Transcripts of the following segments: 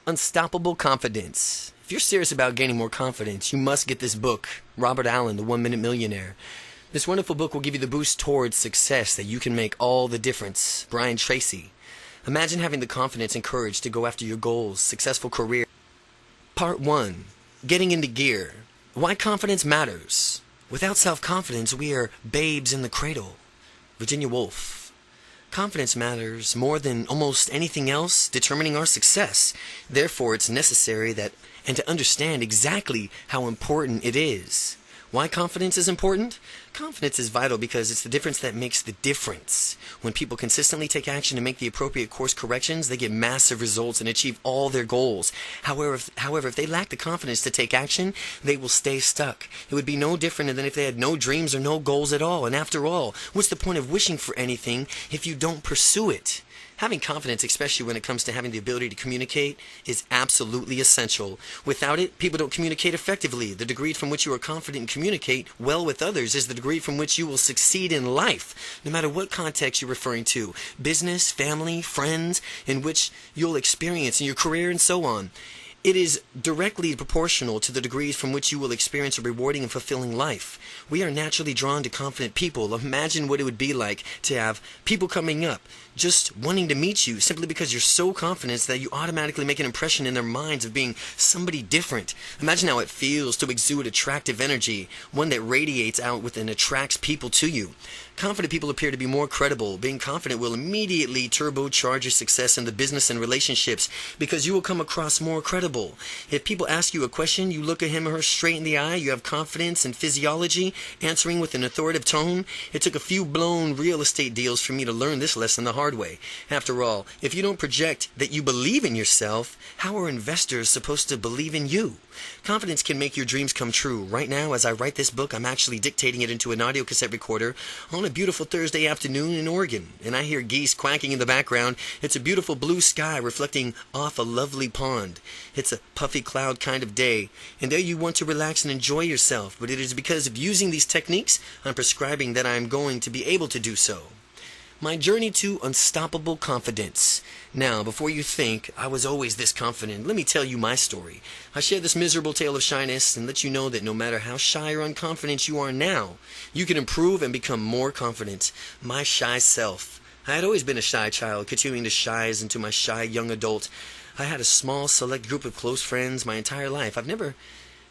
Unstoppable Confidence. If you're serious about gaining more confidence, you must get this book, Robert Allen, The 1 Minute Millionaire. This wonderful book will give you the boost towards success that you can make all the difference. Brian Tracy. Imagine having the confidence and courage to go after your goals, successful career. Part 1. Getting into gear. Why confidence matters. Without self-confidence, we are babes in the cradle. Virginia Woolf. Confidence matters more than almost anything else determining our success. Therefore, it's necessary to understand exactly how important it is. Why confidence is important? Confidence is vital because it's the difference that makes the difference. When people consistently take action and make the appropriate course corrections, they get massive results and achieve all their goals. However, if they lack the confidence to take action, they will stay stuck. It would be no different than if they had no dreams or no goals at all. And after all, what's the point of wishing for anything if you don't pursue it? Having confidence, especially when it comes to having the ability to communicate, is absolutely essential. Without it, people don't communicate effectively. The degree from which you are confident and communicate well with others is the degree from which you will succeed in life, no matter what context you're referring to. Business, family, friends, in which you'll experience in your career and so on. It is directly proportional to the degrees from which you will experience a rewarding and fulfilling life. We are naturally drawn to confident people. Imagine what it would be like to have people coming up, just wanting to meet you simply because you're so confident that you automatically make an impression in their minds of being somebody different. Imagine how it feels to exude attractive energy, one that radiates out with and attracts people to you. Confident people appear to be more credible. Being confident will immediately turbocharge your success in the business and relationships because you will come across more credible. If people ask you a question, you look at him or her straight in the eye, you have confidence and physiology, answering with an authoritative tone. It took a few blown real estate deals for me to learn this lesson the hard way. After all, if you don't project that you believe in yourself, how are investors supposed to believe in you? Confidence can make your dreams come true. Right now, as I write this book, I'm actually dictating it into an audio cassette recorder on a beautiful Thursday afternoon in Oregon, and I hear geese quacking in the background. It's a beautiful blue sky reflecting off a lovely pond. It's a puffy cloud kind of day, and there you want to relax and enjoy yourself, but it is because of using these techniques I'm prescribing that I'm going to be able to do so. My journey to unstoppable confidence. Now, before you think I was always this confident, let me tell you my story. I share this miserable tale of shyness and let you know that no matter how shy or unconfident you are now, you can improve and become more confident. My shy self. I had always been a shy child, continuing to shy's into my shy young adult. I had a small, select group of close friends my entire life. I've never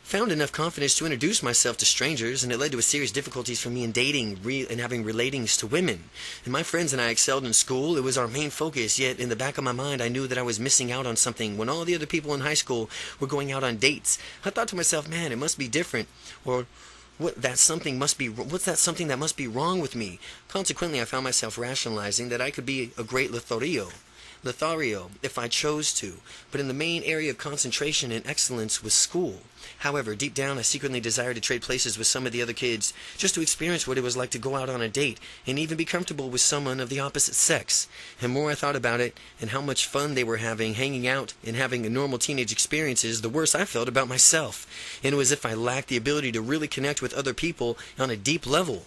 found enough confidence to introduce myself to strangers, and it led to a serious difficulties for me in dating and having relatings to women. And my friends and I excelled in school. It was our main focus, yet in the back of my mind I knew that I was missing out on something when all the other people in high school were going out on dates. I thought to myself, man, it must be different, or what's that something that must be wrong with me? Consequently, I found myself rationalizing that I could be a great Lothario if I chose to, but in the main area of concentration and excellence was school. However, deep down I secretly desired to trade places with some of the other kids just to experience what it was like to go out on a date and even be comfortable with someone of the opposite sex. And the more I thought about it and how much fun they were having, hanging out and having normal teenage experiences, the worse I felt about myself. And it was as if I lacked the ability to really connect with other people on a deep level.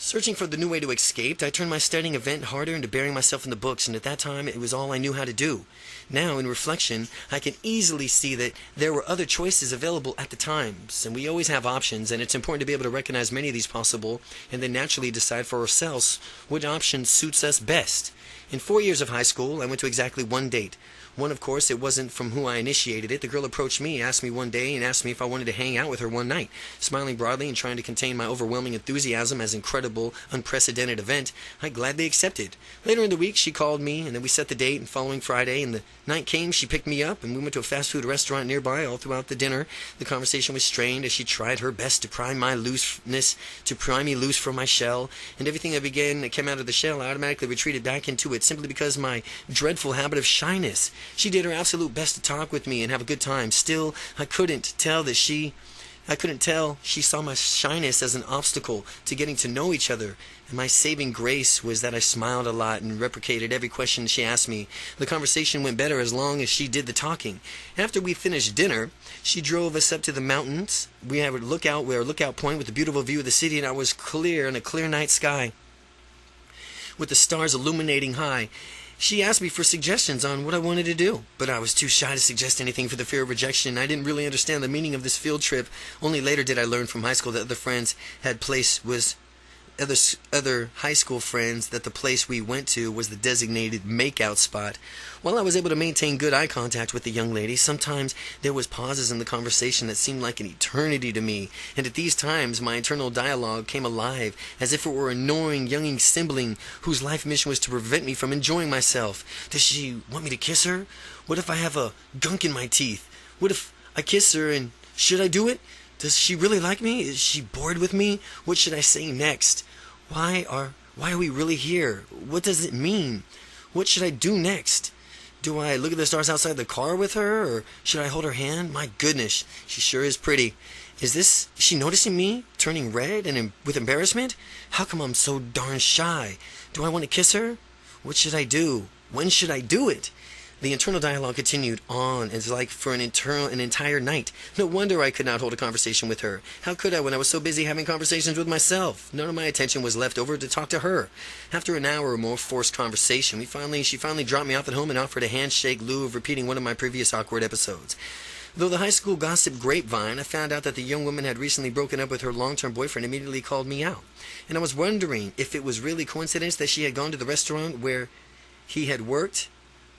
Searching for the new way to escape, I turned my studying event harder into burying myself in the books, and at that time it was all I knew how to do. Now, in reflection, I can easily see that there were other choices available at the times, and we always have options, and it's important to be able to recognize many of these possible, and then naturally decide for ourselves which option suits us best. In 4 years of high school, I went to exactly one date. One, of course, it wasn't from who I initiated it. The girl approached me, asked me one day, and asked me if I wanted to hang out with her one night. Smiling broadly and trying to contain my overwhelming enthusiasm as an incredible, unprecedented event, I gladly accepted. Later in the week, she called me, and then we set the date, and following Friday, and the night came, she picked me up, and we went to a fast food restaurant nearby. All throughout the dinner, the conversation was strained as she tried her best to pry me loose from my shell, and everything that came out of the shell, I automatically retreated back into it simply because of my dreadful habit of shyness. She did her absolute best to talk with me and have a good time. Still, I couldn't tell she saw my shyness as an obstacle to getting to know each other. And my saving grace was that I smiled a lot and reciprocated every question she asked me. The conversation went better as long as she did the talking. After we finished dinner, she drove us up to the mountains. We had a lookout point with a beautiful view of the city, and I was clear in a clear night sky with the stars illuminating high. She asked me for suggestions on what I wanted to do, but I was too shy to suggest anything for the fear of rejection. I didn't really understand the meaning of this field trip. Only later did I learn from high school that other high school friends that the place we went to was the designated makeout spot. While I was able to maintain good eye contact with the young lady, sometimes there was pauses in the conversation that seemed like an eternity to me, and at these times my internal dialogue came alive as if it were an annoying young sibling whose life mission was to prevent me from enjoying myself. Does she want me to kiss her? What if I have a gunk in my teeth? What if I kiss her, and should I do it? Does she really like me? Is she bored with me? What should I say next? Why are we really here? What does it mean? What should I do next? Do I look at the stars outside the car with her, or should I hold her hand? My goodness, she sure is pretty. Is she noticing me, turning red and with embarrassment? How come I'm so darn shy? Do I want to kiss her? What should I do? When should I do it? The internal dialogue continued on, as like for an entire night. No wonder I could not hold a conversation with her. How could I when I was so busy having conversations with myself? None of my attention was left over to talk to her. After an hour or more forced conversation, she finally dropped me off at home and offered a handshake, lieu of repeating one of my previous awkward episodes. Though the high school gossip grapevine, I found out that the young woman had recently broken up with her long-term boyfriend, immediately called me out. And I was wondering if it was really coincidence that she had gone to the restaurant where he had worked.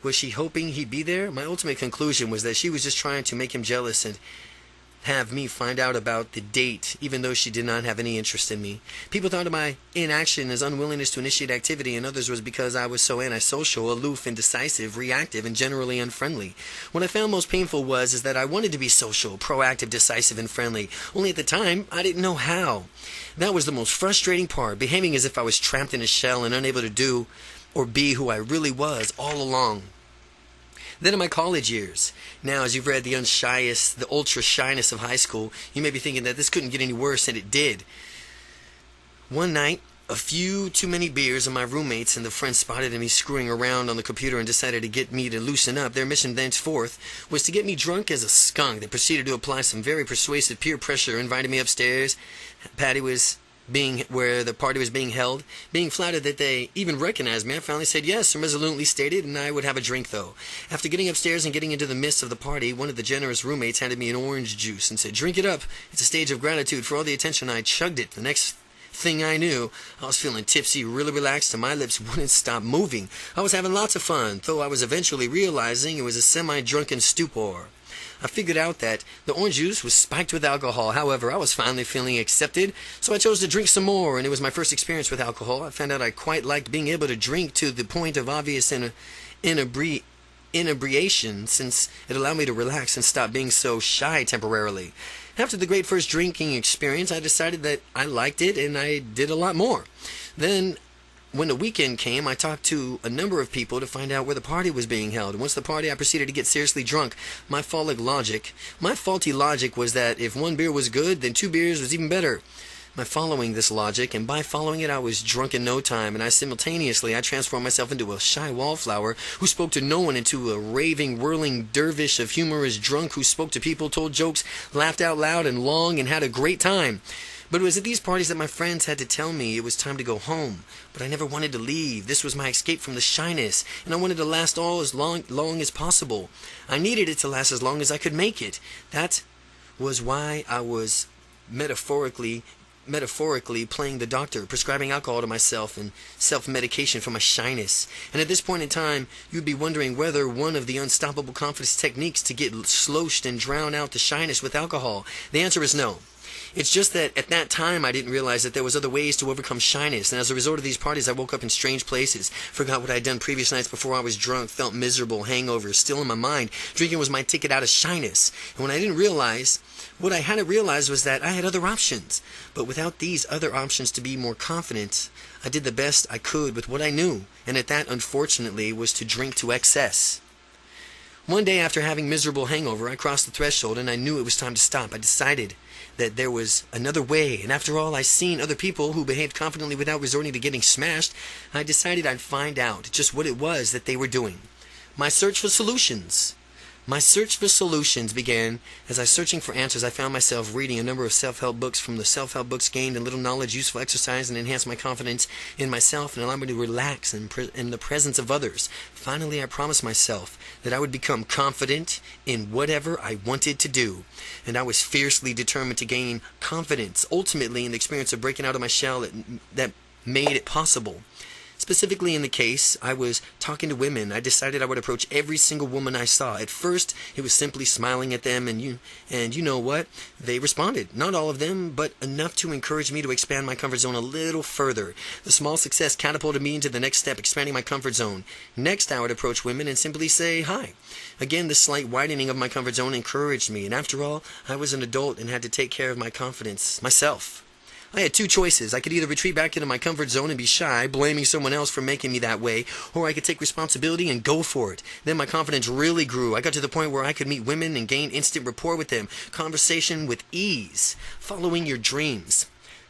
Was she hoping he'd be there? My ultimate conclusion was that she was just trying to make him jealous and have me find out about the date, even though she did not have any interest in me. People thought of my inaction as unwillingness to initiate activity, and others was because I was so antisocial, aloof, indecisive, reactive, and generally unfriendly. What I found most painful was that I wanted to be social, proactive, decisive, and friendly. Only at the time, I didn't know how. That was the most frustrating part, behaving as if I was trapped in a shell and unable to do or be who I really was all along. Then in my college years, now as you've read the ultra shyness of high school, you may be thinking that this couldn't get any worse, and it did. One night, a few too many beers and my roommates and the friends spotted me screwing around on the computer and decided to get me to loosen up. Their mission thenceforth was to get me drunk as a skunk. They proceeded to apply some very persuasive peer pressure, invited me upstairs. Where the party was being held, being flattered that they even recognized me. I finally said yes, and resolutely stated, and I would have a drink though. After getting upstairs and getting into the midst of the party, one of the generous roommates handed me an orange juice and said, "Drink it up. It's a stage of gratitude for all the attention." I chugged it. The next thing I knew, I was feeling tipsy, really relaxed, and my lips wouldn't stop moving. I was having lots of fun, though I was eventually realizing it was a semi-drunken stupor. I figured out that the orange juice was spiked with alcohol. However, I was finally feeling accepted, so I chose to drink some more, and it was my first experience with alcohol. I found out I quite liked being able to drink to the point of obvious inebriation, since it allowed me to relax and stop being so shy temporarily. After the great first drinking experience, I decided that I liked it, and I did a lot more. Then, when the weekend came, I talked to a number of people to find out where the party was being held. Once the party, I proceeded to get seriously drunk. My faulty logic was that if one beer was good, then 2 beers was even better. By following this logic, and by following it, I was drunk in no time, and I transformed myself into a shy wallflower who spoke to no one, into a raving, whirling dervish of humorous drunk who spoke to people, told jokes, laughed out loud and long, and had a great time. But it was at these parties that my friends had to tell me it was time to go home. But I never wanted to leave. This was my escape from the shyness, and I wanted to last as long as possible. I needed it to last as long as I could make it. That was why I was metaphorically playing the doctor, prescribing alcohol to myself and self-medication for my shyness. And at this point in time, you'd be wondering whether one of the unstoppable confidence techniques to get sloshed and drown out the shyness with alcohol. The answer is no. It's just that at that time I didn't realize that there was other ways to overcome shyness, and as a result of these parties I woke up in strange places, forgot what I had done previous nights before I was drunk, felt miserable, hangovers still in my mind. Drinking was my ticket out of shyness, and what I hadn't realized was that I had other options. But without these other options to be more confident, I did the best I could with what I knew, and that unfortunately was to drink to excess. One day after having miserable hangover, I crossed the threshold and I knew it was time to stop. I decided that there was another way, and after all, I'd seen other people who behaved confidently without resorting to getting smashed. I decided I'd find out just what it was that they were doing. My search for solutions. My search for solutions began as I searching for answers. I found myself reading a number of self-help books. From the self-help books gained a little knowledge, useful exercise, and enhanced my confidence in myself and allowed me to relax in the presence of others. Finally, I promised myself that I would become confident in whatever I wanted to do. And I was fiercely determined to gain confidence, ultimately in the experience of breaking out of my shell that made it possible. Specifically in the case, I was talking to women. I decided I would approach every single woman I saw. At first, it was simply smiling at them, and you know what? They responded. Not all of them, but enough to encourage me to expand my comfort zone a little further. The small success catapulted me into the next step, expanding my comfort zone. Next, I would approach women and simply say hi. Again, the slight widening of my comfort zone encouraged me, and after all, I was an adult and had to take care of my confidence myself. I had two choices. I could either retreat back into my comfort zone and be shy, blaming someone else for making me that way, or I could take responsibility and go for it. Then my confidence really grew. I got to the point where I could meet women and gain instant rapport with them, conversation with ease. Following your dreams.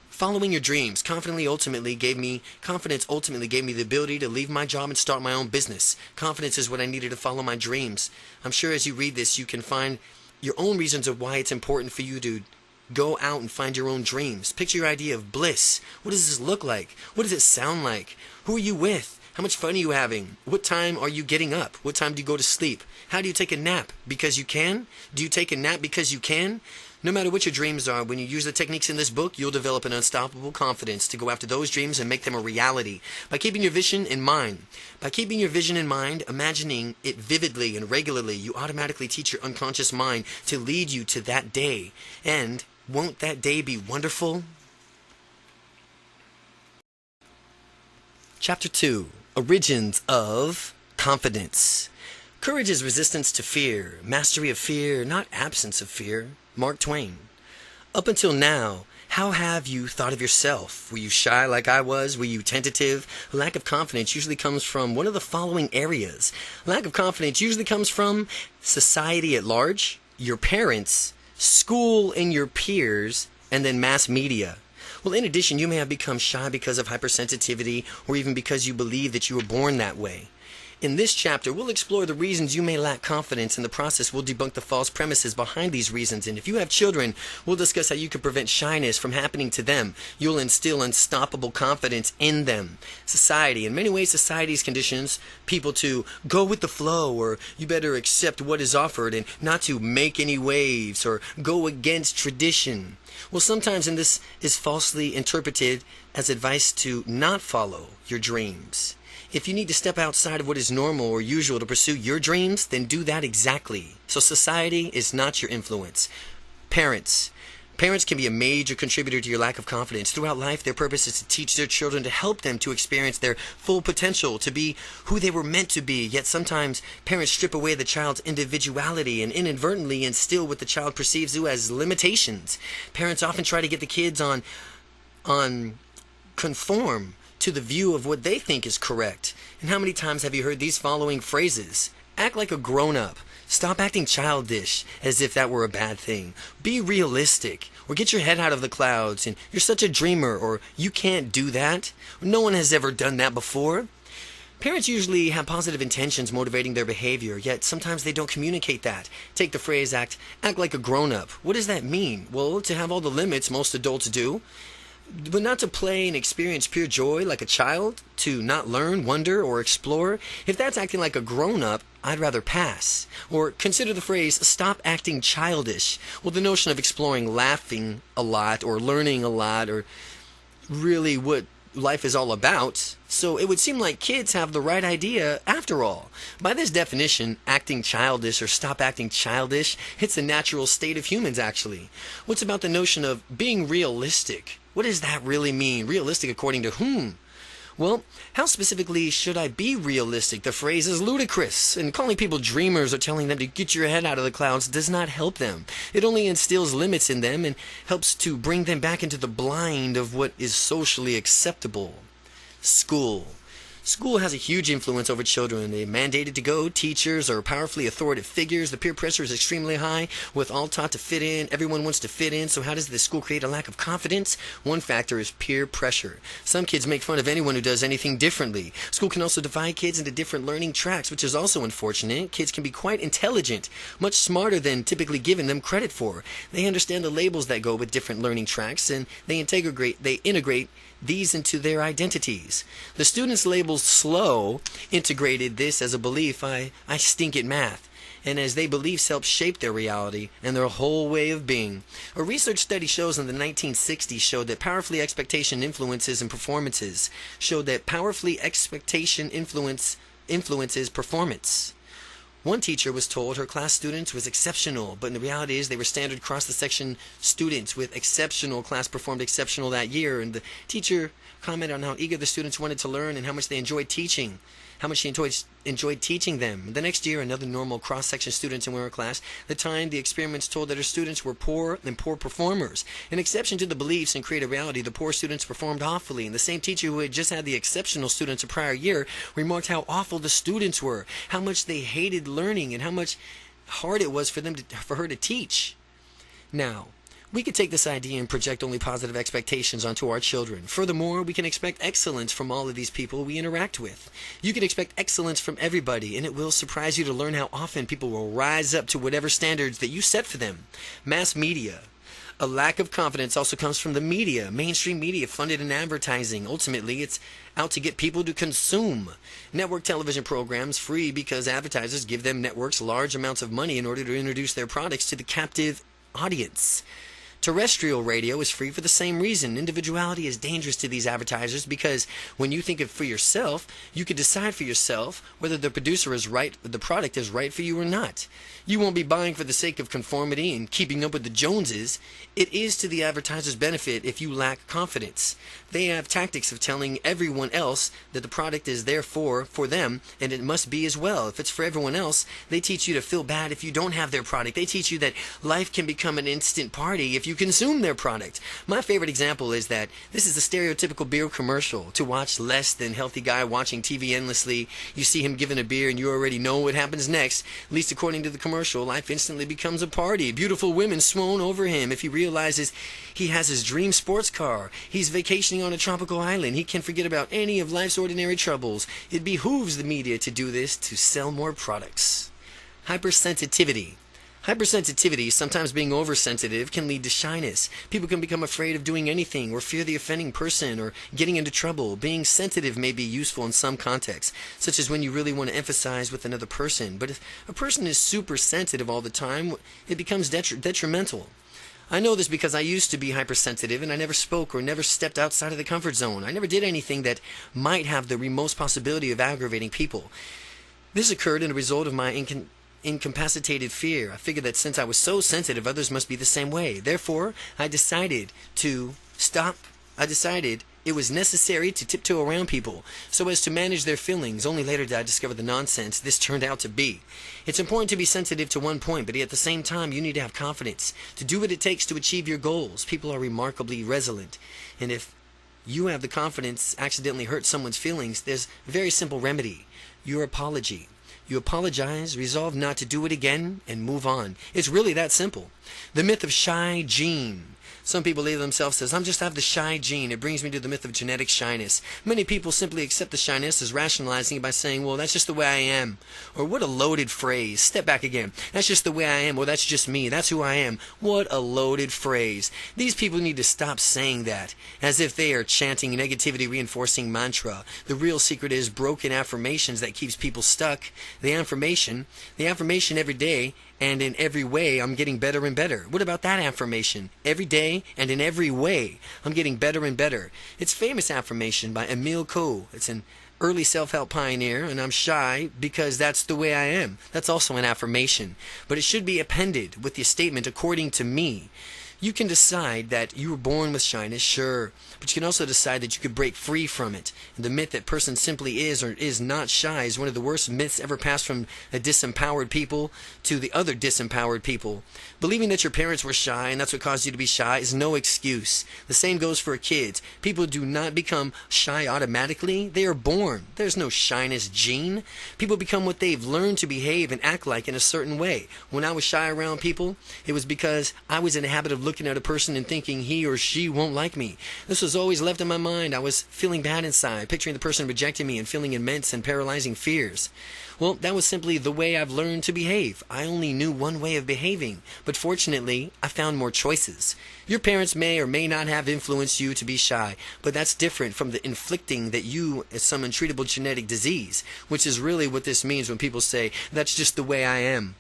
Following your dreams confidence ultimately gave me the ability to leave my job and start my own business. Confidence is what I needed to follow my dreams. I'm sure as you read this, you can find your own reasons of why it's important for you to go out and find your own dreams. Picture your idea of bliss. What does this look like? What does it sound like? Who are you with? How much fun are you having? What time are you getting up? What time do you go to sleep? How do you take a nap? Because you can? Do you take a nap because you can? No matter what your dreams are, when you use the techniques in this book, you'll develop an unstoppable confidence to go after those dreams and make them a reality. By keeping your vision in mind, imagining it vividly and regularly, you automatically teach your unconscious mind to lead you to that day. And won't that day be wonderful? Chapter 2. Origins of Confidence. Courage is resistance to fear, mastery of fear, not absence of fear. Mark Twain. Up until now, how have you thought of yourself? Were you shy like I was? Were you tentative? Lack of confidence usually comes from one of the following areas. Lack of confidence usually comes from society at large, your parents, school and your peers, and then mass media. Well, in addition, you may have become shy because of hypersensitivity or even because you believe that you were born that way. In this chapter, we'll explore the reasons you may lack confidence. In the process, we'll debunk the false premises behind these reasons. And if you have children, we'll discuss how you can prevent shyness from happening to them. You'll instill unstoppable confidence in them. Society. In many ways, society's conditions people to go with the flow, or you better accept what is offered and not to make any waves or go against tradition. Well, sometimes this is falsely interpreted as advice to not follow your dreams. If you need to step outside of what is normal or usual to pursue your dreams, then do that exactly. So society is not your influence. Parents. Parents can be a major contributor to your lack of confidence. Throughout life, their purpose is to teach their children, to help them to experience their full potential, to be who they were meant to be. Yet sometimes parents strip away the child's individuality and inadvertently instill what the child perceives as limitations. Parents often try to get the kids on conform to the view of what they think is correct. And how many times have you heard these following phrases? Act like a grown-up. Stop acting childish as if that were a bad thing. Be realistic. Or get your head out of the clouds. And you're such a dreamer. Or you can't do that. No one has ever done that before. Parents usually have positive intentions motivating their behavior, yet sometimes they don't communicate that. Take the phrase act like a grown-up. What does that mean? Well, to have all the limits most adults do. But not to play and experience pure joy like a child, to not learn, wonder, or explore. If that's acting like a grown-up, I'd rather pass. Or consider the phrase, stop acting childish. Well, the notion of exploring, laughing a lot, or learning a lot, or really what life is all about. So it would seem like kids have the right idea after all. By this definition, acting childish or stop acting childish, it's a natural state of humans actually. What's about the notion of being realistic? What does that really mean? Realistic according to whom? Well, how specifically should I be realistic? The phrase is ludicrous, and calling people dreamers or telling them to get your head out of the clouds does not help them. It only instills limits in them and helps to bring them back into the blind of what is socially acceptable. School. School has a huge influence over children. They're mandated to go. Teachers are powerfully authoritative figures. The peer pressure is extremely high. With all taught to fit in, everyone wants to fit in. So how does the school create a lack of confidence? One factor is peer pressure. Some kids make fun of anyone who does anything differently. School can also divide kids into different learning tracks, which is also unfortunate. Kids can be quite intelligent, much smarter than typically given them credit for. They understand the labels that go with different learning tracks, and they integrate these into their identities. The students labeled slow integrated this as a belief, I stink at math, and as they beliefs help shape their reality and their whole way of being. A research study shows in the 1960s showed that powerfully expectation influences and performances influences performance. One teacher was told her class students was exceptional, but the reality is they were standard across the section students with exceptional. Class performed exceptional that year, and the teacher commented on how eager the students wanted to learn and how much they enjoyed teaching. How much she enjoyed teaching them. The next year, another normal cross-section students in her class. The time, the experiments told that her students were poor and poor performers. An exception to the beliefs and create a reality, the poor students performed awfully. And the same teacher who had just had the exceptional students a prior year remarked how awful the students were, how much they hated learning, and how much hard it was for her to teach. Now, we could take this idea and project only positive expectations onto our children. Furthermore, we can expect excellence from all of these people we interact with. You can expect excellence from everybody, and it will surprise you to learn how often people will rise up to whatever standards that you set for them. Mass media. A lack of confidence also comes from the media, mainstream media funded in advertising. Ultimately, it's out to get people to consume. Network television programs free because advertisers give them networks large amounts of money in order to introduce their products to the captive audience. Terrestrial radio is free for the same reason. Individuality is dangerous to these advertisers because when you think of for yourself, you can decide for yourself whether the producer is right, the product is right for you or not. You won't be buying for the sake of conformity and keeping up with the Joneses. It is to the advertiser's benefit if you lack confidence. They have tactics of telling everyone else that the product is there for them, and it must be as well. If it's for everyone else, they teach you to feel bad if you don't have their product. They teach you that life can become an instant party if you consume their product. My favorite example is that this is a stereotypical beer commercial. To watch less than healthy guy watching TV endlessly, you see him giving a beer and you already know what happens next. At least according to the commercial, life instantly becomes a party. Beautiful women swoon over him if he realizes he has his dream sports car. He's vacationing on a tropical island. He can forget about any of life's ordinary troubles. It behooves the media to do this to sell more products. Hypersensitivity. Hypersensitivity, sometimes being oversensitive, can lead to shyness. People can become afraid of doing anything or fear the offending person or getting into trouble. Being sensitive may be useful in some contexts, such as when you really want to emphasize with another person. But if a person is super sensitive all the time, it becomes detrimental. I know this because I used to be hypersensitive and I never spoke or never stepped outside of the comfort zone. I never did anything that might have the remote possibility of aggravating people. This occurred in a result of my incapacitated fear. I figured that since I was so sensitive, others must be the same way. Therefore, I decided to stop. I decided it was necessary to tiptoe around people so as to manage their feelings. Only later did I discover the nonsense this turned out to be. It's important to be sensitive to one point, but at the same time, you need to have confidence to do what it takes to achieve your goals. People are remarkably resilient, and if you have the confidence accidentally hurt someone's feelings, there's a very simple remedy: your apology. You apologize, resolve not to do it again, and move on. It's really that simple. The myth of shy gene. Some people label themselves as, I just have the shy gene. It brings me to the myth of genetic shyness. Many people simply accept the shyness as rationalizing it by saying, well, that's just the way I am. Or what a loaded phrase. Step back again. That's just the way I am. Or that's just me. That's who I am. What a loaded phrase. These people need to stop saying that as if they are chanting negativity reinforcing mantra. The real secret is broken affirmations that keeps people stuck. The affirmation every day and in every way I'm getting better and better. What about that affirmation? Every day and in every way I'm getting better and better. It's famous affirmation by Emile Coe. It's an early self-help pioneer, and I'm shy because that's the way I am. That's also an affirmation. But it should be appended with the statement, according to me. You can decide that you were born with shyness, sure, but you can also decide that you could break free from it. And the myth that person simply is or is not shy is one of the worst myths ever passed from a disempowered people to the other disempowered people. Believing that your parents were shy and that's what caused you to be shy is no excuse. The same goes for kids. People do not become shy automatically. They are born. There's no shyness gene. People become what they've learned to behave and act like in a certain way. When I was shy around people, it was because I was in the habit of looking at a person and thinking he or she won't like me. This was always left in my mind. I was feeling bad inside, picturing the person rejecting me and feeling immense and paralyzing fears. Well, that was simply the way I've learned to behave. I only knew one way of behaving, but fortunately, I found more choices. Your parents may or may not have influenced you to be shy, but that's different from the inflicting that you as some untreatable genetic disease, which is really what this means when people say, that's just the way I am.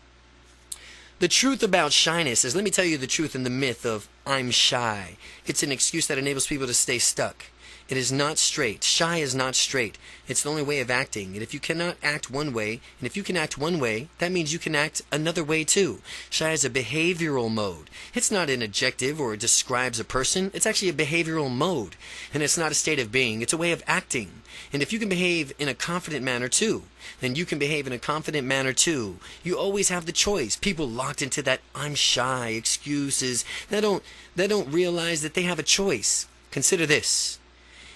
The truth about shyness is, let me tell you the truth in the myth of I'm shy. It's an excuse that enables people to stay stuck. It is not straight. Shy is not straight. It's the only way of acting. And if you cannot act one way, and if you can act one way, that means you can act another way too. Shy is a behavioral mode. It's not an adjective or it describes a person. It's actually a behavioral mode. And it's not a state of being. It's a way of acting. And if you can behave in a confident manner too, then you can behave in a confident manner too. You always have the choice. People locked into that I'm shy excuses. They don't realize that they have a choice. Consider this.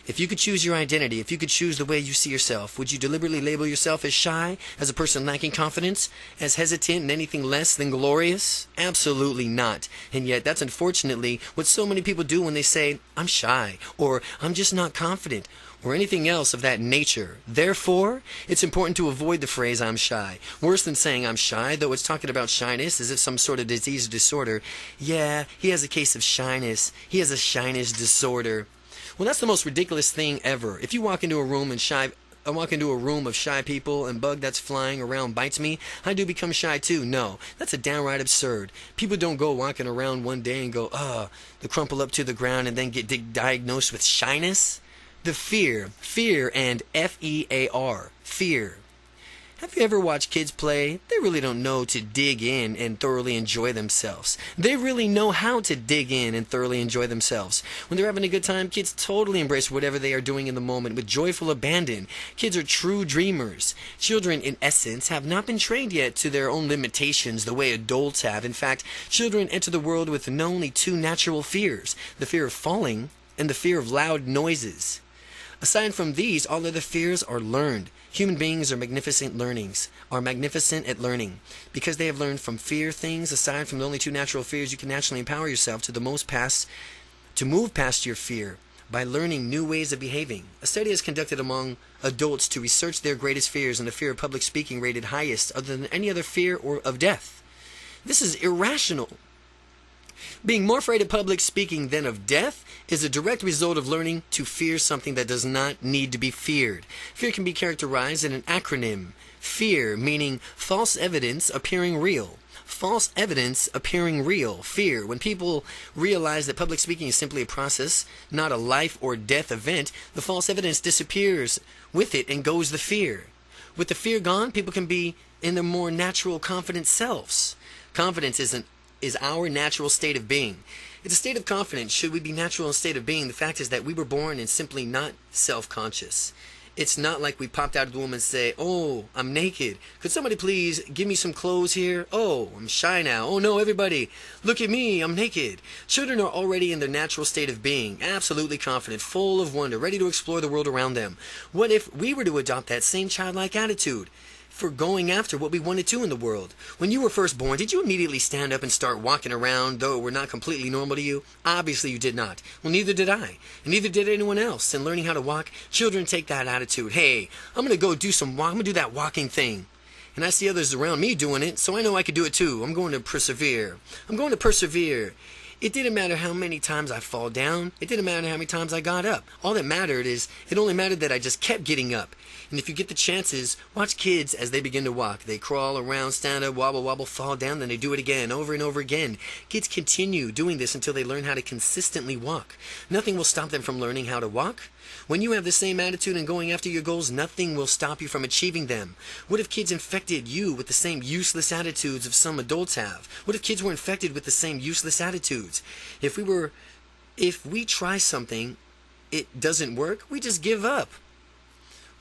If you could choose your identity, if you could choose the way you see yourself, would you deliberately label yourself as shy, as a person lacking confidence, as hesitant and anything less than glorious? Absolutely not. And yet that's unfortunately what so many people do when they say, I'm shy, or I'm just not confident, or anything else of that nature. Therefore, it's important to avoid the phrase I'm shy. Worse than saying I'm shy, though it's talking about shyness as if some sort of disease or disorder. Yeah, he has a case of shyness. He has a shyness disorder. Well, that's the most ridiculous thing ever. If you walk into a room and I walk into a room of shy people and bug that's flying around bites me, I do become shy too. No, that's a downright absurd. People don't go walking around one day and go, they crumple up to the ground and then get diagnosed with shyness. The fear and F-E-A-R, fear. Have you ever watched kids play? They really don't know to dig in and thoroughly enjoy themselves. They really know how to dig in and thoroughly enjoy themselves. When they're having a good time, kids totally embrace whatever they are doing in the moment with joyful abandon. Kids are true dreamers. Children, in essence, have not been trained yet to their own limitations the way adults have. In fact, children enter the world with only two natural fears, the fear of falling and the fear of loud noises. Aside from these, all other fears are learned. Human beings are magnificent at learning. Because they have learned from fear things, aside from the only two natural fears, you can naturally empower yourself to move past your fear by learning new ways of behaving. A study is conducted among adults to research their greatest fears, and the fear of public speaking rated highest other than any other fear or of death. This is irrational. Being more afraid of public speaking than of death is a direct result of learning to fear something that does not need to be feared. Fear can be characterized in an acronym. FEAR, meaning false evidence appearing real. False evidence appearing real. Fear. When people realize that public speaking is simply a process, not a life or death event, the false evidence disappears with it and goes the fear. With the fear gone, people can be in their more natural, confident selves. Confidence is our natural state of being. It's a state of confidence. Should we be natural in a state of being? The fact is that we were born and simply not self-conscious. It's not like we popped out of the womb and say, oh, I'm naked. Could somebody please give me some clothes here? Oh, I'm shy now. Oh no, everybody, look at me, I'm naked. Children are already in their natural state of being, absolutely confident, full of wonder, ready to explore the world around them. What if we were to adopt that same childlike attitude for going after what we wanted to in the world? When you were first born, did you immediately stand up and start walking around, though it were not completely normal to you? Obviously you did not. Well, neither did I, and neither did anyone else. In learning how to walk, children take that attitude. Hey, I'm going to do that walking thing. And I see others around me doing it, so I know I could do it too. I'm going to persevere. It didn't matter how many times I fall down. It didn't matter how many times I got up. All that mattered is, it only mattered that I just kept getting up. And if you get the chances, watch kids as they begin to walk. They crawl around, stand up, wobble, wobble, fall down, then they do it again, over and over again. Kids continue doing this until they learn how to consistently walk. Nothing will stop them from learning how to walk. When you have the same attitude and going after your goals, nothing will stop you from achieving them. What if kids infected you with the same useless attitudes of some adults have? What if kids were infected with the same useless attitudes? If we try something, it doesn't work, we just give up.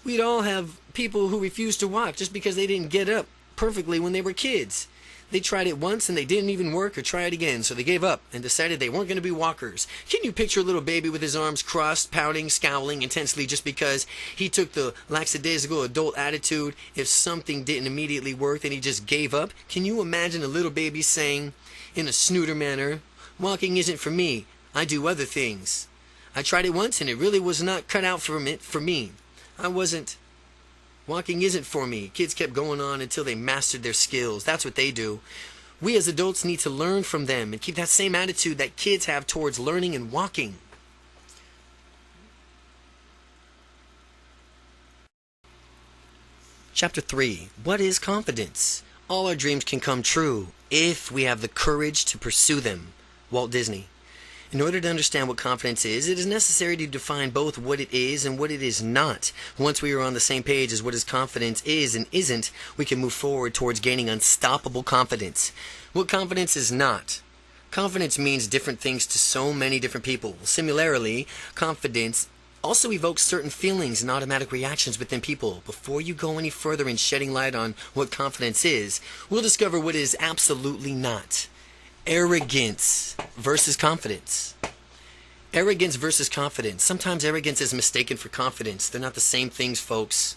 We'd all have people who refuse to walk just because they didn't get up perfectly when they were kids. They tried it once and they didn't even work, or try it again, so they gave up and decided they weren't going to be walkers. Can you picture a little baby with his arms crossed, pouting, scowling intensely just because he took the lackadaisical adult attitude? If something didn't immediately work, then he just gave up? Can you imagine a little baby saying, in a snooter manner, "Walking isn't for me, I do other things. I tried it once and it really was not cut out for me. Walking isn't for me." Kids kept going on until they mastered their skills. That's what they do. We as adults need to learn from them and keep that same attitude that kids have towards learning and walking. Chapter 3. What is confidence? All our dreams can come true if we have the courage to pursue them. Walt Disney. In order to understand what confidence is, it is necessary to define both what it is and what it is not. Once we are on the same page as what is confidence is and isn't, we can move forward towards gaining unstoppable confidence. What confidence is not. Confidence means different things to so many different people. Similarly, confidence also evokes certain feelings and automatic reactions within people. Before you go any further in shedding light on what confidence is, we'll discover what it is absolutely not. Arrogance versus confidence. Arrogance versus confidence. Sometimes arrogance is mistaken for confidence. They're not the same things, folks.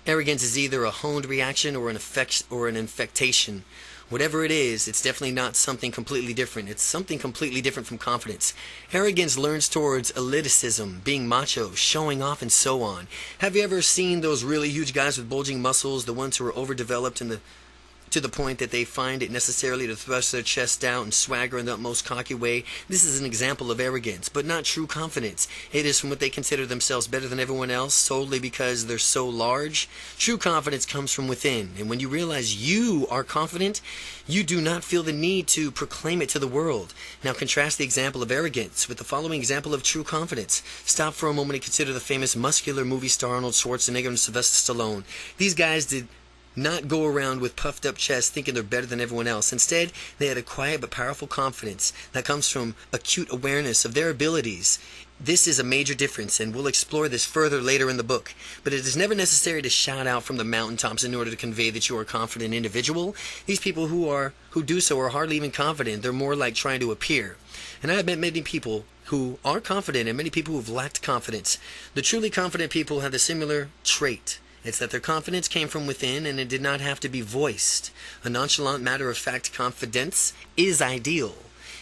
Arrogance is either a honed reaction or an infectation. Whatever it is, it's definitely not something completely different. It's something completely different from confidence. Arrogance leans towards elitism, being macho, showing off, and so on. Have you ever seen those really huge guys with bulging muscles, the ones who are overdeveloped to the point that they find it necessarily to thrust their chest out and swagger in the utmost cocky way? This is an example of arrogance, but not true confidence. It is from what they consider themselves better than everyone else solely because they're so large. True confidence comes from within, and when you realize you are confident, you do not feel the need to proclaim it to the world. Now contrast the example of arrogance with the following example of true confidence. Stop for a moment and consider the famous muscular movie star Arnold Schwarzenegger and Sylvester Stallone. These guys did not go around with puffed up chests thinking they're better than everyone else. Instead, they had a quiet but powerful confidence that comes from acute awareness of their abilities. This is a major difference, and we'll explore this further later in the book. But it is never necessary to shout out from the mountaintops in order to convey that you are a confident individual. These people who do so are hardly even confident. They're more like trying to appear. And I have met many people who are confident and many people who have lacked confidence. The truly confident people have the similar trait. It's that their confidence came from within and it did not have to be voiced. A nonchalant, matter-of-fact confidence is ideal.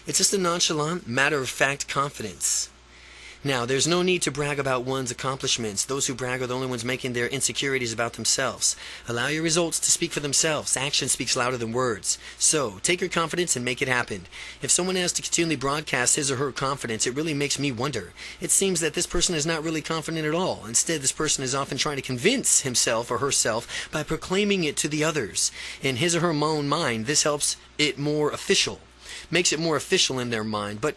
It's just a nonchalant, matter-of-fact confidence. Now, there's no need to brag about one's accomplishments. Those who brag are the only ones making their insecurities about themselves. Allow your results to speak for themselves. Action speaks louder than words. So, take your confidence and make it happen. If someone has to continually broadcast his or her confidence, it really makes me wonder. It seems that this person is not really confident at all. Instead, this person is often trying to convince himself or herself by proclaiming it to the others. In his or her own mind, this helps it more official. Makes it more official in their mind. But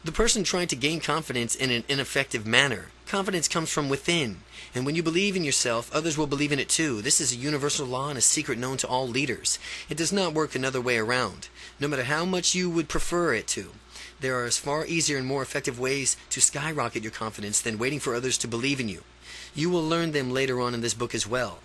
the person trying to gain confidence in an ineffective manner. Confidence comes from within, and when you believe in yourself, others will believe in it too. This is a universal law and a secret known to all leaders. It does not work another way around, no matter how much you would prefer it to. There are far easier and more effective ways to skyrocket your confidence than waiting for others to believe in you. You will learn them later on in this book as well.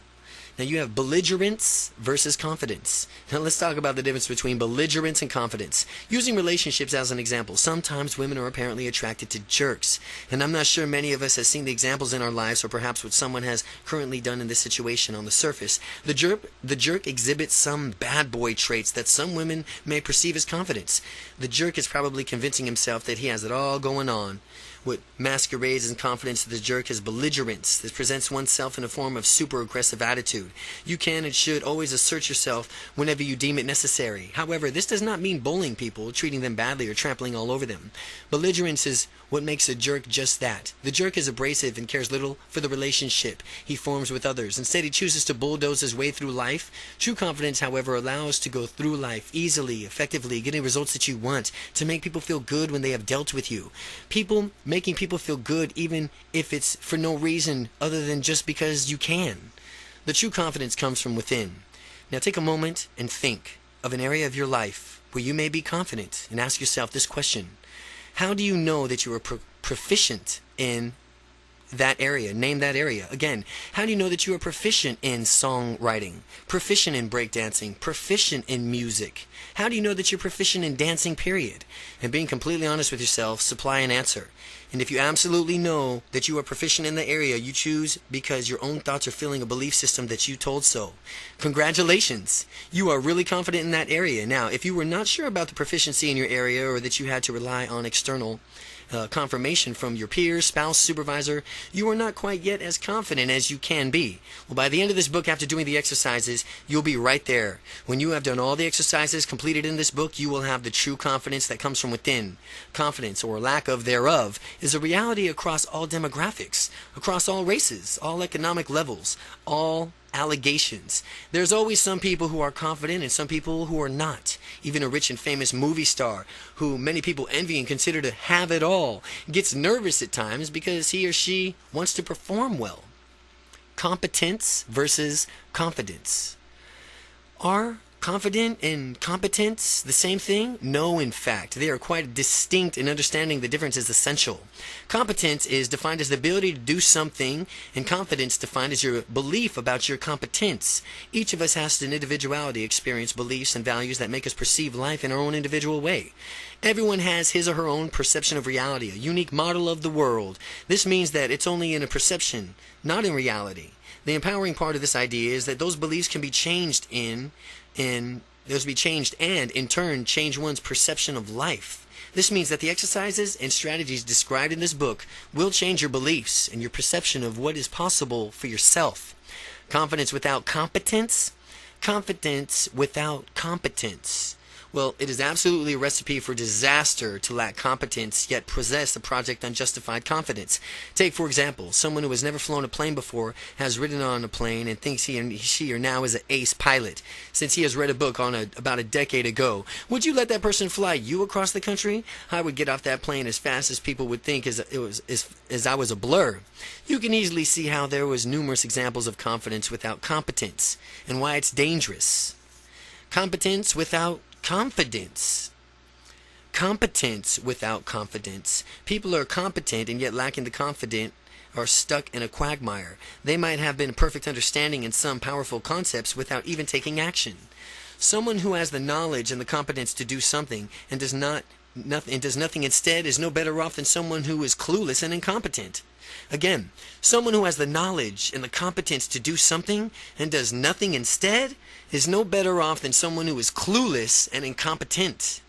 Now you have belligerence versus confidence. Now let's talk about the difference between belligerence and confidence. Using relationships as an example, sometimes women are apparently attracted to jerks. And I'm not sure many of us have seen the examples in our lives or perhaps what someone has currently done in this situation on the surface. The jerk exhibits some bad boy traits that some women may perceive as confidence. The jerk is probably convincing himself that he has it all going on. What masquerades as confidence to the jerk is belligerence. This presents oneself in a form of super aggressive attitude. You can and should always assert yourself whenever you deem it necessary. However, this does not mean bullying people, treating them badly, or trampling all over them. Belligerence is what makes a jerk just that. The jerk is abrasive and cares little for the relationship he forms with others. Instead, he chooses to bulldoze his way through life. True confidence, however, allows to go through life easily, effectively, getting results that you want, to make people feel good when they have dealt with you. Making people feel good even if it's for no reason other than just because you can. The true confidence comes from within. Now take a moment and think of an area of your life where you may be confident, and ask yourself this question. How do you know that you are proficient in that area? Name that area. Again, how do you know that you are proficient in songwriting, proficient in breakdancing, proficient in music? How do you know that you're proficient in dancing, period? And being completely honest with yourself, supply an answer. And if you absolutely know that you are proficient in the area, you choose because your own thoughts are filling a belief system that you told so. Congratulations! You are really confident in that area. Now, if you were not sure about the proficiency in your area, or that you had to rely on external confirmation from your peers, spouse, supervisor, you are not quite yet as confident as you can be. Well, by the end of this book, after doing the exercises, you'll be right there. When you have done all the exercises completed in this book, you will have the true confidence that comes from within. Confidence, or lack of thereof, is a reality across all demographics, across all races, all economic levels, all allegations. There's always some people who are confident and some people who are not. Even a rich and famous movie star who many people envy and consider to have it all gets nervous at times because he or she wants to perform well. Competence versus confidence. Are confident and competence the same thing? No, in fact. They are quite distinct, and understanding the difference is essential. Competence is defined as the ability to do something, and confidence defined as your belief about your competence. Each of us has an individuality, experience, beliefs, and values that make us perceive life in our own individual way. Everyone has his or her own perception of reality, a unique model of the world. This means that it's only in a perception, not in reality. The empowering part of this idea is that those beliefs can be changed and in turn change one's perception of life. This means that the exercises and strategies described in this book will change your beliefs and your perception of what is possible for yourself. Confidence without competence? Confidence without competence. Well, it is absolutely a recipe for disaster to lack competence yet possess a project unjustified confidence. Take, for example, someone who has never flown a plane before, has ridden on a plane, and thinks she or now is an ace pilot, since he has read a book on about a decade ago. Would you let that person fly you across the country? I would get off that plane as fast as people would think as I was a blur. You can easily see how there was numerous examples of confidence without competence, and why it's dangerous. Competence without confidence. Competence without confidence. People are competent and yet lacking the confident are stuck in a quagmire. They might have been perfect understanding in some powerful concepts without even taking action. Someone who has the knowledge and the competence to do something and does nothing instead is no better off than someone who is clueless and incompetent. Again, someone who has the knowledge and the competence to do something and does nothing instead is no better off than someone who is clueless and incompetent.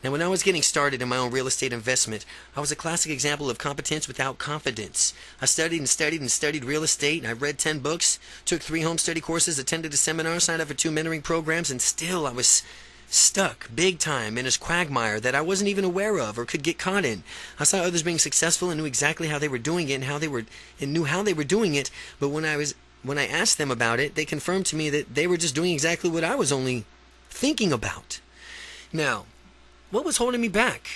Now, when I was getting started in my own real estate investment, I was a classic example of competence without confidence. I studied and studied and studied real estate, and I read 10 books, took 3 home study courses, attended a seminar, signed up for 2 mentoring programs, and still I was stuck big time in this quagmire that I wasn't even aware of or could get caught in. I saw others being successful and knew exactly how they were doing it and knew how they were doing it, but when I asked them about it, they confirmed to me that they were just doing exactly what I was only thinking about. Now, what was holding me back?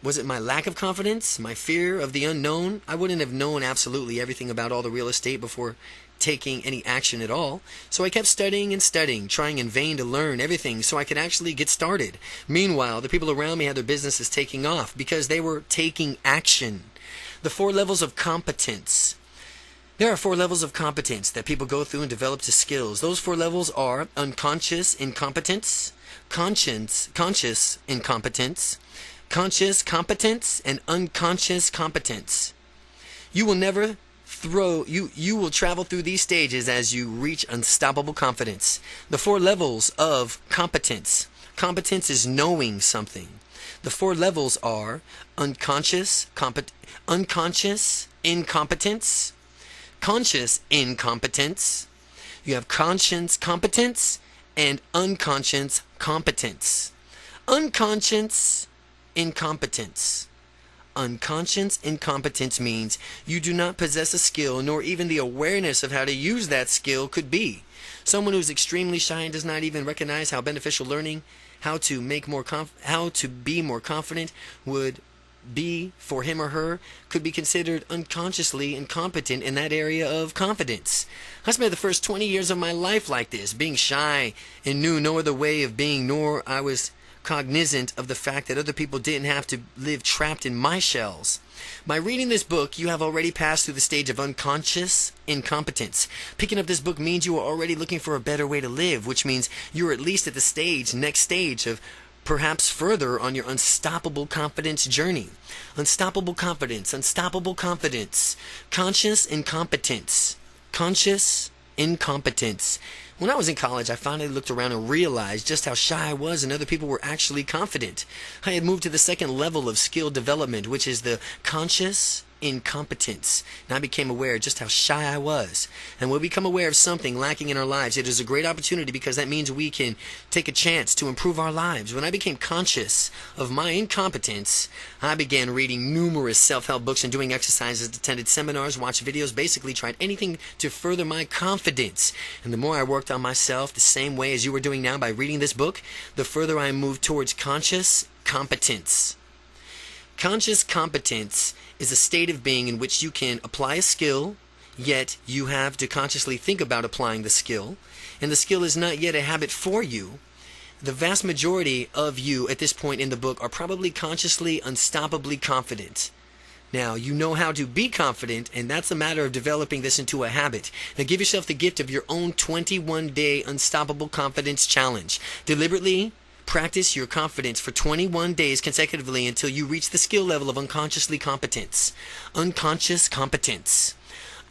Was it my lack of confidence? My fear of the unknown? I wouldn't have known absolutely everything about all the real estate before taking any action at all. So I kept studying and studying, trying in vain to learn everything so I could actually get started. Meanwhile, the people around me had their businesses taking off because they were taking action. The 4 levels of competence. There are 4 levels of competence that people go through and develop to skills. Those 4 levels are unconscious incompetence, conscious incompetence, conscious competence, and unconscious competence. You will travel through these stages as you reach unstoppable confidence. The 4 levels of competence. Competence is knowing something. The 4 levels are unconscious incompetence, conscious incompetence. You have conscious competence and unconscious competence. Unconscious incompetence. Unconscious incompetence means you do not possess a skill nor even the awareness of how to use that skill could be. Someone who's extremely shy and does not even recognize how beneficial learning how to be more confident would be for him or her could be considered unconsciously incompetent in that area of confidence. I spent the first 20 years of my life like this, being shy and knew no other way of being, nor I was cognizant of the fact that other people didn't have to live trapped in my shells. By reading this book, you have already passed through the stage of unconscious incompetence. Picking up this book means you are already looking for a better way to live, which means you're at least at the next stage of perhaps further on your unstoppable confidence journey. Unstoppable confidence, conscious incompetence, conscious incompetence. When I was in college, I finally looked around and realized just how shy I was and other people were actually confident. I had moved to the second level of skill development, which is the conscious incompetence, and I became aware just how shy I was. And when we become aware of something lacking in our lives, it is a great opportunity because that means we can take a chance to improve our lives. When I became conscious of my incompetence, I began reading numerous self-help books and doing exercises, attended seminars, watched videos, basically tried anything to further my confidence. And the more I worked on myself the same way as you are doing now by reading this book, the further I moved towards conscious competence. Conscious competence is a state of being in which you can apply a skill, yet you have to consciously think about applying the skill, and the skill is not yet a habit for you. The vast majority of you at this point in the book are probably consciously, unstoppably confident. Now, you know how to be confident, and that's a matter of developing this into a habit. Now, give yourself the gift of your own 21-day unstoppable confidence challenge. Deliberately practice your confidence for 21 days consecutively until you reach the skill level of unconsciously competence. Unconscious competence.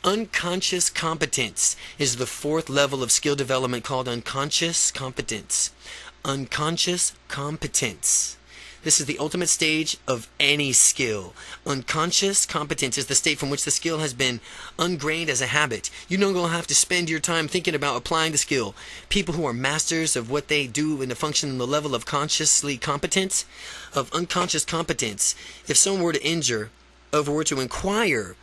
Unconscious competence is the 4th level of skill development called unconscious competence. Unconscious competence. This is the ultimate stage of any skill. Unconscious competence is the state from which the skill has been ingrained as a habit. You no longer have to spend your time thinking about applying the skill. People who are masters of what they do in the function in the level of consciously competence, of unconscious competence, if someone were to inquire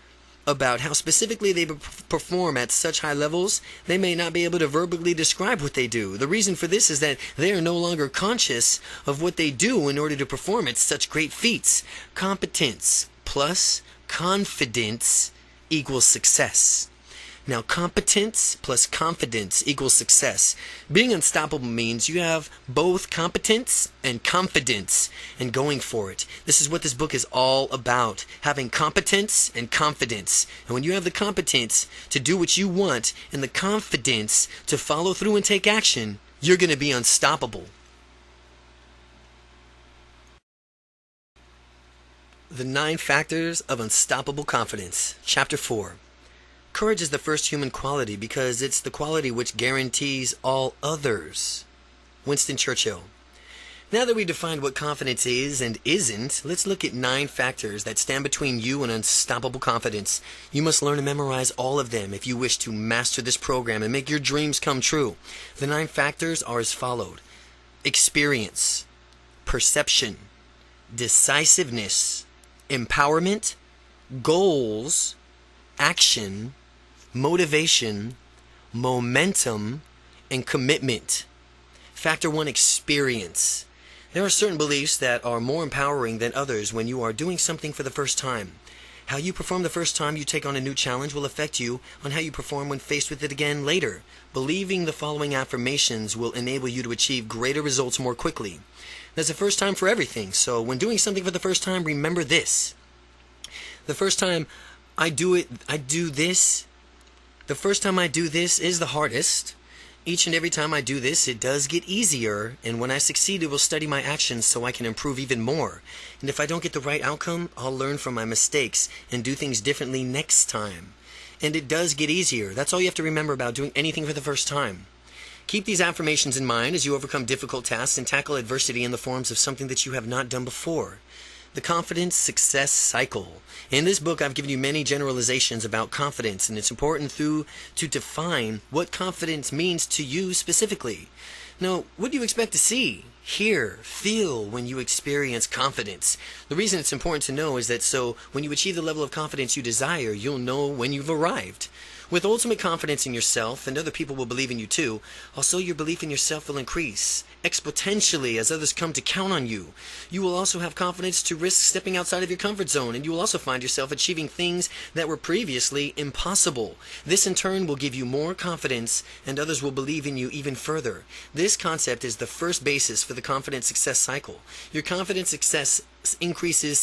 about how specifically they perform at such high levels, they may not be able to verbally describe what they do. The reason for this is that they are no longer conscious of what they do in order to perform at such great feats. Competence plus confidence equals success. Now, competence plus confidence equals success. Being unstoppable means you have both competence and confidence and going for it. This is what this book is all about, having competence and confidence. And when you have the competence to do what you want and the confidence to follow through and take action, you're going to be unstoppable. The 9 Factors of Unstoppable Confidence, Chapter 4. Courage is the first human quality because it's the quality which guarantees all others. Winston Churchill. Now that we've defined what confidence is and isn't, let's look at 9 factors that stand between you and unstoppable confidence. You must learn to memorize all of them if you wish to master this program and make your dreams come true. The 9 factors are as followed: experience, perception, decisiveness, empowerment, goals, action, motivation, momentum, and commitment. Factor 1, experience. There are certain beliefs that are more empowering than others when you are doing something for the first time. How you perform the first time you take on a new challenge will affect you on how you perform when faced with it again later. Believing the following affirmations will enable you to achieve greater results more quickly. There's a first time for everything, so when doing something for the first time, remember this. The first time I do this is the hardest. Each and every time I do this, it does get easier, and when I succeed, it will study my actions so I can improve even more. And if I don't get the right outcome, I'll learn from my mistakes and do things differently next time. And it does get easier. That's all you have to remember about doing anything for the first time. Keep these affirmations in mind as you overcome difficult tasks and tackle adversity in the forms of something that you have not done before. The Confidence Success Cycle. In this book, I've given you many generalizations about confidence, and it's important to define what confidence means to you specifically. Now, what do you expect to see, hear, feel when you experience confidence? The reason it's important to know is that so when you achieve the level of confidence you desire, you'll know when you've arrived. With ultimate confidence in yourself, and other people will believe in you too, also your belief in yourself will increase exponentially as others come to count on you. You will also have confidence to risk stepping outside of your comfort zone, and you will also find yourself achieving things that were previously impossible. This in turn will give you more confidence, and others will believe in you even further. This concept is the first basis for the confidence success cycle. Your confidence success increases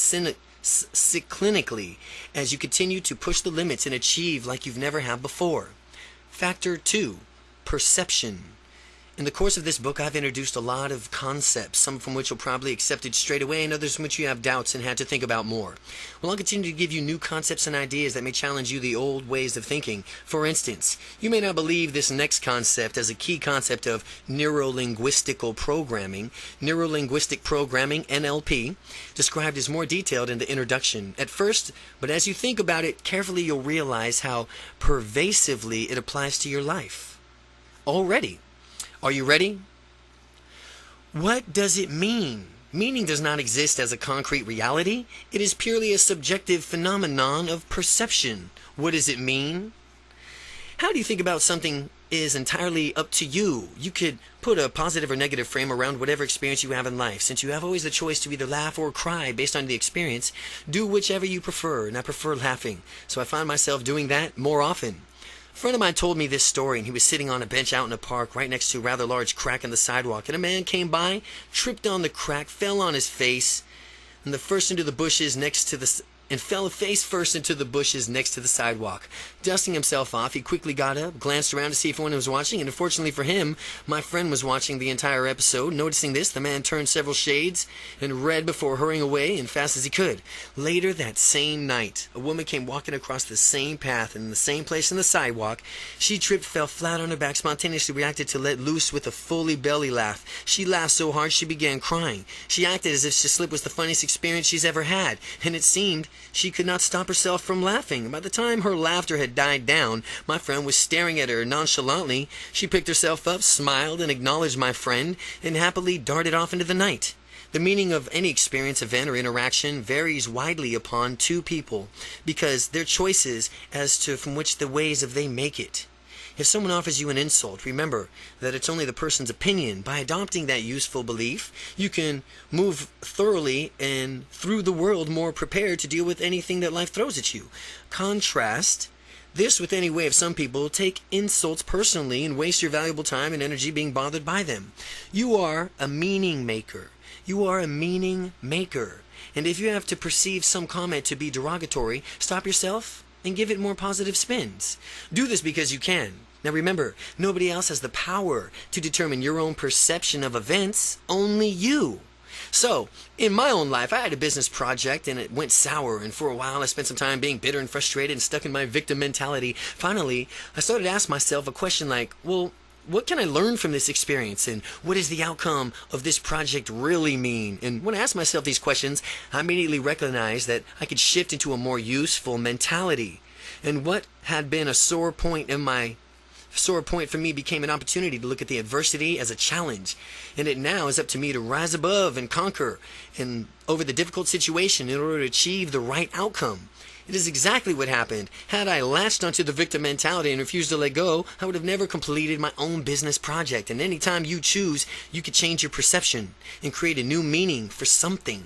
cyclically as you continue to push the limits and achieve like you've never had before. Factor 2, perception. In the course of this book, I've introduced a lot of concepts, some from which you'll probably accepted straight away, and others from which you have doubts and had to think about more. Well, I'll continue to give you new concepts and ideas that may challenge you the old ways of thinking. For instance, you may not believe this next concept as a key concept of neuro-linguistical programming. Neuro-linguistic programming, N.L.P, described as more detailed in the introduction at first, but as you think about it carefully, you'll realize how pervasively it applies to your life already. Are you ready? What does it mean? Meaning does not exist as a concrete reality. It is purely a subjective phenomenon of perception. What does it mean? How do you think about something is entirely up to you. You could put a positive or negative frame around whatever experience you have in life. Since you have always the choice to either laugh or cry based on the experience, do whichever you prefer, and I prefer laughing. So I find myself doing that more often. A friend of mine told me this story, and he was sitting on a bench out in a park right next to a rather large crack in the sidewalk, and a man came by, tripped on the crack, fell on his face, and fell face first into the bushes next to the sidewalk. Dusting himself off, he quickly got up, glanced around to see if anyone was watching, and unfortunately for him, my friend was watching the entire episode. Noticing this, the man turned several shades and red before hurrying away as fast as he could. Later that same night, a woman came walking across the same path and in the same place in the sidewalk. She tripped, fell flat on her back, spontaneously reacted to let loose with a fully belly laugh. She laughed so hard she began crying. She acted as if the slip was the funniest experience she's ever had, and it seemed she could not stop herself from laughing. By the time her laughter had died down, my friend was staring at her nonchalantly. She picked herself up, smiled, and acknowledged my friend, and happily darted off into the night. The meaning of any experience, event, or interaction varies widely upon two people because their choices as to from which the ways of they make it. If someone offers you an insult, remember that it's only the person's opinion. By adopting that useful belief, you can move thoroughly and through the world more prepared to deal with anything that life throws at you. Contrast this with any way of some people take insults personally and waste your valuable time and energy being bothered by them. You are a meaning maker. You are a meaning maker. And if you have to perceive some comment to be derogatory, stop yourself and give it more positive spins. Do this because you can. Now remember, nobody else has the power to determine your own perception of events, only you. So, in my own life, I had a business project and it went sour, and for a while I spent some time being bitter and frustrated and stuck in my victim mentality. Finally, I started to ask myself a question like, well, what can I learn from this experience, and what does the outcome of this project really mean? And when I asked myself these questions, I immediately recognized that I could shift into a more useful mentality. And what had been a sore point for me became an opportunity to look at the adversity as a challenge. And it now is up to me to rise above and conquer and over the difficult situation in order to achieve the right outcome. It is exactly what happened. Had I latched onto the victim mentality and refused to let go, I would have never completed my own business project. And anytime you choose, you could change your perception and create a new meaning for something.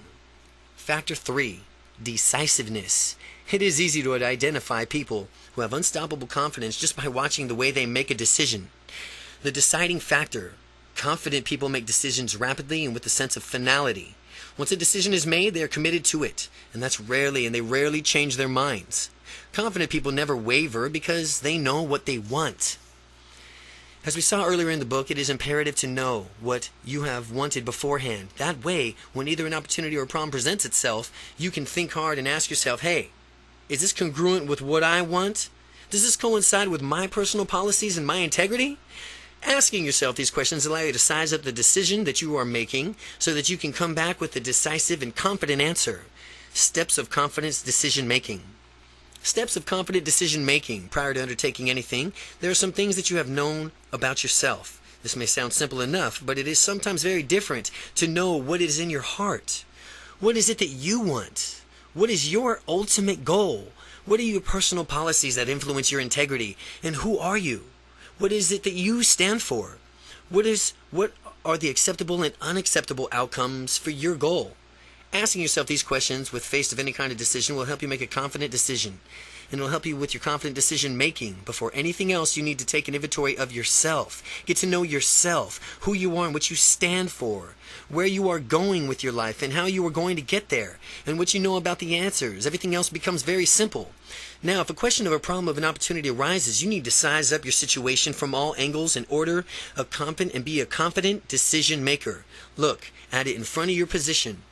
Factor 3, decisiveness. It is easy to identify people who have unstoppable confidence just by watching the way they make a decision. The deciding factor: confident people make decisions rapidly and with a sense of finality. Once a decision is made, they are committed to it, and they rarely change their minds. Confident people never waver because they know what they want. As we saw earlier in the book, it is imperative to know what you have wanted beforehand. That way, when either an opportunity or a problem presents itself, you can think hard and ask yourself, hey, is this congruent with what I want? Does this coincide with my personal policies and my integrity? Asking yourself these questions allow you to size up the decision that you are making so that you can come back with a decisive and confident answer. Steps of confidence decision making. Steps of confident decision making. Prior to undertaking anything, there are some things that you have known about yourself. This may sound simple enough, but it is sometimes very different to know what is in your heart. What is it that you want? What is your ultimate goal? What are your personal policies that influence your integrity? And who are you? What is it that you stand for? What are the acceptable and unacceptable outcomes for your goal? Asking yourself these questions with face of any kind of decision will help you make a confident decision. And it will help you with your confident decision making. Before anything else, you need to take an inventory of yourself. Get to know yourself, who you are and what you stand for, where you are going with your life and how you are going to get there, and what you know about the answers. Everything else becomes very simple. Now, if a question of a problem of an opportunity arises, you need to size up your situation from all angles in order and be a confident decision maker. Look at it in front of your position.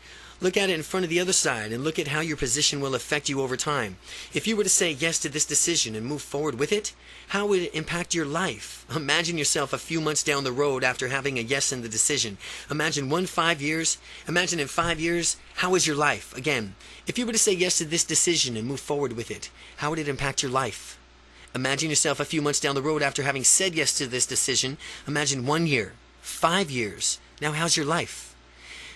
Look at it in front of the other side and look at how your position will affect you over time. If you were to say yes to this decision and move forward with it, how would it impact your life? Imagine yourself a few months down the road after having a yes in the decision. Imagine in 5 years, how is your life? Again, if you were to say yes to this decision and move forward with it, how would it impact your life? Imagine yourself a few months down the road after having said yes to this decision. Imagine 1 year, 5 years. Now how's your life?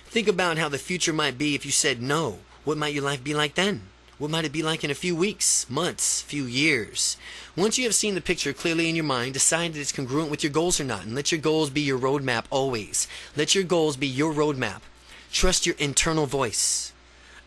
Think about how the future might be if you said no. What might your life be like then? What might it be like in a few weeks, months, few years? Once you have seen the picture clearly in your mind, decide that it's congruent with your goals or not, and let your goals be your roadmap always. Let your goals be your roadmap. Trust your internal voice.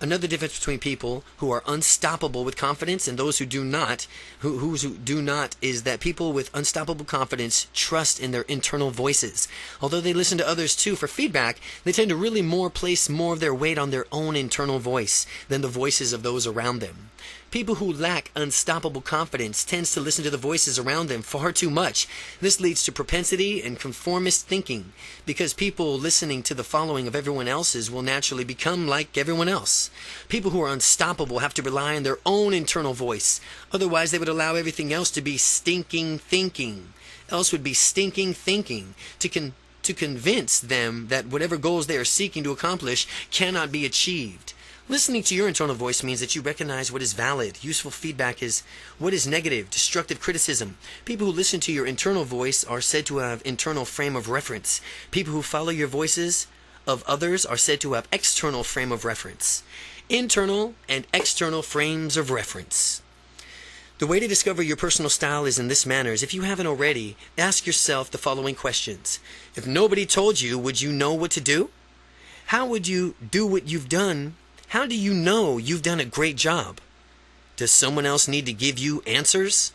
Another difference between people who are unstoppable with confidence and those who do not, who do not, is that people with unstoppable confidence trust in their internal voices. Although they listen to others too for feedback, they tend to really place more of their weight on their own internal voice than the voices of those around them. People who lack unstoppable confidence tends to listen to the voices around them far too much. This leads to propensity and conformist thinking, because people listening to the following of everyone else's will naturally become like everyone else. People who are unstoppable have to rely on their own internal voice. Otherwise, they would allow everything else to be stinking thinking. Else would be stinking thinking to convince them that whatever goals they are seeking to accomplish cannot be achieved. Listening to your internal voice means that you recognize what is valid. Useful feedback is what is negative, destructive criticism. People who listen to your internal voice are said to have internal frame of reference. People who follow your voices of others are said to have external frame of reference. Internal and external frames of reference. The way to discover your personal style is in this manner. If you haven't already, ask yourself the following questions. If nobody told you, would you know what to do? How would you do what you've done? How do you know you've done a great job? Does someone else need to give you answers?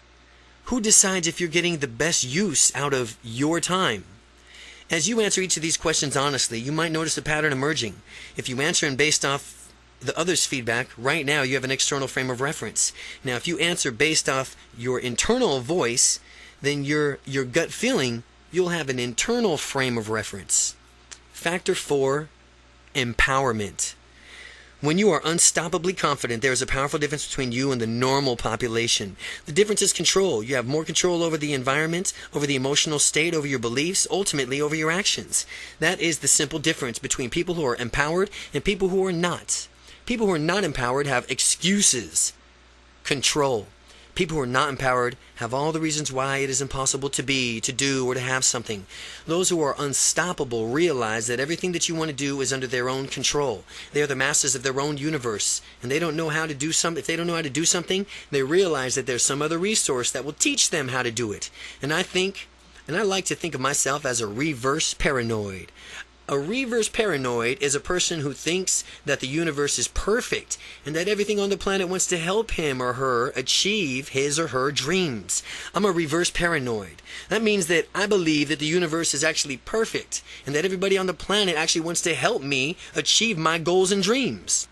Who decides if you're getting the best use out of your time? As you answer each of these questions honestly, you might notice a pattern emerging. If you answer and based off the other's feedback, right now you have an external frame of reference. Now, if you answer based off your internal voice, then your gut feeling, you'll have an internal frame of reference. Factor 4, empowerment. When you are unstoppably confident, there is a powerful difference between you and the normal population. The difference is control. You have more control over the environment, over the emotional state, over your beliefs, ultimately over your actions. That is the simple difference between people who are empowered and people who are not. People who are not empowered have excuses, control. People who are not empowered have all the reasons why it is impossible to be, to do, or to have something. Those who are unstoppable realize that everything that you want to do is under their own control. They are the masters of their own universe, and they don't know how to do something. If they don't know how to do something, they realize that there's some other resource that will teach them how to do it. And I like to think of myself as a reverse paranoid. A reverse paranoid is a person who thinks that the universe is perfect and that everything on the planet wants to help him or her achieve his or her dreams. I'm a reverse paranoid. That means that I believe that the universe is actually perfect and that everybody on the planet actually wants to help me achieve my goals and dreams.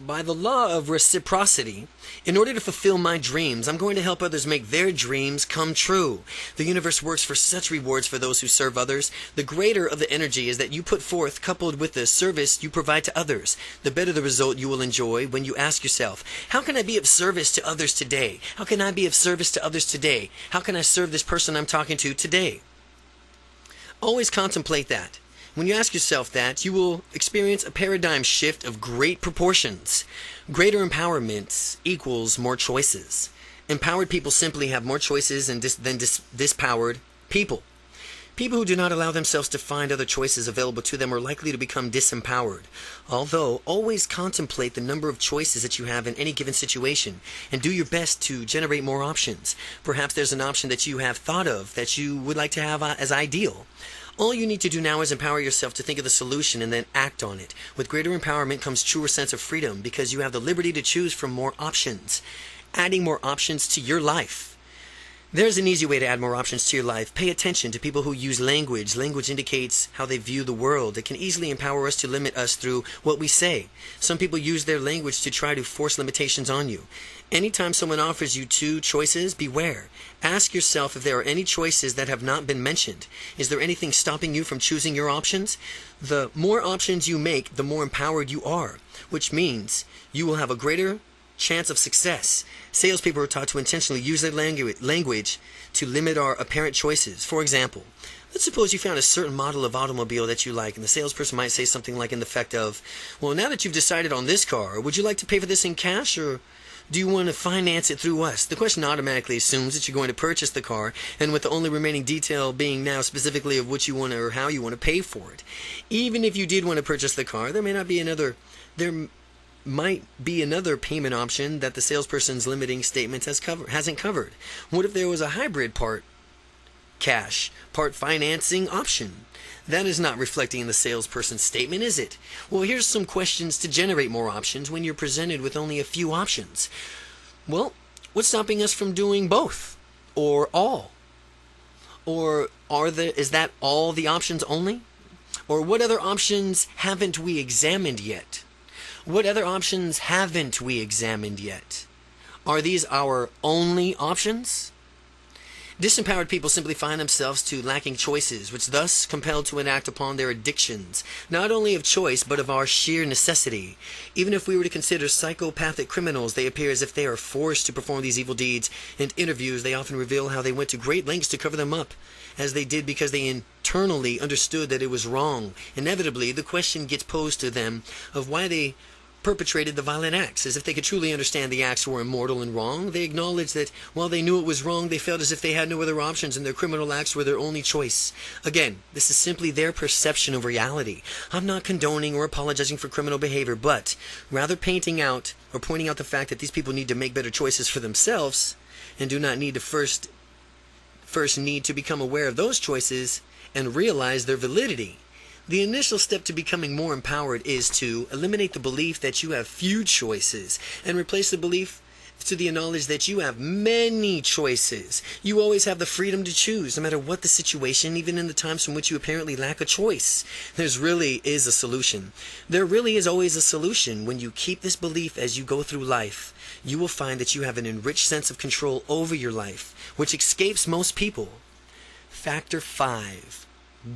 by the law of reciprocity, in order to fulfill my dreams, I'm going to help others make their dreams come true. The universe works for such rewards for those who serve others. The greater of the energy is that you put forth, coupled with the service you provide to others, the better the result you will enjoy when you ask yourself, how can I be of service to others today? How can I be of service to others today? How can I serve this person I'm talking to today? Always contemplate that. When you ask yourself that, you will experience a paradigm shift of great proportions. Greater empowerment equals more choices. Empowered people simply have more choices than dispowered people. People who do not allow themselves to find other choices available to them are likely to become disempowered. Although, always contemplate the number of choices that you have in any given situation and do your best to generate more options. Perhaps there's an option that you have thought of that you would like to have as ideal. All you need to do now is empower yourself to think of the solution and then act on it. With greater empowerment comes truer sense of freedom because you have the liberty to choose from more options. Adding more options to your life. There's an easy way to add more options to your life. Pay attention to people who use language. Language indicates how they view the world. It can easily empower us to limit us through what we say. Some people use their language to try to force limitations on you. Anytime someone offers you two choices, beware. Ask yourself if there are any choices that have not been mentioned. Is there anything stopping you from choosing your options? The more options you make, the more empowered you are, which means you will have a greater chance of success. Salespeople are taught to intentionally use their language to limit our apparent choices. For example, let's suppose you found a certain model of automobile that you like, and the salesperson might say something like in the effect of, well, now that you've decided on this car, would you like to pay for this in cash, or do you want to finance it through us? The question automatically assumes that you're going to purchase the car, and with the only remaining detail being now specifically of what you want or how you want to pay for it. Even if you did want to purchase the car, there might be another payment option that the salesperson's limiting statements hasn't covered. What if there was a hybrid part cash, part financing option? That is not reflecting in the salesperson's statement, is it? Well, here's some questions to generate more options when you're presented with only a few options. Well, what's stopping us from doing both? Or all? Or is that all the options only? Or what other options haven't we examined yet? What other options haven't we examined yet? Are these our only options? Disempowered people simply find themselves to lacking choices, which thus compelled to enact upon their addictions, not only of choice, but of our sheer necessity. Even if we were to consider psychopathic criminals, they appear as if they are forced to perform these evil deeds. In interviews, they often reveal how they went to great lengths to cover them up, as they did because they internally understood that it was wrong. Inevitably, the question gets posed to them of why they perpetrated the violent acts. As if they could truly understand the acts were immoral and wrong, they acknowledged that while they knew it was wrong, they felt as if they had no other options and their criminal acts were their only choice. Again, this is simply their perception of reality. I'm not condoning or apologizing for criminal behavior, but rather pointing out the fact that these people need to make better choices for themselves and do not need to first need to become aware of those choices and realize their validity. The initial step to becoming more empowered is to eliminate the belief that you have few choices and replace the belief to the knowledge that you have many choices. You always have the freedom to choose, no matter what the situation, even in the times from which you apparently lack a choice. There really is a solution. There really is always a solution. When you keep this belief as you go through life, you will find that you have an enriched sense of control over your life, which escapes most people. Factor 5.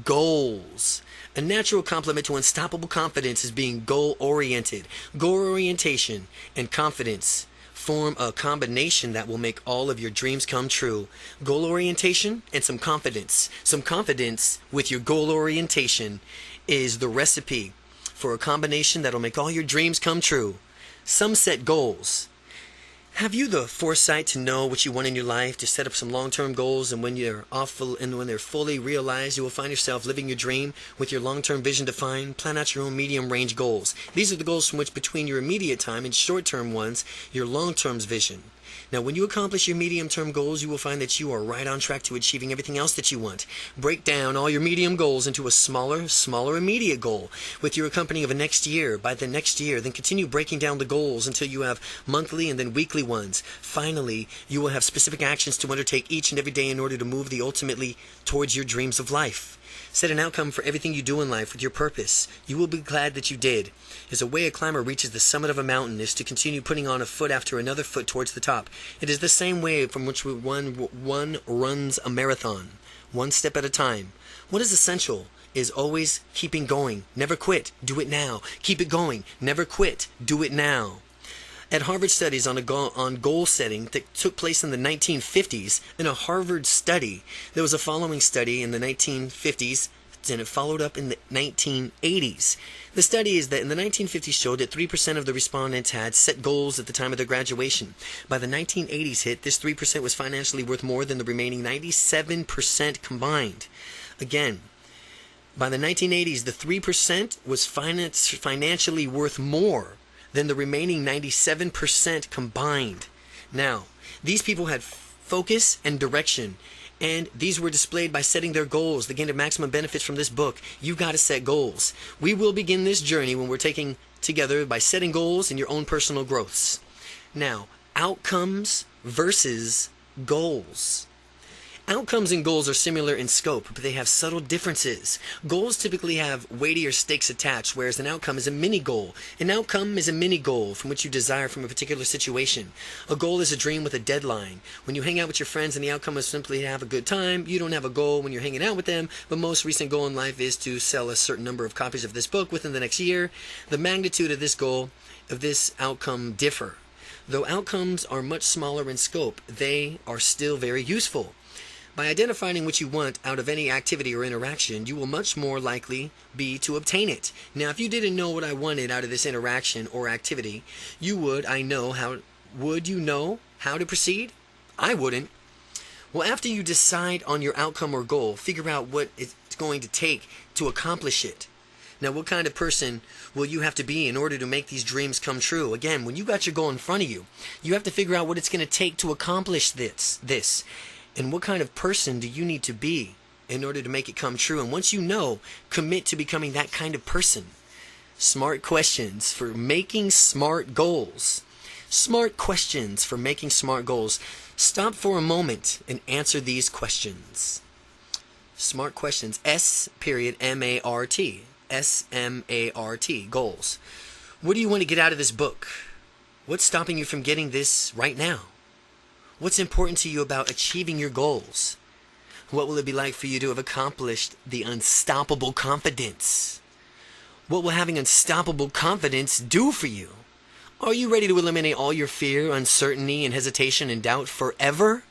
Goals. A natural complement to unstoppable confidence is being goal-oriented. Goal orientation and confidence form a combination that will make all of your dreams come true. Goal orientation and some confidence. Some confidence with your goal orientation is the recipe for a combination that will make all your dreams come true. Some set goals. Have you the foresight to know what you want in your life, to set up some long-term goals, and when they're fully realized, you will find yourself living your dream with your long-term vision defined? Plan out your own medium-range goals. These are the goals from which, between your immediate time and short-term ones, your long-term vision. Now, when you accomplish your medium-term goals, you will find that you are right on track to achieving everything else that you want. Break down all your medium goals into a smaller immediate goal with your accompanying of a next year. By the next year, then continue breaking down the goals until you have monthly and then weekly ones. Finally, you will have specific actions to undertake each and every day in order to move ultimately towards your dreams of life. Set an outcome for everything you do in life with your purpose. You will be glad that you did. As a way a climber reaches the summit of a mountain is to continue putting on a foot after another foot towards the top. It is the same way from which one runs a marathon, one step at a time. What is essential is always keeping going. Never quit. Do it now. Keep it going. Never quit. Do it now. At Harvard studies on goal setting that took place in the 1950s, in a Harvard study, there was a following study in the 1950s, and it followed up in the 1980s. The study is that in the 1950s showed that 3% of the respondents had set goals at the time of their graduation. By the 1980s hit, this 3% was financially worth more than the remaining 97% combined. Again, by the 1980s, the 3% was financially worth more than the remaining 97% combined. Now, these people had focus and direction, and these were displayed by setting their goals. They gained the maximum benefits from this book. You've got to set goals. We will begin this journey when we're taking together by setting goals in your own personal growths. Now, outcomes versus goals. Outcomes and goals are similar in scope, but they have subtle differences. Goals typically have weightier stakes attached, whereas an outcome is a mini-goal. An outcome is a mini-goal from which you desire from a particular situation. A goal is a dream with a deadline. When you hang out with your friends and the outcome is simply to have a good time, you don't have a goal when you're hanging out with them, but most recent goal in life is to sell a certain number of copies of this book within the next year. The magnitude of this goal, of this outcome, differ. Though outcomes are much smaller in scope, they are still very useful. By identifying what you want out of any activity or interaction, you will much more likely be to obtain it. Now, if you didn't know what I wanted out of this interaction or activity, would you know how to proceed? I wouldn't. Well, after you decide on your outcome or goal, figure out what it's going to take to accomplish it. Now, what kind of person will you have to be in order to make these dreams come true? Again, when you got your goal in front of you, you have to figure out what it's going to take to accomplish this. And what kind of person do you need to be in order to make it come true? And once you know, commit to becoming that kind of person. Smart questions for making smart goals. Smart questions for making smart goals. Stop for a moment and answer these questions. Smart questions. S.M.A.R.T. S.M.A.R.T. Goals. What do you want to get out of this book? What's stopping you from getting this right now? What's important to you about achieving your goals? What will it be like for you to have accomplished the unstoppable confidence? What will having unstoppable confidence do for you? Are you ready to eliminate all your fear, uncertainty, and hesitation and doubt forever?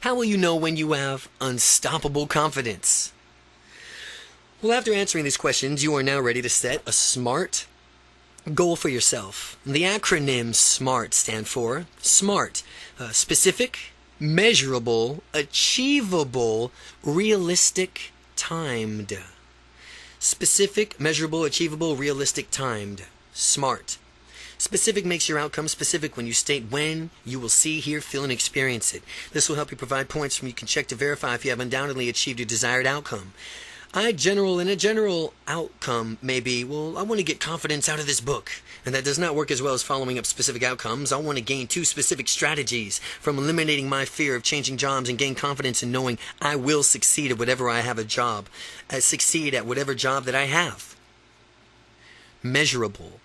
How will you know when you have unstoppable confidence? Well, after answering these questions, you are now ready to set a SMART goal for yourself. The acronym SMART stand for SMART. Specific, measurable, achievable, realistic, timed. Specific, measurable, achievable, realistic, timed. SMART. Specific makes your outcome specific when you state when you will see, hear, feel, and experience it. This will help you provide points from you can check to verify if you have undoubtedly achieved your desired outcome. A general outcome may be, well, I want to get confidence out of this book. And that does not work as well as following up specific outcomes. I want to gain 2 specific strategies from eliminating my fear of changing jobs and gain confidence in knowing I will succeed at whatever I have a job. Succeed at whatever job that I have. Measurable.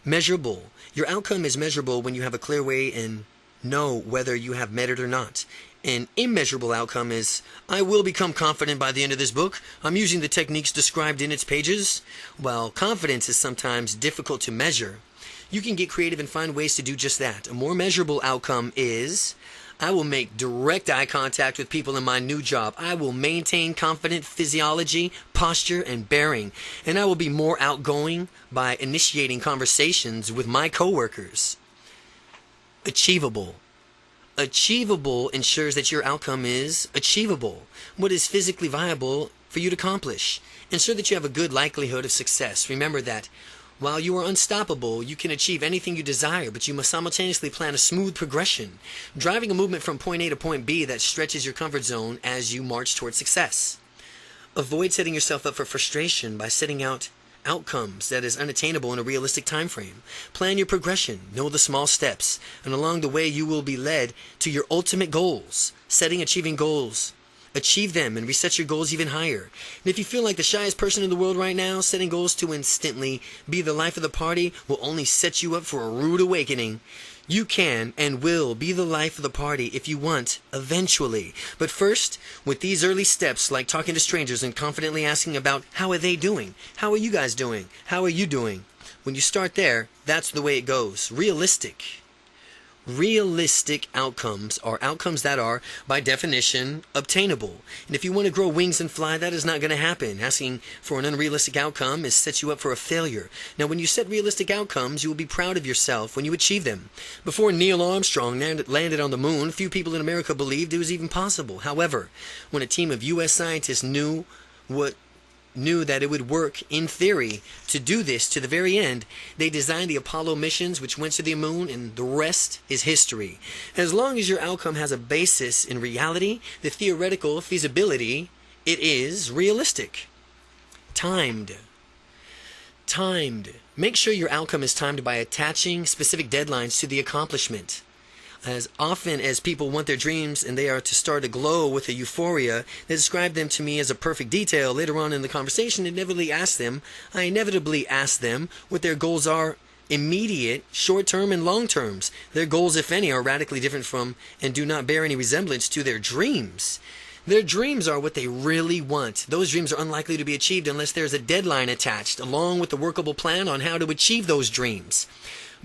Measurable. Your outcome is measurable when you have a clear way and know whether you have met it or not. An immeasurable outcome is, I will become confident by the end of this book. I'm using the techniques described in its pages. While confidence is sometimes difficult to measure, you can get creative and find ways to do just that. A more measurable outcome is, I will make direct eye contact with people in my new job. I will maintain confident physiology, posture, and bearing. And I will be more outgoing by initiating conversations with my coworkers. Achievable. Achievable ensures that your outcome is achievable. What is physically viable for you to accomplish? Ensure that you have a good likelihood of success. Remember that while you are unstoppable, you can achieve anything you desire, but you must simultaneously plan a smooth progression, driving a movement from point A to point B that stretches your comfort zone as you march towards success. Avoid setting yourself up for frustration by setting out outcomes that is unattainable in a realistic time frame. Plan your progression, know the small steps, and along the way you will be led to your ultimate goals. Setting achieving goals achieve them and reset your goals even higher. And if you feel like the shyest person in the world right now, setting goals to instantly be the life of the party will only set you up for a rude awakening. You can and will be the life of the party if you want, eventually. But first, with these early steps, like talking to strangers and confidently asking about how are they doing? How are you guys doing? How are you doing? When you start there, that's the way it goes. Realistic outcomes are outcomes that are, by definition, obtainable. And if you want to grow wings and fly, that is not going to happen. Asking for an unrealistic outcome is sets you up for a failure. Now, when you set realistic outcomes, you will be proud of yourself when you achieve them. Before Neil Armstrong landed on the moon, few people in America believed it was even possible. However, when a team of U.S. scientists knew that it would work in theory to do this to the very end, they designed the Apollo missions which went to the moon, and the rest is history. As long as your outcome has a basis in reality, the theoretical feasibility, it is realistic. Timed. Make sure your outcome is timed by attaching specific deadlines to the accomplishment. As often as people want their dreams and they are to start aglow with a euphoria, they describe them to me as a perfect detail. Later on in the conversation, I inevitably ask them what their goals are: immediate, short-term, and long-terms. Their goals, if any, are radically different from and do not bear any resemblance to their dreams. Their dreams are what they really want. Those dreams are unlikely to be achieved unless there is a deadline attached, along with a workable plan on how to achieve those dreams.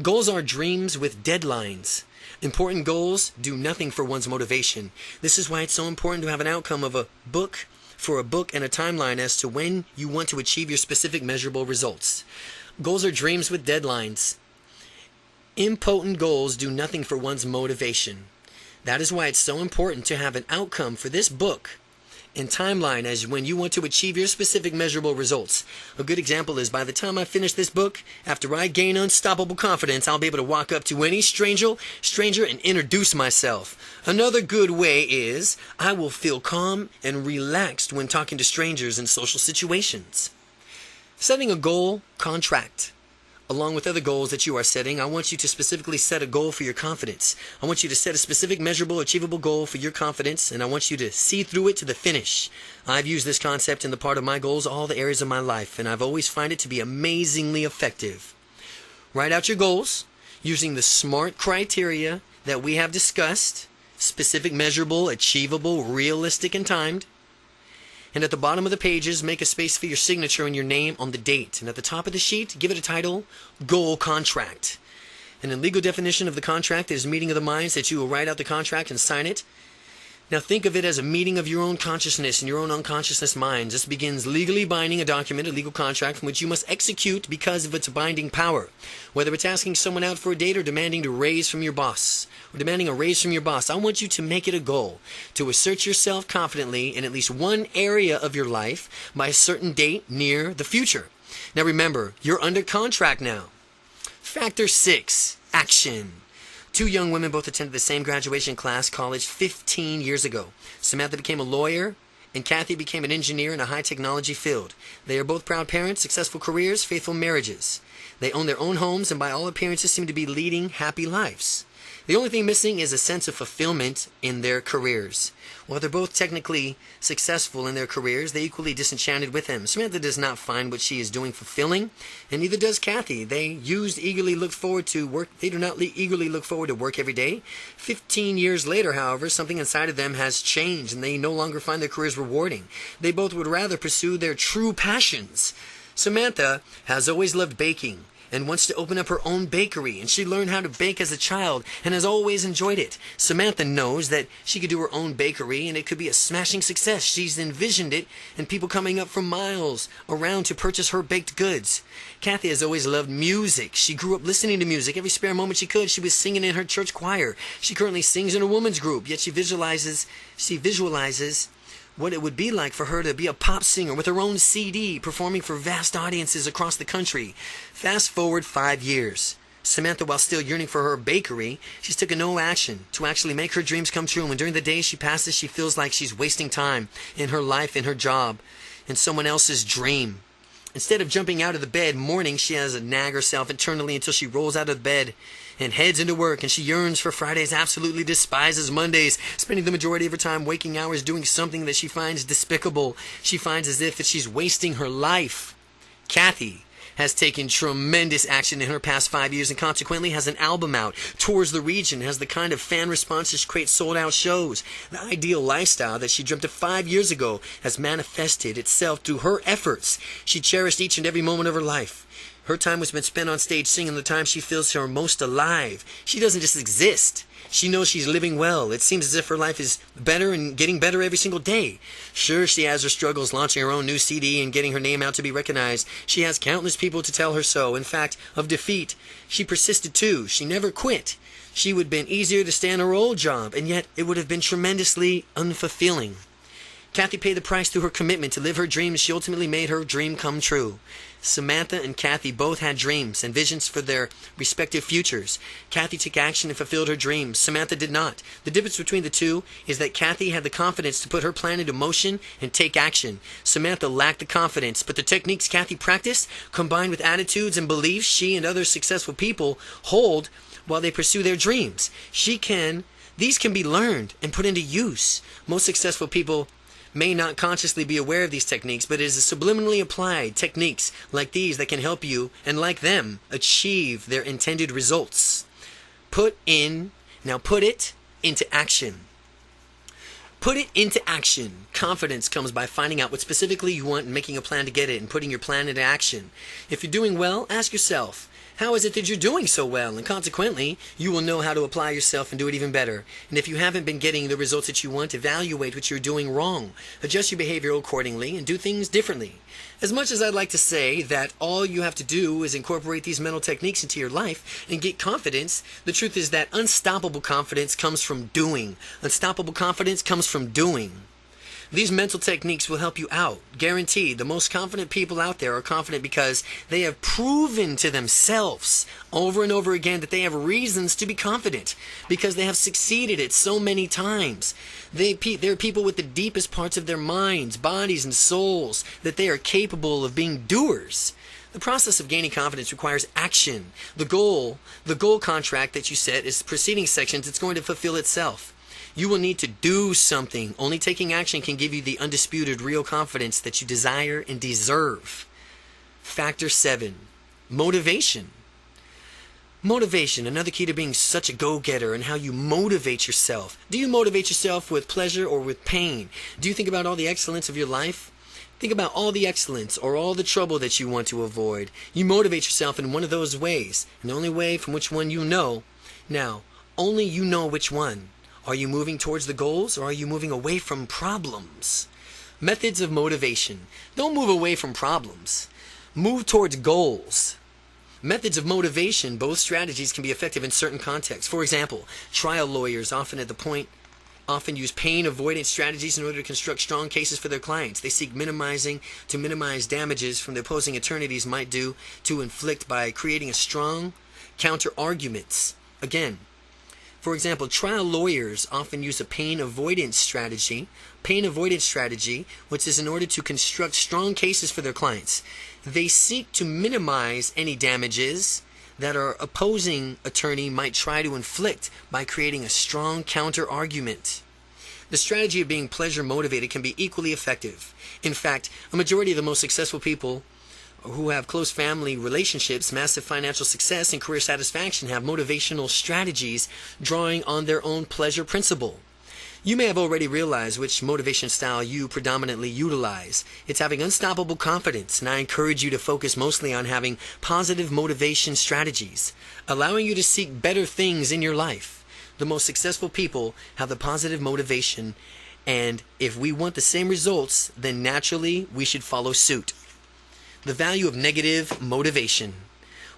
Goals are dreams with deadlines. Important goals do nothing for one's motivation. This is why it's so important to have an outcome of a book and a timeline as to when you want to achieve your specific measurable results. Goals are dreams with deadlines. Impotent goals do nothing for one's motivation. That is why it's so important to have an outcome for this book and timeline as when you want to achieve your specific measurable results. A good example is, by the time I finish this book, after I gain unstoppable confidence, I'll be able to walk up to any stranger and introduce myself. Another good way is, I will feel calm and relaxed when talking to strangers in social situations. Setting a goal contract. Along with other goals that you are setting, I want you to specifically set a goal for your confidence. I want you to set a specific, measurable, achievable goal for your confidence, and I want you to see through it to the finish. I've used this concept in the part of my goals, all the areas of my life, and I've always found it to be amazingly effective. Write out your goals using the SMART criteria that we have discussed: specific, measurable, achievable, realistic, and timed. And at the bottom of the pages, make a space for your signature and your name on the date. And at the top of the sheet, give it a title: Goal Contract. And in legal definition of the contract, there's a meeting of the minds that you will write out the contract and sign it. Now think of it as a meeting of your own consciousness and your own unconsciousness minds. This begins legally binding a document, a legal contract, from which you must execute because of its binding power. Whether it's asking someone out for a date or demanding a raise from your boss, I want you to make it a goal to assert yourself confidently in at least one area of your life by a certain date near the future. Now remember, you're under contract now. Factor 6, action. Two young women both attended the same graduation class college 15 years ago. Samantha became a lawyer, and Kathy became an engineer in a high technology field. They are both proud parents, successful careers, faithful marriages. They own their own homes and by all appearances seem to be leading happy lives. The only thing missing is a sense of fulfillment in their careers. While they're both technically successful in their careers, they're equally disenchanted with them. Samantha does not find what she is doing fulfilling, and neither does Kathy. They do not eagerly look forward to work every day. 15 years later, however, something inside of them has changed, and they no longer find their careers rewarding. They both would rather pursue their true passions. Samantha has always loved baking and wants to open up her own bakery, and she learned how to bake as a child and has always enjoyed it. Samantha knows that she could do her own bakery and it could be a smashing success. She's envisioned it and people coming up from miles around to purchase her baked goods. Kathy has always loved music. She grew up listening to music. Every spare moment she could, she was singing in her church choir. She currently sings in a women's group, yet she visualizes what it would be like for her to be a pop singer with her own CD, performing for vast audiences across the country. Fast forward 5 years. Samantha, while still yearning for her bakery, she's taken no action to actually make her dreams come true. And during the days she passes, she feels like she's wasting time in her life, in her job, in someone else's dream. Instead of jumping out of the bed morning, she has to nag herself internally until she rolls out of bed and heads into work, and she yearns for Fridays, absolutely despises Mondays, spending the majority of her time waking hours doing something that she finds despicable. She finds as if she's wasting her life. Kathy has taken tremendous action in her past 5 years and consequently has an album out, tours the region, has the kind of fan responses to create sold-out shows. The ideal lifestyle that she dreamt of 5 years ago has manifested itself through her efforts. She cherished each and every moment of her life. Her time was been spent on stage singing the time she feels her most alive. She doesn't just exist. She knows she's living well. It seems as if her life is better and getting better every single day. Sure, she has her struggles launching her own new CD and getting her name out to be recognized. She has countless people to tell her so. In fact, of defeat, she persisted too. She never quit. She would have been easier to stay in her old job, and yet it would have been tremendously unfulfilling. Kathy paid the price through her commitment to live her dreams. She ultimately made her dream come true. Samantha and Kathy both had dreams and visions for their respective futures. Kathy took action and fulfilled her dreams. Samantha did not. The difference between the two is that Kathy had the confidence to put her plan into motion and take action. Samantha lacked the confidence, but the techniques Kathy practiced, combined with attitudes and beliefs she and other successful people hold while they pursue their dreams. These can be learned and put into use. Most successful people may not consciously be aware of these techniques, but it is subliminally applied techniques like these that can help you, and like them, achieve their intended results. Put it into action. Put it into action. Confidence comes by finding out what specifically you want and making a plan to get it and putting your plan into action. If you're doing well, ask yourself, how is it that you're doing so well? And consequently, you will know how to apply yourself and do it even better. And if you haven't been getting the results that you want, evaluate what you're doing wrong. Adjust your behavior accordingly and do things differently. As much as I'd like to say that all you have to do is incorporate these mental techniques into your life and get confidence, the truth is that unstoppable confidence comes from doing. Unstoppable confidence comes from doing. These mental techniques will help you out. Guaranteed. The most confident people out there are confident because they have proven to themselves over and over again that they have reasons to be confident because they have succeeded it so many times. They're people with the deepest parts of their minds, bodies, and souls that they are capable of being doers. The process of gaining confidence requires action. The goal contract that you set is preceding sections. It's going to fulfill itself. You will need to do something. Only taking action can give you the undisputed real confidence that you desire and deserve. Factor 7. Motivation. Motivation, another key to being such a go-getter, and how you motivate yourself. Do you motivate yourself with pleasure or with pain? Do you think about all the excellence of your life? Think about all the excellence or all the trouble that you want to avoid. You motivate yourself in one of those ways, and the only way from which one you know. Now, only you know which one. Are you moving towards the goals or are you moving away from problems? Methods of motivation. Don't move away from problems. Move towards goals. Methods of motivation. Both strategies can be effective in certain contexts. For example, trial lawyers often use pain avoidance strategies in order to construct strong cases for their clients. They seek to minimize damages from the opposing attorneys might do to inflict by creating a strong counter-arguments. Again, for example, trial lawyers often use a pain avoidance strategy, which is in order to construct strong cases for their clients. They seek to minimize any damages that our opposing attorney might try to inflict by creating a strong counter-argument. The strategy of being pleasure motivated can be equally effective. In fact, a majority of the most successful people who have close family relationships, massive financial success, and career satisfaction have motivational strategies drawing on their own pleasure principle. You may have already realized which motivation style you predominantly utilize. It's having unstoppable confidence, and I encourage you to focus mostly on having positive motivation strategies, allowing you to seek better things in your life. The most successful people have the positive motivation, and if we want the same results, then naturally we should follow suit. The value of negative motivation.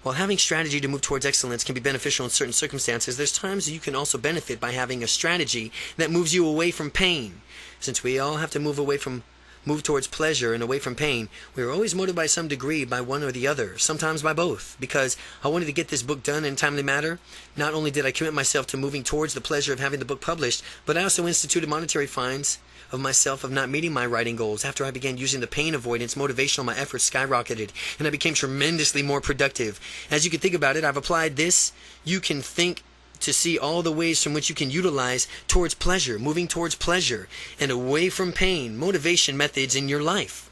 While having strategy to move towards excellence can be beneficial in certain circumstances, there's times you can also benefit by having a strategy that moves you away from pain. Since we all have to move away from move towards pleasure and away from pain, we were always motivated by some degree by one or the other, sometimes by both. Because I wanted to get this book done in a timely manner, not only did I commit myself to moving towards the pleasure of having the book published, but I also instituted monetary fines of myself of not meeting my writing goals. After I began using the pain avoidance motivation, my efforts skyrocketed, and I became tremendously more productive. As you can think about it, I've applied this. You can think to see all the ways from which you can utilize towards pleasure, moving towards pleasure and away from pain, motivation methods in your life.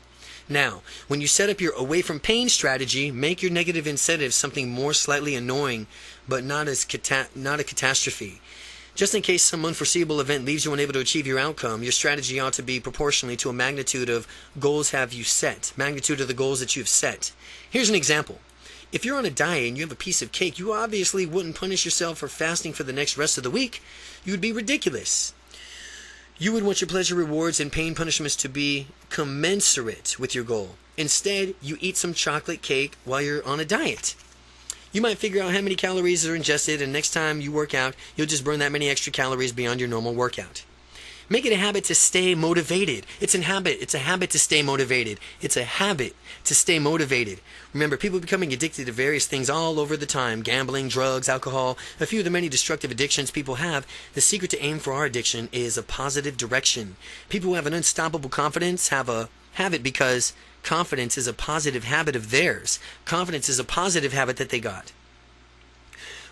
Now, when you set up your away from pain strategy, make your negative incentives something more slightly annoying, but not a catastrophe. Just in case some unforeseeable event leaves you unable to achieve your outcome, your strategy ought to be proportionally to a magnitude of goals magnitude of the goals that you've set. Here's an example. If you're on a diet and you have a piece of cake, you obviously wouldn't punish yourself for fasting for the next rest of the week. You would be ridiculous. You would want your pleasure rewards and pain punishments to be commensurate with your goal. Instead, you eat some chocolate cake while you're on a diet. You might figure out how many calories are ingested, and next time you work out, you'll just burn that many extra calories beyond your normal workout. Make it a habit to stay motivated. It's a habit to stay motivated. It's a habit to stay motivated. Remember, people are becoming addicted to various things all over the time. Gambling, drugs, alcohol, a few of the many destructive addictions people have. The secret to aim for our addiction is a positive direction. People who have an unstoppable confidence have it because confidence is a positive habit of theirs. Confidence is a positive habit that they got.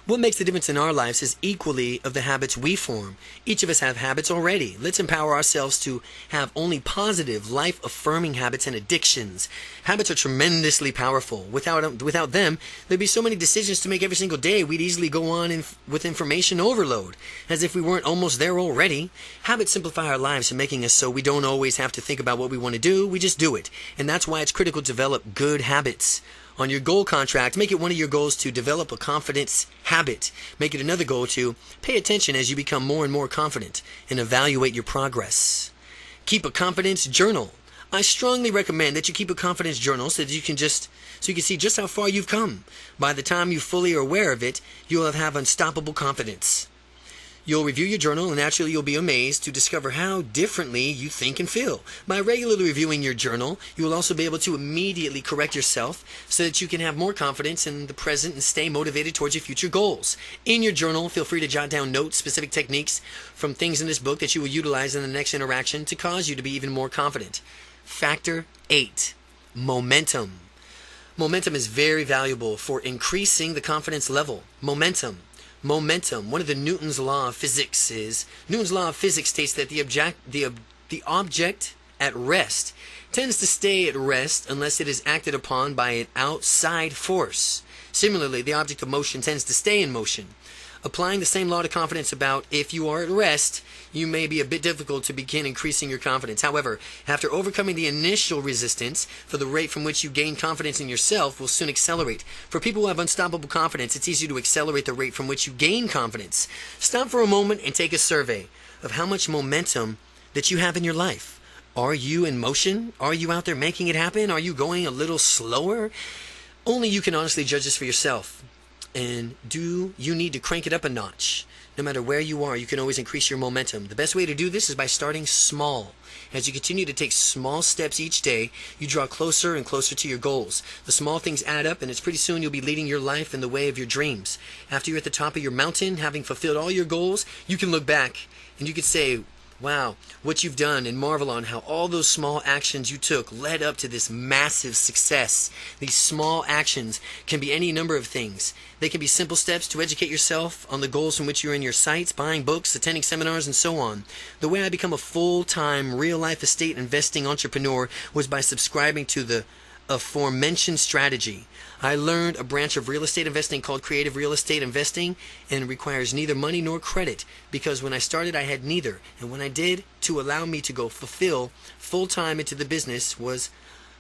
What makes the difference in our lives is equally of the habits we form. Each of us have habits already. Let's empower ourselves to have only positive, life-affirming habits and addictions. Habits are tremendously powerful. Without them, there'd be so many decisions to make every single day, we'd easily go on with information overload, as if we weren't almost there already. Habits simplify our lives, making us so we don't always have to think about what we want to do. We just do it. And that's why it's critical to develop good habits. On your goal contract, make it one of your goals to develop a confidence habit. Make it another goal to pay attention as you become more and more confident and evaluate your progress. Keep a confidence journal. I strongly recommend that you keep a confidence journal so you can see just how far you've come. By the time you fully are aware of it, you'll have unstoppable confidence. You'll review your journal, and naturally you'll be amazed to discover how differently you think and feel. By regularly reviewing your journal, you will also be able to immediately correct yourself so that you can have more confidence in the present and stay motivated towards your future goals. In your journal, feel free to jot down notes, specific techniques from things in this book that you will utilize in the next interaction to cause you to be even more confident. Factor 8. Momentum. Momentum is very valuable for increasing the confidence level. Momentum. One of the Newton's law of physics states that the object at rest tends to stay at rest unless it is acted upon by an outside force. Similarly, the object of motion tends to stay in motion. Applying the same law to confidence about if you are at rest, you may be a bit difficult to begin increasing your confidence. However, after overcoming the initial resistance, for the rate from which you gain confidence in yourself will soon accelerate. For people who have unstoppable confidence, it's easy to accelerate the rate from which you gain confidence. Stop for a moment and take a survey of how much momentum that you have in your life. Are you in motion? Are you out there making it happen? Are you going a little slower? Only you can honestly judge this for yourself. And do you need to crank it up a notch? No matter where you are, you can always increase your momentum. The best way to do this is by starting small. As you continue to take small steps each day, you draw closer and closer to your goals. The small things add up, and it's pretty soon you'll be leading your life in the way of your dreams. After you're at the top of your mountain, having fulfilled all your goals, you can look back and you can say, wow, what you've done, and marvel on how all those small actions you took led up to this massive success. These small actions can be any number of things. They can be simple steps to educate yourself on the goals from which you're in your sights, buying books, attending seminars, and so on. The way I become a full-time, real-life estate investing entrepreneur was by subscribing to the aforementioned strategy. I learned a branch of real estate investing called creative real estate investing, and it requires neither money nor credit, because when I started I had neither, and when I did, to allow me to go fulfill full-time into the business was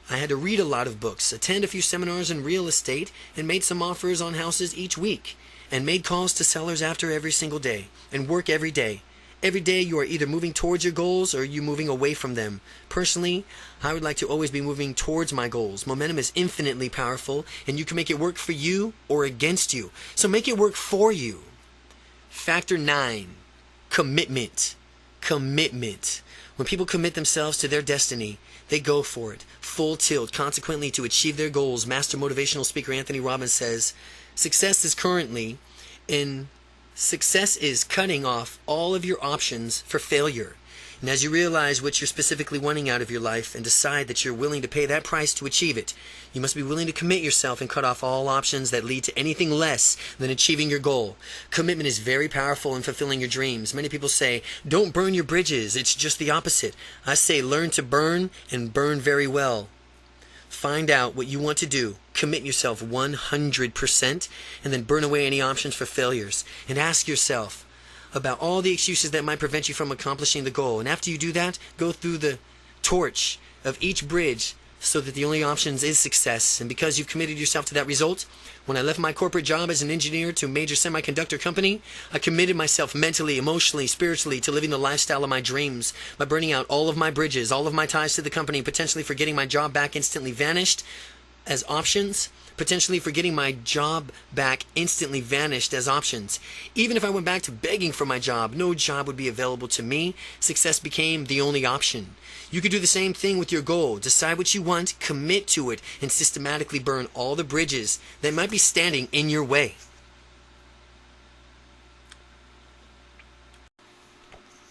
I had to read a lot of books, attend a few seminars in real estate, and made some offers on houses each week, and made calls to sellers after every single day, and work every day. Every day you are either moving towards your goals or you moving away from them. Personally, I would like to always be moving towards my goals. Momentum is infinitely powerful, and you can make it work for you or against you. So make it work for you. Factor 9. Commitment. Commitment. When people commit themselves to their destiny, they go for it, full tilt. Consequently, to achieve their goals, master motivational speaker Anthony Robbins says, success is cutting off all of your options for failure. And as you realize what you're specifically wanting out of your life and decide that you're willing to pay that price to achieve it, you must be willing to commit yourself and cut off all options that lead to anything less than achieving your goal. Commitment is very powerful in fulfilling your dreams. Many people say, don't burn your bridges. It's just the opposite. I say, learn to burn and burn very well. Find out what you want to do. Commit yourself 100% and then burn away any options for failures. And ask yourself about all the excuses that might prevent you from accomplishing the goal. And after you do that, go through the torch of each bridge so that the only options is success. And because you've committed yourself to that result, when I left my corporate job as an engineer to a major semiconductor company, I committed myself mentally, emotionally, spiritually to living the lifestyle of my dreams by burning out all of my bridges, all of my ties to the company, potentially for getting my job back instantly vanished as options, potentially for getting my job back instantly vanished as options. Even if I went back to begging for my job, no job would be available to me. Success became the only option. You could do the same thing with your goal. Decide what you want, commit to it, and systematically burn all the bridges that might be standing in your way.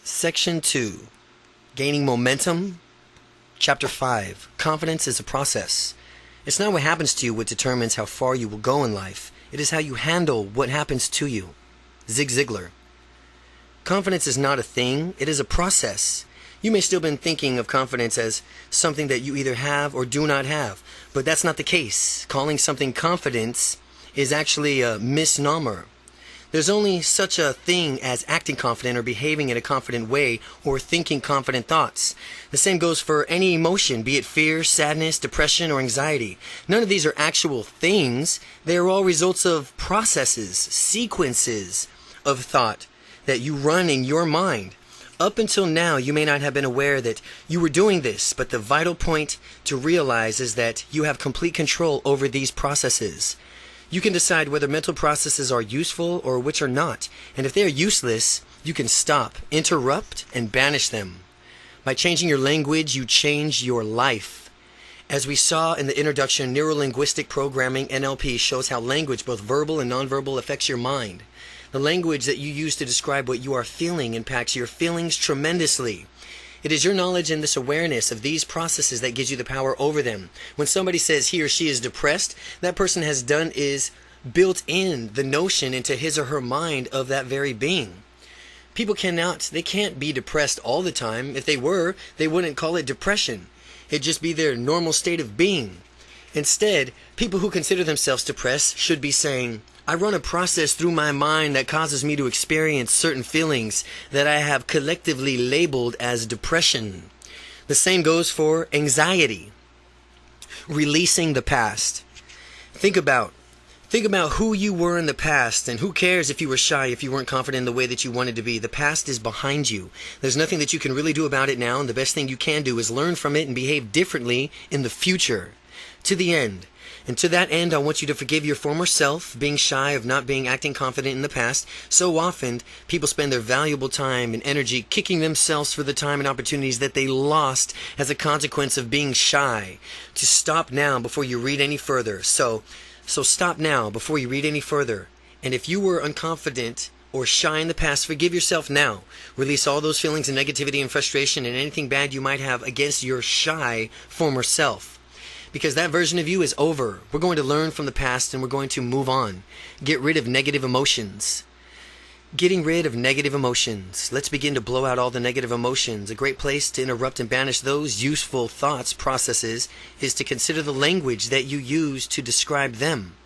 Section 2. Gaining Momentum. Chapter 5. Confidence is a process. It's not what happens to you what determines how far you will go in life. It is how you handle what happens to you. Zig Ziglar. Confidence is not a thing, it is a process. You may still been thinking of confidence as something that you either have or do not have, but that's not the case. Calling something confidence is actually a misnomer. There's only such a thing as acting confident or behaving in a confident way or thinking confident thoughts. The same goes for any emotion, be it fear, sadness, depression, or anxiety. None of these are actual things. They are all results of processes, sequences of thought that you run in your mind. Up until now, you may not have been aware that you were doing this, but the vital point to realize is that you have complete control over these processes. You can decide whether mental processes are useful or which are not. And if they are useless, you can stop, interrupt, and banish them. By changing your language, you change your life. As we saw in the introduction, Neuro-Linguistic programming, N.L.P, shows how language, both verbal and nonverbal, affects your mind. The language that you use to describe what you are feeling impacts your feelings tremendously. It is your knowledge and this awareness of these processes that gives you the power over them. When somebody says he or she is depressed, that person has done is built in the notion into his or her mind of that very being. People can't be depressed all the time. If they were, they wouldn't call it depression. It'd just be their normal state of being. Instead, people who consider themselves depressed should be saying, I run a process through my mind that causes me to experience certain feelings that I have collectively labeled as depression. The same goes for anxiety. Releasing the past. Think about who you were in the past, and who cares if you were shy, if you weren't confident in the way that you wanted to be. The past is behind you. There's nothing that you can really do about it now, and the best thing you can do is learn from it and behave differently in the future. To the end. And to that end, I want you to forgive your former self, being shy of not acting confident in the past. So often, people spend their valuable time and energy kicking themselves for the time and opportunities that they lost as a consequence of being shy. To stop now before you read any further. So stop now before you read any further. And if you were unconfident or shy in the past, forgive yourself now. Release all those feelings of negativity and frustration and anything bad you might have against your shy former self. Because that version of you is over. We're going to learn from the past and we're going to move on. Get rid of negative emotions. Getting rid of negative emotions. Let's begin to blow out all the negative emotions. A great place to interrupt and banish those useful thoughts, processes, is to consider the language that you use to describe them.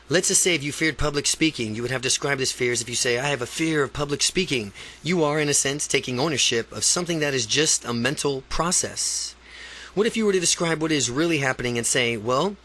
Let's just say if you feared public speaking, you would have described this fear as if you say, I have a fear of public speaking. You are, in a sense, taking ownership of something that is just a mental process. What if you were to describe what is really happening and say, well,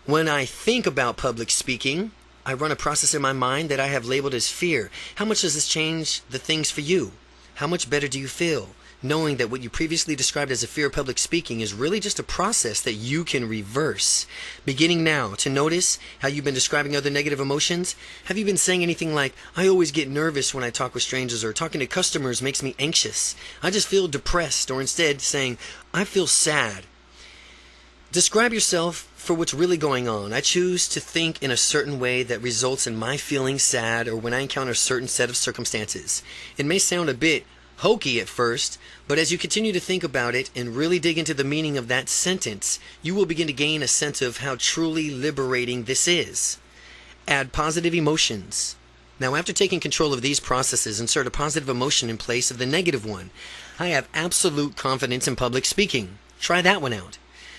when I think about public speaking, I run a process in my mind that I have labeled as fear. How much does this change the things for you? How much better do you feel? knowing that what you previously described as a fear of public speaking is really just a process that you can reverse. Beginning now to notice how you've been describing other negative emotions. Have you been saying anything like, I always get nervous when I talk with strangers, or talking to customers makes me anxious, I just feel depressed, or instead saying, I feel sad? Describe yourself for what's really going on. I choose to think in a certain way that results in my feeling sad, or when I encounter a certain set of circumstances. It may sound a bit hokey at first, but as you continue to think about it and really dig into the meaning of that sentence, you will begin to gain a sense of how truly liberating this is. Add positive emotions. Now, after taking control of these processes, insert a positive emotion in place of the negative one. I have absolute confidence in public speaking. Try that one out.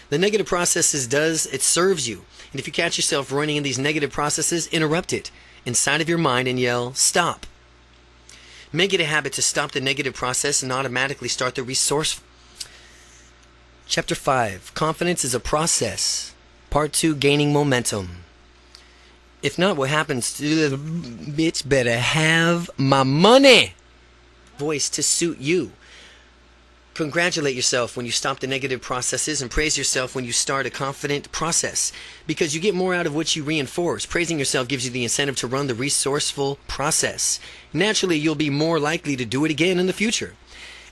The negative processes it serves you. And if you catch yourself running in these negative processes, interrupt it inside of your mind and yell, stop. Make it a habit to stop the negative process and automatically start the resource. Chapter 5, Confidence is a Process. Part 2, Gaining Momentum. If not, what happens to the bitch better have my money voice to suit you. Congratulate yourself when you stop the negative processes, and praise yourself when you start a confident process, because you get more out of what you reinforce. Praising yourself gives you the incentive to run the resourceful process. Naturally, you'll be more likely to do it again in the future.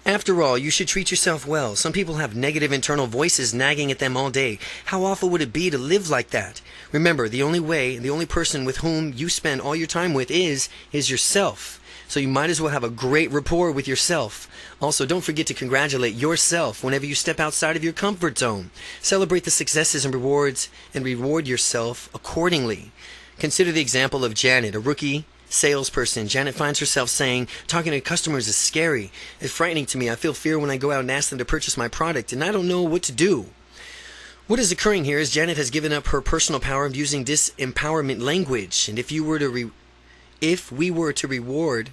After all, you should treat yourself well. Some people have negative internal voices nagging at them all day. How awful would it be to live like that? Remember, the only person with whom you spend all your time with is yourself. So you might as well have a great rapport with yourself. Also, don't forget to congratulate yourself whenever you step outside of your comfort zone. Celebrate the successes and rewards, and reward yourself accordingly. Consider the example of Janet, a rookie salesperson. Janet finds herself saying, talking to customers is scary. It's frightening to me. I feel fear when I go out and ask them to purchase my product, and I don't know what to do. What is occurring here is Janet has given up her personal power of using disempowerment language. And if we were to reward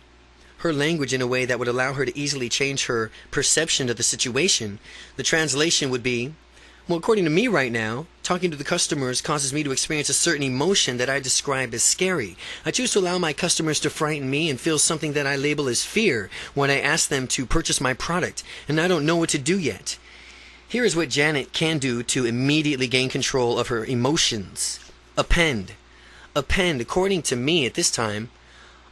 her language in a way that would allow her to easily change her perception of the situation, the translation would be, well, according to me right now, talking to the customers causes me to experience a certain emotion that I describe as scary. I choose to allow my customers to frighten me and feel something that I label as fear when I ask them to purchase my product, and I don't know what to do yet. Here is what Janet can do to immediately gain control of her emotions. Append. Append, according to me at this time,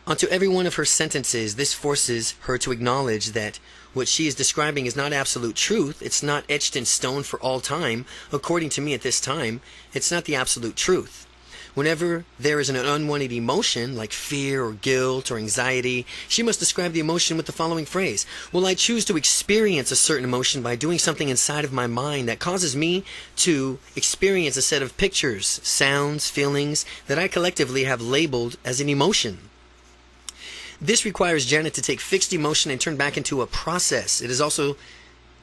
onto every one of her sentences. This forces her to acknowledge that what she is describing is not absolute truth. It's not etched in stone for all time. According to me at this time, it's not the absolute truth. Whenever there is an unwanted emotion, like fear or guilt or anxiety, she must describe the emotion with the following phrase. Well, I choose to experience a certain emotion by doing something inside of my mind that causes me to experience a set of pictures, sounds, feelings that I collectively have labeled as an emotion. This requires Janet to take fixed emotion and turn back into a process. It also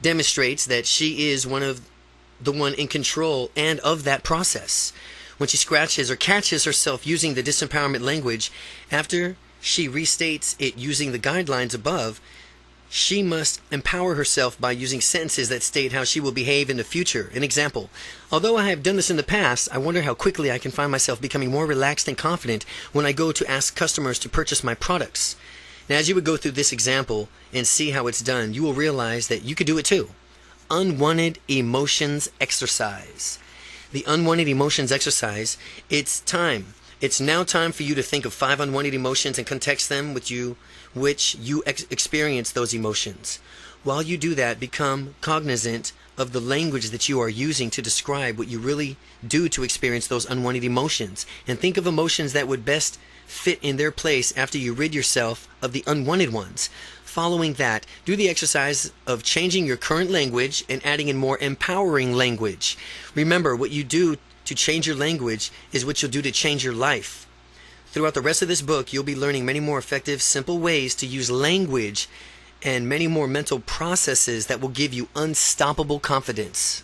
demonstrates that she is the one in control and of that process. When she scratches or catches herself using the disempowerment language, after she restates it using the guidelines above, she must empower herself by using sentences that state how she will behave in the future. An example: although I have done this in the past, I wonder how quickly I can find myself becoming more relaxed and confident when I go to ask customers to purchase my products. Now, as you would go through this example and see how it's done, you will realize that you could do it too. Unwanted emotions exercise. The unwanted emotions exercise, it's time. It's now time for you to think of 5 unwanted emotions and context them with which you experience those emotions. While you do that, become cognizant of the language that you are using to describe what you really do to experience those unwanted emotions, and think of emotions that would best fit in their place after you rid yourself of the unwanted ones. Following that, do the exercise of changing your current language and adding in more empowering language. Remember, what you do to change your language is what you'll do to change your life. Throughout the rest of this book, you'll be learning many more effective, simple ways to use language and many more mental processes that will give you unstoppable confidence.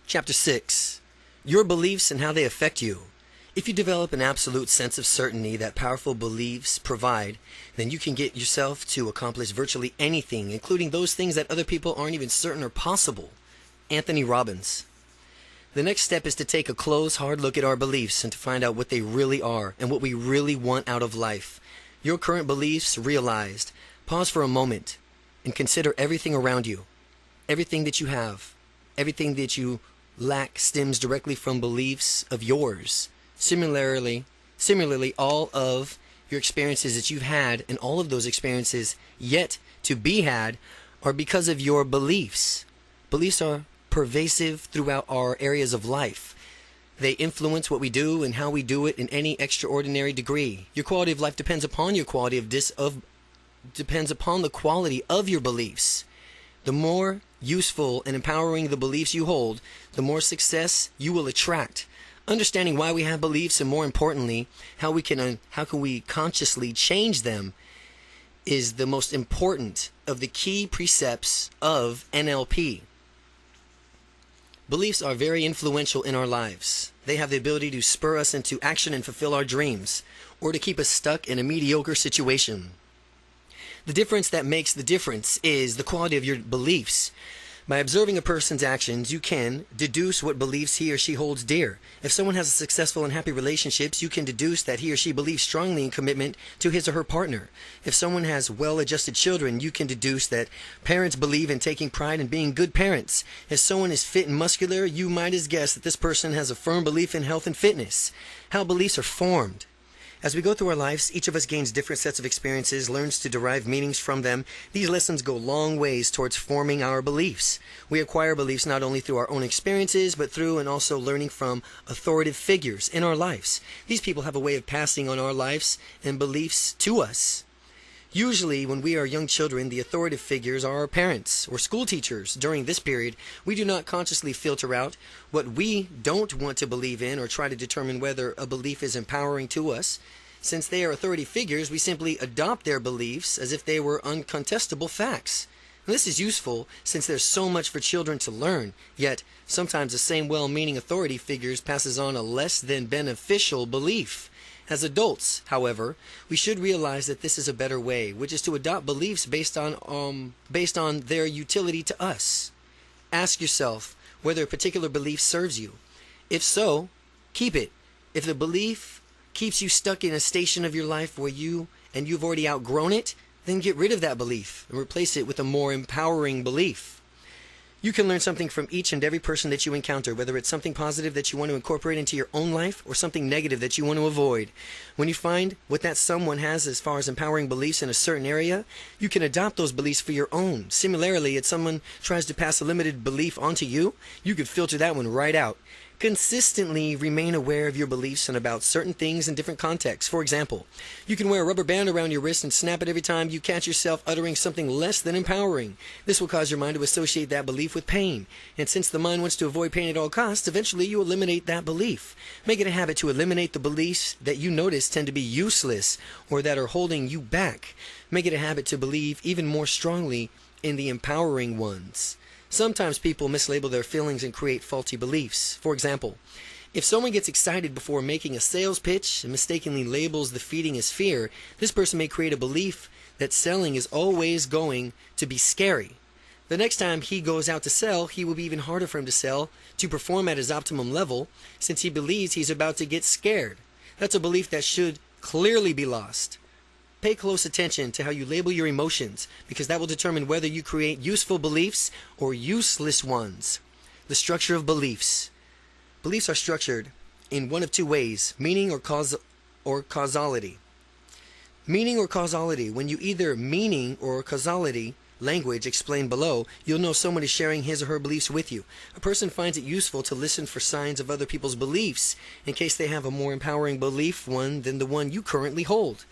Chapter 6. Your beliefs and how they affect you. If you develop an absolute sense of certainty that powerful beliefs provide, then you can get yourself to accomplish virtually anything, including those things that other people aren't even certain are possible. Anthony Robbins. The next step is to take a close, hard look at our beliefs and to find out what they really are and what we really want out of life. your current beliefs realized. Pause for a moment and consider everything around you. Everything that you have, everything that you lack stems directly from beliefs of yours. Similarly, all of your experiences that you've had and all of those experiences yet to be had are because of your beliefs. Beliefs are pervasive throughout our areas of life. They influence what we do and how we do it in any extraordinary degree. Your quality of life depends upon your quality depends upon the quality of your beliefs. The more useful and empowering the beliefs you hold, the more success you will attract. Understanding why we have beliefs and, more importantly, how can we consciously change them is the most important of the key precepts of N.L.P. Beliefs are very influential in our lives. They have the ability to spur us into action and fulfill our dreams, or to keep us stuck in a mediocre situation. The difference that makes the difference is the quality of your beliefs. By observing a person's actions, you can deduce what beliefs he or she holds dear. If someone has a successful and happy relationships, you can deduce that he or she believes strongly in commitment to his or her partner. If someone has well-adjusted children, you can deduce that parents believe in taking pride in being good parents. If someone is fit and muscular, you might as guess that this person has a firm belief in health and fitness. How beliefs are formed. As we go through our lives, each of us gains different sets of experiences, learns to derive meanings from them. These lessons go long ways towards forming our beliefs. We acquire beliefs not only through our own experiences, but through and also learning from authoritative figures in our lives. These people have a way of passing on our lives and beliefs to us. Usually, when we are young children, the authoritative figures are our parents or school teachers. During this period, we do not consciously filter out what we don't want to believe in or try to determine whether a belief is empowering to us. Since they are authority figures, we simply adopt their beliefs as if they were uncontestable facts. And this is useful since there's so much for children to learn, yet sometimes the same well-meaning authority figures passes on a less than beneficial belief. As adults, however, we should realize that this is a better way, which is to adopt beliefs based on their utility to us. Ask yourself whether a particular belief serves you. If so, keep it. If the belief keeps you stuck in a station of your life where you've already outgrown it, then get rid of that belief and replace it with a more empowering belief. You can learn something from each and every person that you encounter, whether it's something positive that you want to incorporate into your own life or something negative that you want to avoid. When you find what that someone has as far as empowering beliefs in a certain area, you can adopt those beliefs for your own. Similarly, if someone tries to pass a limited belief onto you, you can filter that one right out. Consistently remain aware of your beliefs and about certain things in different contexts. For example, you can wear a rubber band around your wrist and snap it every time you catch yourself uttering something less than empowering. This will cause your mind to associate that belief with pain. And since the mind wants to avoid pain at all costs, eventually you eliminate that belief. Make it a habit to eliminate the beliefs that you notice tend to be useless or that are holding you back. Make it a habit to believe even more strongly in the empowering ones. Sometimes people mislabel their feelings and create faulty beliefs. For example, if someone gets excited before making a sales pitch and mistakenly labels the feeding as fear, this person may create a belief that selling is always going to be scary. The next time he goes out to sell, he will be even harder for him to sell, to perform at his optimum level, since he believes he's about to get scared. That's a belief that should clearly be lost. Pay close attention to how you label your emotions, because that will determine whether you create useful beliefs or useless ones. The structure of beliefs. Beliefs are structured in one of two ways, meaning or causality. Meaning or causality. When you either meaning or causality language explained below, you'll know someone is sharing his or her beliefs with you. A person finds it useful to listen for signs of other people's beliefs in case they have a more empowering belief one than the one you currently hold.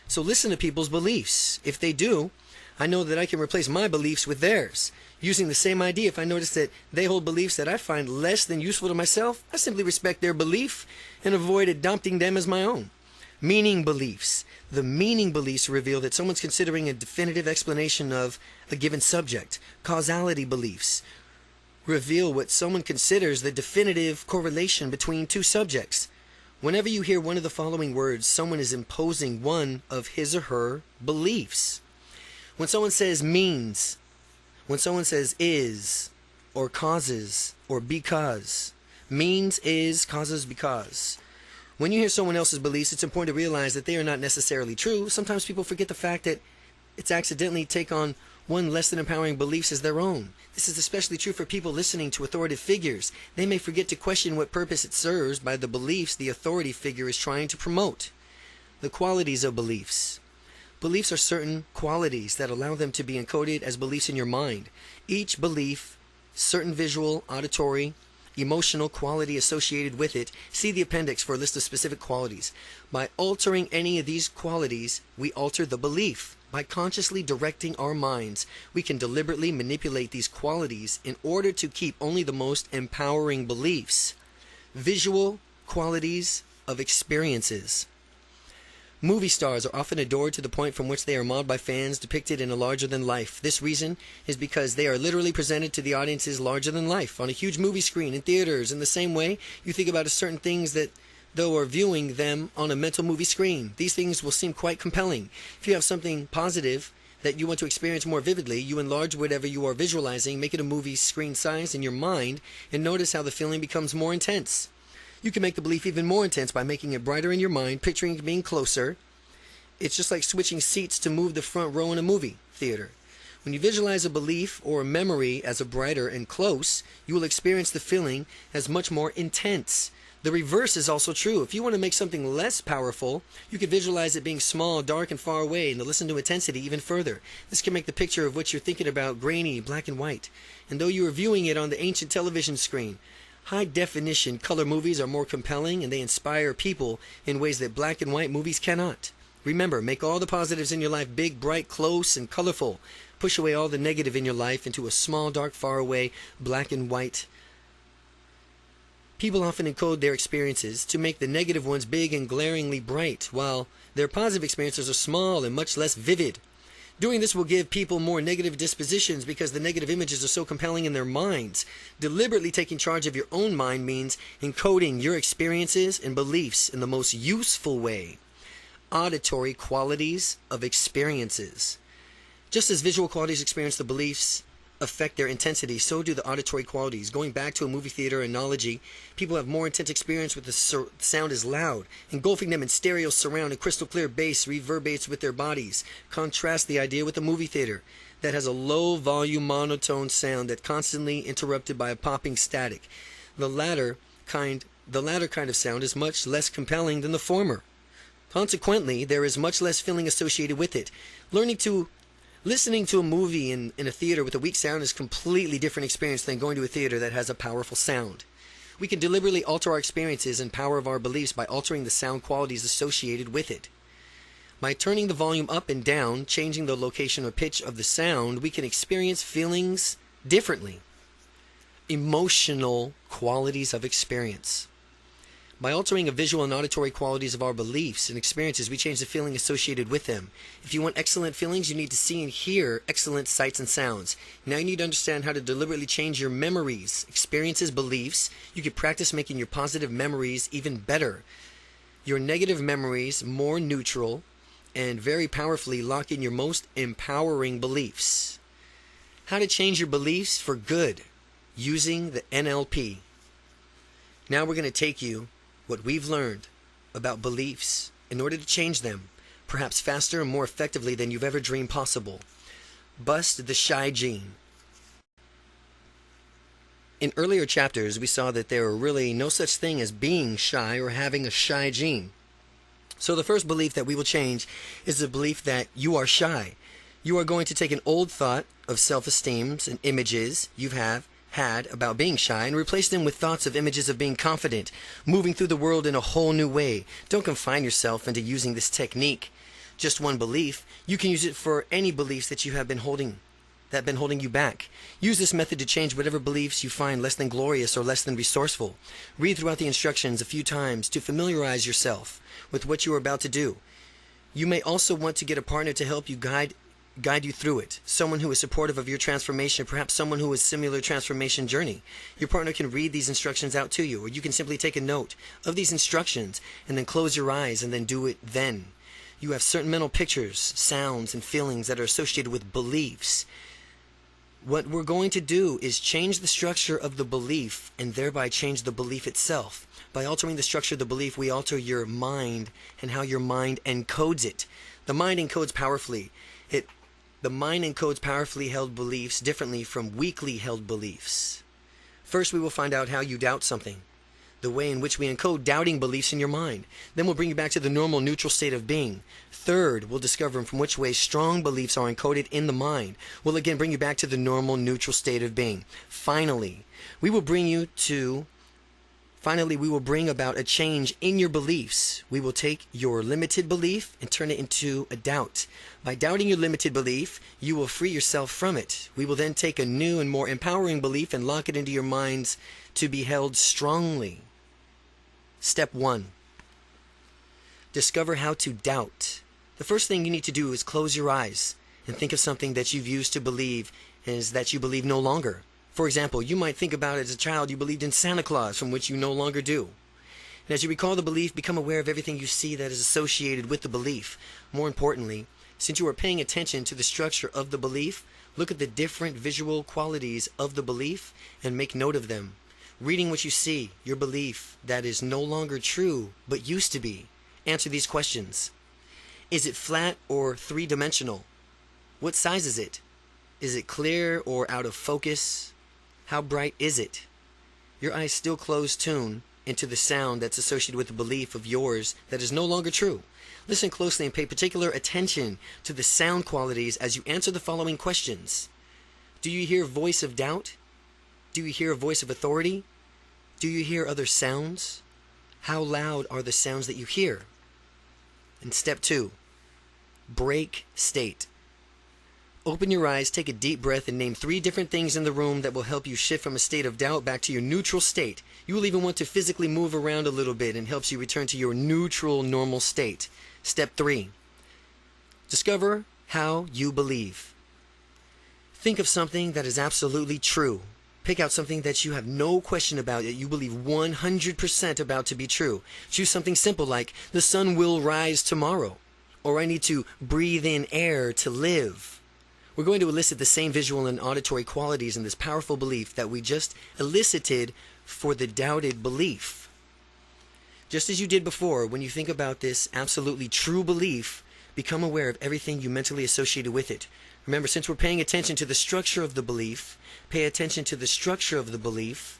So listen to people's beliefs. If they do, I know that I can replace my beliefs with theirs. Using the same idea, if I notice that they hold beliefs that I find less than useful to myself, I simply respect their belief and avoid adopting them as my own. Meaning beliefs. The meaning beliefs reveal that someone's considering a definitive explanation of a given subject. Causality beliefs reveal what someone considers the definitive correlation between two subjects. Whenever you hear one of the following words, someone is imposing one of his or her beliefs. When someone says means, when someone says is, or causes, or because, means, is, causes, because. When you hear someone else's beliefs, it's important to realize that they are not necessarily true. Sometimes people forget the fact that it's accidentally take on one less than empowering beliefs as their own. This is especially true for people listening to authoritative figures. They may forget to question what purpose it serves by the beliefs the authority figure is trying to promote. The qualities of beliefs. Beliefs are certain qualities that allow them to be encoded as beliefs in your mind. Each belief, certain visual, auditory, emotional quality associated with it. See the appendix for a list of specific qualities. By altering any of these qualities, we alter the belief. By consciously directing our minds, we can deliberately manipulate these qualities in order to keep only the most empowering beliefs. Visual qualities of experiences. Movie stars are often adored to the point from which they are modeled by fans depicted in a larger-than-life. This reason is because they are literally presented to the audiences larger-than-life on a huge movie screen in theaters. In the same way, you think about certain things that, though are viewing them on a mental movie screen, these things will seem quite compelling. If you have something positive that you want to experience more vividly, you enlarge whatever you are visualizing, make it a movie screen size in your mind, and notice how the feeling becomes more intense. You can make the belief even more intense by making it brighter in your mind, picturing it being closer. It's just like switching seats to move the front row in a movie theater. When you visualize a belief or a memory as a brighter and close, you will experience the feeling as much more intense. The reverse is also true. If you want to make something less powerful, you can visualize it being small, dark, and far away, and to listen to intensity even further. This can make the picture of what you're thinking about grainy, black and white. And though you are viewing it on the ancient television screen, high-definition color movies are more compelling, and they inspire people in ways that black and white movies cannot. Remember, make all the positives in your life big, bright, close, and colorful. Push away all the negative in your life into a small, dark, far away, black and white. People often encode their experiences to make the negative ones big and glaringly bright, while their positive experiences are small and much less vivid. Doing this will give people more negative dispositions because the negative images are so compelling in their minds. Deliberately taking charge of your own mind means encoding your experiences and beliefs in the most useful way. Auditory qualities of experiences. Just as visual qualities experience the beliefs affect their intensity, so do the auditory qualities. Going back to a movie theater analogy, people have more intense experience with the sound is loud. Engulfing them in stereo surround and crystal clear bass reverberates with their bodies. Contrast the idea with a movie theater that has a low volume monotone sound that constantly interrupted by a popping static. The latter kind of sound is much less compelling than the former. Consequently, there is much less feeling associated with it. Listening to a movie in a theater with a weak sound is a completely different experience than going to a theater that has a powerful sound. We can deliberately alter our experiences and power of our beliefs by altering the sound qualities associated with it. By turning the volume up and down, changing the location or pitch of the sound, we can experience feelings differently. Emotional qualities of experience. By altering the visual and auditory qualities of our beliefs and experiences, we change the feeling associated with them. If you want excellent feelings, you need to see and hear excellent sights and sounds. Now you need to understand how to deliberately change your memories, experiences, beliefs. You can practice making your positive memories even better. Your negative memories more neutral, and very powerfully lock in your most empowering beliefs. How to change your beliefs for good using the N.L.P. Now we're going to take you what we've learned about beliefs in order to change them, perhaps faster and more effectively than you've ever dreamed possible. Bust the shy gene. In earlier chapters, we saw that there are really no such thing as being shy or having a shy gene. So the first belief that we will change is the belief that you are shy. You are going to take an old thought of self-esteems and images you have had about being shy and replace them with thoughts of images of being confident, moving through the world in a whole new way. Don't confine yourself into using this technique. Just one belief. You can use it for any beliefs that you have been holding, that have been holding you back. Use this method to change whatever beliefs you find less than glorious or less than resourceful. Read throughout the instructions a few times to familiarize yourself with what you are about to do. You may also want to get a partner to help you guide you through it. Someone who is supportive of your transformation, perhaps someone who has similar transformation journey. Your partner can read these instructions out to you, or you can simply take a note of these instructions and then close your eyes and then do it then. You have certain mental pictures, sounds, and feelings that are associated with beliefs. What we're going to do is change the structure of the belief and thereby change the belief itself. By altering the structure of the belief, we alter your mind and how your mind encodes it. The mind encodes powerfully. The mind encodes powerfully held beliefs differently from weakly held beliefs. First, we will find out how you doubt something, the way in which we encode doubting beliefs in your mind. Then we'll bring you back to the normal neutral state of being. Third, we'll discover from which way strong beliefs are encoded in the mind. We'll again bring you back to the normal neutral state of being. Finally, we will bring about a change in your beliefs. We will take your limited belief and turn it into a doubt. By doubting your limited belief, you will free yourself from it. We will then take a new and more empowering belief and lock it into your minds to be held strongly. Step 1. Discover how to doubt. The first thing you need to do is close your eyes and think of something that you've used to believe is that you believe no longer. For example, you might think about as a child you believed in Santa Claus, from which you no longer do. And as you recall the belief, become aware of everything you see that is associated with the belief. More importantly, since you are paying attention to the structure of the belief, look at the different visual qualities of the belief and make note of them. Reading what you see, your belief that is no longer true but used to be. Answer these questions. Is it flat or three-dimensional? What size is it? Is it clear or out of focus? How bright is it? Your eyes still closed tune into the sound that's associated with a belief of yours that is no longer true. Listen closely and pay particular attention to the sound qualities as you answer the following questions. Do you hear a voice of doubt? Do you hear a voice of authority? Do you hear other sounds? How loud are the sounds that you hear? And step 2, break state. Open your eyes, take a deep breath, and name 3 different things in the room that will help you shift from a state of doubt back to your neutral state. You will even want to physically move around a little bit and helps you return to your neutral, normal state. Step 3. Discover how you believe. Think of something that is absolutely true. Pick out something that you have no question about, that you believe 100% about to be true. Choose something simple like, the sun will rise tomorrow, or I need to breathe in air to live. We're going to elicit the same visual and auditory qualities in this powerful belief that we just elicited for the doubted belief. Just as you did before, when you think about this absolutely true belief, become aware of everything you mentally associated with it. Remember, since we're paying attention to the structure of the belief, pay attention to the structure of the belief,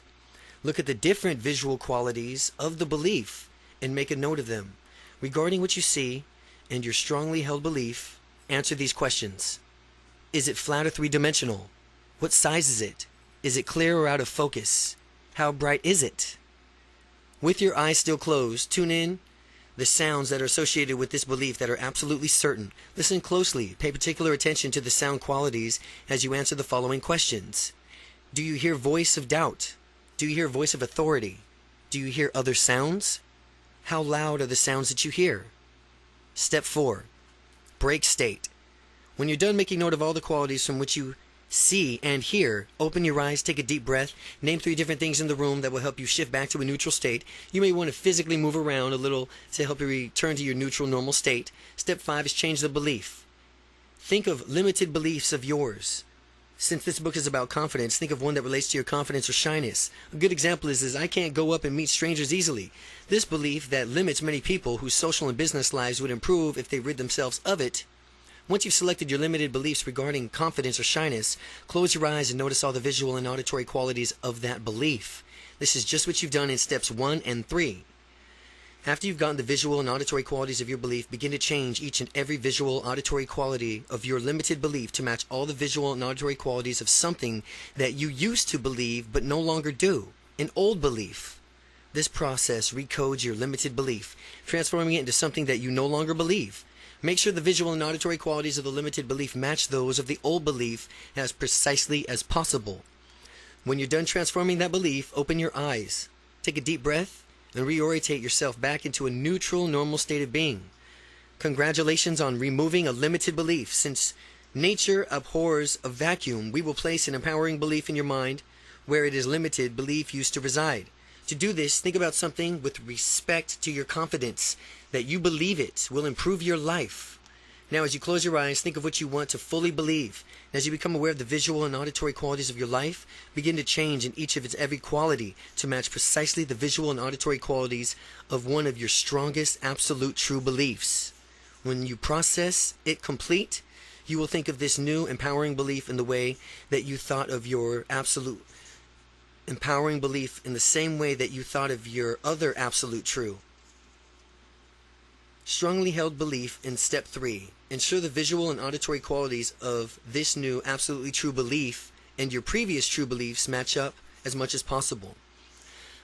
look at the different visual qualities of the belief, and make a note of them. Regarding what you see and your strongly held belief, answer these questions. Is it flat or three-dimensional? What size is it? Is it clear or out of focus? How bright is it? With your eyes still closed, tune in the sounds that are associated with this belief that are absolutely certain. Listen closely. Pay particular attention to the sound qualities as you answer the following questions. Do you hear voice of doubt? Do you hear voice of authority? Do you hear other sounds? How loud are the sounds that you hear? Step 4. Break state. When you're done making note of all the qualities from which you see and hear, open your eyes, take a deep breath, name 3 different things in the room that will help you shift back to a neutral state. You may want to physically move around a little to help you return to your neutral, normal state. Step 5 is change the belief. Think of limited beliefs of yours. Since this book is about confidence, think of one that relates to your confidence or shyness. A good example is I can't go up and meet strangers easily. This belief that limits many people whose social and business lives would improve if they rid themselves of it. Once you've selected your limited beliefs regarding confidence or shyness, close your eyes and notice all the visual and auditory qualities of that belief. This is just what you've done in steps 1 and 3. After you've gotten the visual and auditory qualities of your belief, begin to change each and every visual auditory quality of your limited belief to match all the visual and auditory qualities of something that you used to believe but no longer do, an old belief. This process recodes your limited belief, transforming it into something that you no longer believe. Make sure the visual and auditory qualities of the limited belief match those of the old belief as precisely as possible. When you're done transforming that belief, open your eyes, take a deep breath, and reorientate yourself back into a neutral, normal state of being. Congratulations on removing a limited belief. Since nature abhors a vacuum, we will place an empowering belief in your mind where it is limited belief used to reside. To do this, think about something with respect to your confidence, that you believe it will improve your life. Now, as you close your eyes, think of what you want to fully believe. As you become aware of the visual and auditory qualities of your life, begin to change in each of its every quality to match precisely the visual and auditory qualities of one of your strongest absolute true beliefs. When you process it complete, you will think of this new empowering belief in the way that you thought of your absolute empowering belief in the same way that you thought of your other absolute true. Strongly held belief in step 3. Ensure the visual and auditory qualities of this new absolutely true belief and your previous true beliefs match up as much as possible.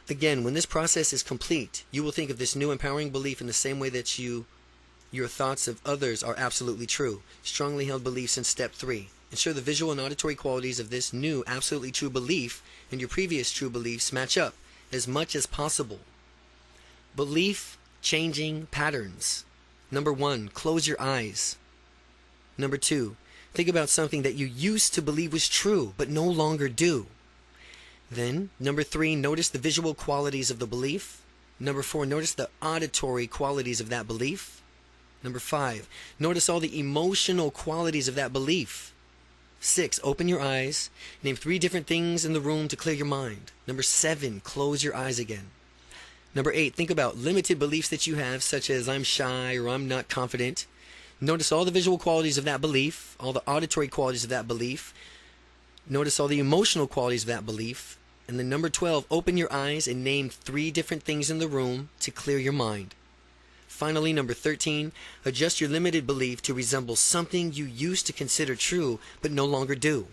Again, when this process is complete, you will think of this new empowering belief in the same way that your thoughts of others are absolutely true. Strongly held beliefs in step 3. Ensure the visual and auditory qualities of this new absolutely true belief and your previous true beliefs match up as much as possible. Belief changing patterns. Number 1, close your eyes. Number 2, think about something that you used to believe was true but no longer do. Then, number 3, notice the visual qualities of the belief. Number 4, notice the auditory qualities of that belief. Number 5, notice all the emotional qualities of that belief. 6, open your eyes. Name 3 different things in the room to clear your mind. Number 7, close your eyes again. Number 8, think about limited beliefs that you have, such as I'm shy or I'm not confident. Notice all the visual qualities of that belief, all the auditory qualities of that belief. Notice all the emotional qualities of that belief. And then number 12, open your eyes and name 3 different things in the room to clear your mind. Finally, number 13, adjust your limited belief to resemble something you used to consider true but no longer do.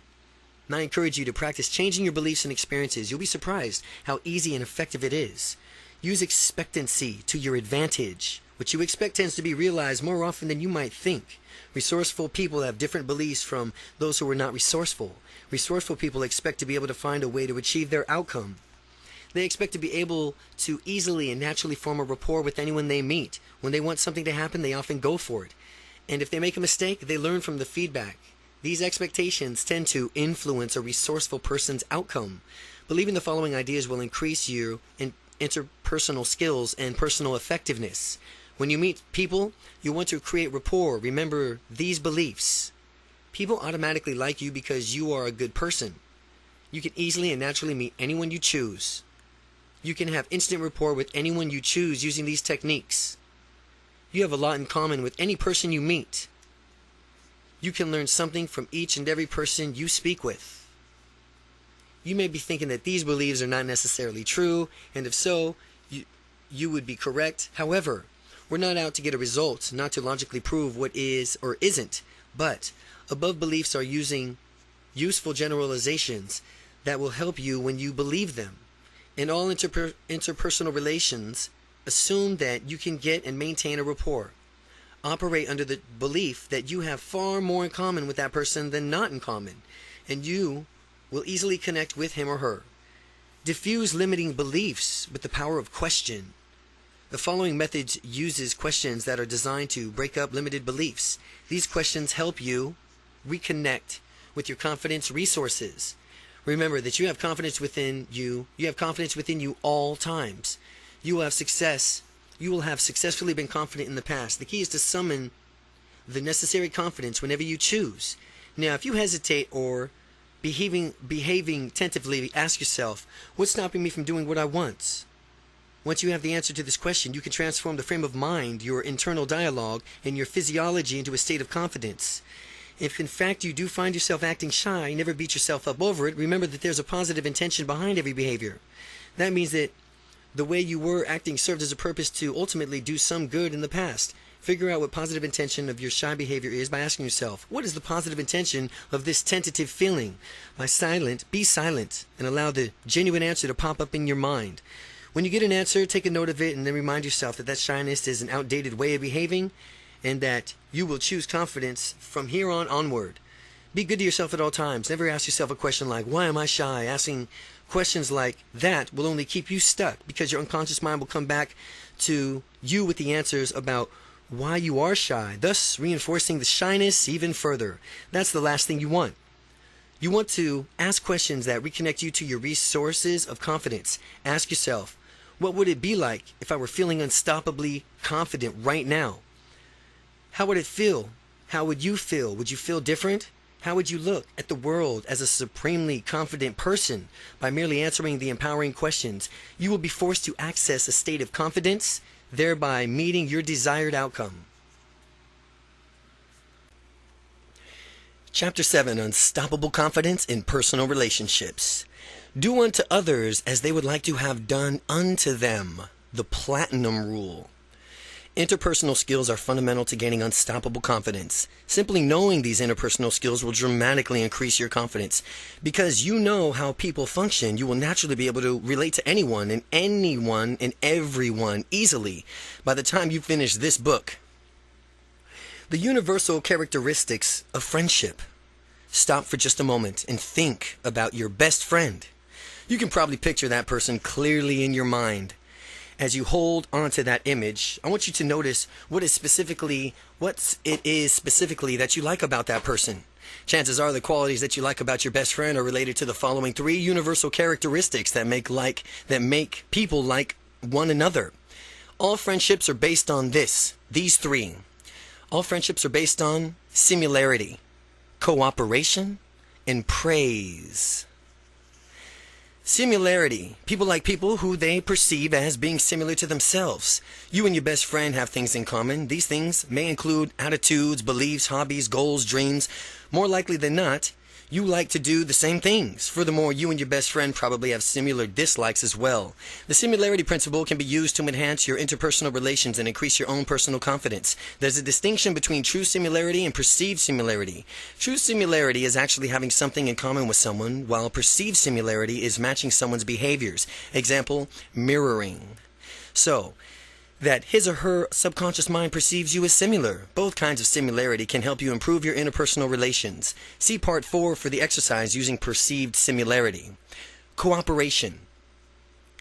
And I encourage you to practice changing your beliefs and experiences. You'll be surprised how easy and effective it is. Use expectancy to your advantage. What you expect tends to be realized more often than you might think. Resourceful people have different beliefs from those who are not resourceful. Resourceful people expect to be able to find a way to achieve their outcome. They expect to be able to easily and naturally form a rapport with anyone they meet. When they want something to happen, they often go for it. And if they make a mistake, they learn from the feedback. These expectations tend to influence a resourceful person's outcome. Believing the following ideas will increase your interpersonal skills and personal effectiveness. When you meet people, you want to create rapport. Remember these beliefs. People automatically like you because you are a good person. You can easily and naturally meet anyone you choose. You can have instant rapport with anyone you choose using these techniques. You have a lot in common with any person you meet. You can learn something from each and every person you speak with. You may be thinking that these beliefs are not necessarily true, and if so, you would be correct. However, we're not out to get a result, not to logically prove what is or isn't, but above beliefs are using useful generalizations that will help you when you believe them. In all interpersonal relations, assume that you can get and maintain a rapport. Operate under the belief that you have far more in common with that person than not in common, and you will easily connect with him or her. Diffuse limiting beliefs with the power of question. The following method uses questions that are designed to break up limited beliefs. These questions help you reconnect with your confidence resources. Remember that you have confidence within you. You have confidence within you all times. You will have success. You will have successfully been confident in the past. The key is to summon the necessary confidence whenever you choose. Now, if you hesitate or behaving tentatively, ask yourself, what's stopping me from doing what I want? Once you have the answer to this question, you can transform the frame of mind, your internal dialogue, and your physiology into a state of confidence. If in fact you do find yourself acting shy, never beat yourself up over it. Remember that there's a positive intention behind every behavior. That means that the way you were acting served as a purpose to ultimately do some good in the past. Figure out what positive intention of your shy behavior is by asking yourself, what is the positive intention of this tentative feeling? Be silent and allow the genuine answer to pop up in your mind. When you get an answer, take a note of it and then remind yourself that shyness is an outdated way of behaving and that you will choose confidence from here on onward. Be good to yourself at all times. Never ask yourself a question like, why am I shy? Asking questions like that will only keep you stuck because your unconscious mind will come back to you with the answers about why you are shy, thus reinforcing the shyness even further. That's the last thing you want. You want to ask questions that reconnect you to your resources of confidence. Ask yourself, what would it be like if I were feeling unstoppably confident right now? How would it feel? how would you feel? Would you feel different? How would you look at the world as a supremely confident person? By merely answering the empowering questions, you will be forced to access a state of confidence, thereby meeting your desired outcome. Chapter 7, Unstoppable Confidence in Personal Relationships. Do unto others as they would like to have done unto them. The Platinum Rule. Interpersonal skills are fundamental to gaining unstoppable confidence. Simply knowing these interpersonal skills will dramatically increase your confidence. Because you know how people function, you will naturally be able to relate to anyone and everyone easily by the time you finish this book. The universal characteristics of friendship. Stop for just a moment and think about your best friend. You can probably picture that person clearly in your mind. As you hold onto that image, I want you to notice what it is specifically that you like about that person. Chances are the qualities that you like about your best friend are related to the following 3 universal characteristics that make people like one another. All friendships are based on these 3. All friendships are based on similarity, cooperation, and praise. Similarity. People like people who they perceive as being similar to themselves. You and your best friend have things in common. These things may include attitudes, beliefs, hobbies, goals, dreams. More likely than not, you like to do the same things. Furthermore, you and your best friend probably have similar dislikes as well. The similarity principle can be used to enhance your interpersonal relations and increase your own personal confidence. There's a distinction between true similarity and perceived similarity. True similarity is actually having something in common with someone, while perceived similarity is matching someone's behaviors. Example, mirroring. So, that his or her subconscious mind perceives you as similar. Both kinds of similarity can help you improve your interpersonal relations. See Part 4 for the exercise using perceived similarity. Cooperation.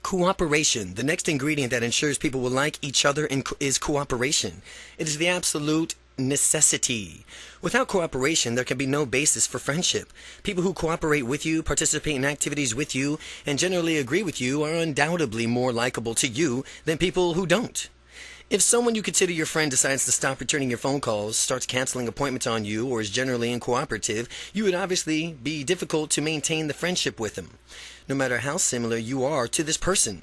Cooperation. The next ingredient that ensures people will like each other is cooperation. It is the absolute necessity. Without cooperation, there can be no basis for friendship. People who cooperate with you, participate in activities with you, and generally agree with you are undoubtedly more likable to you than people who don't. If someone you consider your friend decides to stop returning your phone calls, starts canceling appointments on you, or is generally uncooperative, you would obviously be difficult to maintain the friendship with them, no matter how similar you are to this person.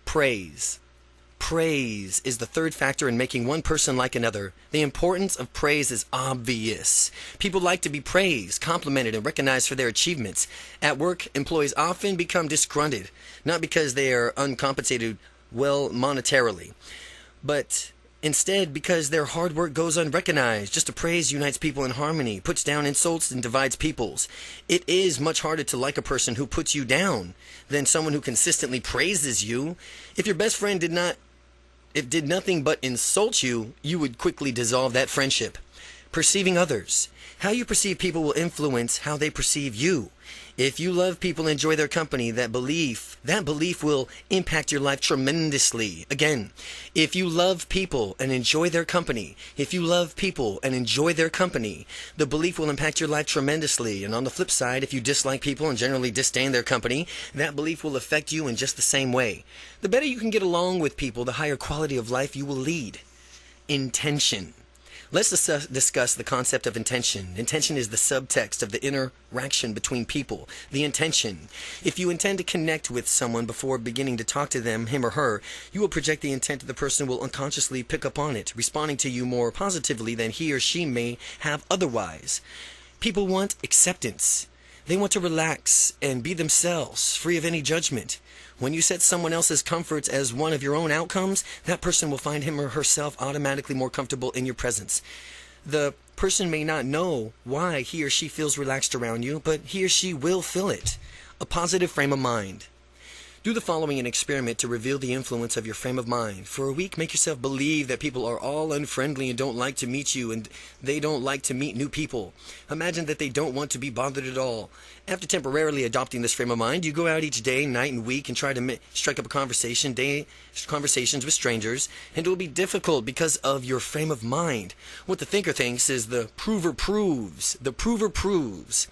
Praise. Praise is the third factor in making one person like another. The importance of praise is obvious. People like to be praised, complimented, and recognized for their achievements. At work, employees often become disgruntled, not because they are uncompensated well monetarily, but instead because their hard work goes unrecognized. Just to praise unites people in harmony, puts down insults, and divides peoples. It is much harder to like a person who puts you down than someone who consistently praises you. If your best friend did nothing but insult you, you would quickly dissolve that friendship. Perceiving others. How you perceive people will influence how they perceive you. If you love people and enjoy their company, that belief will impact your life tremendously. Again, if you love people and enjoy their company, the belief will impact your life tremendously. And on the flip side, if you dislike people and generally disdain their company, that belief will affect you in just the same way. The better you can get along with people, the higher quality of life you will lead. Intention. Let's discuss the concept of intention. Intention is the subtext of the interaction between people. The intention. If you intend to connect with someone before beginning to talk to them, him or her, you will project the intent of the person will unconsciously pick up on it, responding to you more positively than he or she may have otherwise. People want acceptance. They want to relax and be themselves, free of any judgment. When you set someone else's comforts as one of your own outcomes, that person will find him or herself automatically more comfortable in your presence. The person may not know why he or she feels relaxed around you, but he or she will feel it. A positive frame of mind. Do the following an experiment to reveal the influence of your frame of mind. For a week, make yourself believe that people are all unfriendly and don't like to meet you, and they don't like to meet new people. Imagine that they don't want to be bothered at all. After temporarily adopting this frame of mind, you go out each day, night, and week and try to strike up conversations with strangers, and it will be difficult because of your frame of mind. What the thinker thinks is the prover proves. The prover proves.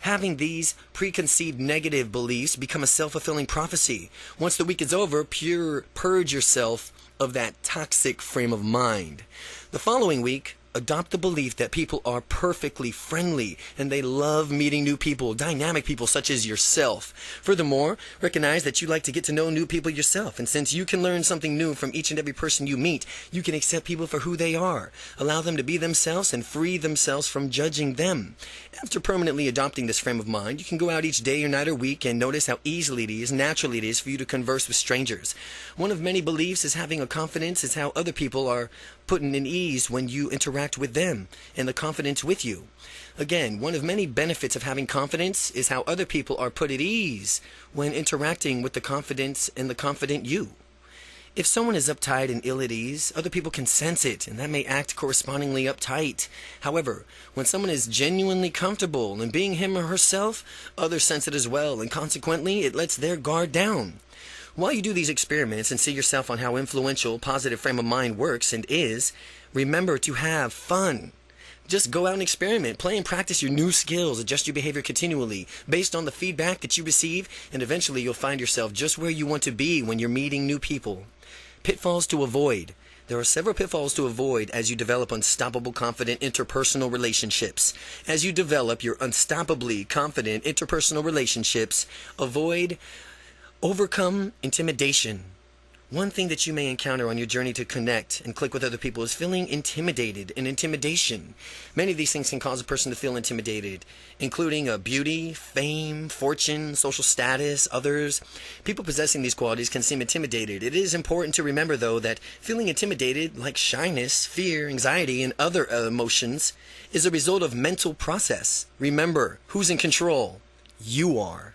Having these preconceived negative beliefs become a self-fulfilling prophecy. Once the week is over, purge yourself of that toxic frame of mind. The following week, Adopt the belief that people are perfectly friendly and they love meeting new people, dynamic people such as yourself. Furthermore, recognize that you like to get to know new people yourself, and since you can learn something new from each and every person you meet, you can accept people for who they are, allow them to be themselves, and free themselves from judging them. After permanently adopting this frame of mind, you can go out each day or night or week and notice how easily it is, naturally it is for you to converse with strangers. One of many beliefs is having a confidence is how other people are put in ease when you interact with them and the confidence with you. Again, one of many benefits of having confidence is how other people are put at ease when interacting with the confidence and the confident you. If someone is uptight and ill at ease, other people can sense it, and that may act correspondingly uptight. However, when someone is genuinely comfortable in being him or herself, others sense it as well, and consequently, it lets their guard down. While you do these experiments and see yourself on how influential positive frame of mind works and is, remember to have fun. Just go out and experiment, play and practice your new skills, adjust your behavior continually based on the feedback that you receive, and eventually you'll find yourself just where you want to be when you're meeting new people. Pitfalls to avoid. There are several pitfalls to avoid as you develop unstoppable, confident interpersonal relationships. As you develop your unstoppably confident interpersonal relationships, overcome intimidation. One thing that you may encounter on your journey to connect and click with other people is feeling intimidated and intimidation. Many of these things can cause a person to feel intimidated, including beauty, fame, fortune, social status, others. People possessing these qualities can seem intimidated. It is important to remember, though, that feeling intimidated, like shyness, fear, anxiety, and other emotions, is a result of mental process. Remember, who's in control? You are.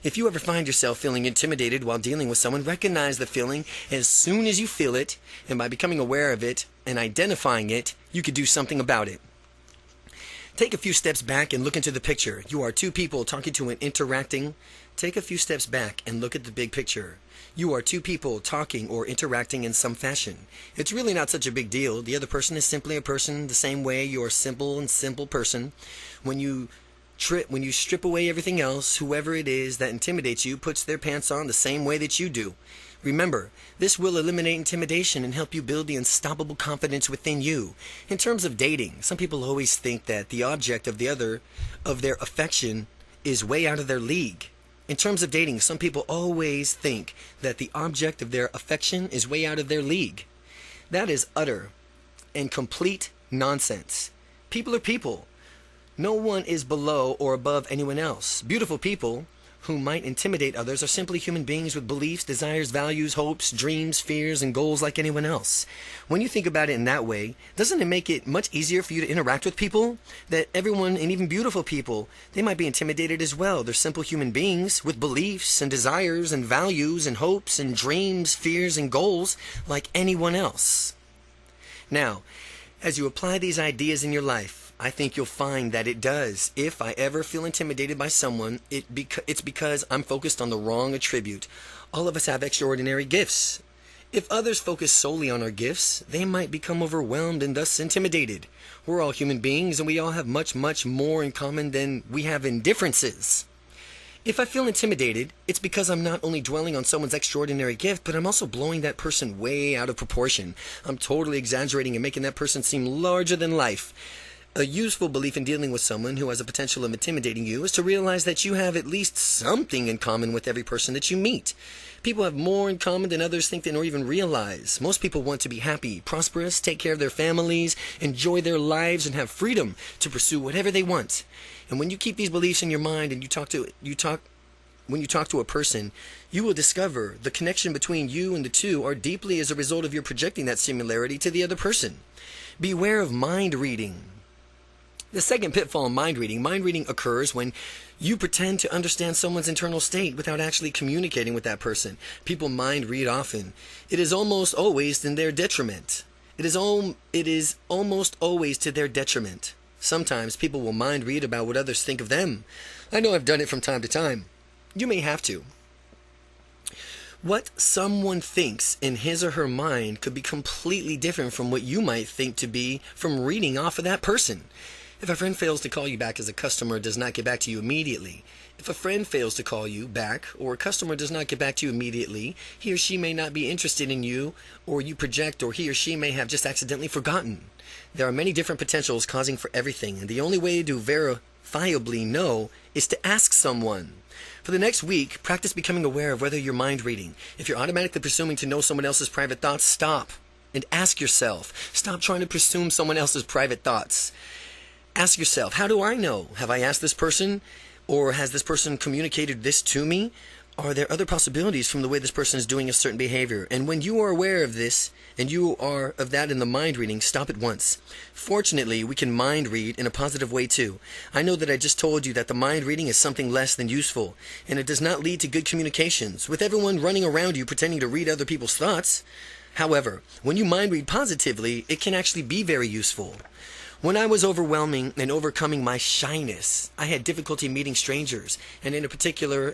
If you ever find yourself feeling intimidated while dealing with someone, recognize the feeling as soon as you feel it, and by becoming aware of it and identifying it, you could do something about it. Take a few steps back and look into the picture. You are two people talking to and interacting. Take a few steps back and look at the big picture. You are two people talking or interacting in some fashion. It's really not such a big deal. The other person is simply a person the same way you're a simple person. When you strip away everything else, whoever it is that intimidates you puts their pants on the same way that you do. Remember, this will eliminate intimidation and help you build the unstoppable confidence within you. In terms of dating, some people always think that the object of their affection is way out of their league. In terms of dating, some people always think that the object of their affection is way out of their league. That is utter and complete nonsense. People are people. No one is below or above anyone else. Beautiful people who might intimidate others are simply human beings with beliefs, desires, values, hopes, dreams, fears, and goals like anyone else. When you think about it in that way, doesn't it make it much easier for you to interact with people? That everyone, and even beautiful people, they might be intimidated as well. They're simple human beings with beliefs and desires and values and hopes and dreams, fears, and goals like anyone else. Now, as you apply these ideas in your life, I think you'll find that it does. If I ever feel intimidated by someone, it's because I'm focused on the wrong attribute. All of us have extraordinary gifts. If others focus solely on our gifts, they might become overwhelmed and thus intimidated. We're all human beings, and we all have much, much more in common than we have in differences. If I feel intimidated, it's because I'm not only dwelling on someone's extraordinary gift, but I'm also blowing that person way out of proportion. I'm totally exaggerating and making that person seem larger than life. A useful belief in dealing with someone who has a potential of intimidating you is to realize that you have at least something in common with every person that you meet. People have more in common than others think or even realize. Most people want to be happy, prosperous, take care of their families, enjoy their lives, and have freedom to pursue whatever they want. And when you keep these beliefs in your mind and when you talk to a person, you will discover the connection between you and the two are deeply as a result of your projecting that similarity to the other person. Beware of mind reading. The second pitfall in mind reading occurs when you pretend to understand someone's internal state without actually communicating with that person. People mind read often. It is almost always in their detriment. It is almost always to their detriment. Sometimes people will mind read about what others think of them. I know I've done it from time to time. You may have to. What someone thinks in his or her mind could be completely different from what you might think to be from reading off of that person. If a friend fails to call you back as a customer does not get back to you immediately, if a friend fails to call you back or a customer does not get back to you immediately, he or she may not be interested in you, or you project, or he or she may have just accidentally forgotten. There are many different potentials causing for everything, and the only way to verifiably know is to ask someone. For the next week, practice becoming aware of whether you're mind reading. If you're automatically presuming to know someone else's private thoughts, stop and ask yourself. Stop trying to presume someone else's private thoughts. Ask yourself, how do I know? Have I asked this person? Or has this person communicated this to me? Are there other possibilities from the way this person is doing a certain behavior? And when you are aware of this, and you are of that in the mind reading, stop at once. Fortunately, we can mind read in a positive way too. I know that I just told you that the mind reading is something less than useful, and it does not lead to good communications, with everyone running around you pretending to read other people's thoughts. However, when you mind read positively, it can actually be very useful. When I was overwhelming and overcoming my shyness, I had difficulty meeting strangers, and in a particular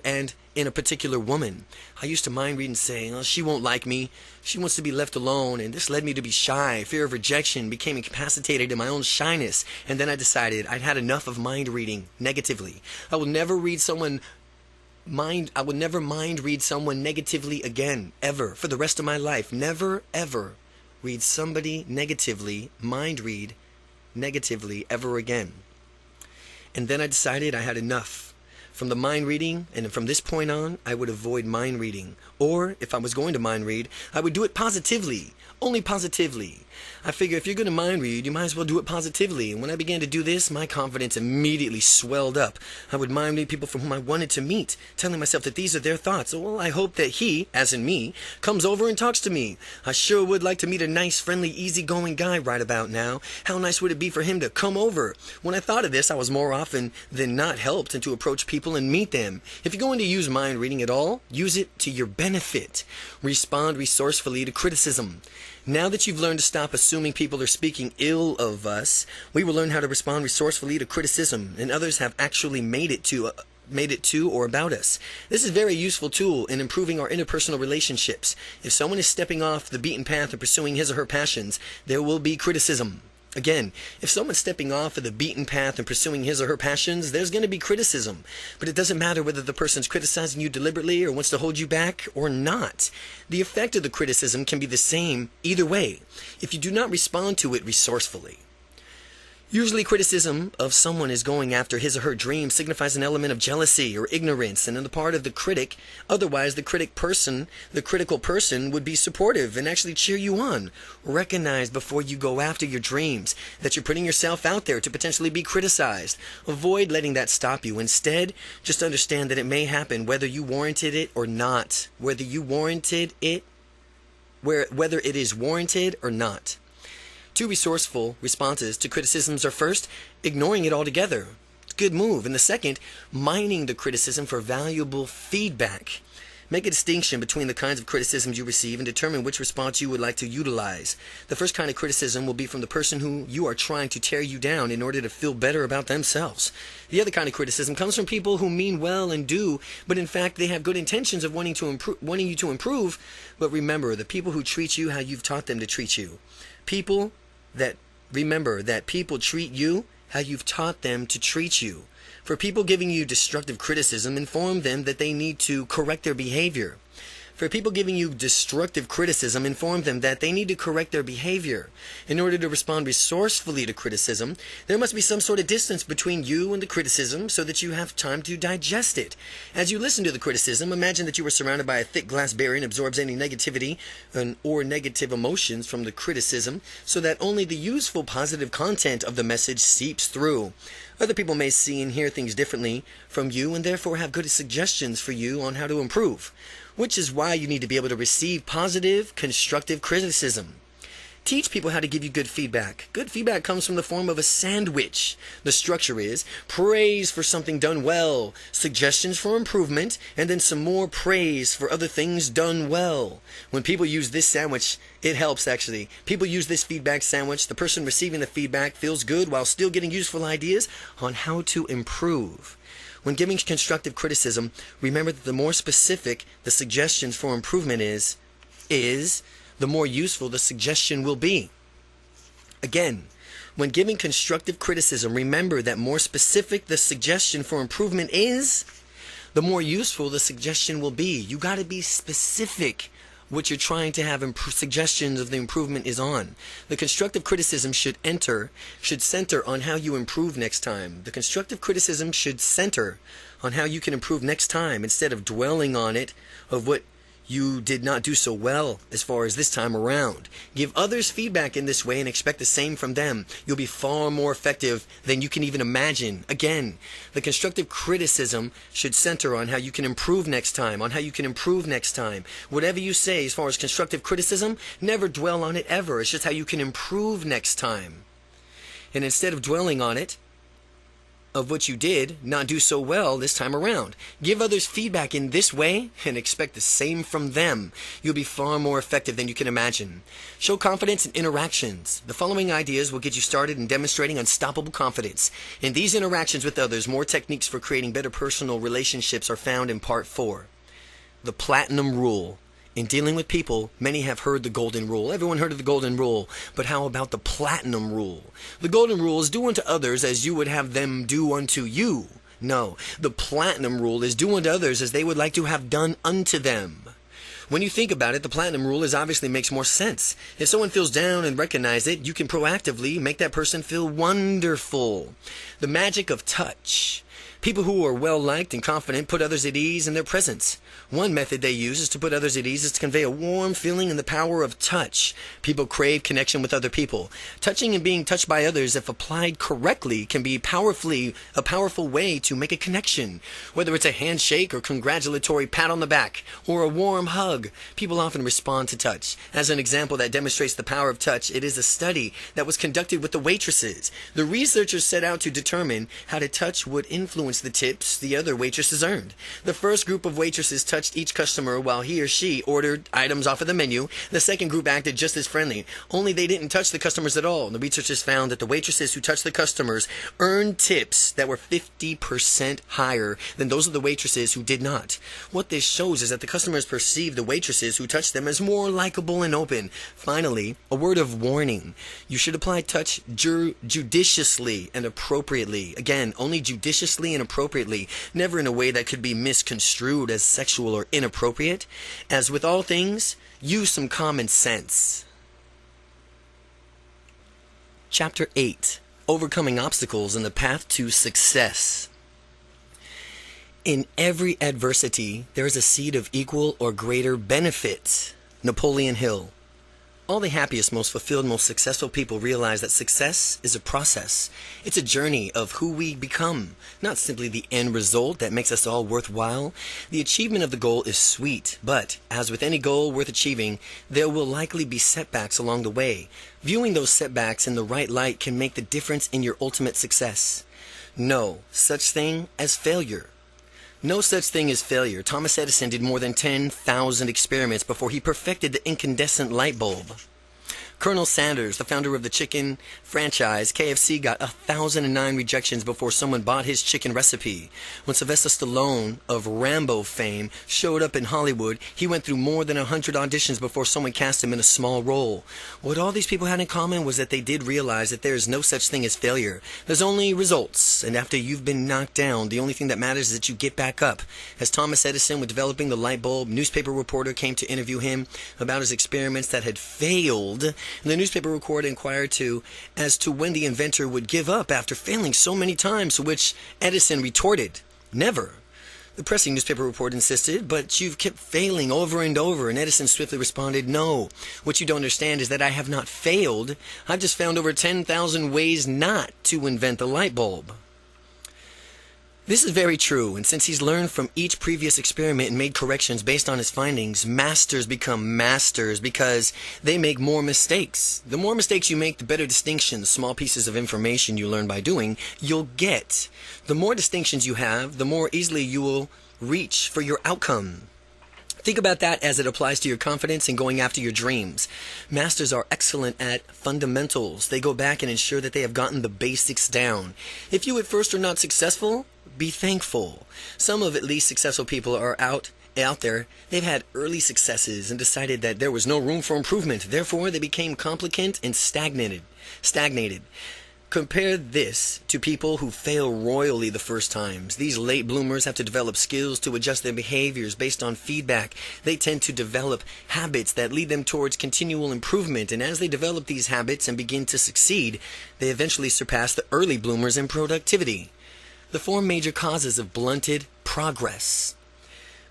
woman. I used to mind read and say, oh, she won't like me, she wants to be left alone, and this led me to be shy. Fear of rejection became incapacitated in my own shyness, and then I decided I'd had enough of mind reading negatively. I would never mind read someone negatively again, ever, for the rest of my life. Never, ever read somebody negatively, mind read negatively ever again. And then I decided I had enough from the mind reading, and from this point on I would avoid mind reading, or if I was going to mind read, I would do it positively, only positively. I figure if you're going to mind read, you might as well do it positively. And when I began to do this, my confidence immediately swelled up. I would mind read people from whom I wanted to meet, telling myself that these are their thoughts. Well, I hope that he, as in me, comes over and talks to me. I sure would like to meet a nice, friendly, easygoing guy right about now. How nice would it be for him to come over? When I thought of this, I was more often than not helped and to approach people and meet them. If you're going to use mind reading at all, use it to your benefit. Respond resourcefully to criticism. Now that you've learned to stop assuming people are speaking ill of us, we will learn how to respond resourcefully to criticism, and others have actually made it to or about us. This is a very useful tool in improving our interpersonal relationships. If someone is stepping off the beaten path and pursuing his or her passions, there will be criticism. Again, if someone's stepping off of the beaten path and pursuing his or her passions, there's going to be criticism. But it doesn't matter whether the person's criticizing you deliberately or wants to hold you back or not. The effect of the criticism can be the same either way, if you do not respond to it resourcefully. Usually criticism of someone is going after his or her dream signifies an element of jealousy or ignorance, and on the part of the critic. Otherwise, the critical person would be supportive and actually cheer you on. Recognize before you go after your dreams that you're putting yourself out there to potentially be criticized. Avoid letting that stop you. Instead, just understand that it may happen whether you warranted it or not. Whether it is warranted or not. Two resourceful responses to criticisms are first, ignoring it altogether. It's a good move. And the second, mining the criticism for valuable feedback. Make a distinction between the kinds of criticisms you receive and determine which response you would like to utilize. The first kind of criticism will be from the person who you are trying to tear you down in order to feel better about themselves. The other kind of criticism comes from people who mean well and do, but in fact they have good intentions of wanting you to improve. But remember, the people who treat you how you've taught them to treat you. Remember that people treat you how you've taught them to treat you. For people giving you destructive criticism, inform them that they need to correct their behavior. For people giving you destructive criticism, inform them that they need to correct their behavior. In order to respond resourcefully to criticism, there must be some sort of distance between you and the criticism so that you have time to digest it. As you listen to the criticism, imagine that you are surrounded by a thick glass barrier and absorbs any negativity or negative emotions from the criticism so that only the useful positive content of the message seeps through. Other people may see and hear things differently from you and therefore have good suggestions for you on how to improve, which is why you need to be able to receive positive, constructive criticism. Teach people how to give you good feedback. Good feedback comes from the form of a sandwich. The structure is praise for something done well, suggestions for improvement, and then some more praise for other things done well. When people use this sandwich, it helps actually. People use this feedback sandwich. The person receiving the feedback feels good while still getting useful ideas on how to improve. When giving constructive criticism, remember that the more specific the suggestions for improvement is, the more useful the suggestion will be. Again, When giving constructive criticism, remember that more specific the suggestion for improvement is, the more useful the suggestion will be. You got to be specific what you're trying to have suggestions of the improvement is on. The constructive criticism should center on how you improve next time. The constructive criticism should center on how you can improve next time instead of dwelling on it of what you did not do so well as far as this time around. Give others feedback in this way and expect the same from them. You'll be far more effective than you can even imagine. Again, the constructive criticism should center on how you can improve next time, Whatever you say as far as constructive criticism, never dwell on it ever. It's just how you can improve next time. And instead of dwelling on it, of what you did not do so well this time around. Give others feedback in this way and expect the same from them. You'll be far more effective than you can imagine. Show confidence in interactions. The following ideas will get you started in demonstrating unstoppable confidence. In these interactions with others, more techniques for creating better personal relationships are found in Part 4. The Platinum Rule. In dealing with people, many have heard the golden rule. Everyone heard of the golden rule. But how about the platinum rule? The golden rule is do unto others as you would have them do unto you. No, the platinum rule is do unto others as they would like to have done unto them. When you think about it, the platinum rule obviously makes more sense. If someone feels down and recognize it, you can proactively make that person feel wonderful. The magic of touch. People who are well-liked and confident put others at ease in their presence. One method they use is to put others at ease is to convey a warm feeling and the power of touch. People crave connection with other people. Touching and being touched by others, if applied correctly, can be a powerful way to make a connection. Whether it's a handshake or congratulatory pat on the back or a warm hug, people often respond to touch. As an example that demonstrates the power of touch, it is a study that was conducted with the waitresses. The researchers set out to determine how to touch would influence the tips the other waitresses earned. The first group of waitresses touched each customer while he or she ordered items off of the menu. The second group acted just as friendly, only they didn't touch the customers at all. The researchers found that the waitresses who touched the customers earned tips that were 50% higher than those of the waitresses who did not. What this shows is that the customers perceive the waitresses who touched them as more likable and open. Finally, a word of warning. You should apply touch judiciously and appropriately. Again, only judiciously and appropriately, never in a way that could be misconstrued as sexual or inappropriate. As with all things, use some common sense. Chapter 8. Overcoming Obstacles in the Path to Success. In every adversity, there is a seed of equal or greater benefit. Napoleon Hill. All the happiest, most fulfilled, most successful people realize that success is a process. It's a journey of who we become, not simply the end result that makes us all worthwhile. The achievement of the goal is sweet, but as with any goal worth achieving, there will likely be setbacks along the way. Viewing those setbacks in the right light can make the difference in your ultimate success. No such thing as failure. No such thing as failure. Thomas Edison did more than 10,000 experiments before he perfected the incandescent light bulb. Colonel Sanders, the founder of the chicken franchise KFC, got 1,009 rejections before someone bought his chicken recipe. When Sylvester Stallone of Rambo fame showed up in Hollywood, he went through more than 100 auditions before someone cast him in a small role. What all these people had in common was that they did realize that there is no such thing as failure. There's only results, and after you've been knocked down, the only thing that matters is that you get back up. As Thomas Edison was developing the light bulb, newspaper reporter came to interview him about his experiments that had failed. The newspaper reporter inquired as to when the inventor would give up after failing so many times, to which Edison retorted, "Never." The pressing newspaper reporter insisted, "But you've kept failing over and over," and Edison swiftly responded, "No, what you don't understand is that I have not failed. I've just found over 10,000 ways not to invent the light bulb." This is very true, and since he's learned from each previous experiment and made corrections based on his findings, masters become masters because they make more mistakes. The more mistakes you make, the better distinctions, small pieces of information you learn by doing, you'll get. The more distinctions you have, the more easily you will reach for your outcome. Think about that as it applies to your confidence and going after your dreams. Masters are excellent at fundamentals. They go back and ensure that they have gotten the basics down. If you at first are not successful, be thankful. Some of at least successful people are out there. They've had early successes and decided that there was no room for improvement. Therefore, they became competent and stagnated. Compare this to people who fail royally the first times. These late bloomers have to develop skills to adjust their behaviors based on feedback. They tend to develop habits that lead them towards continual improvement, and as they develop these habits and begin to succeed, they eventually surpass the early bloomers in productivity. The 4 major causes of blunted progress.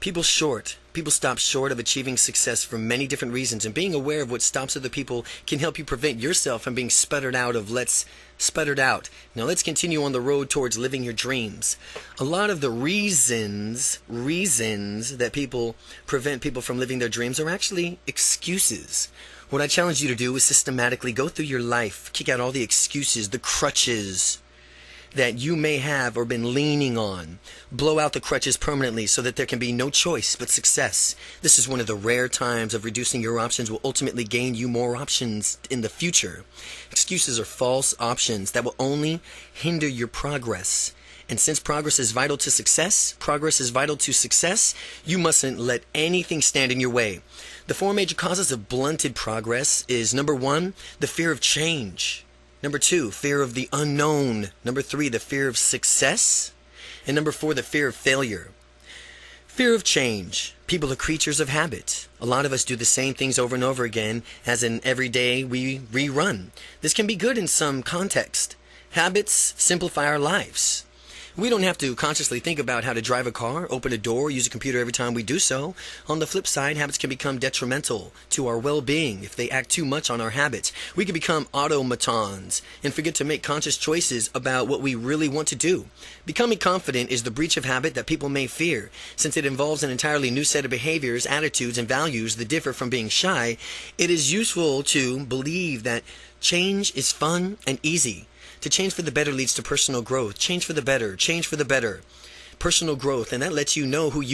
People stop short of achieving success for many different reasons, and being aware of what stops other people can help you prevent yourself from being sputtered out. Now let's continue on the road towards living your dreams. A lot of the reasons that people prevent people from living their dreams are actually excuses. What I challenge you to do is systematically go through your life, kick out all the excuses, the crutches that you may have or been leaning on. Blow out the crutches permanently so that there can be no choice but success. This is one of the rare times of reducing your options will ultimately gain you more options in the future. Excuses are false options that will only hinder your progress. And since progress is vital to success, you mustn't let anything stand in your way. The 4 major causes of blunted progress is number 1, the fear of change. Number 2, fear of the unknown. Number 3, the fear of success. And number 4, the fear of failure. Fear of change. People are creatures of habit. A lot of us do the same things over and over again, as in every day we rerun. This can be good in some context. Habits simplify our lives. We don't have to consciously think about how to drive a car, open a door, use a computer every time we do so. On the flip side, habits can become detrimental to our well-being if they act too much on our habits. We can become automatons and forget to make conscious choices about what we really want to do. Becoming confident is the breach of habit that people may fear. Since it involves an entirely new set of behaviors, attitudes, and values that differ from being shy, it is useful to believe that change is fun and easy. To change for the better leads to personal growth. Change for the better. Personal growth, and that lets you know that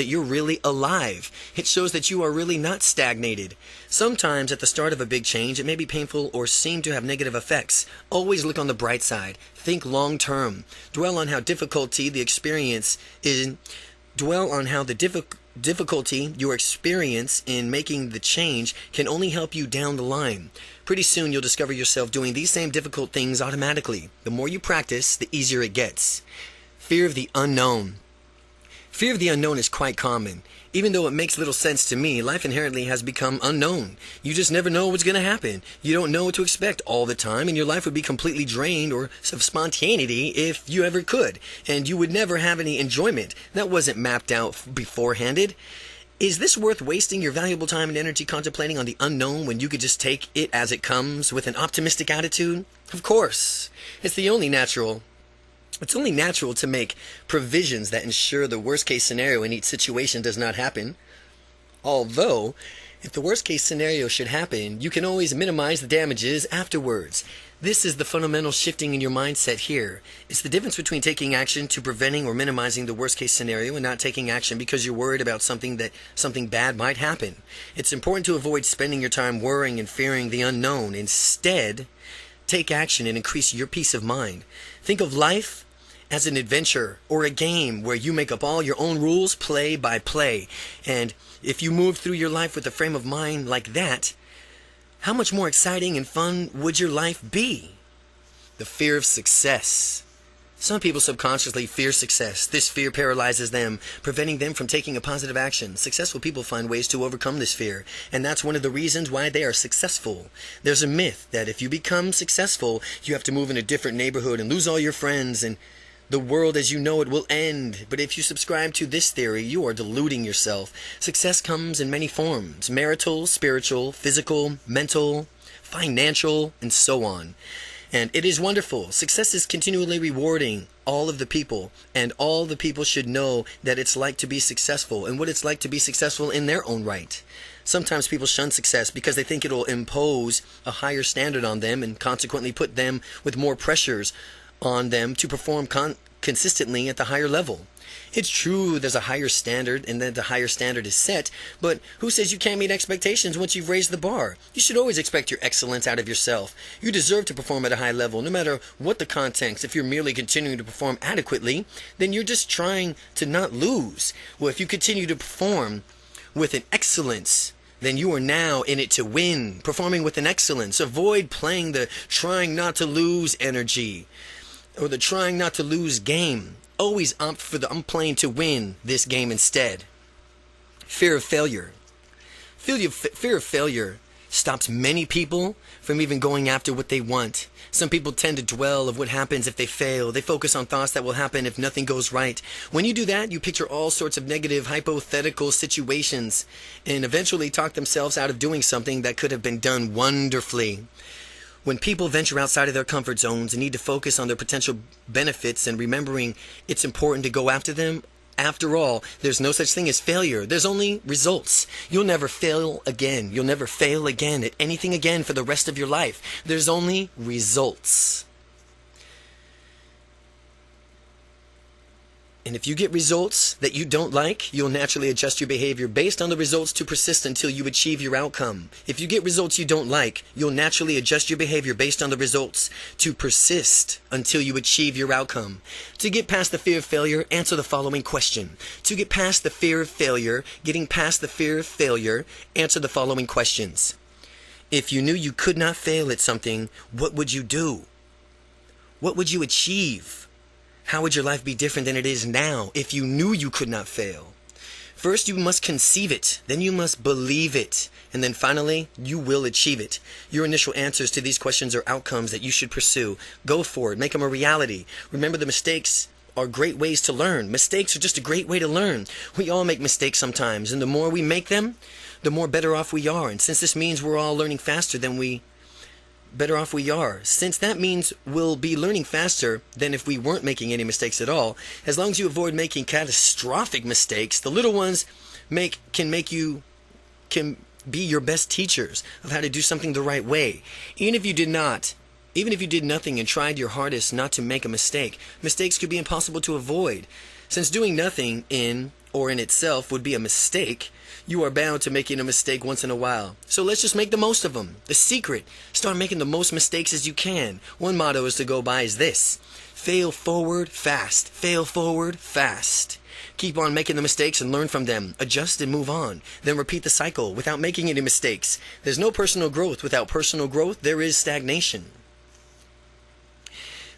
you're really alive. It shows that you are really not stagnated. Sometimes at the start of a big change, it may be painful or seem to have negative effects. Always look on the bright side. Think long term. Dwell on how difficulty you experience in making the change can only help you down the line. Pretty soon you'll discover yourself doing these same difficult things automatically. The more you practice, the easier it gets. Fear of the unknown. Fear of the unknown is quite common. Even though it makes little sense to me, life inherently has become unknown. You just never know what's going to happen. You don't know what to expect all the time, and your life would be completely drained of spontaneity if you ever could, and you would never have any enjoyment. That wasn't mapped out beforehand. Is this worth wasting your valuable time and energy contemplating on the unknown when you could just take it as it comes with an optimistic attitude? Of course. It's only natural to make provisions that ensure the worst-case scenario in each situation does not happen. Although, if the worst-case scenario should happen, you can always minimize the damages afterwards. This is the fundamental shifting in your mindset here. It's the difference between taking action to preventing or minimizing the worst-case scenario and not taking action because you're worried about something bad might happen. It's important to avoid spending your time worrying and fearing the unknown. Instead, take action and increase your peace of mind. Think of life as an adventure or a game where you make up all your own rules play by play. And if you move through your life with a frame of mind like that, how much more exciting and fun would your life be? The fear of success. Some people subconsciously fear success. This fear paralyzes them, preventing them from taking a positive action. Successful people find ways to overcome this fear, and that's one of the reasons why they are successful. There's a myth that if you become successful, you have to move in a different neighborhood and lose all your friends, and the world as you know it will end. But if you subscribe to this theory, you are deluding yourself. Success comes in many forms: marital, spiritual, physical, mental, financial, and so on. And it is wonderful. Success is continually rewarding all of the people, and all the people should know that it's like to be successful and what it's like to be successful in their own right. Sometimes people shun success because they think it'll impose a higher standard on them and consequently put them with more pressures on them to perform consistently at the higher level. It's true there's a higher standard and that the higher standard is set, but who says you can't meet expectations once you've raised the bar? You should always expect your excellence out of yourself. You deserve to perform at a high level, no matter what the context. If you're merely continuing to perform adequately, then you're just trying to not lose. Well, if you continue to perform with an excellence then you are now in it to win, performing with an excellence. Avoid playing the trying not to lose energy or the trying not to lose game. Always opt for the I'm playing to win this game instead. Fear of failure. Fear of failure stops many people from even going after what they want. Some people tend to dwell of what happens if they fail. They focus on thoughts that will happen if nothing goes right. When you do that, you picture all sorts of negative, hypothetical situations and eventually talk themselves out of doing something that could have been done wonderfully. When people venture outside of their comfort zones and need to focus on their potential benefits and remembering it's important to go after them, after all, there's no such thing as failure. There's only results. You'll never fail again. You'll never fail again at anything again for the rest of your life. There's only results. And if you get results that you don't like, you'll naturally adjust your behavior based on the results to persist until you achieve your outcome. If you get results you don't like, you'll naturally adjust your behavior based on the results to persist until you achieve your outcome. To get past the fear of failure, answer the following question. To get past the fear of failure, getting past the fear of failure, answer the following questions. If you knew you could not fail at something, what would you do? What would you achieve? How would your life be different than it is now if you knew you could not fail? First, you must conceive it. Then you must believe it. And then finally, you will achieve it. Your initial answers to these questions are outcomes that you should pursue. Go for it. Make them a reality. Remember, the mistakes are great ways to learn. Mistakes are just a great way to learn. We all make mistakes sometimes. And the more we make them, the more better off we are. And since this means we're all learning faster than better off we are. Since that means we'll be learning faster than if we weren't making any mistakes at all, as long as you avoid making catastrophic mistakes, the little ones can be your best teachers of how to do something the right way. Even if you did nothing and tried your hardest not to make a mistake, mistakes could be impossible to avoid. Since doing nothing in itself would be a mistake, you are bound to making a mistake once in a while. So let's just make the most of them. The secret, start making the most mistakes as you can. One motto is to go by is this: fail forward fast. Fail forward fast. Keep on making the mistakes and learn from them. Adjust and move on. Then repeat the cycle without making any mistakes. There's no personal growth. Without personal growth, there is stagnation.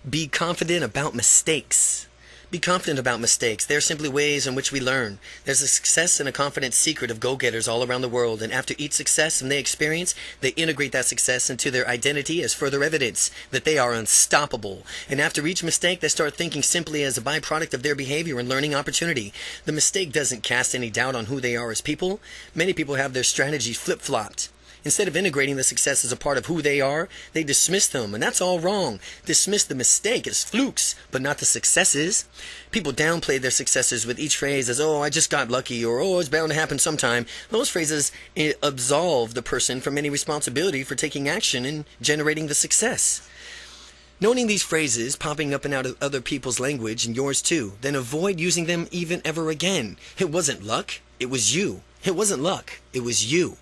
Be confident about mistakes. Be confident about mistakes. They are simply ways in which we learn. There's a success and a confidence secret of go-getters all around the world, and after each success they experience, they integrate that success into their identity as further evidence that they are unstoppable. And after each mistake, they start thinking simply as a byproduct of their behavior and learning opportunity. The mistake doesn't cast any doubt on who they are as people. Many people have their strategies flip-flopped. Instead of integrating the success as a part of who they are, they dismiss them, and that's all wrong. Dismiss the mistake as flukes, but not the successes. People downplay their successes with each phrase as, oh, I just got lucky, or oh, it's bound to happen sometime. Those phrases absolve the person from any responsibility for taking action and generating the success. Noting these phrases popping up and out of other people's language and yours too, then avoid using them even ever again. It wasn't luck, it was you. It wasn't luck, it was you.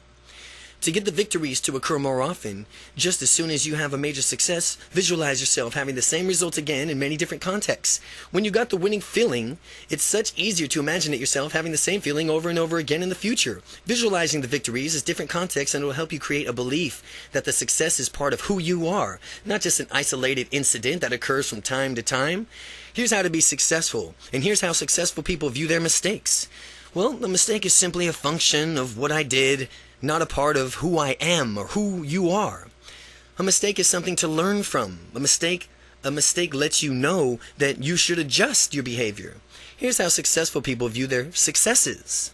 To get the victories to occur more often, just as soon as you have a major success, visualize yourself having the same results again in many different contexts. When you got the winning feeling, it's such easier to imagine it yourself having the same feeling over and over again in the future. Visualizing the victories is different contexts, and it will help you create a belief that the success is part of who you are, not just an isolated incident that occurs from time to time. Here's how to be successful, and here's how successful people view their mistakes. Well, the mistake is simply a function of what I did, not a part of who I am or who you are. A mistake is something to learn from. A mistake lets you know that you should adjust your behavior. Here's how successful people view their successes.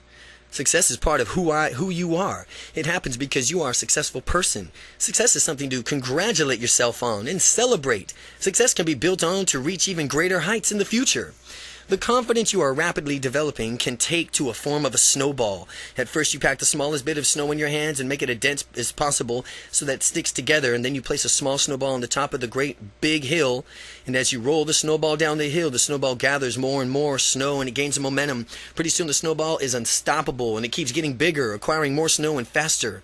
Success is part of who you are. It happens because you are a successful person. Success is something to congratulate yourself on and celebrate. Success can be built on to reach even greater heights in the future. The confidence you are rapidly developing can take to a form of a snowball. At first you pack the smallest bit of snow in your hands and make it as dense as possible so that it sticks together, and then you place a small snowball on the top of the great big hill, and as you roll the snowball down the hill, the snowball gathers more and more snow and it gains momentum. Pretty soon the snowball is unstoppable and it keeps getting bigger, acquiring more snow and faster.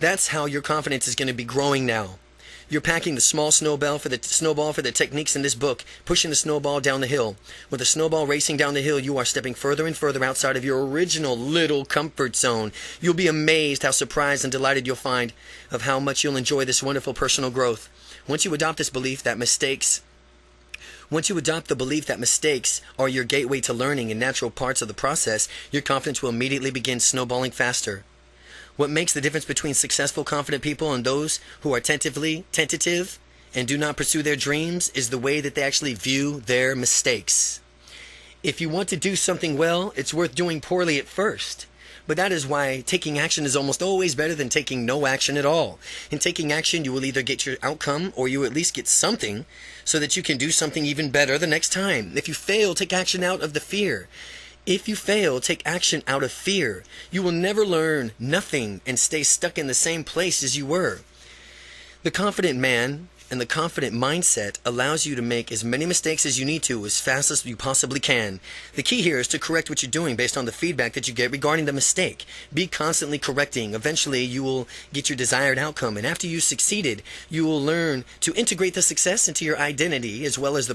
That's how your confidence is going to be growing now. You're packing the small snowball for the techniques in this book, pushing the snowball down the hill. With the snowball racing down the hill, you are stepping further and further outside of your original little comfort zone. You'll be amazed how surprised and delighted you'll find of how much you'll enjoy this wonderful personal growth. Once you adopt the belief that mistakes are your gateway to learning and natural parts of the process, your confidence will immediately begin snowballing faster. What makes the difference between successful, confident people and those who are tentative and do not pursue their dreams is the way that they actually view their mistakes. If you want to do something well, it's worth doing poorly at first. But that is why taking action is almost always better than taking no action at all. In taking action, you will either get your outcome or you will at least get something so that you can do something even better the next time. If you fail, take action out of the fear. If you fail, take action out of fear. You will never learn nothing and stay stuck in the same place as you were. The confident man and the confident mindset allows you to make as many mistakes as you need to as fast as you possibly can. The key here is to correct what you're doing based on the feedback that you get regarding the mistake. Be constantly correcting. Eventually, you will get your desired outcome. And after you've succeeded, you will learn to integrate the success into your identity as well as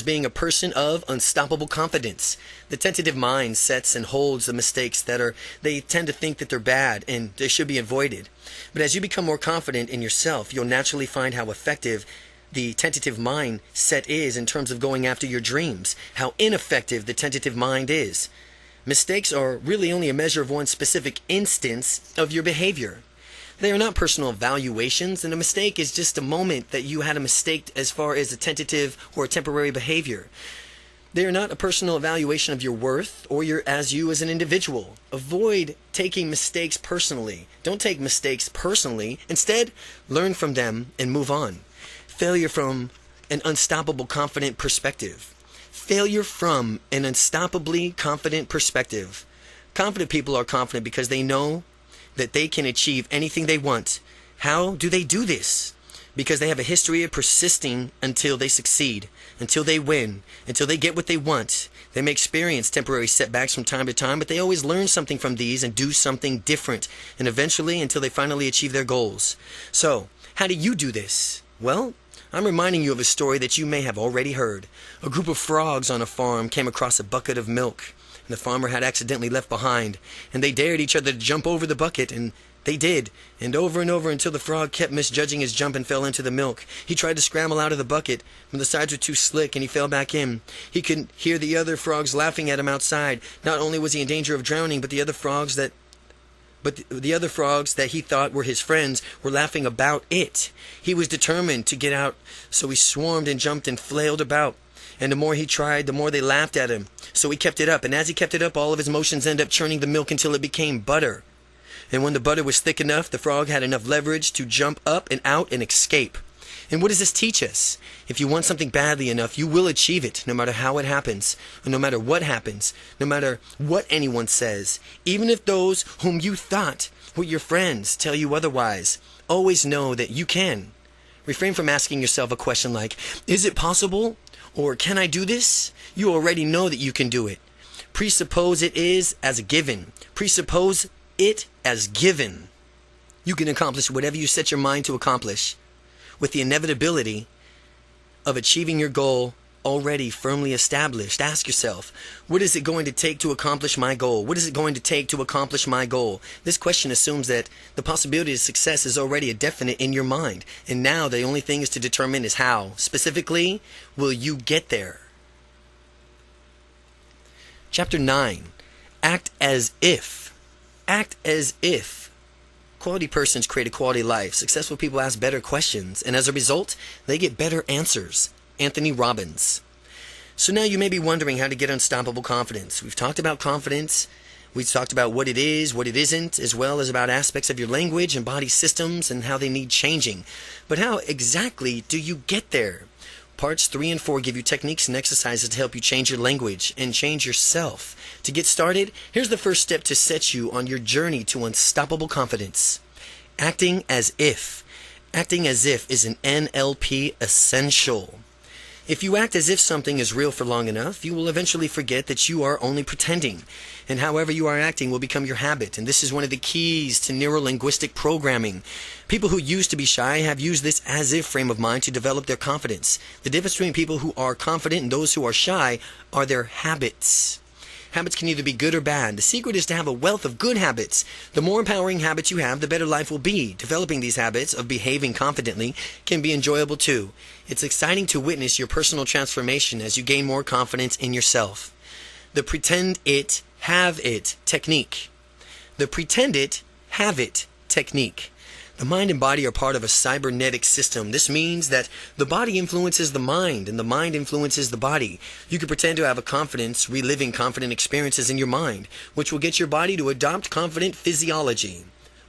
being a person of unstoppable confidence. The tentative mind sets and holds the mistakes they tend to think that they're bad and they should be avoided. But as you become more confident in yourself, you'll naturally find how effective the tentative mindset is in terms of going after your dreams, how ineffective the tentative mind is. Mistakes are really only a measure of one specific instance of your behavior. They are not personal evaluations, and a mistake is just a moment that you had a mistake as far as a tentative or a temporary behavior. They are not a personal evaluation of your worth or you as an individual. Avoid taking mistakes personally. Don't take mistakes personally. Instead, learn from them and move on. Failure from an unstoppable confident perspective. Failure from an unstoppably confident perspective. Confident people are confident because they know that they can achieve anything they want. How do they do this? Because they have a history of persisting until they succeed, until they win, until they get what they want. They may experience temporary setbacks from time to time, but they always learn something from these and do something different, and eventually until they finally achieve their goals. So, how do you do this? Well, I'm reminding you of a story that you may have already heard. A group of frogs on a farm came across a bucket of milk, and the farmer had accidentally left behind, and they dared each other to jump over the bucket, and they did, and over until the frog kept misjudging his jump and fell into the milk. He tried to scramble out of the bucket, but the sides were too slick and he fell back in. He could hear the other frogs laughing at him outside. Not only was he in danger of drowning, but the other frogs that he thought were his friends were laughing about it. He was determined to get out, so he swarmed and jumped and flailed about. And the more he tried, the more they laughed at him. So he kept it up, and as he kept it up, all of his motions ended up churning the milk until it became butter. And when the butter was thick enough, the frog had enough leverage to jump up and out and escape. And what does this teach us? If you want something badly enough, you will achieve it, no matter how it happens, or no matter what happens, no matter what anyone says. Even if those whom you thought were your friends tell you otherwise, always know that you can. Refrain from asking yourself a question like, is it possible? Or can I do this? You already know that you can do it. Presuppose it is as a given. Presuppose it as given. You can accomplish whatever you set your mind to accomplish, with the inevitability of achieving your goal already firmly established. Ask yourself, what is it going to take to accomplish my goal? What is it going to take to accomplish my goal? This question assumes that the possibility of success is already a definite in your mind, and now the only thing is to determine is how. Specifically, will you get there? Chapter 9. Act as if. Act as if. Quality persons create a quality life. Successful people ask better questions, and as a result, they get better answers. Anthony Robbins. So now you may be wondering how to get unstoppable confidence. We've talked about confidence. We've talked about what it is, what it isn't, as well as about aspects of your language and body systems and how they need changing. But how exactly do you get there? Parts 3 and 4 give you techniques and exercises to help you change your language and change yourself. To get started, here's the first step to set you on your journey to unstoppable confidence. Acting as if. Acting as if is an N.L.P essential. If you act as if something is real for long enough, you will eventually forget that you are only pretending. And however you are acting will become your habit. And this is one of the keys to neuro-linguistic programming. People who used to be shy have used this as-if frame of mind to develop their confidence. The difference between people who are confident and those who are shy are their habits. Habits can either be good or bad. The secret is to have a wealth of good habits. The more empowering habits you have, the better life will be. Developing these habits of behaving confidently can be enjoyable too. It's exciting to witness your personal transformation as you gain more confidence in yourself. The pretend it, have it technique. The pretend it, have it technique. The mind and body are part of a cybernetic system. This means that the body influences the mind and the mind influences the body. You can pretend to have a confidence, reliving confident experiences in your mind, which will get your body to adopt confident physiology.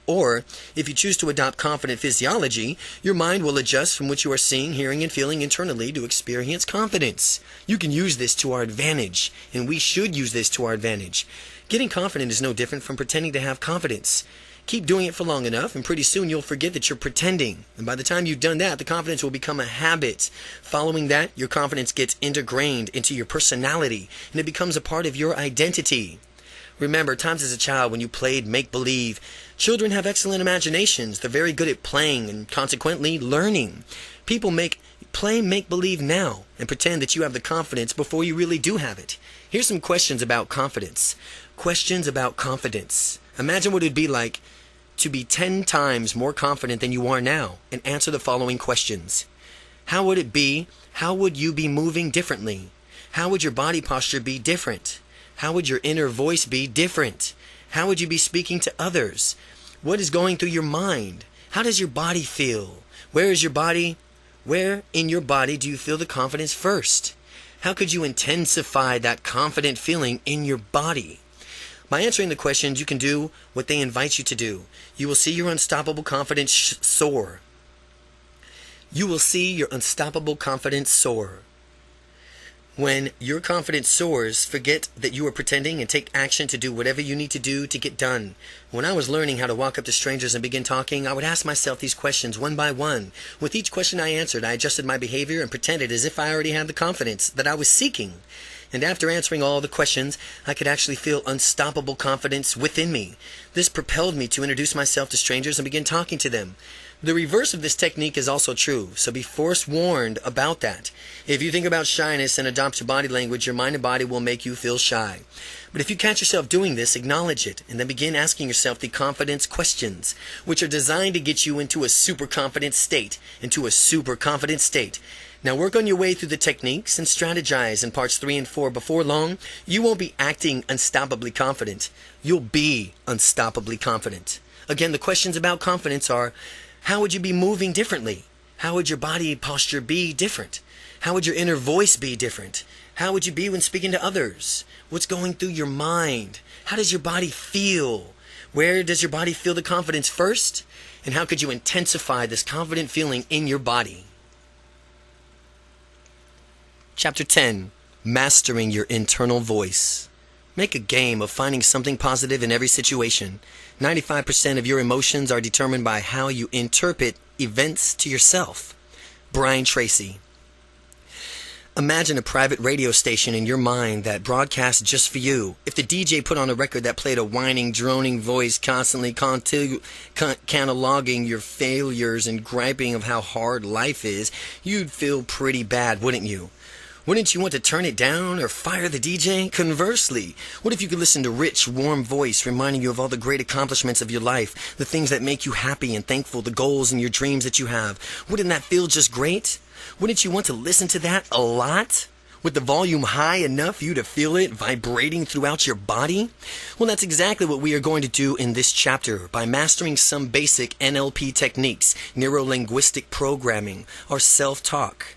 Or, if you choose to adopt confident physiology, your mind will adjust from what you are seeing, hearing, and feeling internally to experience confidence. You can use this to our advantage, and we should use this to our advantage. Getting confident is no different from pretending to have confidence. Keep doing it for long enough, and pretty soon you'll forget that you're pretending. And by the time you've done that, the confidence will become a habit. Following that, your confidence gets ingrained into your personality, and it becomes a part of your identity. Remember, times as a child when you played make-believe. Children have excellent imaginations. They're very good at playing and consequently learning. People play make-believe now and pretend that you have the confidence before you really do have it. Here's some questions about confidence. Questions about confidence. Imagine what it would be like to be 10 times more confident than you are now and answer the following questions. How would it be? How would you be moving differently? How would your body posture be different? How would your inner voice be different? How would you be speaking to others? What is going through your mind? How does your body feel? Where is your body? Where in your body do you feel the confidence first? How could you intensify that confident feeling in your body? By answering the questions, you can do what they invite you to do. You will see your unstoppable confidence soar. You will see your unstoppable confidence soar. When your confidence soars, forget that you are pretending and take action to do whatever you need to do to get done. When I was learning how to walk up to strangers and begin talking, I would ask myself these questions one by one. With each question I answered, I adjusted my behavior and pretended as if I already had the confidence that I was seeking. And after answering all the questions, I could actually feel unstoppable confidence within me. This propelled me to introduce myself to strangers and begin talking to them. The reverse of this technique is also true, so be forewarned about that. If you think about shyness and adopt your body language, your mind and body will make you feel shy. But if you catch yourself doing this, acknowledge it, and then begin asking yourself the confidence questions, which are designed to get you into a super confident state, Now work on your way through the techniques and strategize in parts 3 and 4. Before long, you won't be acting unstoppably confident. You'll be unstoppably confident. Again, the questions about confidence are, how would you be moving differently? How would your body posture be different? How would your inner voice be different? How would you be when speaking to others? What's going through your mind? How does your body feel? Where does your body feel the confidence first? And how could you intensify this confident feeling in your body? Chapter 10. Mastering your internal voice. Make a game of finding something positive in every situation. 95% of your emotions are determined by how you interpret events to yourself. Brian Tracy. Imagine a private radio station in your mind that broadcasts just for you. If the DJ put on a record that played a whining, droning voice constantly cataloging your failures and griping of how hard life is, you'd feel pretty bad, wouldn't you? Wouldn't you want to turn it down or fire the DJ? Conversely, what if you could listen to rich, warm voice reminding you of all the great accomplishments of your life, the things that make you happy and thankful, the goals and your dreams that you have? Wouldn't that feel just great? Wouldn't you want to listen to that a lot? With the volume high enough for you to feel it vibrating throughout your body? Well, that's exactly what we are going to do in this chapter by mastering some basic N.L.P techniques, neuro-linguistic programming, or self-talk.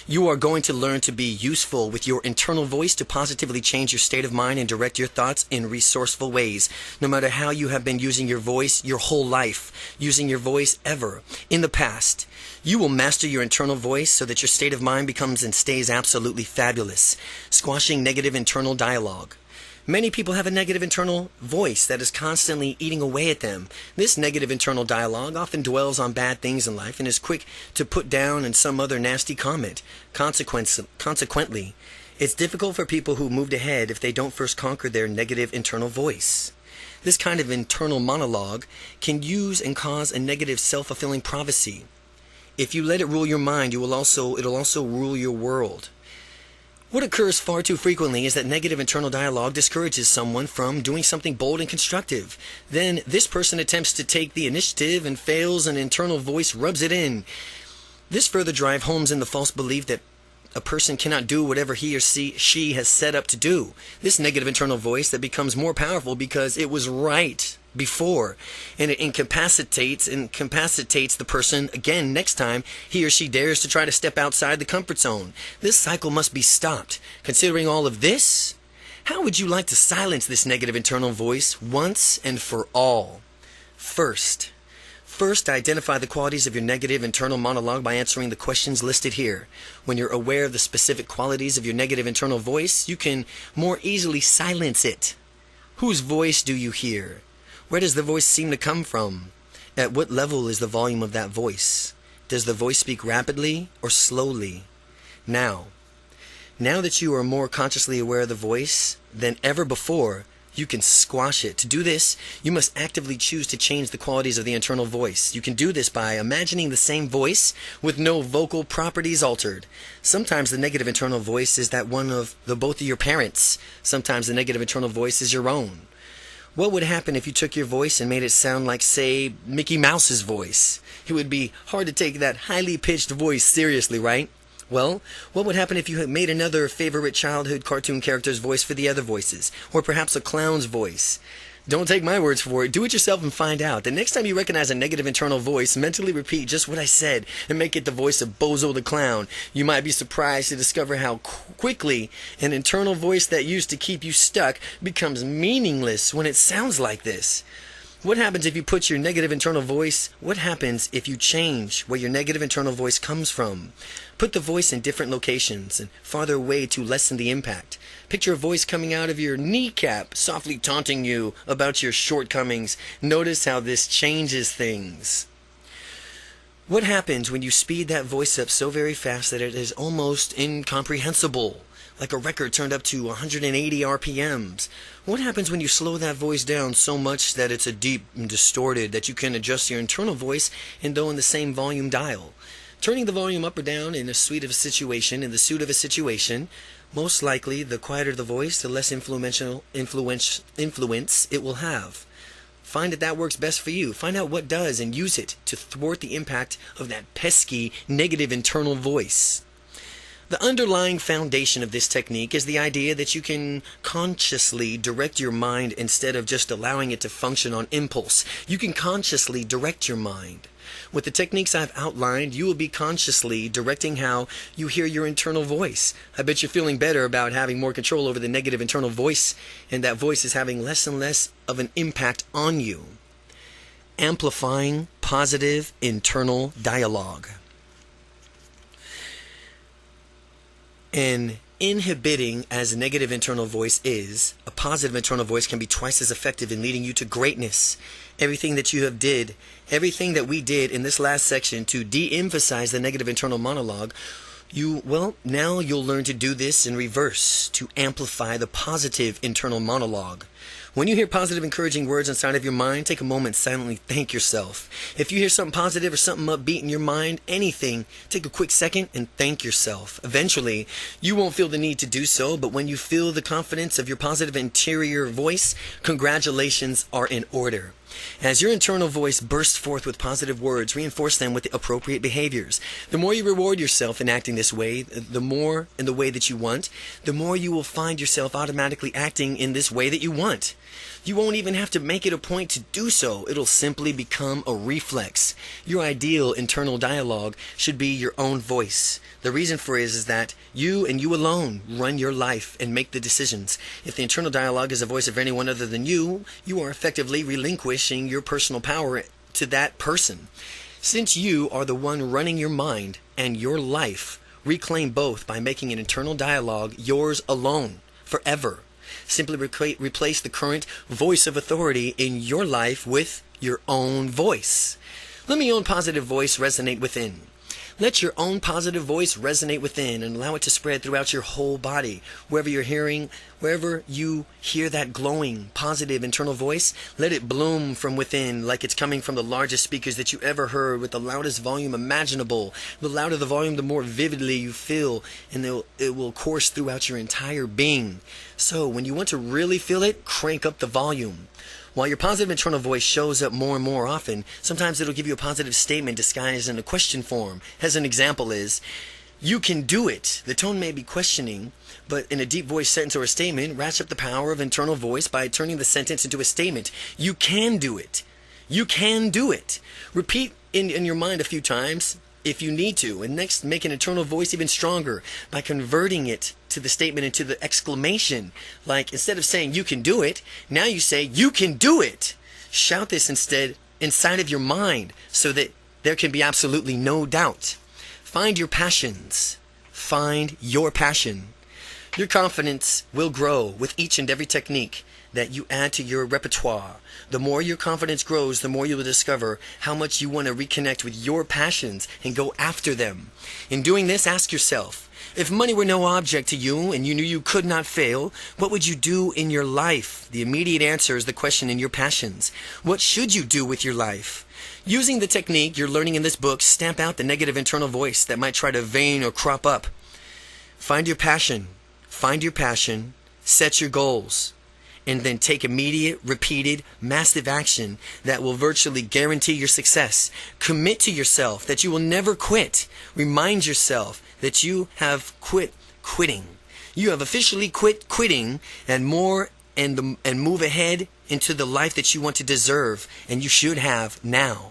You are going to learn to be useful with your internal voice to positively change your state of mind and direct your thoughts in resourceful ways. No matter how you have been using your voice your whole life, using your voice ever in the past, you will master your internal voice so that your state of mind becomes and stays absolutely fabulous, squashing negative internal dialogue. Many people have a negative internal voice that is constantly eating away at them. This negative internal dialogue often dwells on bad things in life and is quick to put down in some other nasty comment. Consequently, it's difficult for people who moved ahead if they don't first conquer their negative internal voice. This kind of internal monologue can use and cause a negative self-fulfilling prophecy. If you let it rule your mind, it'll also rule your world. What occurs far too frequently is that negative internal dialogue discourages someone from doing something bold and constructive. Then this person attempts to take the initiative and fails, and internal voice rubs it in. This further drives home in the false belief that a person cannot do whatever he or she has set up to do. This negative internal voice that becomes more powerful because it was right before, and it incapacitates the person again next time he or she dares to try to step outside the comfort zone. This cycle must be stopped. Considering all of this, how would you like to silence this negative internal voice once and for all? First, identify the qualities of your negative internal monologue by answering the questions listed here. When you're aware of the specific qualities of your negative internal voice, you can more easily silence it. Whose voice do you hear? Where does the voice seem to come from? At what level is the volume of that voice? Does the voice speak rapidly or slowly? Now that you are more consciously aware of the voice than ever before, you can squash it. To do this, you must actively choose to change the qualities of the internal voice. You can do this by imagining the same voice with no vocal properties altered. Sometimes the negative internal voice is that one of both of your parents. Sometimes the negative internal voice is your own. What would happen if you took your voice and made it sound like, say, Mickey Mouse's voice? It would be hard to take that highly pitched voice seriously, right? Well, what would happen if you had made another favorite childhood cartoon character's voice for the other voices? Or perhaps a clown's voice? Don't take my words for it. Do it yourself and find out. The next time you recognize a negative internal voice, mentally repeat just what I said and make it the voice of Bozo the Clown. You might be surprised to discover how quickly an internal voice that used to keep you stuck becomes meaningless when it sounds like this. What happens if you put your negative internal voice? What happens if you change where your negative internal voice comes from? Put the voice in different locations and farther away to lessen the impact. Picture a voice coming out of your kneecap, softly taunting you about your shortcomings. Notice how this changes things. What happens when you speed that voice up so very fast that it is almost incomprehensible? Like a record turned up to 180 RPMs. What happens when you slow that voice down so much that it's a deep and distorted that you can adjust your internal voice and though in the same volume dial? Turning the volume up or down in the suit of a situation, most likely the quieter the voice, the less influence it will have. Find that works best for you. Find out what does and use it to thwart the impact of that pesky negative internal voice. The underlying foundation of this technique is the idea that you can consciously direct your mind instead of just allowing it to function on impulse. You can consciously direct your mind. With the techniques I've outlined, you will be consciously directing how you hear your internal voice. I bet you're feeling better about having more control over the negative internal voice, and that voice is having less and less of an impact on you. Amplifying positive internal dialogue. And inhibiting as a negative internal voice is, a positive internal voice can be twice as effective in leading you to greatness. Everything that we did in this last section to de-emphasize the negative internal monologue, now you'll learn to do this in reverse, to amplify the positive internal monologue. When you hear positive, encouraging words inside of your mind, take a moment and silently thank yourself. If you hear something positive or something upbeat in your mind, anything, take a quick second and thank yourself. Eventually, you won't feel the need to do so, but when you feel the confidence of your positive interior voice, congratulations are in order. As your internal voice bursts forth with positive words, reinforce them with the appropriate behaviors. The more you reward yourself in acting this way, the more in the way that you want, the more you will find yourself automatically acting in this way that you want. You won't even have to make it a point to do so. It'll simply become a reflex. Your ideal internal dialogue should be your own voice. The reason for it is that you and you alone run your life and make the decisions. If the internal dialogue is the voice of anyone other than you, you are effectively relinquishing your personal power to that person. Since you are the one running your mind and your life, reclaim both by making an internal dialogue yours alone, forever. Simply replace the current voice of authority in your life with your own voice. Let your own positive voice resonate within. Let your own positive voice resonate within and allow it to spread throughout your whole body. Wherever you hear that glowing, positive internal voice, let it bloom from within like it's coming from the largest speakers that you ever heard with the loudest volume imaginable. The louder the volume, the more vividly you feel, and it will course throughout your entire being. So when you want to really feel it, crank up the volume. While your positive internal voice shows up more and more often, sometimes it'll give you a positive statement disguised in a question form. As an example is, you can do it. The tone may be questioning, but in a deep voice sentence or a statement, ratchet up the power of internal voice by turning the sentence into a statement. You can do it. You can do it. Repeat in your mind a few times if you need to, and next make an internal voice even stronger by converting it to the statement into the exclamation. Like instead of saying you can do it, now you say you can do it. Shout this instead inside of your mind so that there can be absolutely no doubt. Find your passions. Find your passion. Your confidence will grow with each and every technique that you add to your repertoire. The more your confidence grows, the more you will discover how much you want to reconnect with your passions and go after them. In doing this, ask yourself, if money were no object to you and you knew you could not fail, what would you do in your life? The immediate answer is the question in your passions. What should you do with your life? Using the technique you're learning in this book, stamp out the negative internal voice that might try to vein or crop up. Find your passion. Find your passion. Set your goals. And then take immediate, repeated, massive action that will virtually guarantee your success. Commit to yourself that you will never quit. Remind yourself that you have quit quitting. You have officially quit quitting and move ahead into the life that you want to deserve and you should have now.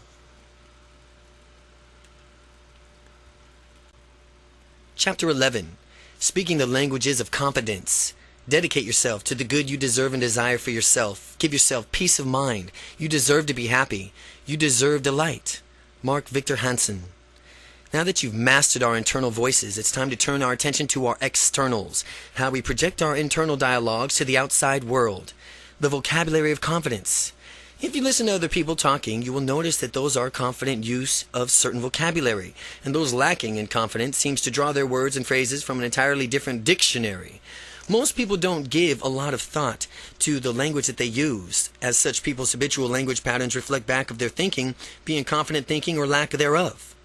Chapter 11. Speaking the languages of confidence. Dedicate yourself to the good you deserve and desire for yourself. Give yourself peace of mind. You deserve to be happy. You deserve delight. Mark Victor Hansen. Now that you've mastered our internal voices, it's time to turn our attention to our externals, how we project our internal dialogues to the outside world. The vocabulary of confidence. If you listen to other people talking, you will notice that those are confident use of certain vocabulary, and those lacking in confidence seems to draw their words and phrases from an entirely different dictionary. Most people don't give a lot of thought to the language that they use. As such, people's habitual language patterns reflect back of their thinking, being confident thinking or lack thereof.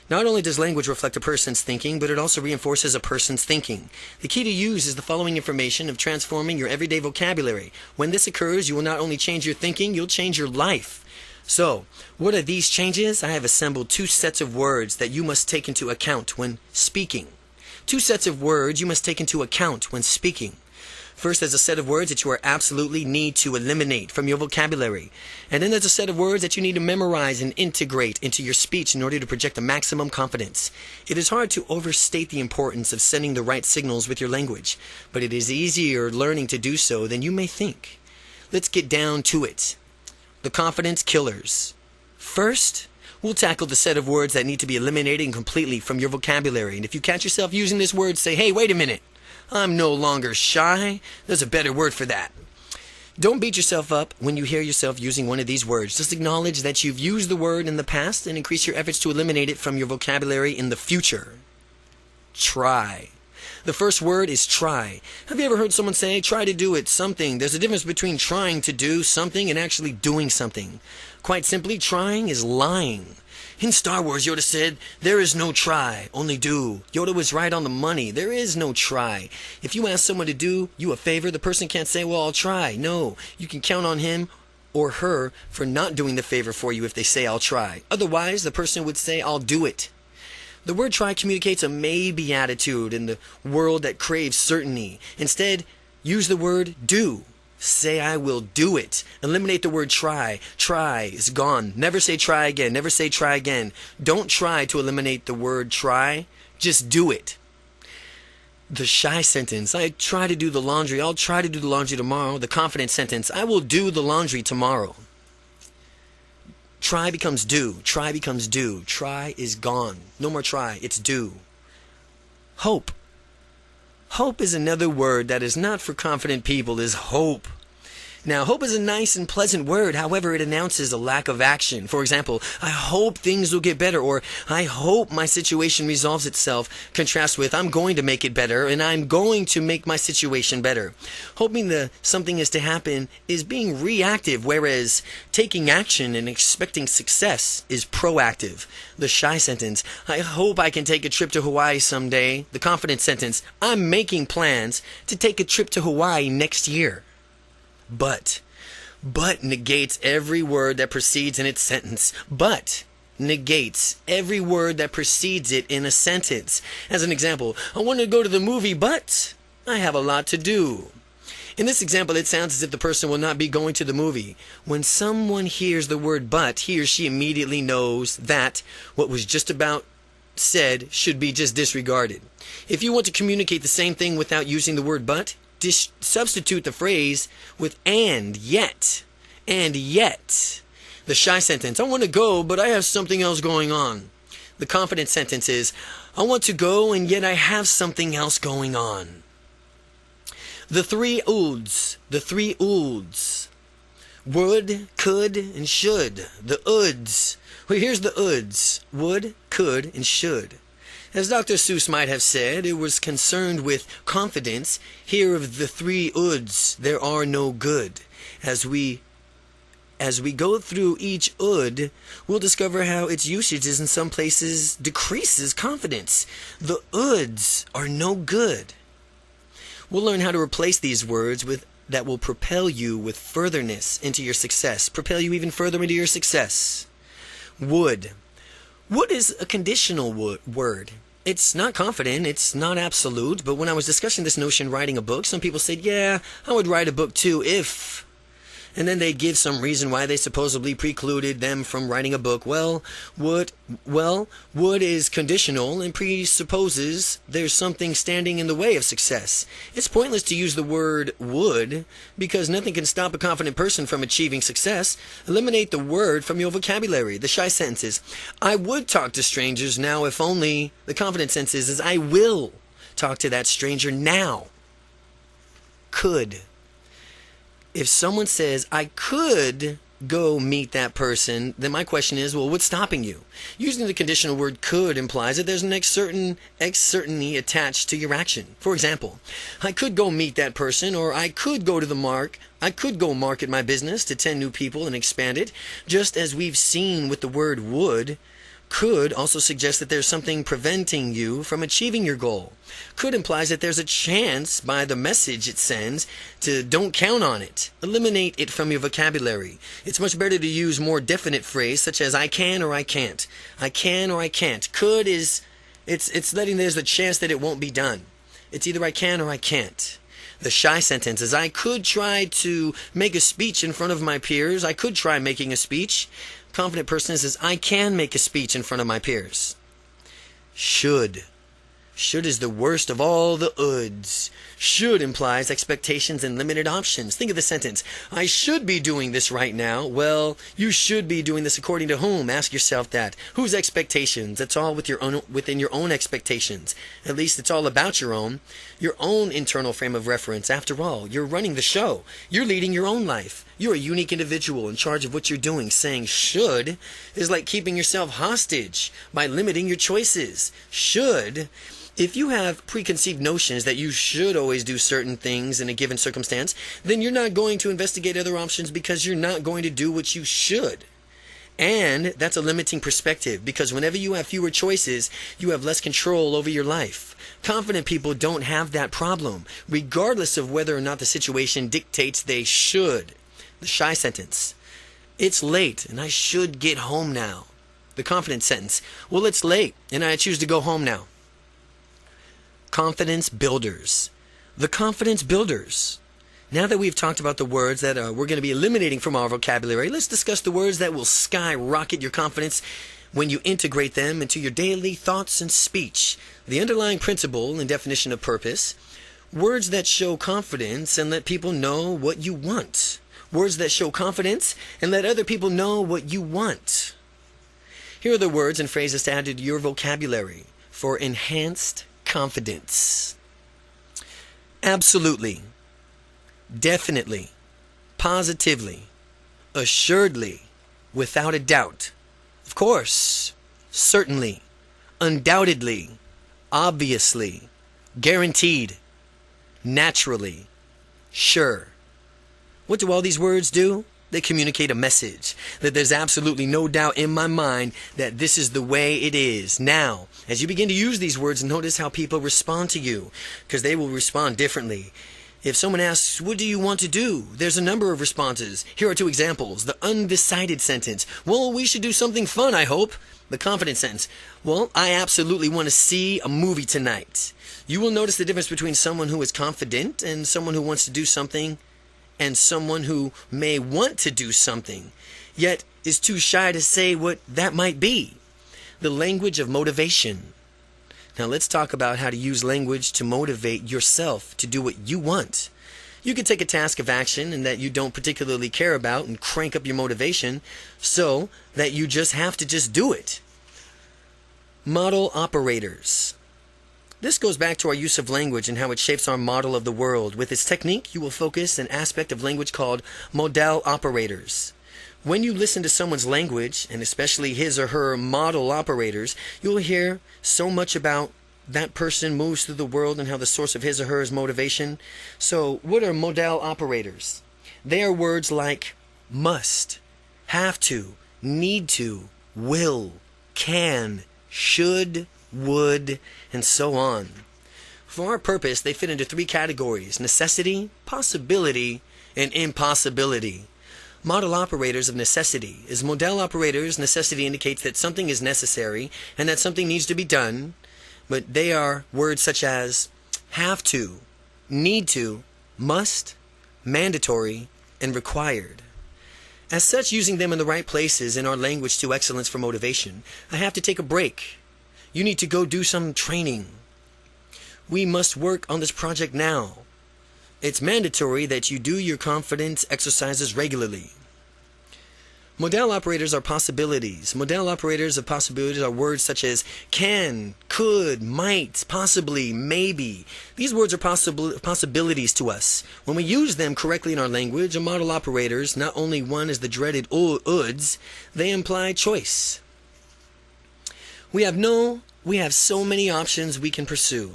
Not only does language reflect a person's thinking, but it also reinforces a person's thinking. The key to use is the following information of transforming your everyday vocabulary. When this occurs, you will not only change your thinking, you'll change your life. So, what are these changes? I have assembled 2 sets of words that you must take into account when speaking. 2 sets of words you must take into account when speaking. First, there's a set of words that you are absolutely need to eliminate from your vocabulary. And then there's a set of words that you need to memorize and integrate into your speech in order to project the maximum confidence. It is hard to overstate the importance of sending the right signals with your language, but it is easier learning to do so than you may think. Let's get down to it. The confidence killers. First, we'll tackle the set of words that need to be eliminated completely from your vocabulary. And if you catch yourself using this word, say, hey, wait a minute. I'm no longer shy. There's a better word for that. Don't beat yourself up when you hear yourself using one of these words. Just acknowledge that you've used the word in the past and increase your efforts to eliminate it from your vocabulary in the future. Try. The first word is try. Have you ever heard someone say, try to do it, something? There's a difference between trying to do something and actually doing something. Quite simply, trying is lying. In Star Wars, Yoda said, there is no try, only do. Yoda was right on the money. There is no try. If you ask someone to do you a favor, the person can't say, well, I'll try. No, you can count on him or her for not doing the favor for you if they say, I'll try. Otherwise, the person would say, I'll do it. The word try communicates a maybe attitude in the world that craves certainty. Instead, use the word do. Say, I will do it. Eliminate the word try. Try is gone. Never say try again. Never say try again. Don't try to eliminate the word try. Just do it. The shy sentence. I try to do the laundry. I'll try to do the laundry tomorrow. The confident sentence. I will do the laundry tomorrow. Try becomes do. Try becomes do. Try is gone. No more try. It's do. Hope. Hope is another word that is not for confident people, is hope. Now, hope is a nice and pleasant word. However, it announces a lack of action. For example, I hope things will get better, or I hope my situation resolves itself, contrasts with I'm going to make it better, and I'm going to make my situation better. Hoping that something is to happen is being reactive, whereas taking action and expecting success is proactive. The shy sentence, I hope I can take a trip to Hawaii someday. The confident sentence, I'm making plans to take a trip to Hawaii next year. But negates every word that precedes in its sentence. But negates every word that precedes it in a sentence. As an example, I want to go to the movie, but I have a lot to do. In this example, it sounds as if the person will not be going to the movie. When someone hears the word but, he or she immediately knows that what was just about said should be just disregarded. If you want to communicate the same thing without using the word but, substitute the phrase with and yet. And yet. The shy sentence, I want to go, but I have something else going on. The confident sentence is, I want to go, and yet I have something else going on. The three ouds. The three ouds. Would, could, and should. The ouds. Well, here's the ouds. Would, could, and should. As Dr. Seuss might have said, it was concerned with confidence. Here of the three ouds, there are no good. As we go through each oud, we'll discover how its usage in some places decreases confidence. The ouds are no good. We'll learn how to replace these words with that will propel you with furtherness into your success, propel you even further into your success. Would. Would is a conditional word. It's not confident, it's not absolute, but when I was discussing this notion writing a book, some people said, yeah, I would write a book too if... And then they'd give some reason why they supposedly precluded them from writing a book. Would is conditional and presupposes there's something standing in the way of success. It's pointless to use the word would because nothing can stop a confident person from achieving success. Eliminate the word from your vocabulary. The shy sentence is, I would talk to strangers now if only. The confident sentence is I will talk to that stranger now. Could. If someone says, I could go meet that person, then my question is, well, what's stopping you? Using the conditional word could implies that there's an certainty attached to your action. For example, I could go meet that person, or I could go to I could go market my business to 10 new people and expand it. Just as we've seen with the word would, could also suggest that there's something preventing you from achieving your goal. Could implies that there's a chance by the message it sends to don't count on it. Eliminate it from your vocabulary. It's much better to use more definite phrase such as I can or I can't. I can or I can't. Could is, it's letting there's a chance that it won't be done. It's either I can or I can't. The shy sentence is I could try to make a speech in front of my peers. I could try making a speech. Confident person says, I can make a speech in front of my peers. Should. Should is the worst of all the ouds. Should implies expectations and limited options. Think of the sentence, I should be doing this right now. Well, you should be doing this according to whom? Ask yourself that. Whose expectations? It's all within your own expectations. At least it's all about your own internal frame of reference. After all, you're running the show. You're leading your own life. You're a unique individual in charge of what you're doing. Saying should is like keeping yourself hostage by limiting your choices. Should. If you have preconceived notions that you should always do certain things in a given circumstance, then you're not going to investigate other options because you're not going to do what you should. And that's a limiting perspective because whenever you have fewer choices, you have less control over your life. Confident people don't have that problem, regardless of whether or not the situation dictates they should. The shy sentence, it's late and I should get home now. The confident sentence, well, it's late and I choose to go home now. Confidence builders. The confidence builders. Now that we've talked about the words that we're going to be eliminating from our vocabulary, let's discuss the words that will skyrocket your confidence when you integrate them into your daily thoughts and speech. The underlying principle and definition of purpose. Words that show confidence and let people know what you want. Words that show confidence and let other people know what you want. Here are the words and phrases to add to your vocabulary for enhanced confidence. absolutely, definitely, positively, assuredly, without a doubt, of course, certainly, undoubtedly, obviously, guaranteed, naturally, sure. What do all these words do? They communicate a message that there's absolutely no doubt in my mind that this is the way it is. Now, as you begin to use these words, notice how people respond to you, because they will respond differently. If someone asks, what do you want to do? There's a number of responses. Here are two examples. The undecided sentence. Well, we should do something fun, I hope. The confident sentence. Well, I absolutely want to see a movie tonight. You will notice the difference between someone who is confident and someone who wants to do something, and someone who may want to do something, yet is too shy to say what that might be. The language of motivation. Now let's talk about how to use language to motivate yourself to do what you want. You could take a task of action and that you don't particularly care about and crank up your motivation so that you just have to just do it. Model operators. This goes back to our use of language and how it shapes our model of the world. With this technique, you will focus an aspect of language called modal operators. When you listen to someone's language, and especially his or her model operators, you will hear so much about that person moves through the world and how the source of his or her motivation. So, what are modal operators? They are words like must, have to, need to, will, can, should, would, and so on. For our purpose, they fit into three categories: necessity, possibility, and impossibility. Model operators of necessity. As modal operators, necessity indicates that something is necessary and that something needs to be done, but they are words such as have to, need to, must, mandatory, and required. As such, using them in the right places in our language to excellence for motivation. I have to take a break. You need to go do some training. We must work on this project now. It's mandatory that you do your confidence exercises regularly. Modal operators are possibilities. Modal operators of possibilities are words such as can, could, might, possibly, maybe. These words are possibilities to us. When we use them correctly in our language, a modal operators, not only one is the dreaded uds, they imply choice. We have so many options we can pursue.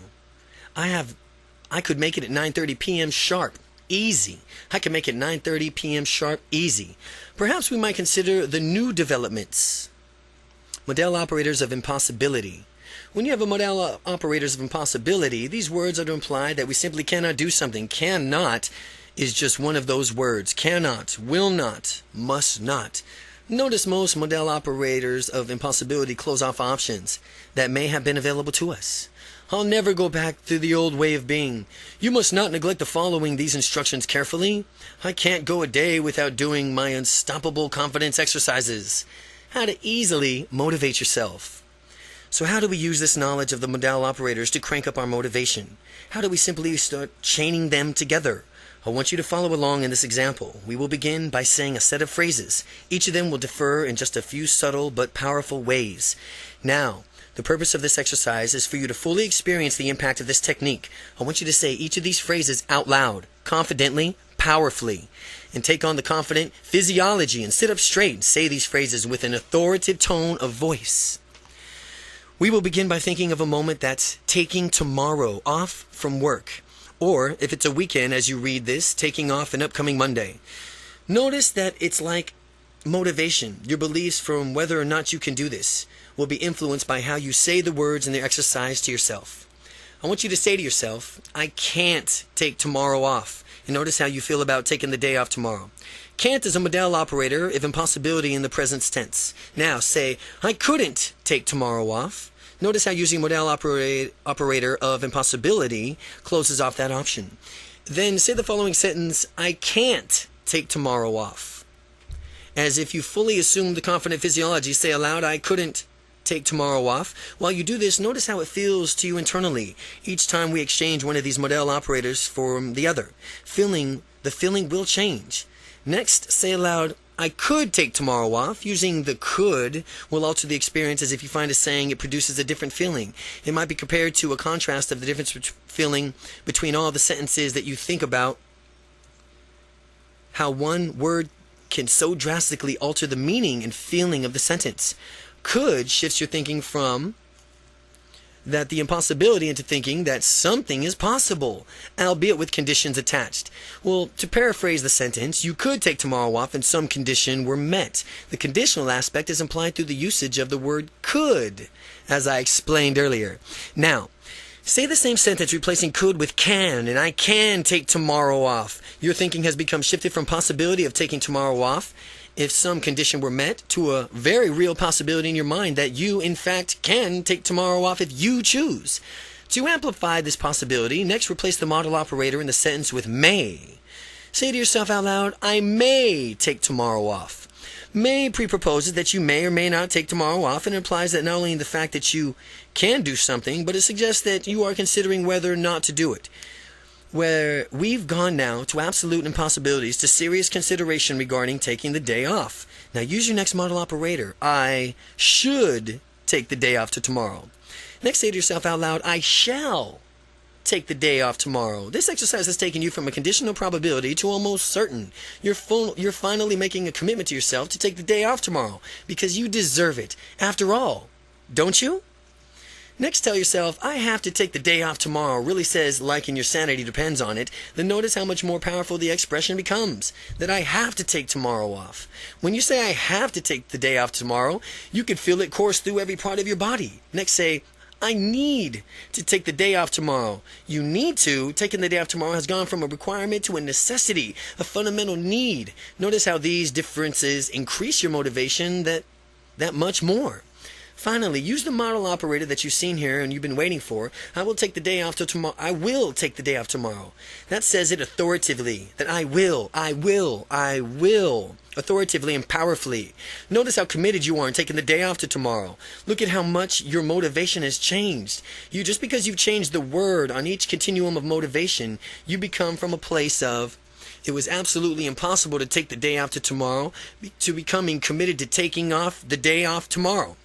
I could make it at 9:30 p.m. sharp. Easy. I can make it 9:30 p.m. sharp. Easy. Perhaps we might consider the new developments. Modal operators of impossibility. When you have a modal operators of impossibility, these words are to imply that we simply cannot do something. Cannot is just one of those words. Cannot, will not, must not. Notice most modal operators of impossibility close off options that may have been available to us. I'll never go back to the old way of being. You must not neglect the following these instructions carefully. I can't go a day without doing my unstoppable confidence exercises. How to easily motivate yourself. So how do we use this knowledge of the modal operators to crank up our motivation? How do we simply start chaining them together? I want you to follow along in this example. We will begin by saying a set of phrases. Each of them will differ in just a few subtle but powerful ways. Now, the purpose of this exercise is for you to fully experience the impact of this technique. I want you to say each of these phrases out loud, confidently, powerfully, and take on the confident physiology and sit up straight and say these phrases with an authoritative tone of voice. We will begin by thinking of a moment that's taking tomorrow off from work. Or, if it's a weekend as you read this, taking off an upcoming Monday. Notice that it's like motivation. Your beliefs from whether or not you can do this will be influenced by how you say the words in the exercise to yourself. I want you to say to yourself, I can't take tomorrow off. And notice how you feel about taking the day off tomorrow. Can't is a modal operator of impossibility in the present tense. Now say, I couldn't take tomorrow off. Notice how using modal operator of impossibility closes off that option. Then say the following sentence, I can't take tomorrow off. As if you fully assume the confident physiology, say aloud, I couldn't take tomorrow off. While you do this, notice how it feels to you internally each time we exchange one of these modal operators for the other. The feeling will change. Next, say aloud, I could take tomorrow off. Using the could will alter the experience, as if you find a saying, it produces a different feeling. It might be compared to a contrast of the difference feeling between all the sentences that you think about, how one word can so drastically alter the meaning and feeling of the sentence. Could shifts your thinking from that the impossibility into thinking that something is possible, albeit with conditions attached. Well, to paraphrase the sentence, you could take tomorrow off and some condition were met. The conditional aspect is implied through the usage of the word could, as I explained earlier. Now, say the same sentence replacing could with can, and I can take tomorrow off. Your thinking has become shifted from possibility of taking tomorrow off, if some condition were met, to a very real possibility in your mind that you, in fact, can take tomorrow off if you choose. To amplify this possibility, next replace the modal operator in the sentence with may. Say to yourself out loud, I may take tomorrow off. May pre-proposes that you may or may not take tomorrow off, and implies that not only the fact that you can do something, but it suggests that you are considering whether or not to do it. Where we've gone now to absolute impossibilities to serious consideration regarding taking the day off. Now use your next modal operator. I should take the day off to tomorrow. Next, say to yourself out loud, I shall take the day off tomorrow. This exercise has taken you from a conditional probability to almost certain. You're finally making a commitment to yourself to take the day off tomorrow because you deserve it. After all, don't you? Next, tell yourself, I have to take the day off tomorrow really says, like and your sanity depends on it. Then notice how much more powerful the expression becomes, that I have to take tomorrow off. When you say I have to take the day off tomorrow, you can feel it course through every part of your body. Next, say, I need to take the day off tomorrow. You need to. Taking the day off tomorrow has gone from a requirement to a necessity, a fundamental need. Notice how these differences increase your motivation that much more. Finally, use the modal operator that you've seen here and you've been waiting for. I will take the day off till tomorrow. I will take the day off tomorrow. That says it authoritatively, that I will, authoritatively and powerfully. Notice how committed you are in taking the day off to tomorrow. Look at how much your motivation has changed. Just because you've changed the word on each continuum of motivation, you become from a place of it was absolutely impossible to take the day off to tomorrow to becoming committed to taking off the day off tomorrow.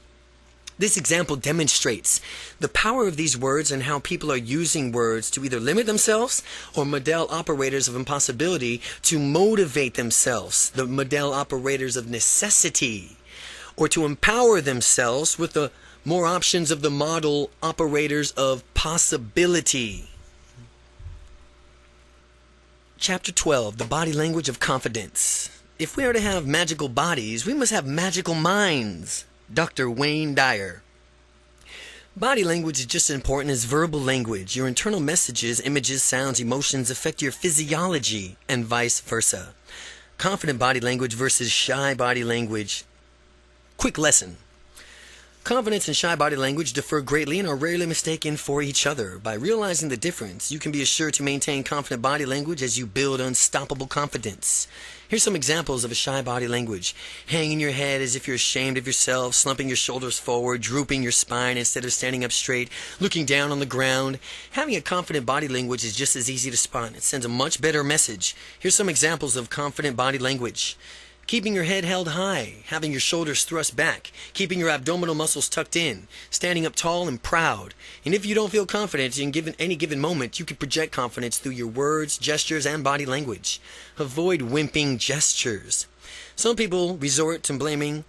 This example demonstrates the power of these words and how people are using words to either limit themselves or model operators of impossibility to motivate themselves, the model operators of necessity, or to empower themselves with the more options of the model operators of possibility. Chapter 12, the body language of confidence. If we are to have magical bodies, we must have magical minds. Dr. Wayne Dyer. Body language is just as important as verbal language. Your internal messages, images, sounds, emotions affect your physiology and vice versa. Confident body language versus shy body language. Quick lesson. Confidence and shy body language differ greatly and are rarely mistaken for each other. By realizing the difference, you can be assured to maintain confident body language as you build unstoppable confidence. Here's some examples of a shy body language. Hanging your head as if you're ashamed of yourself, slumping your shoulders forward, drooping your spine instead of standing up straight, looking down on the ground. Having a confident body language is just as easy to spot. It sends a much better message. Here's some examples of confident body language. Keeping your head held high, having your shoulders thrust back, keeping your abdominal muscles tucked in, standing up tall and proud. And if you don't feel confident in any given moment, you can project confidence through your words, gestures, and body language. Avoid wimping gestures. Some people resort to blaming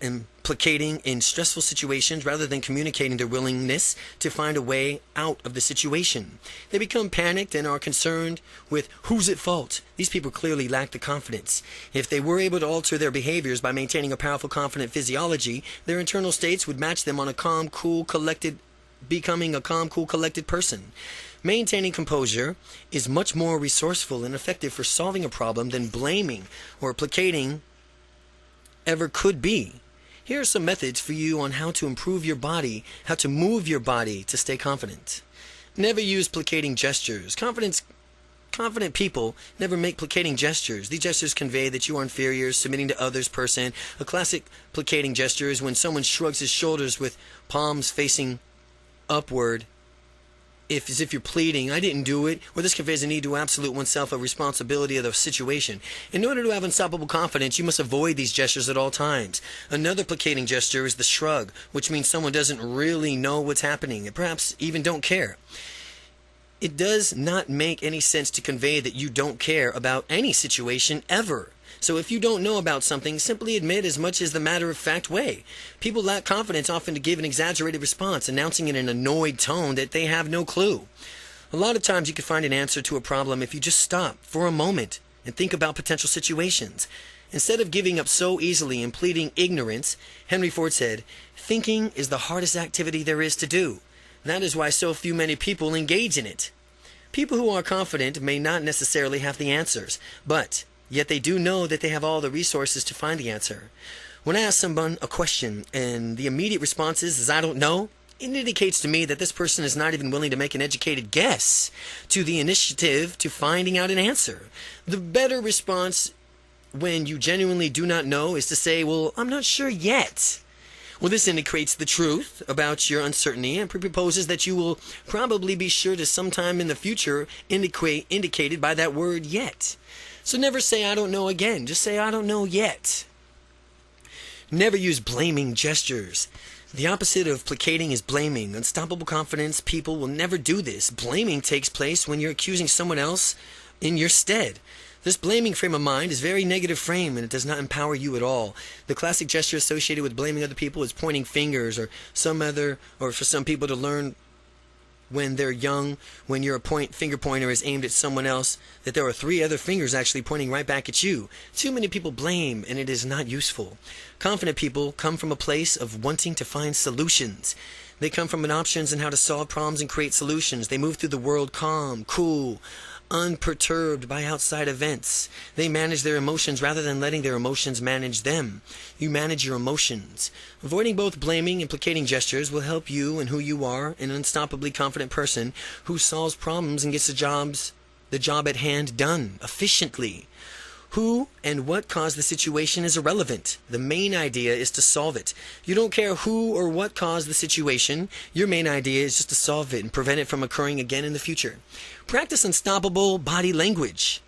and placating in stressful situations rather than communicating their willingness to find a way out of the situation. They become panicked and are concerned with who's at fault. These people clearly lack the confidence. If they were able to alter their behaviors by maintaining a powerful, confident physiology, their internal states would match them on a calm, cool, collected, becoming a calm, cool, collected person. Maintaining composure is much more resourceful and effective for solving a problem than blaming or placating ever could be. Here are some methods for you on how to improve your body, how to move your body to stay confident. Never use placating gestures. Confident people never make placating gestures. These gestures convey that you are inferior, submitting to others person. A classic placating gesture is when someone shrugs his shoulders with palms facing upward as if you're pleading, I didn't do it, or this conveys a need to absolute oneself of responsibility of the situation. In order to have unstoppable confidence, you must avoid these gestures at all times. Another placating gesture is the shrug, which means someone doesn't really know what's happening, and perhaps even don't care. It does not make any sense to convey that you don't care about any situation ever. So if you don't know about something, simply admit as much as the matter-of-fact way. People lack confidence often to give an exaggerated response, announcing in an annoyed tone that they have no clue. A lot of times you can find an answer to a problem if you just stop for a moment and think about potential situations. Instead of giving up so easily and pleading ignorance, Henry Ford said, "Thinking is the hardest activity there is to do. That is why so many people engage in it." People who are confident may not necessarily have the answers, but yet they do know that they have all the resources to find the answer. When I ask someone a question and the immediate response is "I don't know," it indicates to me that this person is not even willing to make an educated guess to the initiative to finding out an answer. The better response when you genuinely do not know is to say, "Well, I'm not sure yet." Well, this indicates the truth about your uncertainty and proposes that you will probably be sure to sometime in the future indicated by that word "yet." So never say "I don't know" again. Just say "I don't know yet." Never use blaming gestures. The opposite of placating is blaming. Unstoppable confidence people will never do this. Blaming takes place when you're accusing someone else in your stead. This blaming frame of mind is a very negative frame, and it does not empower you at all. The classic gesture associated with blaming other people is pointing fingers, or for some people to learn when they're young, when your finger pointer is aimed at someone else, that there are 3 other fingers actually pointing right back at you. Too many people blame, and it is not useful. Confident people come from a place of wanting to find solutions. They come from an options on how to solve problems and create solutions. They move through the world calm, cool, unperturbed by outside events. They manage their emotions rather than letting their emotions manage them. You manage your emotions. Avoiding both blaming and placating gestures will help you and who you are, an unstoppably confident person who solves problems and gets the job at hand done efficiently. Who and what caused the situation is irrelevant. The main idea is to solve it. You don't care who or what caused the situation. Your main idea is just to solve it and prevent it from occurring again in the future. Practice unstoppable body language.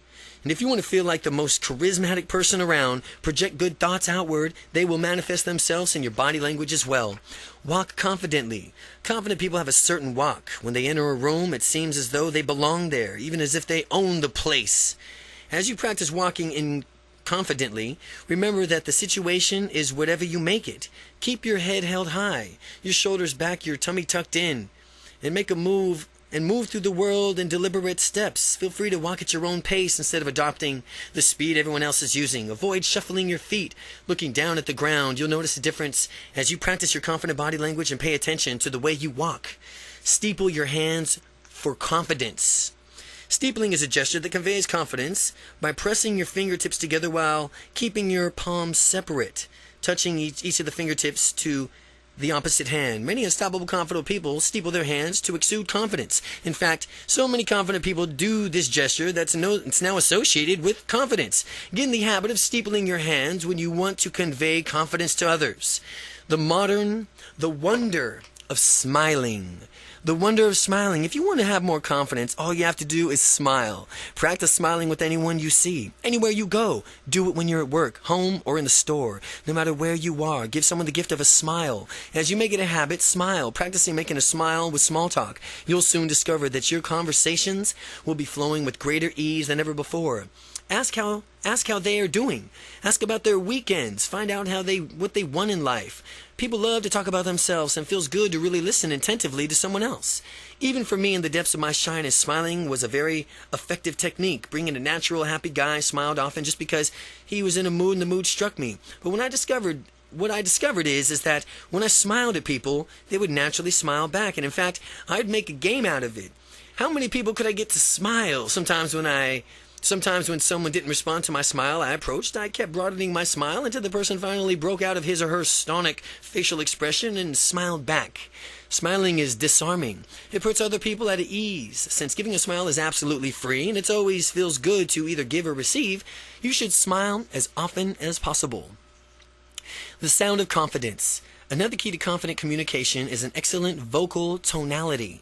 And if you want to feel like the most charismatic person around, project good thoughts outward. They will manifest themselves in your body language as well. Walk confidently. Confident people have a certain walk. When they enter a room, it seems as though they belong there, even as if they own the place. As you practice walking confidently, remember that the situation is whatever you make it. Keep your head held high, your shoulders back, your tummy tucked in, and move through the world in deliberate steps. Feel free to walk at your own pace instead of adopting the speed everyone else is using. Avoid shuffling your feet, looking down at the ground. You'll notice a difference as you practice your confident body language and pay attention to the way you walk. Steeple your hands for confidence. Steepling is a gesture that conveys confidence by pressing your fingertips together while keeping your palms separate, touching each of the fingertips to the opposite hand. Many unstoppable confident people steeple their hands to exude confidence. In fact, so many confident people do this gesture that it's now associated with confidence. Get in the habit of steepling your hands when you want to convey confidence to others. The wonder of smiling. The wonder of smiling. If you want to have more confidence, all you have to do is smile. Practice smiling with anyone you see. Anywhere you go. Do it when you're at work, home, or in the store. No matter where you are, give someone the gift of a smile. As you make it a habit, smile. Practicing making a smile with small talk. You'll soon discover that your conversations will be flowing with greater ease than ever before. Ask how they are doing. Ask about their weekends. Find out what they want in life. People love to talk about themselves, and it feels good to really listen attentively to someone else. Even for me, in the depths of my shyness, smiling was a very effective technique. Bringing a natural, happy guy smiled often just because he was in a mood and the mood struck me. But what I discovered is that when I smiled at people, they would naturally smile back. And in fact, I'd make a game out of it. How many people could I get to smile? Sometimes when someone didn't respond to my smile, I kept broadening my smile until the person finally broke out of his or her stonic facial expression and smiled back. Smiling is disarming. It puts other people at ease. Since giving a smile is absolutely free and it always feels good to either give or receive, you should smile as often as possible. The sound of confidence. Another key to confident communication is an excellent vocal tonality.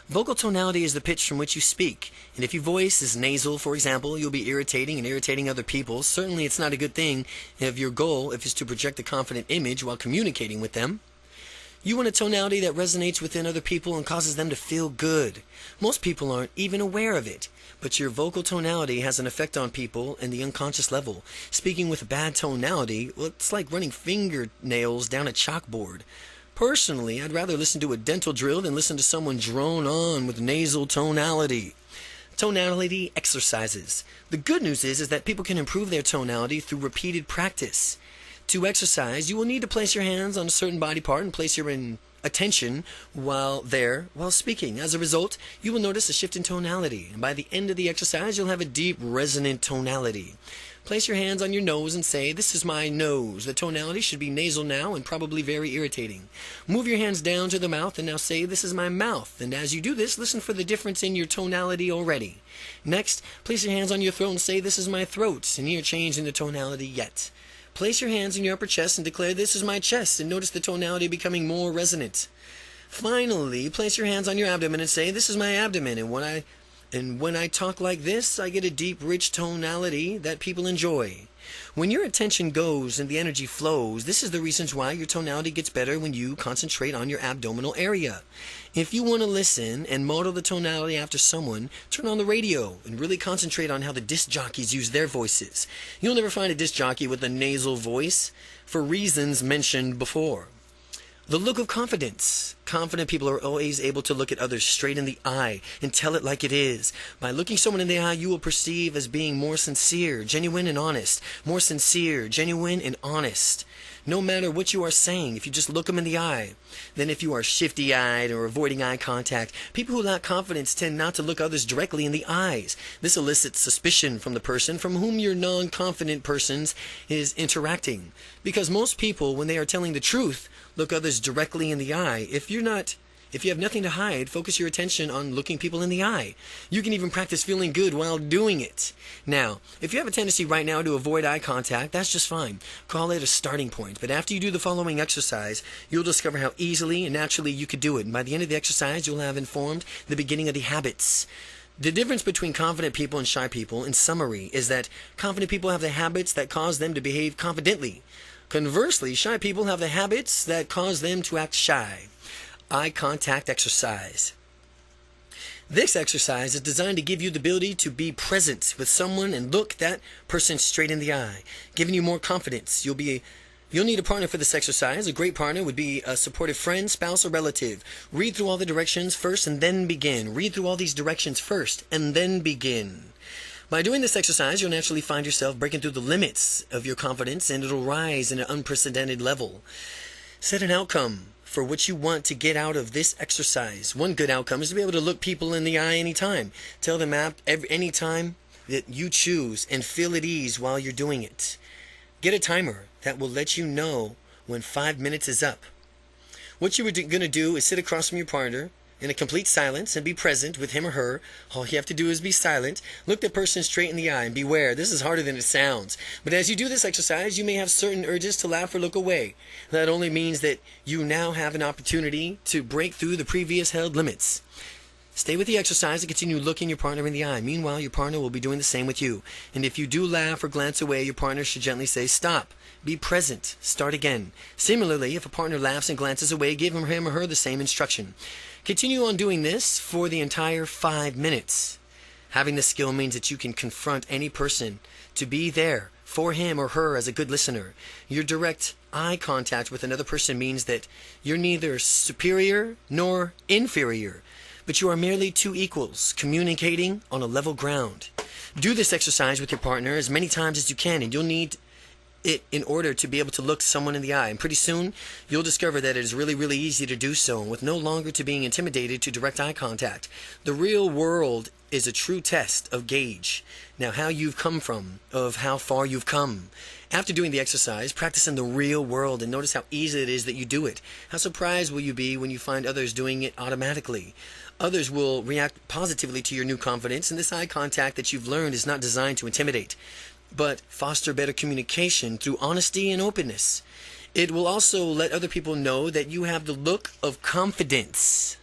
Vocal tonality is the pitch from which you speak, and if your voice is nasal, for example, you'll be irritating and irritating other people. Certainly it's not a good thing if your goal is to project a confident image while communicating with them. You want a tonality that resonates within other people and causes them to feel good. Most people aren't even aware of it, but your vocal tonality has an effect on people in the unconscious level. Speaking with a bad tonality, well, it's like running fingernails down a chalkboard. Personally, I'd rather listen to a dental drill than listen to someone drone on with nasal tonality. Tonality exercises. The good news is that people can improve their tonality through repeated practice. To exercise, you will need to place your hands on a certain body part and place your attention while speaking. As a result, you will notice a shift in tonality, and by the end of the exercise, you'll have a deep, resonant tonality. Place your hands on your nose and say, "This is my nose." The tonality should be nasal now and probably very irritating. Move your hands down to the mouth and now say, "This is my mouth." And as you do this, listen for the difference in your tonality already. Next, place your hands on your throat and say, "This is my throat," and you're changing the tonality yet. Place your hands in your upper chest and declare, "This is my chest," and notice the tonality becoming more resonant. Finally, place your hands on your abdomen and say, "This is my abdomen," and when I talk like this, I get a deep, rich tonality that people enjoy. When your attention goes and the energy flows, this is the reasons why your tonality gets better when you concentrate on your abdominal area. If you want to listen and model the tonality after someone, turn on the radio and really concentrate on how the disc jockeys use their voices. You'll never find a disc jockey with a nasal voice for reasons mentioned before. The look of confidence. Confident people are always able to look at others straight in the eye and tell it like it is. By looking someone in the eye, you will perceive as being more sincere, genuine, and honest. More sincere, genuine, and honest. No matter what you are saying, if you just look them in the eye. Then if you are shifty-eyed or avoiding eye contact, people who lack confidence tend not to look others directly in the eyes. This elicits suspicion from the person from whom your non-confident person is interacting. Because most people, when they are telling the truth, look others directly in the eye. If you have nothing to hide, focus your attention on looking people in the eye. You can even practice feeling good while doing it. Now, if you have a tendency right now to avoid eye contact, that's just fine. Call it a starting point. But after you do the following exercise, you'll discover how easily and naturally you could do it. And by the end of the exercise, you'll have informed the beginning of the habits. The difference between confident people and shy people, in summary, is that confident people have the habits that cause them to behave confidently. Conversely, shy people have the habits that cause them to act shy. Eye contact exercise. This exercise is designed to give you the ability to be present with someone and look that person straight in the eye, giving you more confidence. You'll need a partner for this exercise. A great partner would be a supportive friend, spouse, or relative. Read through all the directions first and then begin. Read through all these directions first and then begin. By doing this exercise, you'll naturally find yourself breaking through the limits of your confidence, and it'll rise in an unprecedented level. Set an outcome for what you want to get out of this exercise. One good outcome is to be able to look people in the eye anytime. Tell them anytime that you choose and feel at ease while you're doing it. Get a timer that will let you know when 5 minutes is up. What you're going to do is sit across from your partner in a complete silence and be present with him or her. All you have to do is be silent. Look the person straight in the eye and beware. This is harder than it sounds. But as you do this exercise, you may have certain urges to laugh or look away. That only means that you now have an opportunity to break through the previous held limits. Stay with the exercise and continue looking your partner in the eye. Meanwhile, your partner will be doing the same with you. And if you do laugh or glance away, your partner should gently say, "Stop. Be present. Start again." Similarly, if a partner laughs and glances away, give him or her the same instruction. Continue on doing this for the entire 5 minutes. Having this skill means that you can confront any person to be there for him or her as a good listener. Your direct eye contact with another person means that you're neither superior nor inferior, but you are merely two equals communicating on a level ground. Do this exercise with your partner as many times as you can, and you'll need it in order to be able to look someone in the eye. And pretty soon, you'll discover that it is really, really easy to do so, with no longer to being intimidated to direct eye contact. The real world is a true test of gauge. Now, how you've come from, of how far you've come. After doing the exercise, practice in the real world and notice how easy it is that you do it. How surprised will you be when you find others doing it automatically? Others will react positively to your new confidence, and this eye contact that you've learned is not designed to intimidate, but foster better communication through honesty and openness. It will also let other people know that you have the look of confidence.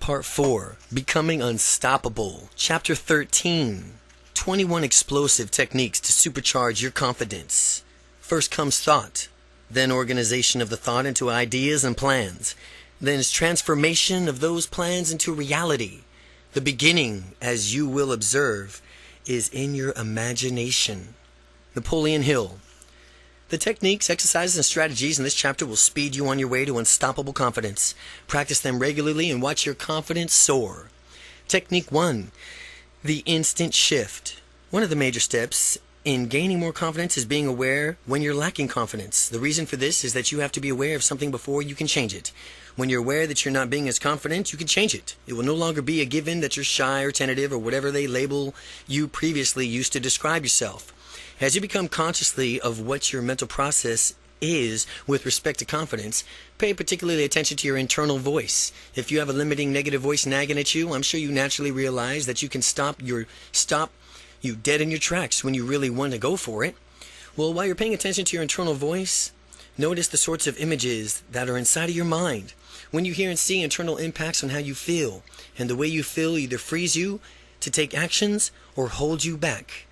Part 4, Becoming Unstoppable. Chapter 13, 21 Explosive Techniques to Supercharge Your Confidence. First comes thought, then organization of the thought into ideas and plans, then is transformation of those plans into reality. The beginning, as you will observe, is in your imagination. Napoleon Hill. The techniques, exercises, and strategies in this chapter will speed you on your way to unstoppable confidence. Practice them regularly and watch your confidence soar. Technique 1. The instant shift. One of the major steps in gaining more confidence is being aware when you're lacking confidence. The reason for this is that you have to be aware of something before you can change it. When you're aware that you're not being as confident, you can change it. It will no longer be a given that you're shy or tentative or whatever they label you previously used to describe yourself. As you become consciously of what your mental process is with respect to confidence, pay particularly attention to your internal voice. If you have a limiting negative voice nagging at you, I'm sure you naturally realize that you can stop you dead in your tracks when you really want to go for it. Well, while you're paying attention to your internal voice, notice the sorts of images that are inside of your mind. When you hear and see internal impacts on how you feel, and the way you feel either frees you to take actions or hold you back.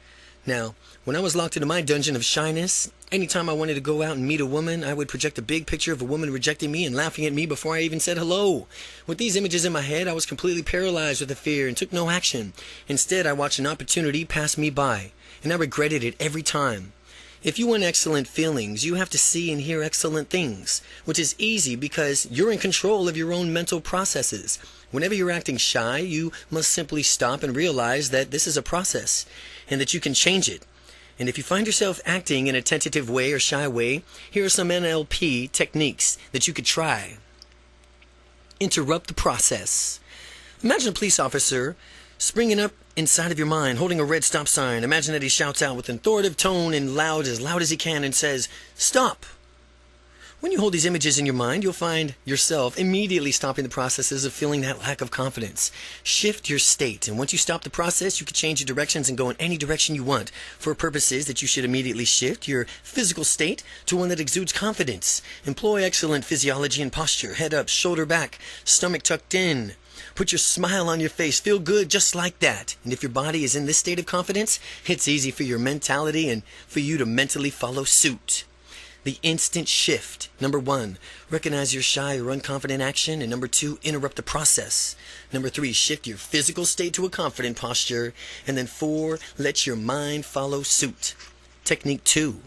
Now, when I was locked into my dungeon of shyness, anytime I wanted to go out and meet a woman, I would project a big picture of a woman rejecting me and laughing at me before I even said hello. With these images in my head, I was completely paralyzed with the fear and took no action. Instead, I watched an opportunity pass me by, and I regretted it every time. If you want excellent feelings, you have to see and hear excellent things, which is easy because you're in control of your own mental processes. Whenever you're acting shy, you must simply stop and realize that this is a process and that you can change it. And if you find yourself acting in a tentative way or shy way, here are some N.L.P techniques that you could try. Interrupt the process. Imagine a police officer springing up inside of your mind, holding a red stop sign. Imagine that he shouts out with an authoritative tone and loud as he can and says, "Stop!" When you hold these images in your mind, you'll find yourself immediately stopping the processes of feeling that lack of confidence. Shift your state, and once you stop the process, you can change your directions and go in any direction you want. For purposes that you should immediately shift your physical state to one that exudes confidence. Employ excellent physiology and posture, head up, shoulder back, stomach tucked in. Put your smile on your face. Feel good just like that. And if your body is in this state of confidence, it's easy for your mentality and for you to mentally follow suit. The instant shift. Number 1, recognize your shy or unconfident action. And number 2, interrupt the process. Number 3, shift your physical state to a confident posture. And then 4, let your mind follow suit. Technique 2,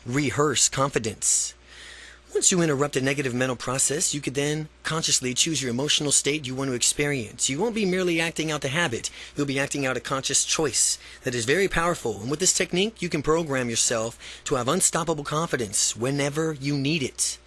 rehearse confidence. Once you interrupt a negative mental process, you could then consciously choose your emotional state you want to experience. You won't be merely acting out the habit. You'll be acting out a conscious choice that is very powerful. And with this technique, you can program yourself to have unstoppable confidence whenever you need it.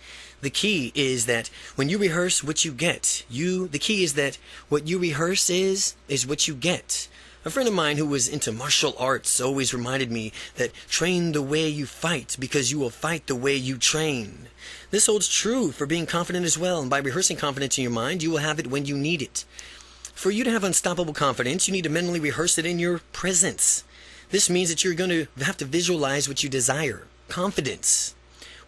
The key is that when you rehearse what you get, the key is that what you rehearse is what you get. A friend of mine who was into martial arts always reminded me that train the way you fight because you will fight the way you train. This holds true for being confident as well, and by rehearsing confidence in your mind, you will have it when you need it. For you to have unstoppable confidence, you need to mentally rehearse it in your presence. This means that you're going to have to visualize what you desire. Confidence.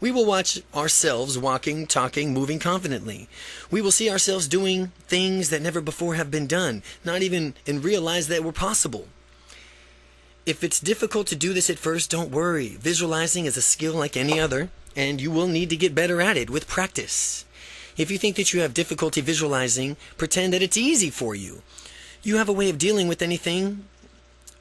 We will watch ourselves walking, talking, moving confidently. We will see ourselves doing things that never before have been done, not even and realize that were possible. If it's difficult to do this at first, don't worry. Visualizing is a skill like any other, and you will need to get better at it with practice. If you think that you have difficulty visualizing, pretend that it's easy for you. You have a way of dealing with anything.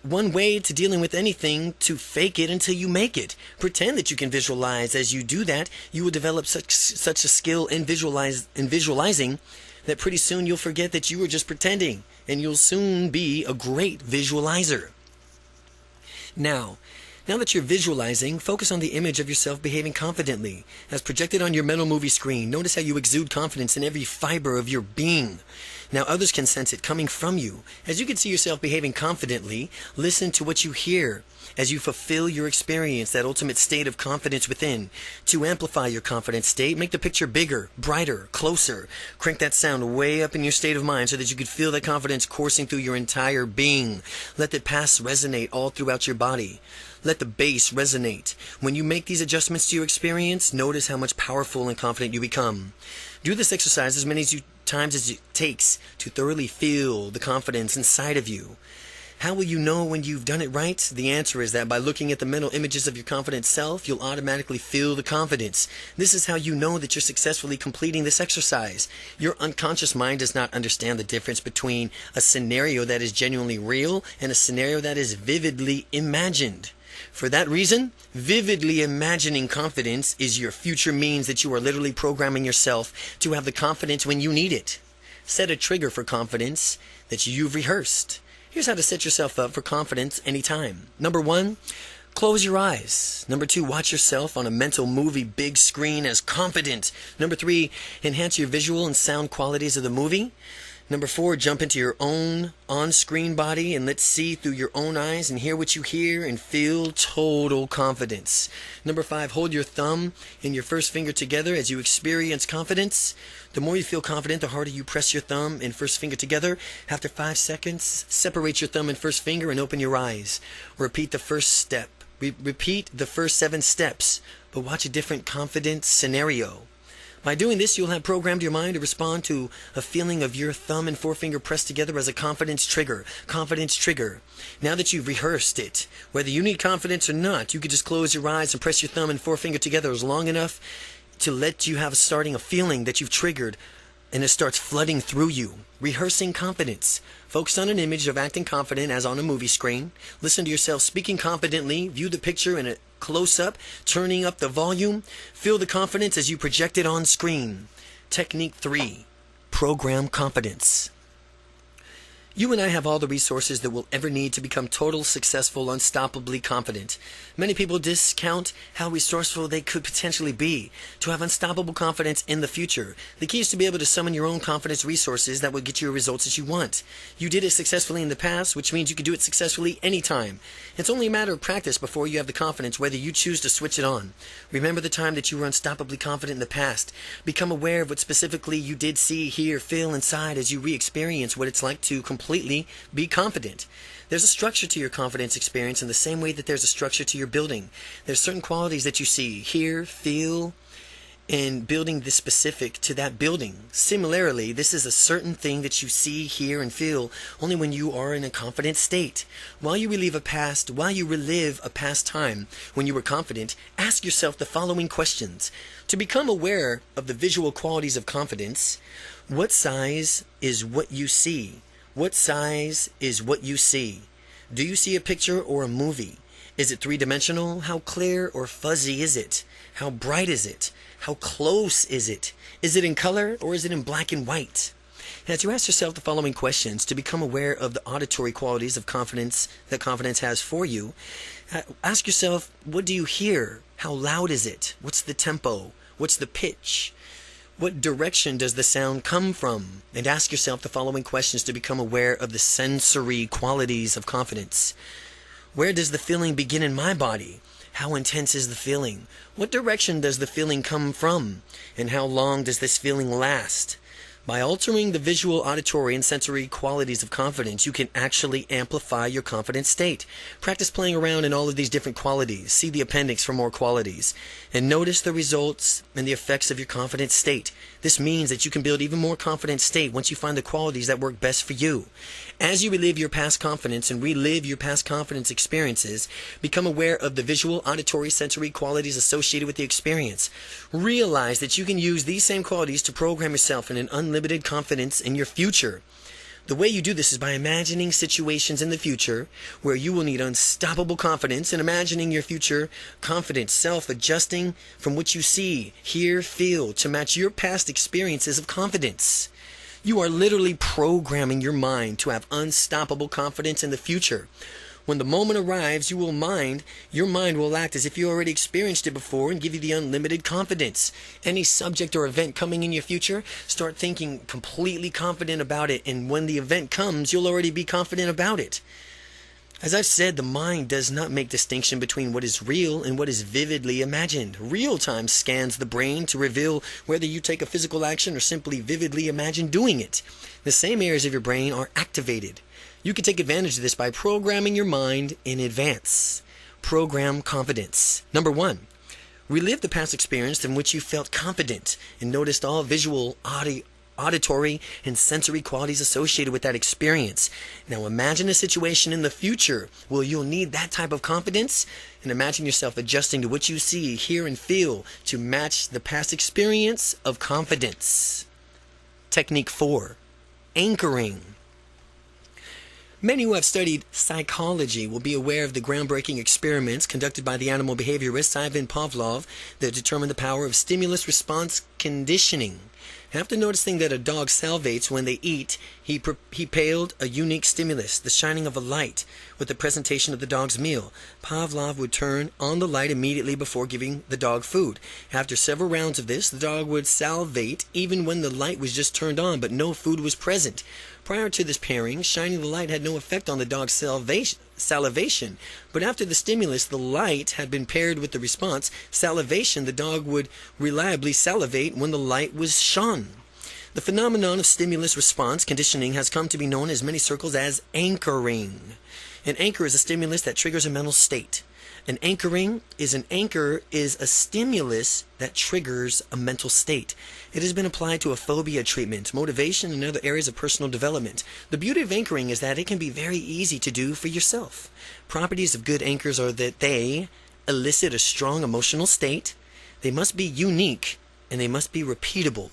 One way to dealing with anything to fake it until you make it. Pretend that you can visualize. As you do that, you will develop such a skill in visualizing that pretty soon you'll forget that you were just pretending, and you'll soon be a great visualizer. Now that you're visualizing, focus on the image of yourself behaving confidently. As projected on your mental movie screen, notice how you exude confidence in every fiber of your being. Now others can sense it coming from you. As you can see yourself behaving confidently, listen to what you hear as you fulfill your experience, that ultimate state of confidence within. To amplify your confident state, make the picture bigger, brighter, closer. Crank that sound way up in your state of mind so that you can feel that confidence coursing through your entire being. Let the past resonate all throughout your body. Let the bass resonate. When you make these adjustments to your experience, notice how much powerful and confident you become. Do this exercise as many times as it takes to thoroughly feel the confidence inside of you. How will you know when you've done it right? The answer is that by looking at the mental images of your confident self, you'll automatically feel the confidence. This is how you know that you're successfully completing this exercise. Your unconscious mind does not understand the difference between a scenario that is genuinely real and a scenario that is vividly imagined. For that reason, vividly imagining confidence is your future means that you are literally programming yourself to have the confidence when you need it. Set a trigger for confidence that you've rehearsed. Here's how to set yourself up for confidence anytime. Number 1, close your eyes. Number 2, watch yourself on a mental movie big screen as confident. Number 3, enhance your visual and sound qualities of the movie. Number 4, jump into your own on-screen body and let's see through your own eyes and hear what you hear and feel total confidence. Number 5, hold your thumb and your first finger together as you experience confidence. The more you feel confident, the harder you press your thumb and first finger together. After 5 seconds, separate your thumb and first finger and open your eyes. Repeat the first step. Repeat the first 7 steps, but watch a different confidence scenario. By doing this, you'll have programmed your mind to respond to a feeling of your thumb and forefinger pressed together as a confidence trigger. Confidence trigger. Now that you've rehearsed it, whether you need confidence or not, you could just close your eyes and press your thumb and forefinger together as long enough to let you have a feeling that you've triggered, and it starts flooding through you. Rehearsing confidence. Focus on an image of acting confident as on a movie screen. Listen to yourself speaking confidently. View the picture in a close-up, turning up the volume. Feel the confidence as you project it on screen. Technique 3. Program confidence. You and I have all the resources that we'll ever need to become total, successful, unstoppably confident. Many people discount how resourceful they could potentially be to have unstoppable confidence in the future. The key is to be able to summon your own confidence resources that will get you the results that you want. You did it successfully in the past, which means you can do it successfully anytime. It's only a matter of practice before you have the confidence, whether you choose to switch it on. Remember the time that you were unstoppably confident in the past. Become aware of what specifically you did see, hear, feel inside as you re-experience what it's like to completely be confident. There's a structure to your confidence experience in the same way that there's a structure to your building. There's certain qualities that you see, hear, feel, and building this specific to that building. Similarly, this is a certain thing that you see, hear, and feel only when you are in a confident state. While you relive a past time when you were confident, ask yourself the following questions. To become aware of the visual qualities of confidence, what size is what you see? What size is what you see? Do you see a picture or a movie? Is it three-dimensional? How clear or fuzzy is it? How bright is it? How close is it? Is it in color or is it in black and white? As you ask yourself the following questions to become aware of the auditory qualities of confidence that confidence has for you, ask yourself, what do you hear? How loud is it? What's the tempo? What's the pitch? What direction does the sound come from? And ask yourself the following questions to become aware of the sensory qualities of confidence. Where does the feeling begin in my body? How intense is the feeling? What direction does the feeling come from? And how long does this feeling last? By altering the visual, auditory, and sensory qualities of confidence, you can actually amplify your confident state. Practice playing around in all of these different qualities. See the appendix for more qualities. And notice the results and the effects of your confident state. This means that you can build even more confident state once you find the qualities that work best for you. As you relive your past confidence and relive your past confidence experiences, become aware of the visual, auditory, sensory qualities associated with the experience. Realize that you can use these same qualities to program yourself in an unlimited confidence in your future. The way you do this is by imagining situations in the future where you will need unstoppable confidence and imagining your future confident self adjusting from what you see, hear, feel to match your past experiences of confidence. You are literally programming your mind to have unstoppable confidence in the future. When the moment arrives, your mind will act as if you already experienced it before and give you the unlimited confidence. Any subject or event coming in your future, start thinking completely confident about it, and when the event comes, you'll already be confident about it. As I've said, the mind does not make distinction between what is real and what is vividly imagined. Real-time scans the brain to reveal whether you take a physical action or simply vividly imagine doing it. The same areas of your brain are activated. You can take advantage of this by programming your mind in advance. Program confidence. Number 1. Relive the past experience in which you felt confident and noticed all visual, auditory and sensory qualities associated with that experience. Now imagine a situation in the future where you'll need that type of confidence, and imagine yourself adjusting to what you see, hear, and feel to match the past experience of confidence. Technique 4. Anchoring. Many who have studied psychology will be aware of the groundbreaking experiments conducted by the animal behaviorist Ivan Pavlov that determined the power of stimulus-response conditioning. After noticing that a dog salivates when they eat, he paled a unique stimulus, the shining of a light, with the presentation of the dog's meal. Pavlov would turn on the light immediately before giving the dog food. After several rounds of this, the dog would salivate even when the light was just turned on, but no food was present. Prior to this pairing, shining the light had no effect on the dog's salivation, but after the stimulus, the light, had been paired with the response, salivation, the dog would reliably salivate when the light was shone. The phenomenon of stimulus-response conditioning has come to be known in many circles as anchoring. An anchor is a stimulus that triggers a mental state. An anchor is a stimulus that triggers a mental state. It has been applied to a phobia treatment, motivation, and other areas of personal development. The beauty of anchoring is that it can be very easy to do for yourself. Properties of good anchors are that they elicit a strong emotional state, they must be unique, and they must be repeatable.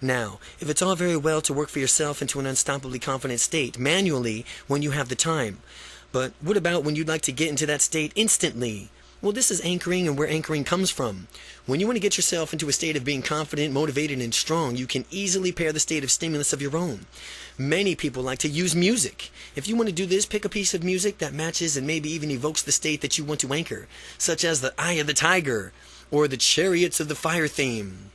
Now, if it's all very well to work for yourself into an unstoppably confident state manually when you have the time, but what about when you'd like to get into that state instantly? Well, this is anchoring and where anchoring comes from. When you want to get yourself into a state of being confident, motivated, and strong, you can easily pair the state of stimulus of your own. Many people like to use music. If you want to do this, pick a piece of music that matches and maybe even evokes the state that you want to anchor, such as the Eye of the Tiger or the Chariots of the Fire theme.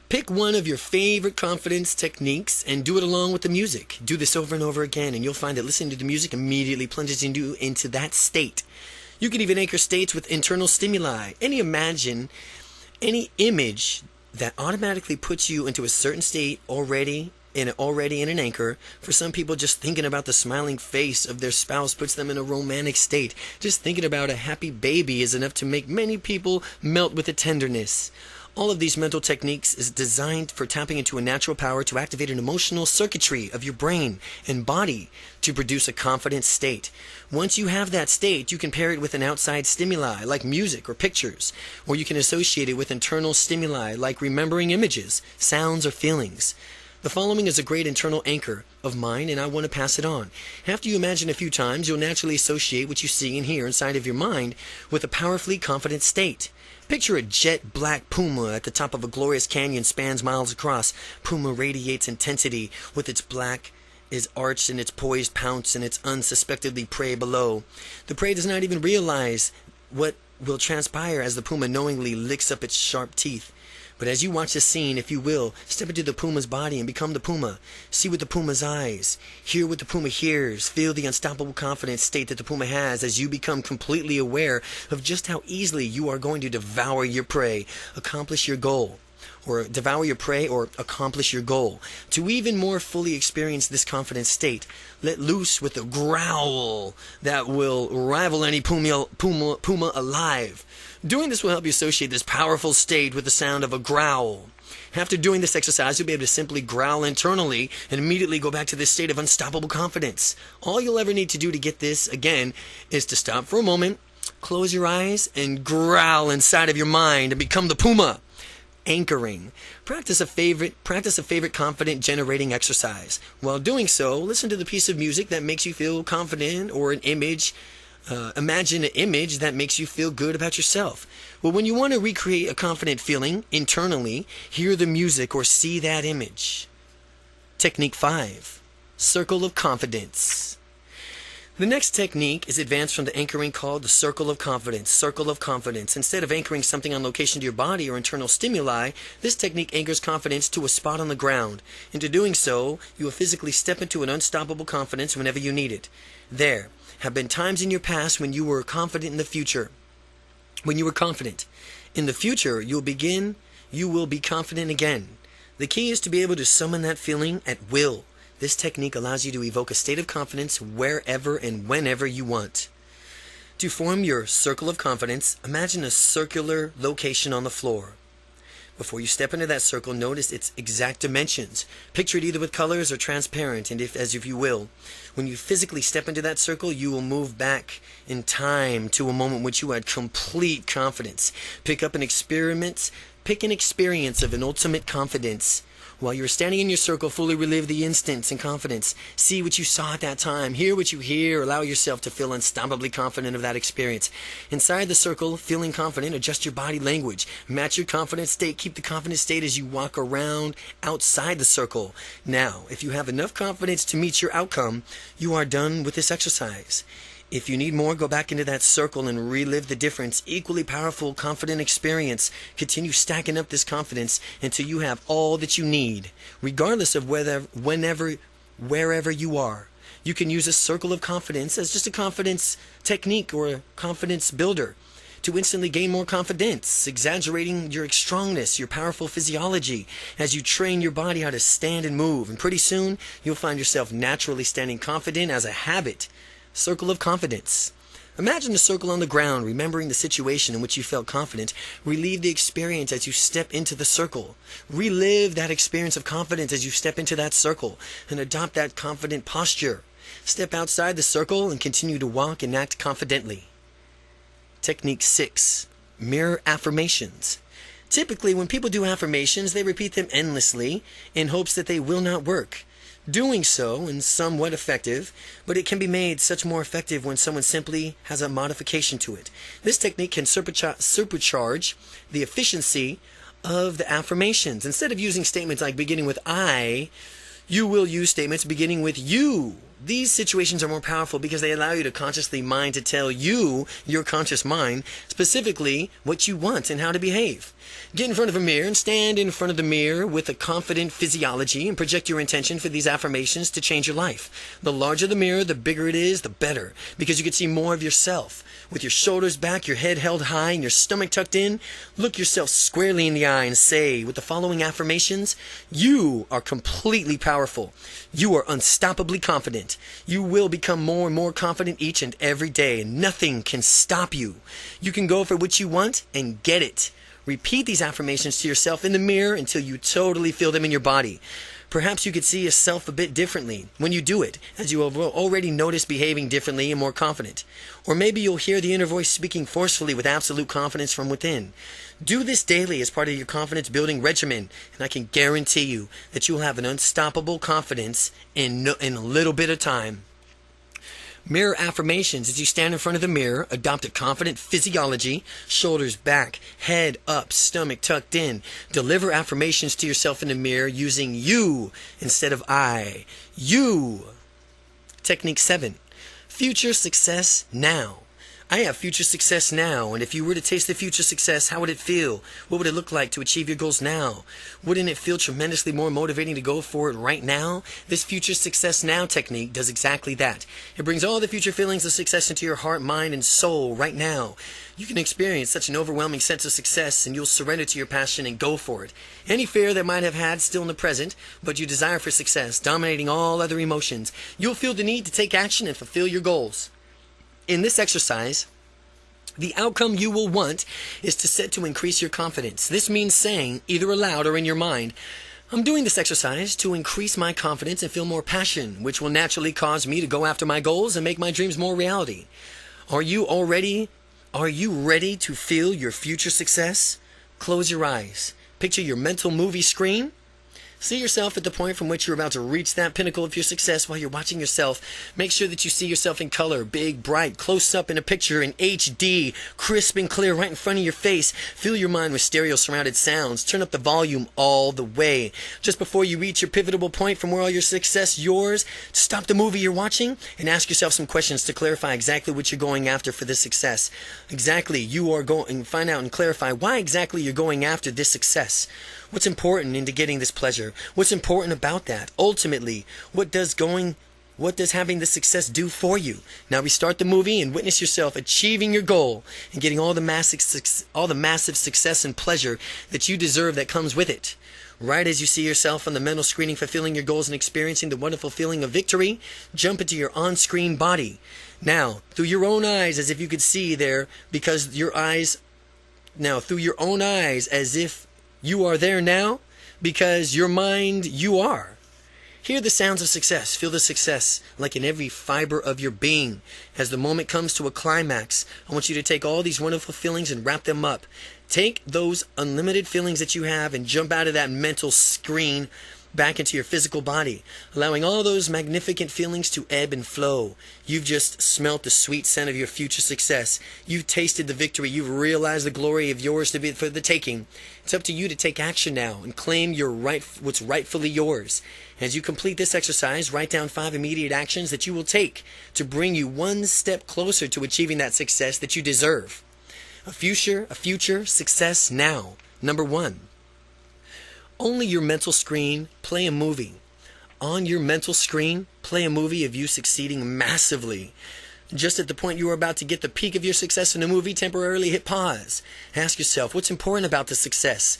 Pick one of your favorite confidence techniques and do it along with the music. Do this over and over again, and you'll find that listening to the music immediately plunges you into that state. You can even anchor states with internal stimuli. Any image that automatically puts you into a certain state already in an anchor. For some people, just thinking about the smiling face of their spouse puts them in a romantic state. Just thinking about a happy baby is enough to make many people melt with a tenderness. All of these mental techniques is designed for tapping into a natural power to activate an emotional circuitry of your brain and body to produce a confident state. Once you have that state, you can pair it with an outside stimuli like music or pictures, or you can associate it with internal stimuli like remembering images, sounds, or feelings. The following is a great internal anchor of mine, and I want to pass it on. After you imagine a few times, you'll naturally associate what you see and hear inside of your mind with a powerfully confident state. Picture a jet black puma at the top of a glorious canyon spans miles across. Puma radiates intensity with its black is arched in its poised pounce and its unsuspectedly prey below. The prey does not even realize what will transpire as the puma knowingly licks up its sharp teeth. But as you watch the scene, if you will, step into the puma's body and become the puma. See with the puma's eyes. Hear what the puma hears. Feel the unstoppable confident state that the puma has as you become completely aware of just how easily you are going to devour your prey, accomplish your goal. Or devour your prey or accomplish your goal. To even more fully experience this confident state, let loose with a growl that will rival any puma alive. Doing this will help you associate this powerful state with the sound of a growl. After doing this exercise, you'll be able to simply growl internally and immediately go back to this state of unstoppable confidence. All you'll ever need to do to get this, again, is to stop for a moment, close your eyes, and growl inside of your mind and become the puma. Anchoring. Practice a favorite confident generating exercise. While doing so, listen to the piece of music that makes you feel confident or an image. Imagine an image that makes you feel good about yourself. Well, when you want to recreate a confident feeling internally, hear the music or see that image. Technique 5. Circle of Confidence. The next technique is advanced from the anchoring called the circle of confidence. Circle of confidence. Instead of anchoring something on location to your body or internal stimuli, this technique anchors confidence to a spot on the ground. Into doing so, you will physically step into an unstoppable confidence whenever you need it. There have been times in your past when you were confident in the future. When you were confident. In the future, you will be confident again. The key is to be able to summon that feeling at will. This technique allows you to evoke a state of confidence wherever and whenever you want. To form your circle of confidence, imagine a circular location on the floor. Before you step into that circle, notice its exact dimensions. Picture it either with colors or transparent, and as if you will. When you physically step into that circle, you will move back in time to a moment in which you had complete confidence. Pick an experience of an ultimate confidence. While you're standing in your circle, fully relive the instance and confidence. See what you saw at that time. Hear what you hear. Allow yourself to feel unstoppably confident of that experience. Inside the circle, feeling confident, adjust your body language. Match your confident state. Keep the confident state as you walk around outside the circle. Now, if you have enough confidence to meet your outcome, you are done with this exercise. If you need more, go back into that circle and relive the difference. Equally powerful, confident experience. Continue stacking up this confidence until you have all that you need, regardless of wherever you are. You can use a circle of confidence as just a confidence technique or a confidence builder to instantly gain more confidence, exaggerating your strongness, your powerful physiology as you train your body how to stand and move. And pretty soon, you'll find yourself naturally standing confident as a habit. Circle of confidence. Imagine a circle on the ground, remembering the situation in which you felt confident. Relive the experience as you step into the circle. Relive that experience of confidence as you step into that circle and adopt that confident posture. Step outside the circle and continue to walk and act confidently. Technique 6. Mirror affirmations. Typically, when people do affirmations, they repeat them endlessly in hopes that they will not work. Doing so is somewhat effective, but it can be made such more effective when someone simply has a modification to it. This technique can supercharge the efficiency of the affirmations. Instead of using statements like beginning with I, you will use statements beginning with you. These situations are more powerful because they allow you to consciously mind to tell you, your conscious mind, specifically what you want and how to behave. Get in front of a mirror and stand in front of the mirror with a confident physiology and project your intention for these affirmations to change your life. The larger the mirror, the bigger it is, the better, because you can see more of yourself. With your shoulders back, your head held high, and your stomach tucked in, look yourself squarely in the eye and say, with the following affirmations, you are completely powerful. You are unstoppably confident. You will become more and more confident each and every day, and nothing can stop you. You can go for what you want and get it. Repeat these affirmations to yourself in the mirror until you totally feel them in your body. Perhaps you could see yourself a bit differently when you do it, as you have already noticed behaving differently and more confident. Or maybe you'll hear the inner voice speaking forcefully with absolute confidence from within. Do this daily as part of your confidence building regimen, and I can guarantee you that you'll have an unstoppable confidence in a little bit of time. Mirror affirmations. As you stand in front of the mirror, adopt a confident physiology, shoulders back, head up, stomach tucked in. Deliver affirmations to yourself in the mirror using you instead of I. You. Technique 7. Future success now. I have future success now, and if you were to taste the future success, how would it feel? What would it look like to achieve your goals now? Wouldn't it feel tremendously more motivating to go for it right now? This future success now technique does exactly that. It brings all the future feelings of success into your heart, mind, and soul right now. You can experience such an overwhelming sense of success, and you'll surrender to your passion and go for it. Any fear that might have had still in the present, but you desire for success, dominating all other emotions, you'll feel the need to take action and fulfill your goals. In this exercise, the outcome you will want is to set to increase your confidence. This means saying, either aloud or in your mind, I'm doing this exercise to increase my confidence and feel more passion, which will naturally cause me to go after my goals and make my dreams more reality. Are you ready to feel your future success? Close your eyes. Picture your mental movie screen. See yourself at the point from which you're about to reach that pinnacle of your success while you're watching yourself. Make sure that you see yourself in color, big, bright, close up in a picture in HD, crisp and clear right in front of your face. Fill your mind with stereo surrounded sounds. Turn up the volume all the way. Just before you reach your pivotal point from where all your success yours, stop the movie you're watching and ask yourself some questions to clarify exactly what you're going after for this success. Find out and clarify why exactly you're going after this success. What's important into getting this pleasure? What's important about that? Ultimately, what does having this success do for you? Now restart the movie and witness yourself achieving your goal and getting all the massive success and pleasure that you deserve that comes with it. Right as you see yourself on the mental screening fulfilling your goals and experiencing the wonderful feeling of victory, jump into your on-screen body. Now, through your own eyes, as if you could see there, through your own eyes, as if You are there now because your mind, you are. Hear the sounds of success. Feel the success like in every fiber of your being. As the moment comes to a climax, I want you to take all these wonderful feelings and wrap them up. Take those unlimited feelings that you have and jump out of that mental screen back into your physical body, allowing all those magnificent feelings to ebb and flow. You've just smelt the sweet scent of your future success. You've tasted the victory. You've realized the glory of yours to be for the taking. It's up to you to take action now and claim what's rightfully yours. As you complete this exercise, write down 5 immediate actions that you will take to bring you one step closer to achieving that success that you deserve. A future success now. Number 1. Only your mental screen, play a movie. On your mental screen, play a movie of you succeeding massively. Just at the point you are about to get the peak of your success in a movie, temporarily hit pause. Ask yourself, what's important about the success?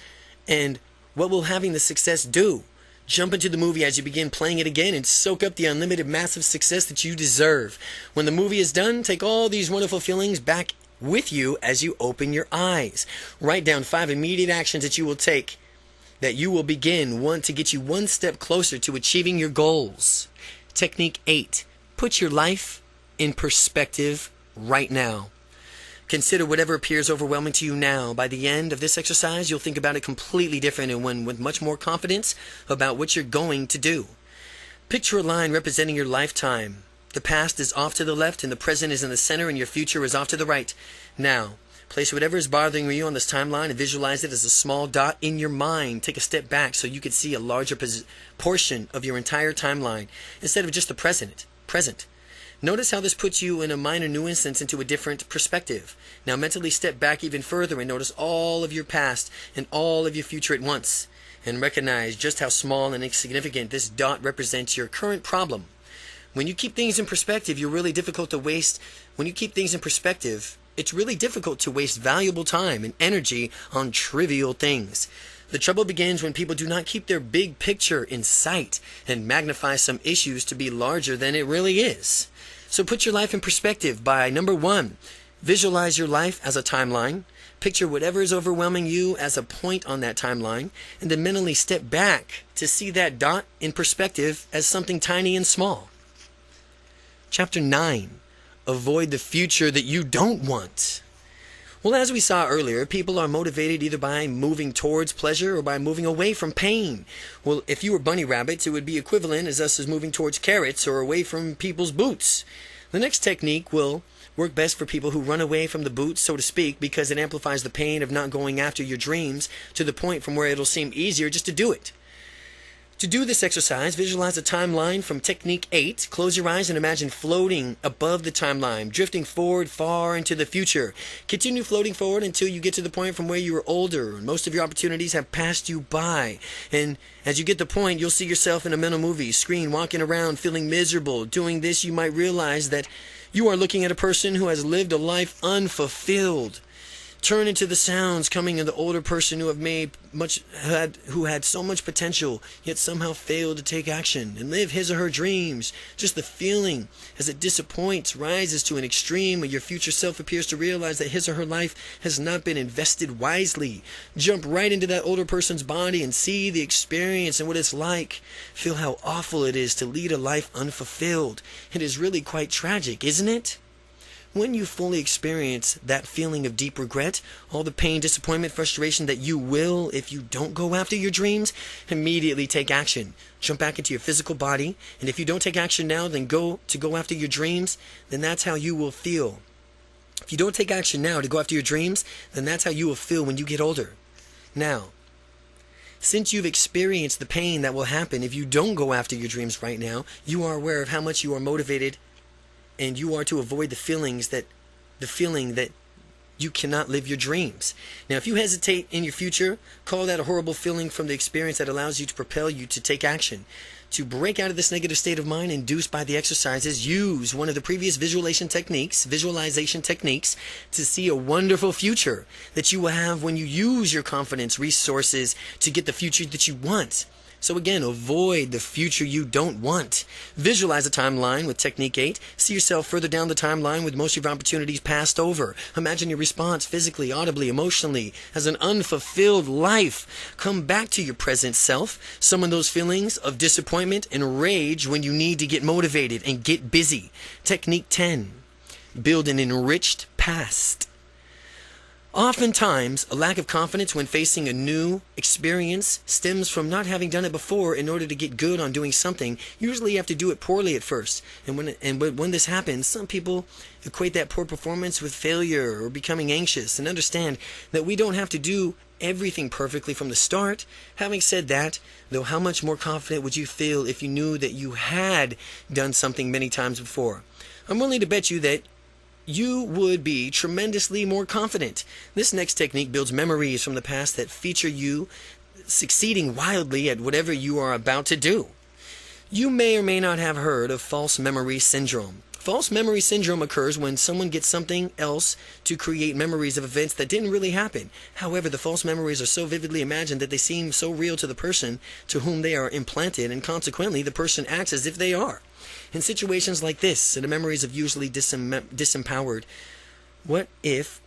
And what will having the success do? Jump into the movie as you begin playing it again and soak up the unlimited massive success that you deserve. When the movie is done, take all these wonderful feelings back with you as you open your eyes. Write down 5 immediate actions that you will take that you will begin to get you one step closer to achieving your goals. Technique 8. Put your life in perspective right now. Consider whatever appears overwhelming to you now. By the end of this exercise, you'll think about it completely different and with much more confidence about what you're going to do. Picture a line representing your lifetime. The past is off to the left and the present is in the center and your future is off to the right. Now, place whatever is bothering you on this timeline and visualize it as a small dot in your mind. Take a step back so you can see a larger portion of your entire timeline instead of just the present. Notice how this puts you in a minor nuisance into a different perspective. Now mentally step back even further and notice all of your past and all of your future at once. And recognize just how small and insignificant this dot represents your current problem. When you keep things in perspective, it's really difficult to waste valuable time and energy on trivial things. The trouble begins when people do not keep their big picture in sight and magnify some issues to be larger than it really is. So put your life in perspective by, number 1, visualize your life as a timeline. Picture whatever is overwhelming you as a point on that timeline, and then mentally step back to see that dot in perspective as something tiny and small. Chapter 9. Avoid the future that you don't want. Well, as we saw earlier, people are motivated either by moving towards pleasure or by moving away from pain. Well, if you were bunny rabbits, it would be equivalent as us as moving towards carrots or away from people's boots. The next technique will work best for people who run away from the boots, so to speak, because it amplifies the pain of not going after your dreams to the point from where it'll seem easier just to do it. To do this exercise, visualize a timeline from Technique 8. Close your eyes and imagine floating above the timeline, drifting forward far into the future. Continue floating forward until you get to the point from where you are older and most of your opportunities have passed you by. And as you get the point, you'll see yourself in a mental movie screen, walking around feeling miserable. Doing this, you might realize that you are looking at a person who has lived a life unfulfilled. Turn into the sounds coming of the older person who had so much potential, yet somehow failed to take action and live his or her dreams. Just the feeling as it disappoints rises to an extreme where your future self appears to realize that his or her life has not been invested wisely. Jump right into that older person's body and see the experience and what it's like. Feel how awful it is to lead a life unfulfilled. It is really quite tragic, isn't it? When you fully experience that feeling of deep regret, all the pain, disappointment, frustration that you will if you don't go after your dreams, immediately take action. Jump back into your physical body, and if you don't take action now, then go after your dreams, then that's how you will feel. If you don't take action now to go after your dreams, then that's how you will feel when you get older. Now, since you've experienced the pain that will happen if you don't go after your dreams right now, you are aware of how much you are motivated and you are to avoid the feeling that you cannot live your dreams. Now, if you hesitate in your future, call that a horrible feeling from the experience that allows you to propel you to take action. To break out of this negative state of mind induced by the exercises, use one of the previous visualization techniques to see a wonderful future that you will have when you use your confidence resources to get the future that you want. So again, avoid the future you don't want. Visualize a timeline with Technique 8. See yourself further down the timeline with most of your opportunities passed over. Imagine your response physically, audibly, emotionally as an unfulfilled life. Come back to your present self. Summon those feelings of disappointment and rage when you need to get motivated and get busy. Technique 10. Build an enriched past. Oftentimes, a lack of confidence when facing a new experience stems from not having done it before. In order to get good on doing something, usually you have to do it poorly at first. And when this happens, some people equate that poor performance with failure or becoming anxious, and understand that we don't have to do everything perfectly from the start. Having said that, though, how much more confident would you feel if you knew that you had done something many times before? I'm willing to bet you that you would be tremendously more confident. This next technique builds memories from the past that feature you succeeding wildly at whatever you are about to do. You may or may not have heard of false memory syndrome. False memory syndrome occurs when someone gets something else to create memories of events that didn't really happen. However, the false memories are so vividly imagined that they seem so real to the person to whom they are implanted, and consequently the person acts as if they are. In situations like this, the memories of usually disempowered, what if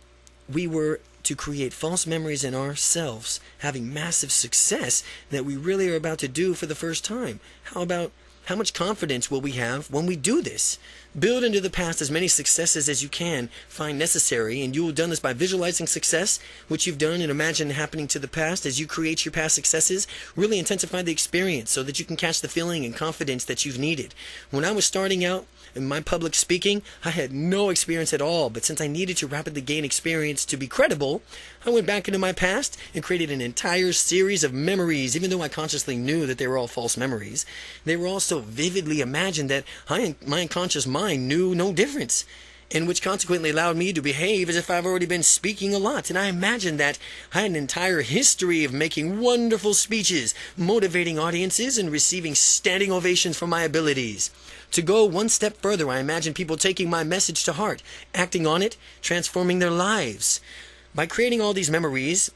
we were to create false memories in ourselves, having massive success that we really are about to do for the first time? How much confidence will we have when we do this? Build into the past as many successes as you can find necessary, and you will have done this by visualizing success, which you've done, and imagine happening to the past as you create your past successes. Really intensify the experience so that you can catch the feeling and confidence that you've needed. When I was starting out in my public speaking, I had no experience at all, but since I needed to rapidly gain experience to be credible, I went back into my past and created an entire series of memories. Even though I consciously knew that they were all false memories, they were all so vividly imagined that my unconscious mind knew no difference, and which consequently allowed me to behave as if I've already been speaking a lot. And I imagined that I had an entire history of making wonderful speeches, motivating audiences, and receiving standing ovations for my abilities. To go one step further, I imagined people taking my message to heart, acting on it, transforming their lives. By creating all these memories,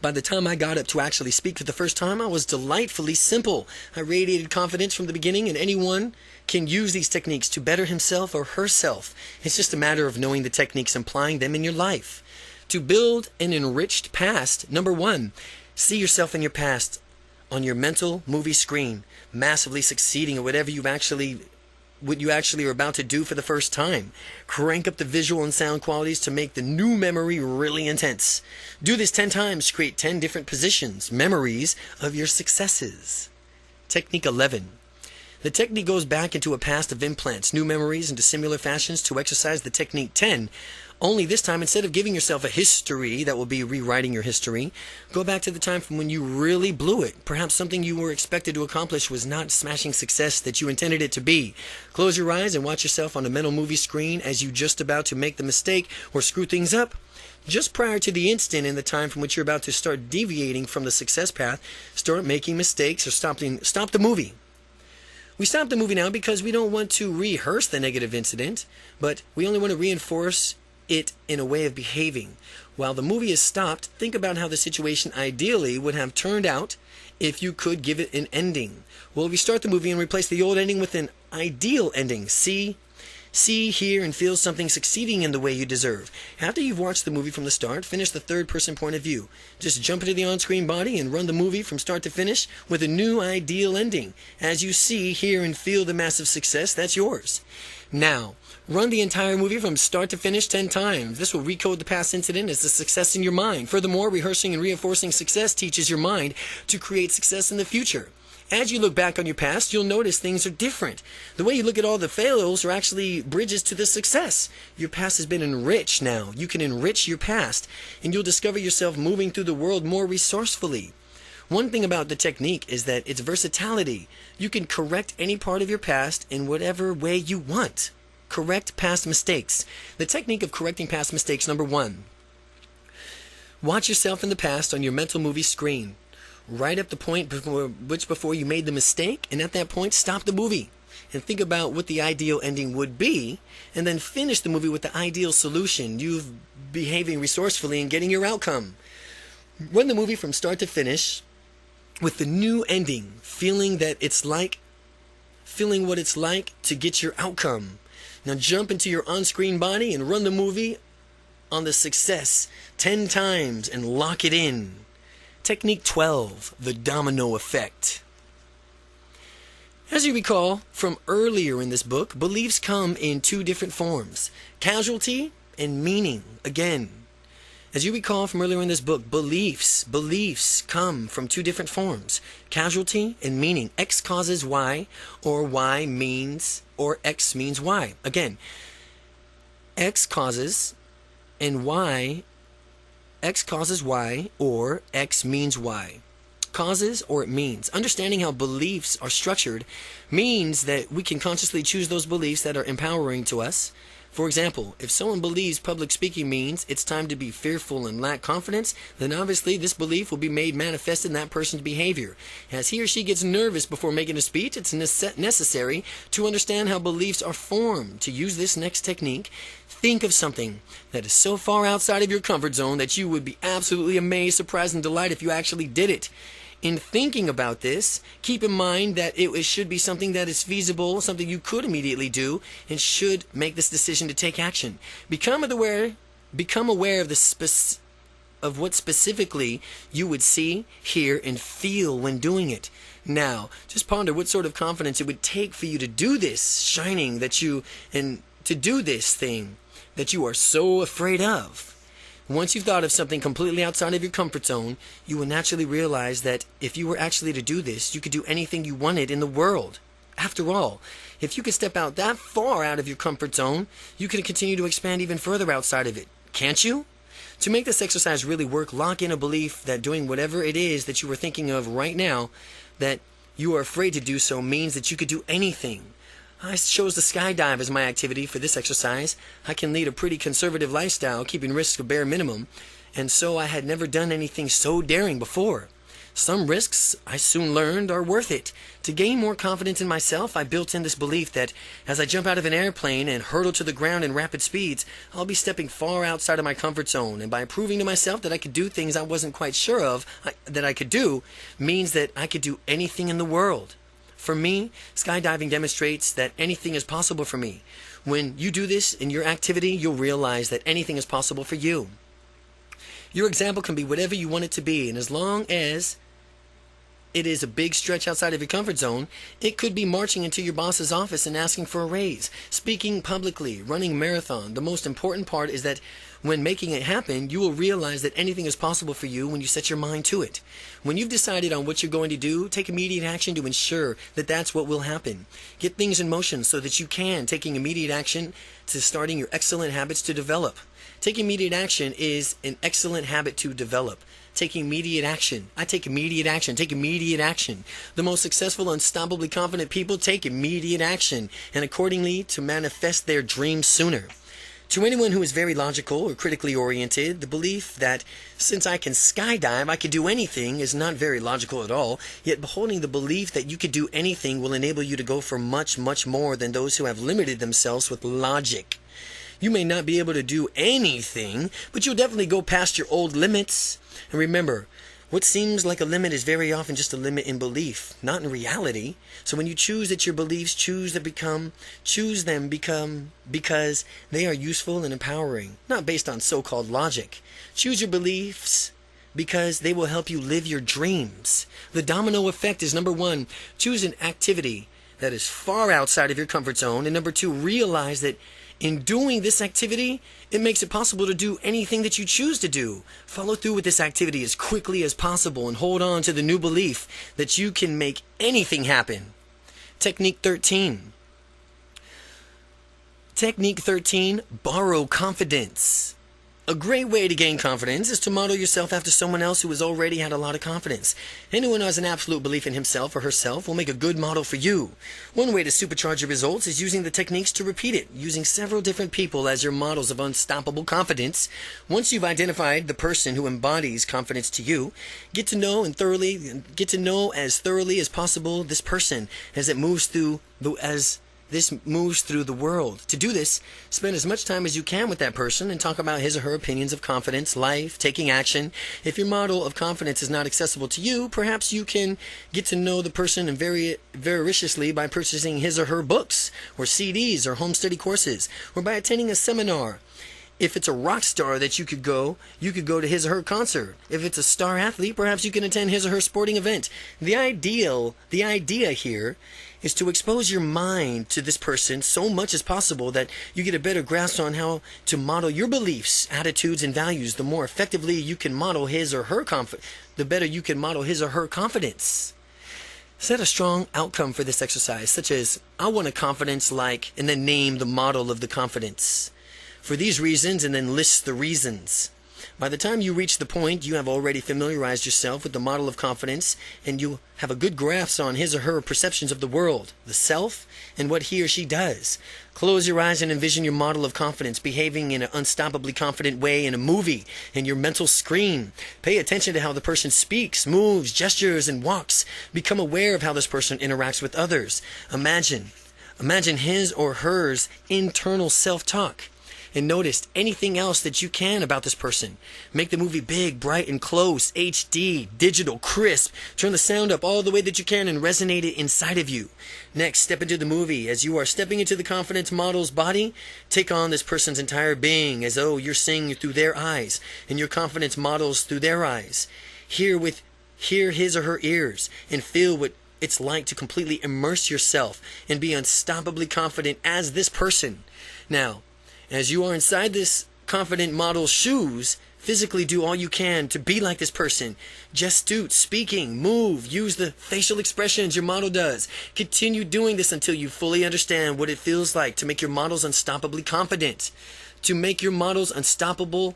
by the time I got up to actually speak for the first time, I was delightfully simple. I radiated confidence from the beginning, and anyone can use these techniques to better himself or herself. It's just a matter of knowing the techniques and applying them in your life. To build an enriched past, number 1, see yourself in your past on your mental movie screen, massively succeeding at what you actually are about to do for the first time. Crank up the visual and sound qualities to make the new memory really intense. Do this 10 times to create 10 different positions, memories of your successes. Technique 11. The technique goes back into a past of implants, new memories into similar fashions to exercise the technique 10. Only this time, instead of giving yourself a history that will be rewriting your history, go back to the time from when you really blew it. Perhaps something you were expected to accomplish was not smashing success that you intended it to be. Close your eyes and watch yourself on a mental movie screen as you just about to make the mistake or screw things up. Just prior to the instant in the time from which you're about to start deviating from the success path, start making mistakes or stop the movie. We stop the movie now because we don't want to rehearse the negative incident, but we only want to reinforce it in a way of behaving. While the movie is stopped, think about how the situation ideally would have turned out if you could give it an ending. Well, restart the movie and replace the old ending with an ideal ending. See, hear, and feel something succeeding in the way you deserve. After you've watched the movie from the start, finish the third-person point of view. Just jump into the on-screen body and run the movie from start to finish with a new ideal ending. As you see, hear, and feel the massive success, that's yours. Now, run the entire movie from start to finish 10 times. This will recode the past incident as a success in your mind. Furthermore, rehearsing and reinforcing success teaches your mind to create success in the future. As you look back on your past, you'll notice things are different. The way you look at all the failures are actually bridges to the success. Your past has been enriched now. You can enrich your past, and you'll discover yourself moving through the world more resourcefully. One thing about the technique is that its versatility. You can correct any part of your past in whatever way you want. Correct past mistakes. The technique of correcting past mistakes, number 1. Watch yourself in the past on your mental movie screen. Right up the point before you made the mistake, and at that point, stop the movie and think about what the ideal ending would be, and then finish the movie with the ideal solution, you behaving resourcefully and getting your outcome. Run the movie from start to finish with the new ending, feeling what it's like to get your outcome. Now jump into your on-screen body and run the movie on the success 10 times and lock it in. Technique 12, the domino effect. As you recall from earlier in this book, beliefs come in two different forms, casualty and meaning. Again, as you recall from earlier in this book, beliefs come from two different forms, casualty and meaning. X causes Y, or Y means, or X means Y. Again, X causes and Y, X causes Y, or X means Y. Causes or it means. Understanding how beliefs are structured means that we can consciously choose those beliefs that are empowering to us. For example, if someone believes public speaking means it's time to be fearful and lack confidence, then obviously this belief will be made manifest in that person's behavior. As he or she gets nervous before making a speech, it's necessary to understand how beliefs are formed. To use this next technique, think of something that is so far outside of your comfort zone that you would be absolutely amazed, surprised, and delighted if you actually did it. In thinking about this, keep in mind that it should be something that is feasible, something you could immediately do, and should make this decision to take action. Become aware of what specifically you would see, hear, and feel when doing it. Now, just ponder what sort of confidence it would take for you to do this shining and to do this thing that you are so afraid of. Once you've thought of something completely outside of your comfort zone, you will naturally realize that if you were actually to do this, you could do anything you wanted in the world. After all, if you could step out that far out of your comfort zone, you can continue to expand even further outside of it. Can't you? To make this exercise really work, lock in a belief that doing whatever it is that you were thinking of right now, that you are afraid to do so, means that you could do anything. I chose to skydive as my activity for this exercise. I can lead a pretty conservative lifestyle, keeping risks a bare minimum, and so I had never done anything so daring before. Some risks, I soon learned, are worth it. To gain more confidence in myself, I built in this belief that as I jump out of an airplane and hurtle to the ground in rapid speeds, I'll be stepping far outside of my comfort zone, and by proving to myself that I could do things I wasn't quite sure of that I could do, means that I could do anything in the world. For me, skydiving demonstrates that anything is possible for me. When you do this in your activity, you'll realize that anything is possible for you. Your example can be whatever you want it to be, and as long as it is a big stretch outside of your comfort zone, it could be marching into your boss's office and asking for a raise, speaking publicly, running a marathon. The most important part is that when making it happen, you will realize that anything is possible for you when you set your mind to it. When you've decided on what you're going to do, take immediate action to ensure that that's what will happen. Get things in motion so that you can, taking immediate action to starting your excellent habits to develop. Taking immediate action is an excellent habit to develop. Taking immediate action. I take immediate action. Take immediate action. The most successful, unstoppably confident people take immediate action, and accordingly to manifest their dreams sooner. To anyone who is very logical or critically oriented, the belief that since I can skydive, I can do anything is not very logical at all, yet beholding the belief that you can do anything will enable you to go for much, much more than those who have limited themselves with logic. You may not be able to do anything, but you'll definitely go past your old limits. And remember, what seems like a limit is very often just a limit in belief, not in reality. So when you choose that your beliefs choose them because they are useful and empowering, not based on so-called logic. Choose your beliefs because they will help you live your dreams. The domino effect is number 1, choose an activity that is far outside of your comfort zone, and number 2, realize that in doing this activity, it makes it possible to do anything that you choose to do. Follow through with this activity as quickly as possible and hold on to the new belief that you can make anything happen. Technique 13. Technique 13, borrow confidence. A great way to gain confidence is to model yourself after someone else who has already had a lot of confidence. Anyone who has an absolute belief in himself or herself will make a good model for you. One way to supercharge your results is using the techniques to repeat it, using several different people as your models of unstoppable confidence. Once you've identified the person who embodies confidence to you, get to know as thoroughly as possible this person as it moves through this moves through the world. To do this, spend as much time as you can with that person and talk about his or her opinions of confidence, life, taking action. If your model of confidence is not accessible to you, perhaps you can get to know the person and voraciously by purchasing his or her books, or CDs, or home study courses, or by attending a seminar. If it's a rock star that you could go to his or her concert. If it's a star athlete, perhaps you can attend his or her sporting event. The idea here is to expose your mind to this person so much as possible that you get a better grasp on how to model your beliefs, attitudes, and values. The more effectively you can model his or her the better you can model his or her confidence. Set a strong outcome for this exercise, such as, I want a confidence like, and then name the model of the confidence. For these reasons, and then list the reasons. By the time you reach the point, you have already familiarized yourself with the model of confidence, and you have a good grasp on his or her perceptions of the world, the self, and what he or she does. Close your eyes and envision your model of confidence behaving in an unstoppably confident way in a movie, in your mental screen. Pay attention to how the person speaks, moves, gestures, and walks. Become aware of how this person interacts with others. Imagine his or hers internal self-talk. And notice anything else that you can about this person. Make the movie big, bright, and close, HD, digital, crisp. Turn the sound up all the way that you can and resonate it inside of you. Next, step into the movie. As you are stepping into the confidence model's body, take on this person's entire being as though you're seeing through their eyes and your confidence models through their eyes. Hear his or her ears and feel what it's like to completely immerse yourself and be unstoppably confident as this person. Now, as you are inside this confident model's shoes, physically do all you can to be like this person. Gestute, speaking, move, use the facial expressions your model does. Continue doing this until you fully understand what it feels like to make your models unstoppably confident. To make your models unstoppable,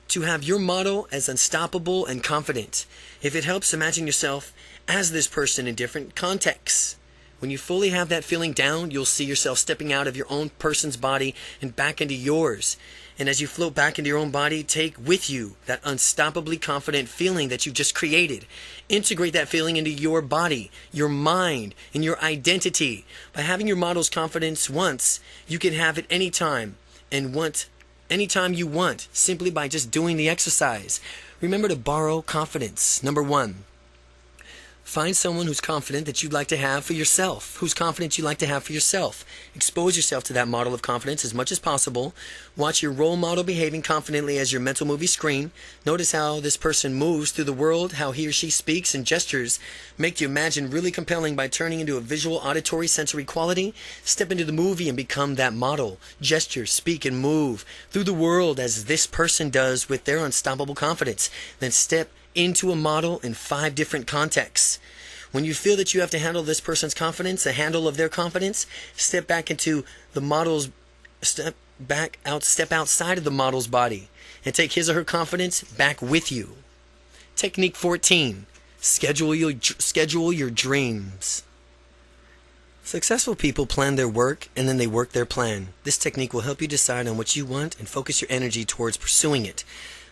to have your model as unstoppable and confident. If it helps, imagine yourself as this person in different contexts. When you fully have that feeling down, you'll see yourself stepping out of your own person's body and back into yours. And as you float back into your own body, take with you that unstoppably confident feeling that you just created. Integrate that feeling into your body, your mind, and your identity. By having your model's confidence once, you can have it anytime anytime you want, simply by just doing the exercise. Remember to borrow confidence. Number 1. Find someone who's confident that you'd like to have for yourself. Who's confident you'd like to have for yourself. Expose yourself to that model of confidence as much as possible. Watch your role model behaving confidently as your mental movie screen. Notice how this person moves through the world, how he or she speaks and gestures. Make the imagine really compelling by turning into a visual, auditory, sensory quality. Step into the movie and become that model. Gesture, speak, and move through the world as this person does with their unstoppable confidence. Then step into a model in 5 different contexts. When you feel that you have to handle this person's confidence, a handle of their confidence, step back into the model's, step outside of the model's body and take his or her confidence back with you. Technique 14. Schedule your dreams. Successful people plan their work and then they work their plan. This technique will help you decide on what you want and focus your energy towards pursuing it.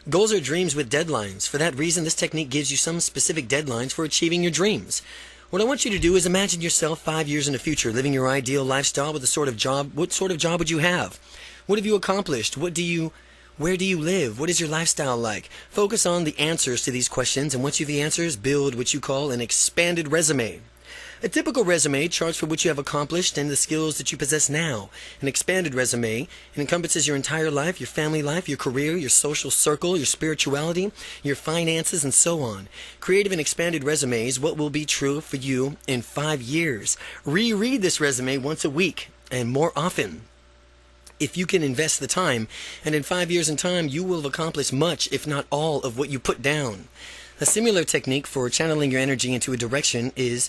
Goals are dreams with deadlines. For that reason, this technique gives you some specific deadlines for achieving your dreams. What I want you to do is imagine yourself 5 years in the future, living your ideal lifestyle with what sort of job would you have? What have you accomplished? Where do you live? What is your lifestyle like? Focus on the answers to these questions, and once you have the answers, build what you call an expanded resume. A typical resume charts for what you have accomplished and the skills that you possess now. An expanded resume encompasses your entire life, your family life, your career, your social circle, your spirituality, your finances, and so on. Creative and expanded resumes, what will be true for you in 5 years. Reread this resume once a week and more often, if you can invest the time, and in 5 years in time, you will have accomplished much, if not all, of what you put down. A similar technique for channeling your energy into a direction is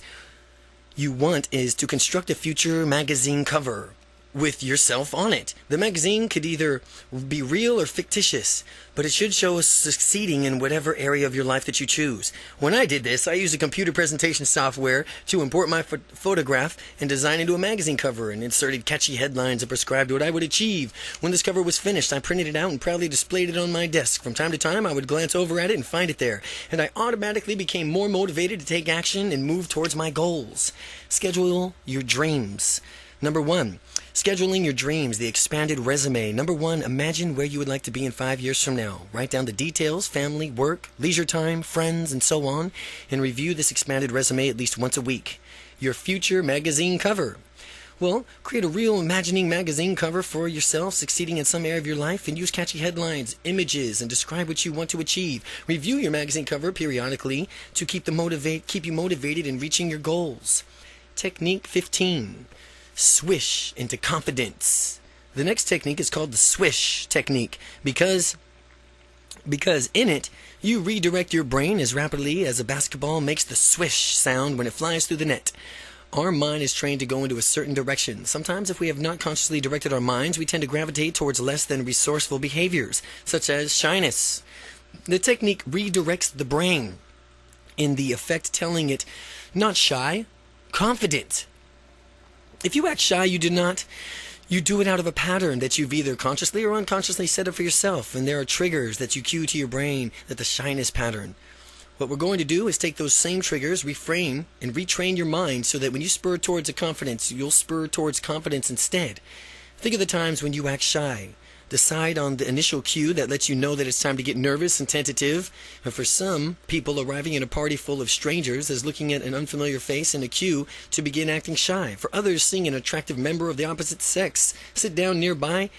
to construct a future magazine cover with yourself on it. The magazine could either be real or fictitious, but it should show us succeeding in whatever area of your life that you choose. When I did this, I used a computer presentation software to import my photograph and design into a magazine cover, and inserted catchy headlines and prescribed what I would achieve. When this cover was finished, I printed it out and proudly displayed it on my desk. From time to time, I would glance over at it and find it there, and I automatically became more motivated to take action and move towards my goals. Schedule your dreams. Number 1, scheduling your dreams, the expanded resume. Number 1, imagine where you would like to be in 5 years from now. Write down the details, family, work, leisure time, friends, and so on, and review this expanded resume at least once a week. Your future magazine cover. Well, create a real imagining magazine cover for yourself succeeding in some area of your life and use catchy headlines, images, and describe what you want to achieve. Review your magazine cover periodically to keep you motivated in reaching your goals. Technique 15. Swish into confidence. The next technique is called the swish technique because in it, you redirect your brain as rapidly as a basketball makes the swish sound when it flies through the net. Our mind is trained to go into a certain direction. Sometimes if we have not consciously directed our minds, we tend to gravitate towards less than resourceful behaviors, such as shyness. The technique redirects the brain in the effect telling it, not shy, confident. If you act shy, you do it out of a pattern that you've either consciously or unconsciously set up for yourself, and there are triggers that you cue to your brain that the shyness pattern. What we're going to do is take those same triggers, reframe, and retrain your mind so that when you spur towards a confidence, you'll spur towards confidence instead. Think of the times when you act shy. Decide on the initial cue that lets you know that it's time to get nervous and tentative. And for some people, arriving in a party full of strangers is looking at an unfamiliar face and a cue to begin acting shy. For others, seeing an attractive member of the opposite sex sitting down nearby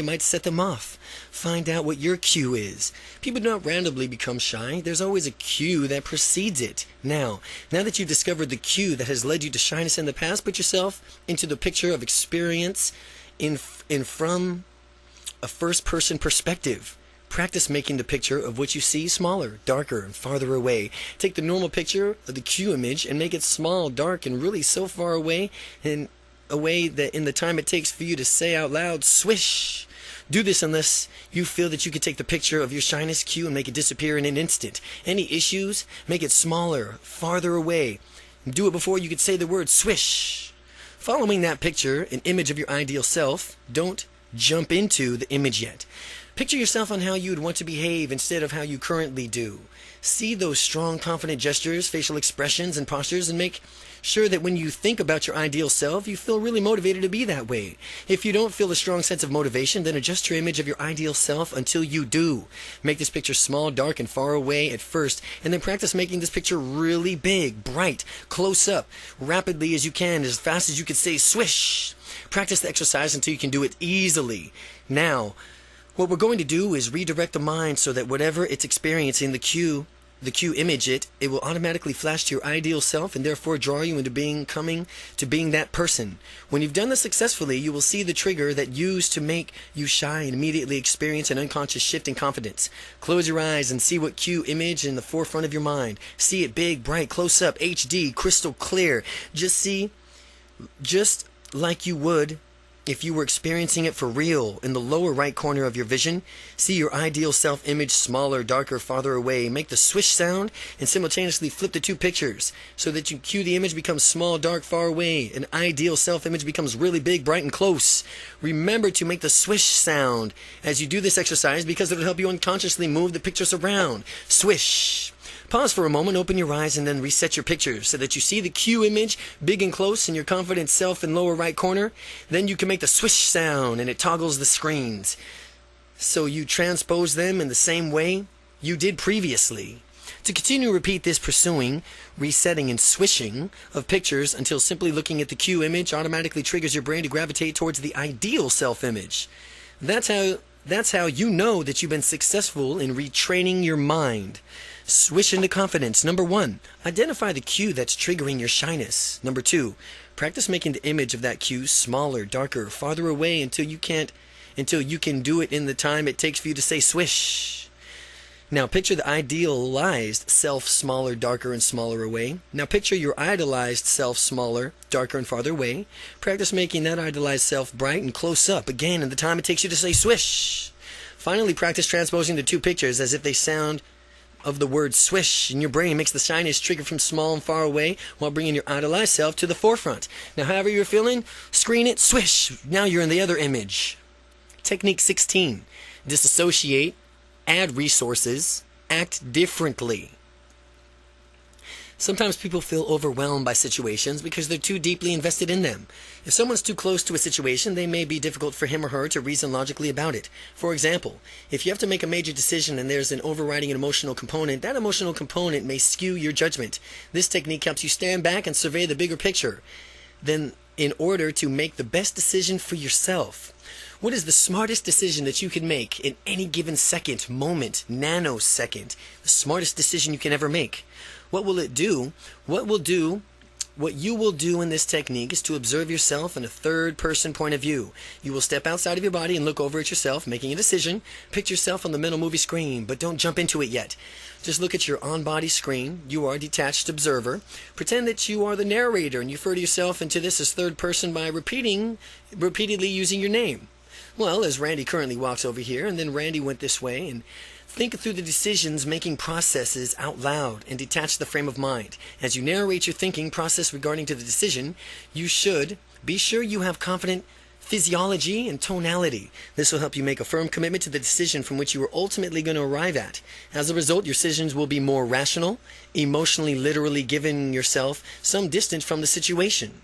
might set them off. Find out what your cue is. People do not randomly become shy. There's always a cue that precedes it. Now that you've discovered the cue that has led you to shyness in the past, put yourself into the picture of experience from a first-person perspective. Practice making the picture of what you see smaller, darker, and farther away. Take the normal picture of the cue image and make it small, dark, and really so far away in a way that in the time it takes for you to say out loud, swish. Do this unless you feel that you could take the picture of your shyness cue and make it disappear in an instant. Any issues, make it smaller, farther away. Do it before you could say the word swish. Following that picture, an image of your ideal self, don't jump into the image yet. Picture yourself on how you would want to behave instead of how you currently do. See those strong, confident gestures, facial expressions, and postures, and make sure that when you think about your ideal self, you feel really motivated to be that way. If you don't feel a strong sense of motivation, then adjust your image of your ideal self until you do. Make this picture small, dark, and far away at first, and then practice making this picture really big, bright, close up, rapidly as you can, as fast as you can say swish. Practice the exercise until you can do it easily. Now, what we're going to do is redirect the mind so that whatever it's experiencing, the cue image it will automatically flash to your ideal self and therefore draw you into being that person. When you've done this successfully, you will see the trigger that used to make you shy and immediately experience an unconscious shift in confidence. Close your eyes and see what cue image in the forefront of your mind. See it big, bright, close up, HD, crystal clear. Just like you would if you were experiencing it for real. In the lower right corner of your vision, see your ideal self-image smaller, darker, farther away. Make the swish sound and simultaneously flip the two pictures so that you cue the image becomes small, dark, far away. An ideal self-image becomes really big, bright, and close. Remember to make the swish sound as you do this exercise because it will help you unconsciously move the pictures around. Swish. Pause for a moment, open your eyes, and then reset your picture so that you see the cue image big and close in your confident self in lower right corner. Then you can make the swish sound and it toggles the screens. So you transpose them in the same way you did previously. To continue, repeat this pursuing, resetting, and swishing of pictures until simply looking at the cue image automatically triggers your brain to gravitate towards the ideal self-image. That's how you know that you've been successful in retraining your mind. Swish into confidence. Number 1, identify the cue that's triggering your shyness. Number 2, practice making the image of that cue smaller, darker, farther away until you can do it in the time it takes for you to say swish. Now picture the idealized self smaller, darker, and smaller away. Now picture your idolized self smaller, darker, and farther away. Practice making that idolized self bright and close up again in the time it takes you to say swish. Finally, practice transposing the two pictures as if they sound of the word swish in your brain. Makes the shyness trigger from small and far away while bringing your idolized self to the forefront. Now however you're feeling, screen it, swish. Now you're in the other image. Technique 16. Disassociate, add resources, act differently. Sometimes people feel overwhelmed by situations because they're too deeply invested in them. If someone's too close to a situation, they may be difficult for him or her to reason logically about it. For example, if you have to make a major decision and there's an overriding emotional component, that emotional component may skew your judgment. This technique helps you stand back and survey the bigger picture, then in order to make the best decision for yourself. What is the smartest decision that you can make in any given second, moment, nanosecond? The smartest decision you can ever make. What will it do? What you will do in this technique is to observe yourself in a third-person point of view. You will step outside of your body and look over at yourself, making a decision. Picture yourself on the mental movie screen, but don't jump into it yet. Just look at your on-body screen. You are a detached observer. Pretend that you are the narrator, and you refer to yourself into this as third person by repeatedly using your name. Well, as Randy currently walks over here, and then Randy went this way, and think through the decisions-making processes out loud and detach the frame of mind. As you narrate your thinking process regarding to the decision, you should be sure you have confident physiology and tonality. This will help you make a firm commitment to the decision from which you are ultimately going to arrive at. As a result, your decisions will be more rational, emotionally, literally giving yourself some distance from the situation.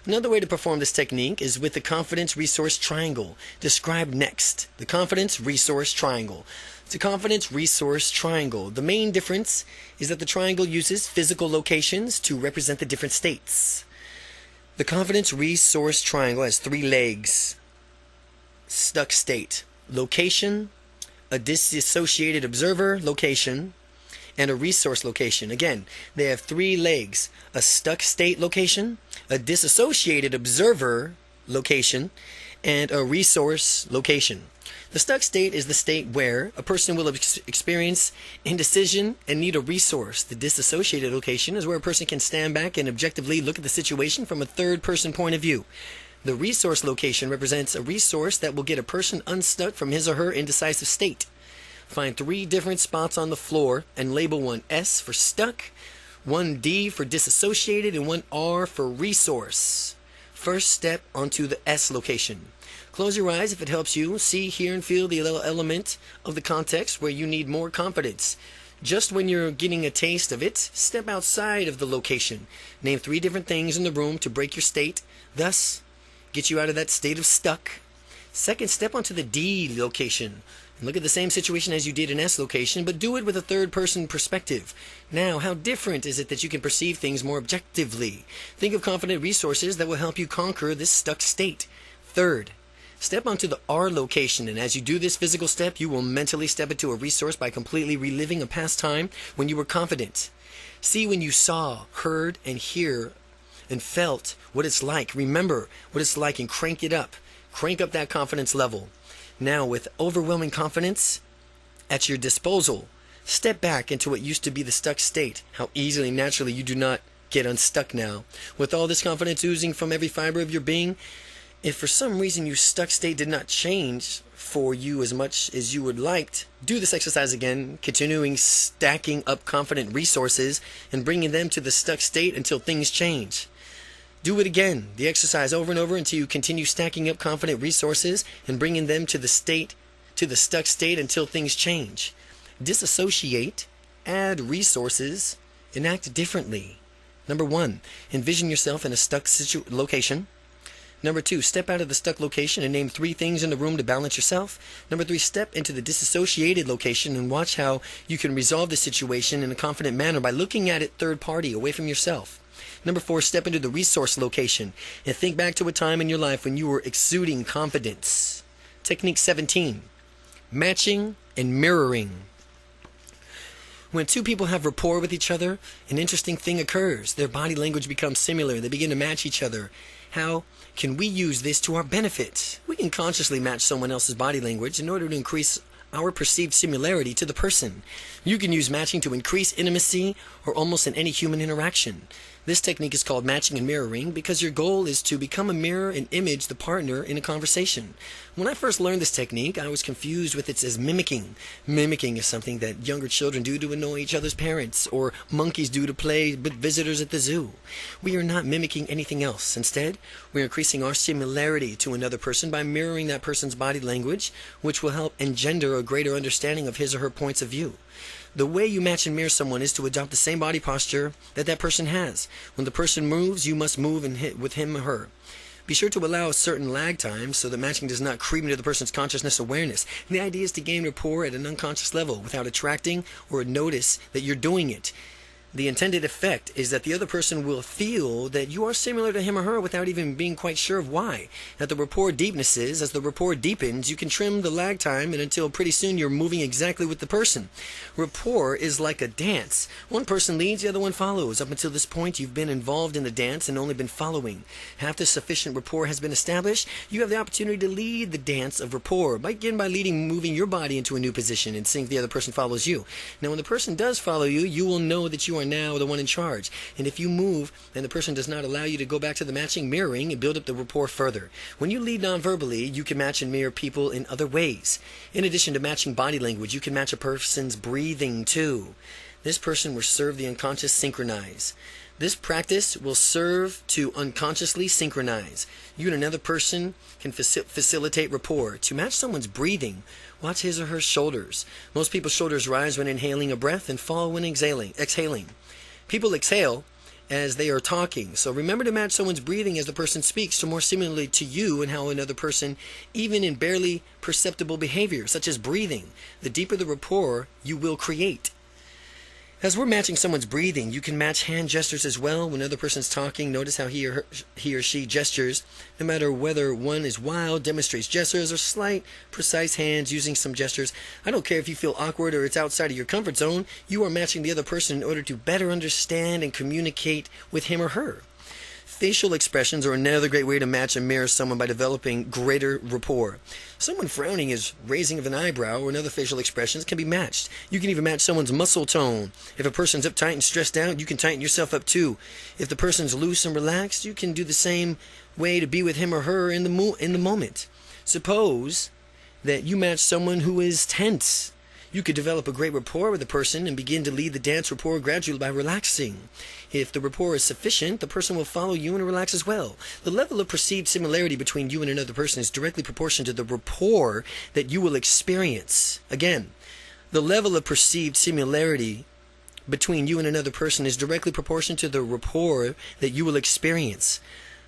Another way to perform this technique is with the confidence resource triangle, described next. The confidence resource triangle. It's a confidence resource triangle. The main difference is that the triangle uses physical locations to represent the different states. The confidence resource triangle has 3 legs. Stuck state, location, a disassociated observer location, and a resource location. Again, they have 3 legs: a stuck state location, a disassociated observer location, and a resource location. The stuck state is the state where a person will experience indecision and need a resource. The disassociated location is where a person can stand back and objectively look at the situation from a third-person point of view. The resource location represents a resource that will get a person unstuck from his or her indecisive state. Find 3 different spots on the floor and label one S for stuck, one D for disassociated, and one R for resource. First step onto the S location. Close your eyes if it helps you. See, hear, and feel the element of the context where you need more confidence. Just when you're getting a taste of it, step outside of the location. Name 3 different things in the room to break your state, thus get you out of that state of stuck. Second, step onto the D location. And look at the same situation as you did in S location, but do it with a third-person perspective. Now, how different is it that you can perceive things more objectively? Think of confident resources that will help you conquer this stuck state. Third, step onto the R location, and as you do this physical step, you will mentally step into a resource by completely reliving a past time when you were confident. See when you saw, heard, and hear, and felt what it's like. Remember what it's like and crank it up. Crank up that confidence level. Now, with overwhelming confidence at your disposal, step back into what used to be the stuck state. How easily, naturally, you do not get unstuck now. With all this confidence oozing from every fiber of your being, if for some reason your stuck state did not change for you as much as you would like, do this exercise again, continuing stacking up confident resources and bringing them to the stuck state until things change. Do it again, the exercise over and over until you continue stacking up confident resources and bringing them to the stuck state until things change. Disassociate, add resources, and act differently. Number 1, envision yourself in a stuck location. Number 2, step out of the stuck location and name 3 things in the room to balance yourself. Number 3, step into the disassociated location and watch how you can resolve the situation in a confident manner by looking at it third party, away from yourself. Number 4, step into the resource location and think back to a time in your life when you were exuding confidence. Technique 17, matching and mirroring. When 2 people have rapport with each other, an interesting thing occurs. Their body language becomes similar. They begin to match each other. How can we use this to our benefit? We can consciously match someone else's body language in order to increase our perceived similarity to the person. You can use matching to increase intimacy or almost in any human interaction. This technique is called matching and mirroring because your goal is to become a mirror and image the partner in a conversation. When I first learned this technique, I was confused with it as mimicking. Mimicking is something that younger children do to annoy each other's parents, or monkeys do to play with visitors at the zoo. We are not mimicking anything else. Instead, we are increasing our similarity to another person by mirroring that person's body language, which will help engender a greater understanding of his or her points of view. The way you match and mirror someone is to adopt the same body posture that that person has. When the person moves, you must move and hit with him or her. Be sure to allow a certain lag time so that matching does not creep into the person's consciousness awareness. And the idea is to gain rapport at an unconscious level without attracting or notice that you're doing it. The intended effect is that the other person will feel that you are similar to him or her without even being quite sure of why. At the rapport deepnesses, as the rapport deepens, you can trim the lag time and until pretty soon you're moving exactly with the person. Rapport is like a dance. One person leads, the other one follows. Up until this point, you've been involved in the dance and only been following. After sufficient rapport has been established, you have the opportunity to lead the dance of rapport. Begin by moving your body into a new position and seeing if the other person follows you. Now, when the person does follow you, you will know that you are now the one in charge. And if you move and the person does not allow you to go back to the matching, mirroring and build up the rapport further. When you lead non-verbally, you can match and mirror people in other ways. In addition to matching body language, you can match a person's breathing too. This person will serve the unconscious synchronize. This practice will serve to unconsciously synchronize. You and another person can facilitate rapport. To match someone's breathing, watch his or her shoulders. Most people's shoulders rise when inhaling a breath and fall when exhaling. People exhale as they are talking. So remember to match someone's breathing as the person speaks to more similarly to you and how another person, even in barely perceptible behavior, such as breathing. The deeper the rapport you will create. As we're matching someone's breathing, you can match hand gestures as well. When another person's talking, notice how he or she gestures. No matter whether one is wild, demonstrates gestures, or slight, precise hands using some gestures. I don't care if you feel awkward or it's outside of your comfort zone. You are matching the other person in order to better understand and communicate with him or her. Facial expressions are another great way to match and mirror someone by developing greater rapport. Someone frowning is raising of an eyebrow or another facial expressions can be matched. You can even match someone's muscle tone. If a person's uptight and stressed out, you can tighten yourself up too. If the person's loose and relaxed, you can do the same way to be with him or her in the moment. Suppose that you match someone who is tense. You could develop a great rapport with a person and begin to lead the dance rapport gradually by relaxing. If the rapport is sufficient, the person will follow you and relax as well. The level of perceived similarity between you and another person is directly proportional to the rapport that you will experience. Again, the level of perceived similarity between you and another person is directly proportional to the rapport that you will experience.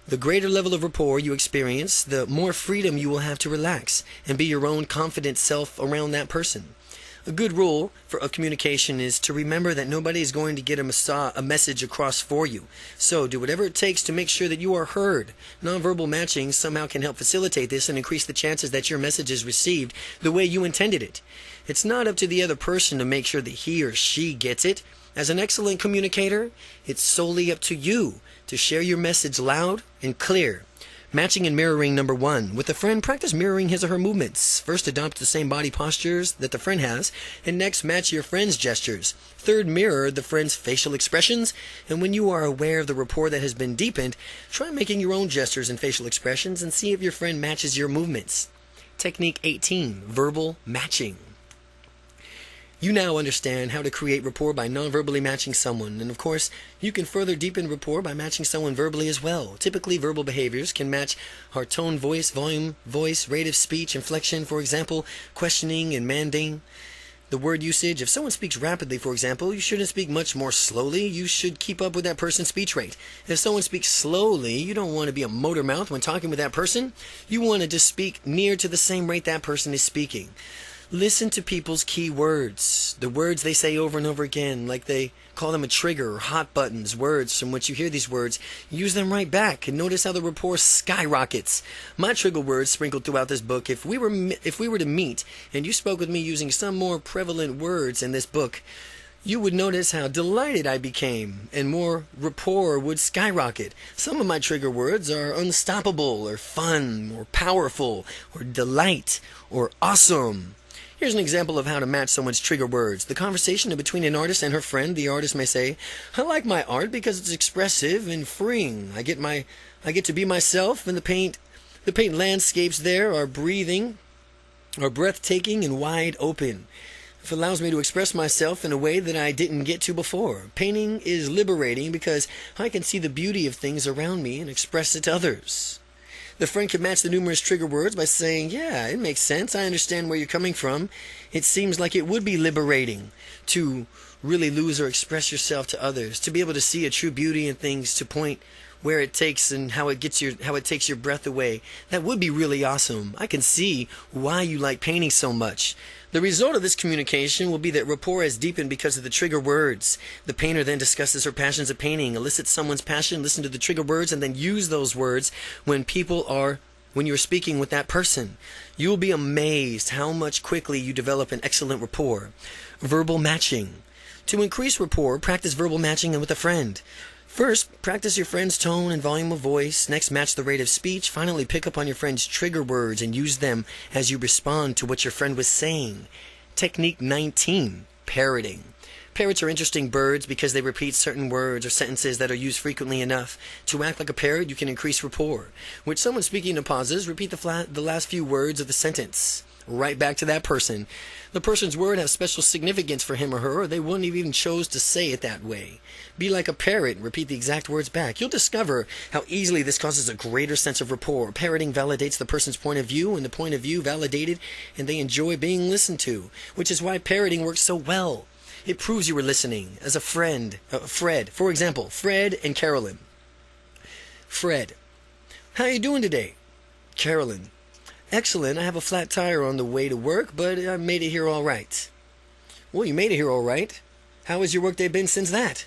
The greater level of rapport you experience, the more freedom you will have to relax and be your own confident self around that person. A good rule of communication is to remember that nobody is going to get a message across for you. So do whatever it takes to make sure that you are heard. Nonverbal matching somehow can help facilitate this and increase the chances that your message is received the way you intended it. It's not up to the other person to make sure that he or she gets it. As an excellent communicator, it's solely up to you to share your message loud and clear. Matching and mirroring number 1. With a friend, practice mirroring his or her movements. First, adopt the same body postures that the friend has, and next, match your friend's gestures. Third, mirror the friend's facial expressions, and when you are aware of the rapport that has been deepened, try making your own gestures and facial expressions and see if your friend matches your movements. Technique 18. Verbal matching. You now understand how to create rapport by non-verbally matching someone, and of course, you can further deepen rapport by matching someone verbally as well. Typically, verbal behaviors can match our tone, voice, volume, voice, rate of speech, inflection, for example, questioning and manding. The word usage, if someone speaks rapidly, for example, you shouldn't speak much more slowly. You should keep up with that person's speech rate. If someone speaks slowly, you don't want to be a motor mouth when talking with that person. You want to just speak near to the same rate that person is speaking. Listen to people's key words, the words they say over and over again, like they call them a trigger or hot buttons, words from which you hear these words. Use them right back and notice how the rapport skyrockets. My trigger words sprinkled throughout this book. If we were to meet and you spoke with me using some more prevalent words in this book, you would notice how delighted I became and more rapport would skyrocket. Some of my trigger words are unstoppable or fun or powerful or delight or awesome. Here's an example of how to match someone's trigger words. The conversation between an artist and her friend. The artist may say, "I like my art because it's expressive and freeing. I get to be myself, and the paint landscapes there are breathtaking and wide open. It allows me to express myself in a way that I didn't get to before. Painting is liberating because I can see the beauty of things around me and express it to others." The friend can match the numerous trigger words by saying, yeah, it makes sense. I understand where you're coming from. It seems like it would be liberating to really lose or express yourself to others, to be able to see a true beauty in things, to point where it takes and how it takes your breath away. That would be really awesome. I can see why you like painting so much. The result of this communication will be that rapport has deepened because of the trigger words. The painter then discusses her passions of painting, elicits someone's passion, listen to the trigger words, and then use those words when you're speaking with that person. You will be amazed how much quickly you develop an excellent rapport. Verbal matching. To increase rapport, practice verbal matching with a friend. First, practice your friend's tone and volume of voice. Next, match the rate of speech. Finally, pick up on your friend's trigger words and use them as you respond to what your friend was saying. Technique 19, parroting. Parrots are interesting birds because they repeat certain words or sentences that are used frequently enough. To act like a parrot, you can increase rapport. With someone speaking in pauses, repeat the last few words of the sentence. Right back to that person. The person's word has special significance for him or her, or they wouldn't have even chose to say it that way. Be like a parrot and repeat the exact words back. You'll discover how easily this causes a greater sense of rapport. Parroting validates the person's point of view, and the point of view validated, and they enjoy being listened to, which is why parroting works so well. It proves you were listening. As a friend, Fred, for example, Fred and Carolyn. Fred, how are you doing today? Carolyn, excellent. I have a flat tire on the way to work, but I made it here all right. Well, you made it here all right. How has your workday been since that?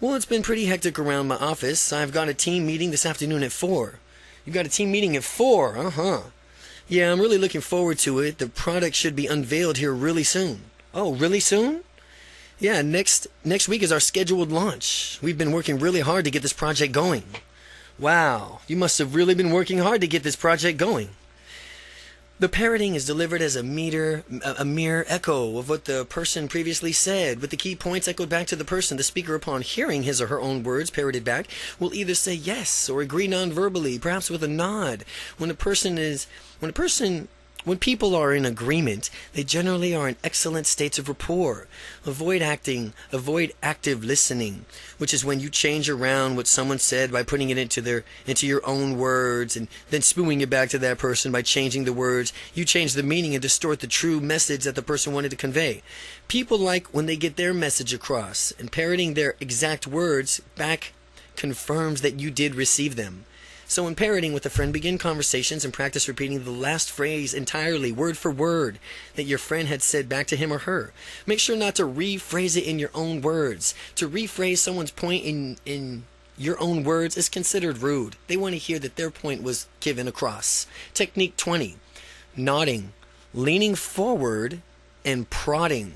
Well, it's been pretty hectic around my office. I've got a team meeting this afternoon at 4. You got a team meeting at 4? Uh-huh. Yeah, I'm really looking forward to it. The product should be unveiled here really soon. Oh, really soon? Yeah, next week is our scheduled launch. We've been working really hard to get this project going. Wow, you must have really been working hard to get this project going. The parroting is delivered as a mere echo of what the person previously said, with the key points echoed back to the person. The speaker, upon hearing his or her own words parroted back, will either say yes or agree non-verbally, perhaps with a nod. When people are in agreement, they generally are in excellent states of rapport. Avoid active listening, which is when you change around what someone said by putting it into your own words and then spewing it back to that person by changing the words. You change the meaning and distort the true message that the person wanted to convey. People like when they get their message across, and parroting their exact words back confirms that you did receive them. So in parroting with a friend, begin conversations and practice repeating the last phrase entirely, word for word, that your friend had said back to him or her. Make sure not to rephrase it in your own words. To rephrase someone's point in your own words is considered rude. They want to hear that their point was given across. Technique 20, nodding, leaning forward, and prodding.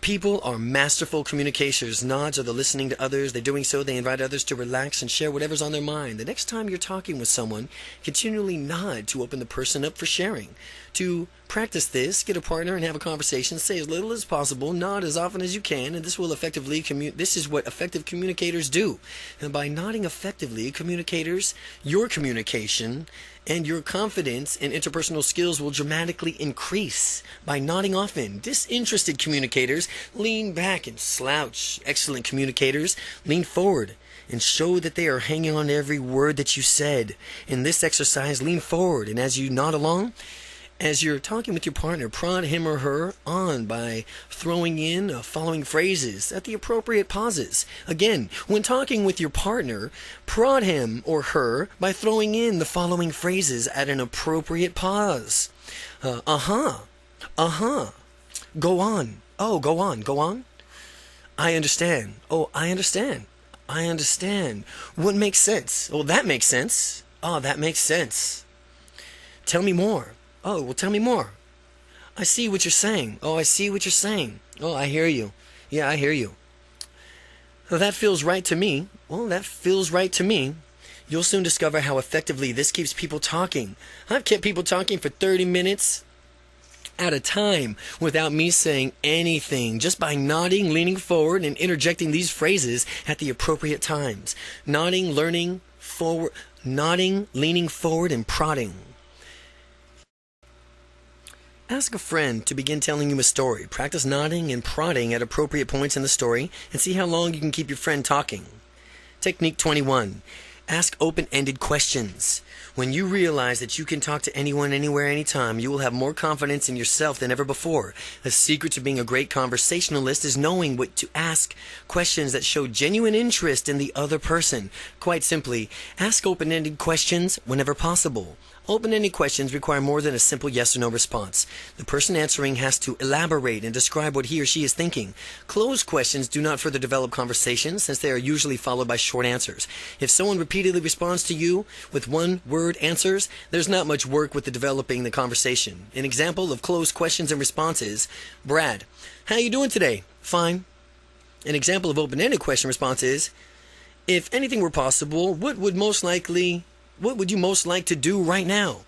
People are masterful communicators. Nods are the listening to others. They're doing so. They invite others to relax and share whatever's on their mind. The next time you're talking with someone, continually nod to open the person up for sharing. To practice this, get a partner and have a conversation. Say as little as possible. Nod as often as you can, and this will effectively this is what effective communicators do. And by nodding effectively, your communication and your confidence and interpersonal skills will dramatically increase. By nodding often, disinterested communicators lean back and slouch. Excellent communicators lean forward and show that they are hanging on to every word that you said. In this exercise, lean forward, and as you nod along, as you're talking with your partner, prod him or her on by throwing in following phrases at the appropriate pauses. Again, when talking with your partner, prod him or her by throwing in the following phrases at an appropriate pause. Go on. Oh, go on. I understand. Oh, I understand. I understand. What makes sense? Oh, that makes sense. Oh, that makes sense. Tell me more. Oh, well, tell me more. I see what you're saying. Oh, I see what you're saying. Oh, I hear you. Yeah, I hear you. Well, that feels right to me. Well, that feels right to me. You'll soon discover how effectively this keeps people talking. I've kept people talking for 30 minutes at a time without me saying anything, just by nodding, leaning forward, and interjecting these phrases at the appropriate times. Nodding, leaning forward, and prodding. Ask a friend to begin telling you a story. Practice nodding and prodding at appropriate points in the story and see how long you can keep your friend talking. Technique 21. Ask open-ended questions. When you realize that you can talk to anyone, anywhere, anytime, you will have more confidence in yourself than ever before. The secret to being a great conversationalist is knowing what to ask questions that show genuine interest in the other person. Quite simply, ask open-ended questions whenever possible. Open-ended questions require more than a simple yes or no response. The person answering has to elaborate and describe what he or she is thinking. Closed questions do not further develop conversations since they are usually followed by short answers. If someone repeatedly responds to you with one-word answers, there's not much work with developing the conversation. An example of closed questions and responses: Brad, how you doing today? Fine. An example of open-ended question response is: if anything were possible, what would you most like to do right now?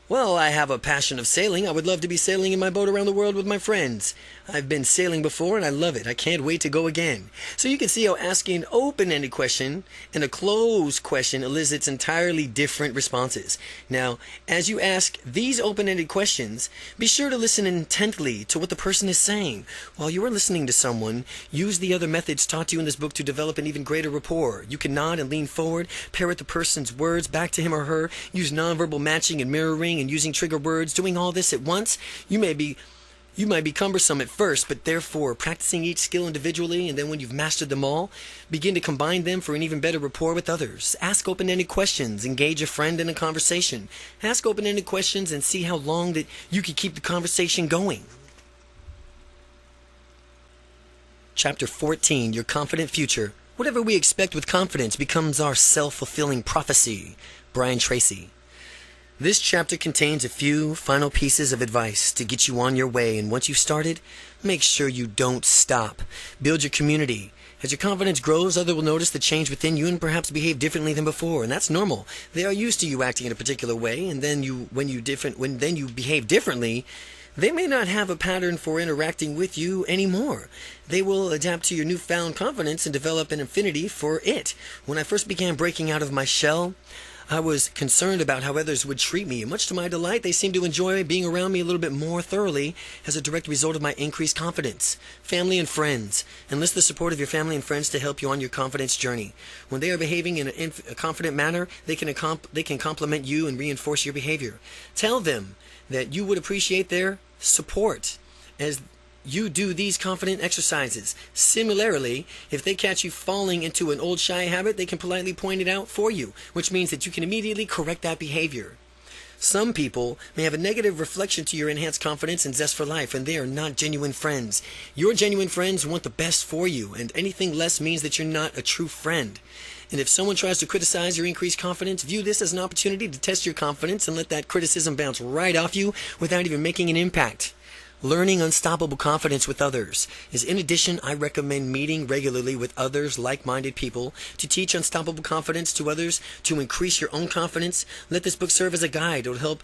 Well, I have a passion of sailing. I would love to be sailing in my boat around the world with my friends. I've been sailing before and I love it. I can't wait to go again. So you can see how asking an open-ended question and a closed question elicits entirely different responses. Now, as you ask these open-ended questions, be sure to listen intently to what the person is saying. While you are listening to someone, use the other methods taught to you in this book to develop an even greater rapport. You can nod and lean forward, parrot the person's words back to him or her, use nonverbal matching and mirroring and using trigger words. Doing all this at once, you might be cumbersome at first, but therefore practicing each skill individually, and then when you've mastered them all, begin to combine them for an even better rapport with others. Ask open-ended questions. Engage a friend in a conversation. Ask open-ended questions and see how long that you can keep the conversation going. Chapter 14, Your Confident Future. Whatever we expect with confidence becomes our self-fulfilling prophecy. Brian Tracy. This chapter contains a few final pieces of advice to get you on your way, and once you've started, make sure you don't stop. Build your community. As your confidence grows, others will notice the change within you and perhaps behave differently than before, and that's normal. They are used to you acting in a particular way, and then when you behave differently, they may not have a pattern for interacting with you anymore. They will adapt to your newfound confidence and develop an affinity for it. When I first began breaking out of my shell, I was concerned about how others would treat me, and much to my delight, they seemed to enjoy being around me a little bit more thoroughly as a direct result of my increased confidence. Family and friends. Enlist the support of your family and friends to help you on your confidence journey. When they are behaving in a confident manner, they can compliment you and reinforce your behavior. Tell them that you would appreciate their support as you do these confident exercises. Similarly, if they catch you falling into an old shy habit, they can politely point it out for you, which means that you can immediately correct that behavior. Some people may have a negative reflection to your enhanced confidence and zest for life, and they are not genuine friends. Your genuine friends want the best for you, and anything less means that you're not a true friend. And if someone tries to criticize your increased confidence, view this as an opportunity to test your confidence and let that criticism bounce right off you without even making an impact. Learning unstoppable confidence with others is, in addition, I recommend meeting regularly with others, like-minded people, to teach unstoppable confidence to others, to increase your own confidence. Let this book serve as a guide. It will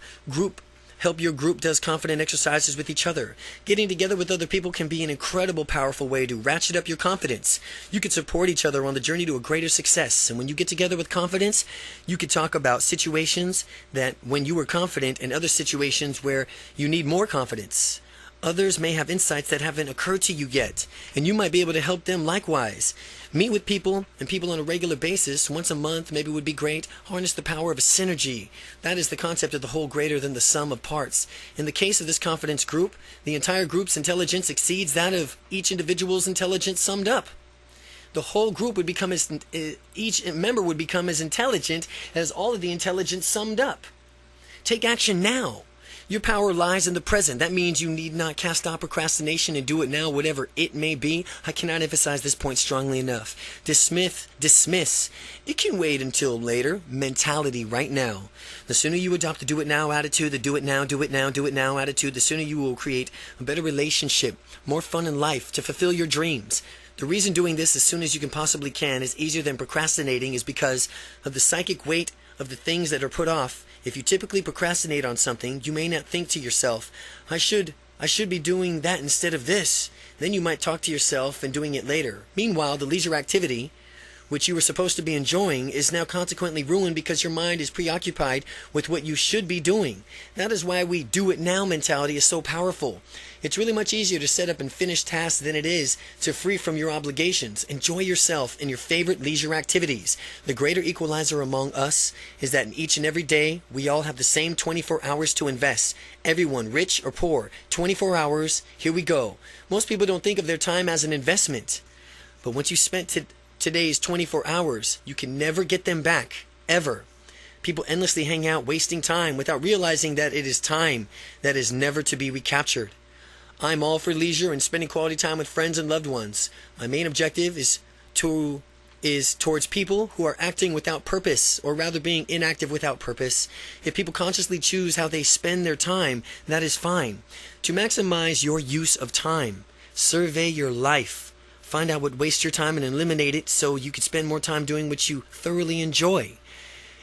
help your group does confident exercises with each other. Getting together with other people can be an incredible, powerful way to ratchet up your confidence. You can support each other on the journey to a greater success. And when you get together with confidence, you can talk about situations that when you were confident and other situations where you need more confidence. Others may have insights that haven't occurred to you yet, and you might be able to help them likewise. Meet with people on a regular basis. Once a month maybe would be great. Harness the power of synergy. That is the concept of the whole greater than the sum of parts. In the case of this confidence group, the entire group's intelligence exceeds that of each individual's intelligence summed up. The whole group would become each member would become as intelligent as all of the intelligence summed up. Take action now. Your power lies in the present. That means you need not cast off procrastination and do it now, whatever it may be. I cannot emphasize this point strongly enough. Dismiss. It can wait until later mentality right now. The sooner you adopt the do it now attitude, the do it now attitude, the sooner you will create a better relationship, more fun in life, to fulfill your dreams. The reason doing this as soon as you can possibly is easier than procrastinating is because of the psychic weight of the things that are put off. If you typically procrastinate on something, you may not think to yourself, I should be doing that instead of this. Then you might talk to yourself and doing it later. Meanwhile, the leisure activity, which you were supposed to be enjoying, is now consequently ruined because your mind is preoccupied with what you should be doing. That is why we do it now mentality is so powerful. It's really much easier to set up and finish tasks than it is to free from your obligations. Enjoy yourself in your favorite leisure activities. The greater equalizer among us is that in each and every day, we all have the same 24 hours to invest. Everyone, rich or poor, 24 hours, here we go. Most people don't think of their time as an investment. But once you spent today's 24 hours, you can never get them back, ever. People endlessly hang out wasting time without realizing that it is time that is never to be recaptured. I'm all for leisure and spending quality time with friends and loved ones. My main objective is towards people who are acting without purpose, or rather being inactive without purpose. If people consciously choose how they spend their time, that is fine. To maximize your use of time, survey your life. Find out what wastes your time and eliminate it so you can spend more time doing what you thoroughly enjoy.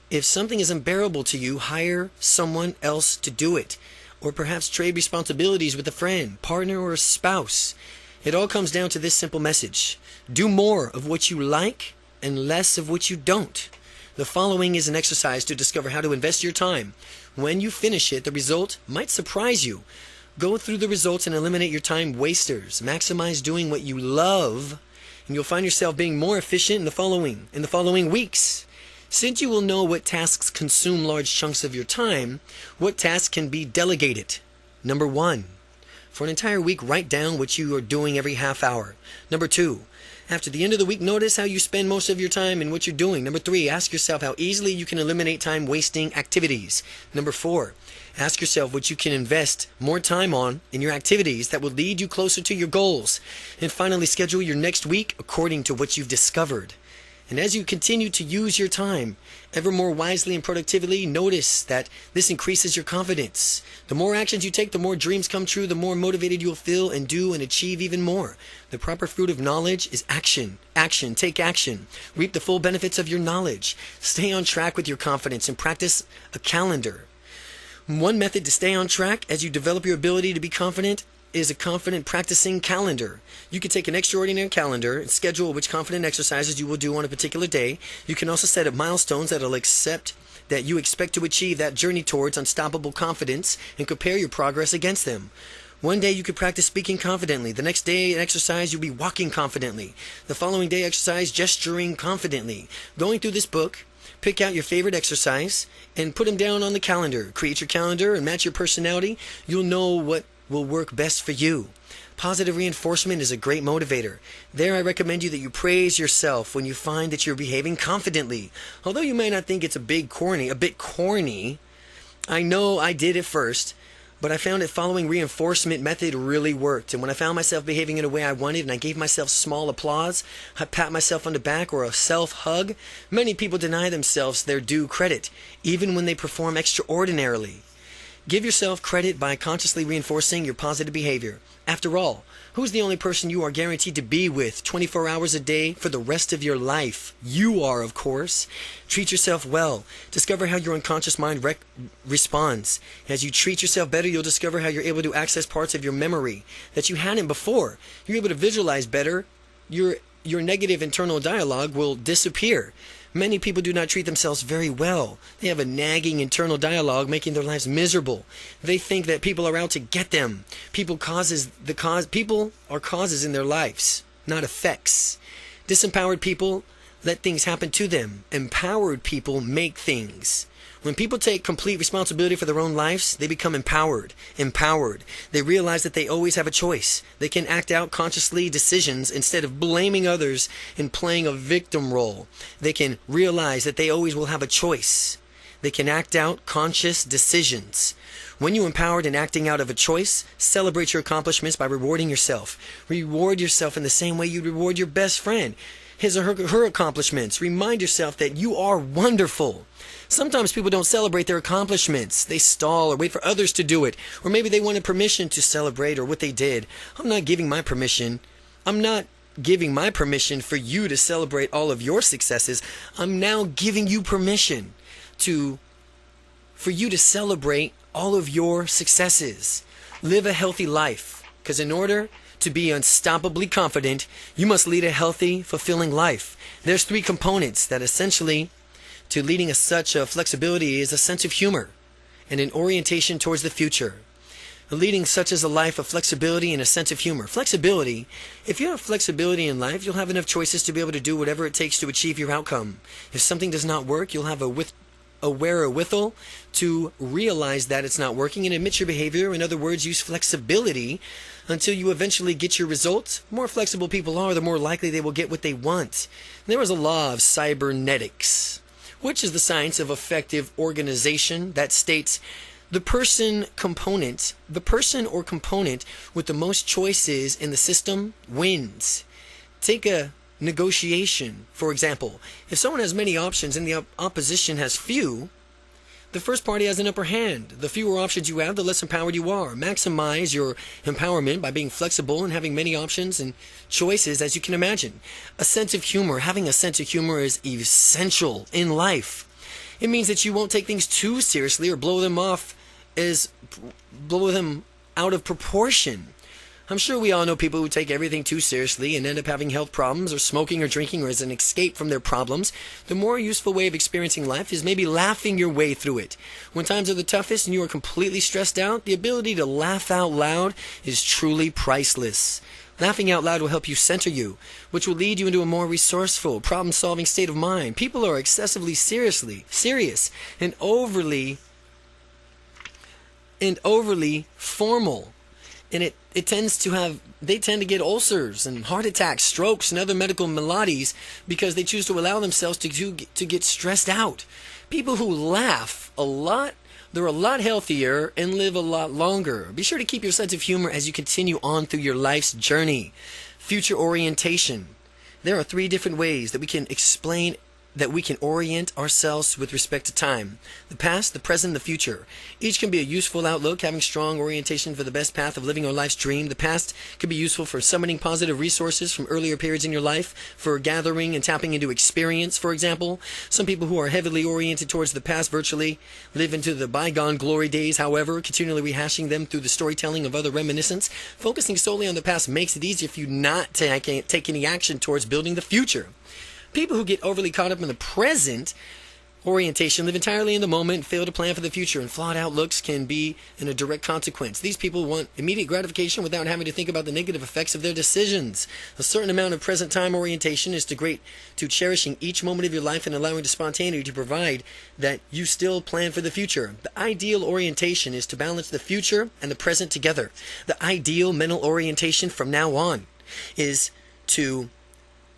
If something is unbearable to you, hire someone else to do it. Or perhaps trade responsibilities with a friend, partner, or a spouse. It all comes down to this simple message. Do more of what you like and less of what you don't. The following is an exercise to discover how to invest your time. When you finish it, the result might surprise you. Go through the results and eliminate your time wasters. Maximize doing what you love, and you'll find yourself being more efficient in the following weeks. Since you will know what tasks consume large chunks of your time, what tasks can be delegated? Number 1, for an entire week, write down what you are doing every half hour. Number 2, after the end of the week, notice how you spend most of your time and what you're doing. Number 3, ask yourself how easily you can eliminate time-wasting activities. Number 4, ask yourself what you can invest more time on in your activities that will lead you closer to your goals. And finally, schedule your next week according to what you've discovered. And as you continue to use your time ever more wisely and productively, notice that this increases your confidence. The more actions you take, the more dreams come true, the more motivated you'll feel and do and achieve even more. The proper fruit of knowledge is action. Action. Take action. Reap the full benefits of your knowledge. Stay on track with your confidence and practice a calendar. One method to stay on track as you develop your ability to be confident is a confident practicing calendar. You can take an extraordinary calendar and schedule which confident exercises you will do on a particular day. You can also set up milestones that you expect to achieve that journey towards unstoppable confidence and compare your progress against them. One day you could practice speaking confidently. The next day exercise you'll be walking confidently. The following day exercise gesturing confidently. Going through this book, pick out your favorite exercise and put them down on the calendar. Create your calendar and match your personality. You'll know what will work best for you. Positive reinforcement is a great motivator. There I recommend you that you praise yourself when you find that you're behaving confidently. Although you may not think it's a bit corny, I know I did at first, but I found that following reinforcement method really worked. And when I found myself behaving in a way I wanted and I gave myself small applause, a pat myself on the back, or a self-hug, many people deny themselves their due credit, even when they perform extraordinarily. Give yourself credit by consciously reinforcing your positive behavior. After all, who's the only person you are guaranteed to be with 24 hours a day for the rest of your life? You are, of course. Treat yourself well. Discover how your unconscious mind responds. As you treat yourself better, you'll discover how you're able to access parts of your memory that you hadn't before. You're able to visualize better. Your negative internal dialogue will disappear. Many people do not treat themselves very well. They have a nagging internal dialogue making their lives miserable. They think that people are out to get them. People are causes in their lives, not effects. Disempowered people let things happen to them. Empowered people make things. When people take complete responsibility for their own lives, they become empowered. They realize that they always have a choice. They can act out consciously decisions instead of blaming others and playing a victim role. They can realize that they always will have a choice. They can act out conscious decisions. When you're empowered and acting out of a choice, celebrate your accomplishments by rewarding yourself. Reward yourself in the same way you'd reward your best friend. His or her accomplishments. Remind yourself that you are wonderful. Sometimes people don't celebrate their accomplishments. They stall or wait for others to do it. Or maybe they wanted permission to celebrate or what they did. I'm not giving my permission for you to celebrate all of your successes. I'm now giving you permission for you to celebrate all of your successes. Live a healthy life. Because in order To be unstoppably confident, you must lead a healthy, fulfilling life. There's 3 components that essentially to leading such a flexibility is a sense of humor and an orientation towards the future. Leading such as a life of flexibility and a sense of humor. Flexibility, if you have flexibility in life, you'll have enough choices to be able to do whatever it takes to achieve your outcome. If something does not work, you'll have a wherewithal to realize that it's not working and admit your behavior. In other words, use flexibility until you eventually get your results. The more flexible people are, the more likely they will get what they want. There is a law of cybernetics, which is the science of effective organization, that states the person or component with the most choices in the system wins. Take a negotiation, for example. If someone has many options and the opposition has few, the first party has an upper hand. The fewer options you have, the less empowered you are. Maximize your empowerment by being flexible and having many options and choices as you can imagine. A sense of humor. Having a sense of humor is essential in life. It means that you won't take things too seriously or blow them out of proportion. I'm sure we all know people who take everything too seriously and end up having health problems or smoking or drinking or as an escape from their problems. The more useful way of experiencing life is maybe laughing your way through it. When times are the toughest and you are completely stressed out, the ability to laugh out loud is truly priceless. Laughing out loud will help you center you, which will lead you into a more resourceful, problem-solving state of mind. People are excessively serious and overly formal. And they tend to get ulcers and heart attacks, strokes, and other medical maladies because they choose to allow themselves to get stressed out. People who laugh a lot, they're a lot healthier and live a lot longer. Be sure to keep your sense of humor as you continue on through your life's journey. Future orientation. There are 3 different ways that we can orient ourselves with respect to time. The past, the present, the future. Each can be a useful outlook, having strong orientation for the best path of living our life's dream. The past could be useful for summoning positive resources from earlier periods in your life, for gathering and tapping into experience, for example. Some people who are heavily oriented towards the past virtually live into the bygone glory days, however, continually rehashing them through the storytelling of other reminiscence. Focusing solely on the past makes it easier for you not to take any action towards building the future. People who get overly caught up in the present orientation live entirely in the moment and fail to plan for the future, and flawed outlooks can be in a direct consequence. These people want immediate gratification without having to think about the negative effects of their decisions. A certain amount of present time orientation is to cherishing each moment of your life and allowing the spontaneity to provide that you still plan for the future. The ideal orientation is to balance the future and the present together. The ideal mental orientation from now on is to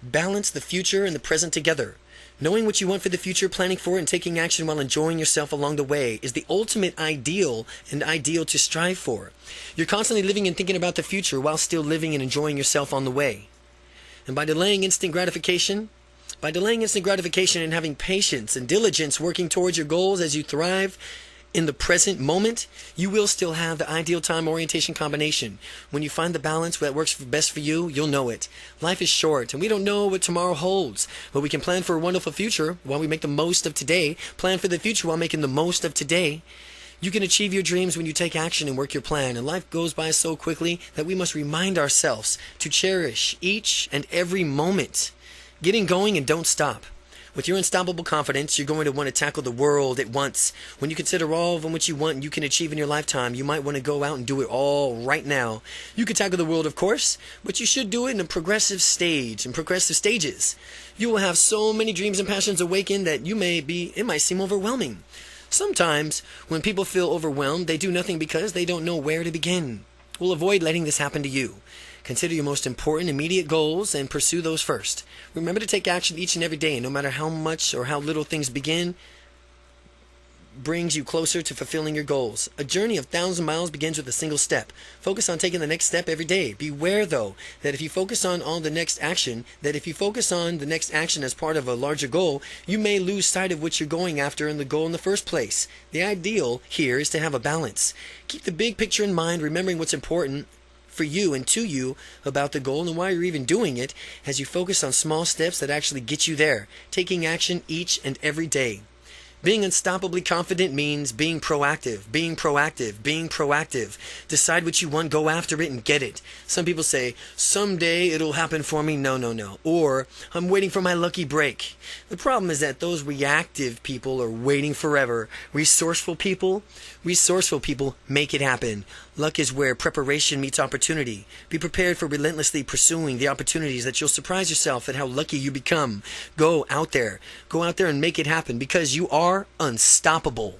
balance the future and the present together. Knowing what you want for the future, planning for it, and taking action while enjoying yourself along the way is the ultimate ideal and ideal to strive for. You're constantly living and thinking about the future while still living and enjoying yourself on the way. And by delaying instant gratification and having patience and diligence working towards your goals as you thrive in the present moment, you will still have the ideal time orientation combination. When you find the balance that works best for you, you'll know it. Life is short, and we don't know what tomorrow holds. But we can plan for a wonderful future while we make the most of today. Plan for the future while making the most of today. You can achieve your dreams when you take action and work your plan. And life goes by so quickly that we must remind ourselves to cherish each and every moment. Getting going and don't stop. With your unstoppable confidence, you're going to want to tackle the world at once. When you consider all of what you want and you can achieve in your lifetime, you might want to go out and do it all right now. You can tackle the world, of course, but you should do it in a progressive stages. You will have so many dreams and passions awakened that it might seem overwhelming. Sometimes, when people feel overwhelmed, they do nothing because they don't know where to begin. We'll avoid letting this happen to you. Consider your most important immediate goals and pursue those first. Remember to take action each and every day, and no matter how much or how little things brings you closer to fulfilling your goals. A journey of 1,000 miles begins with a single step. Focus on taking the next step every day. Beware, though, that if you focus on the next action as part of a larger goal, you may lose sight of what you're going after in the goal in the first place. The ideal here is to have a balance. Keep the big picture in mind, remembering what's important for you and to you about the goal and why you're even doing it, as you focus on small steps that actually get you there, taking action each and every day. Being unstoppably confident means being proactive, being proactive, being proactive. Decide what you want, go after it, and get it. Some people say, someday it'll happen for me. No, no, no. Or, I'm waiting for my lucky break. The problem is that those reactive people are waiting forever. Resourceful people make it happen. Luck is where preparation meets opportunity. Be prepared for relentlessly pursuing the opportunities that you'll surprise yourself at how lucky you become. Go out there and make it happen because you are unstoppable.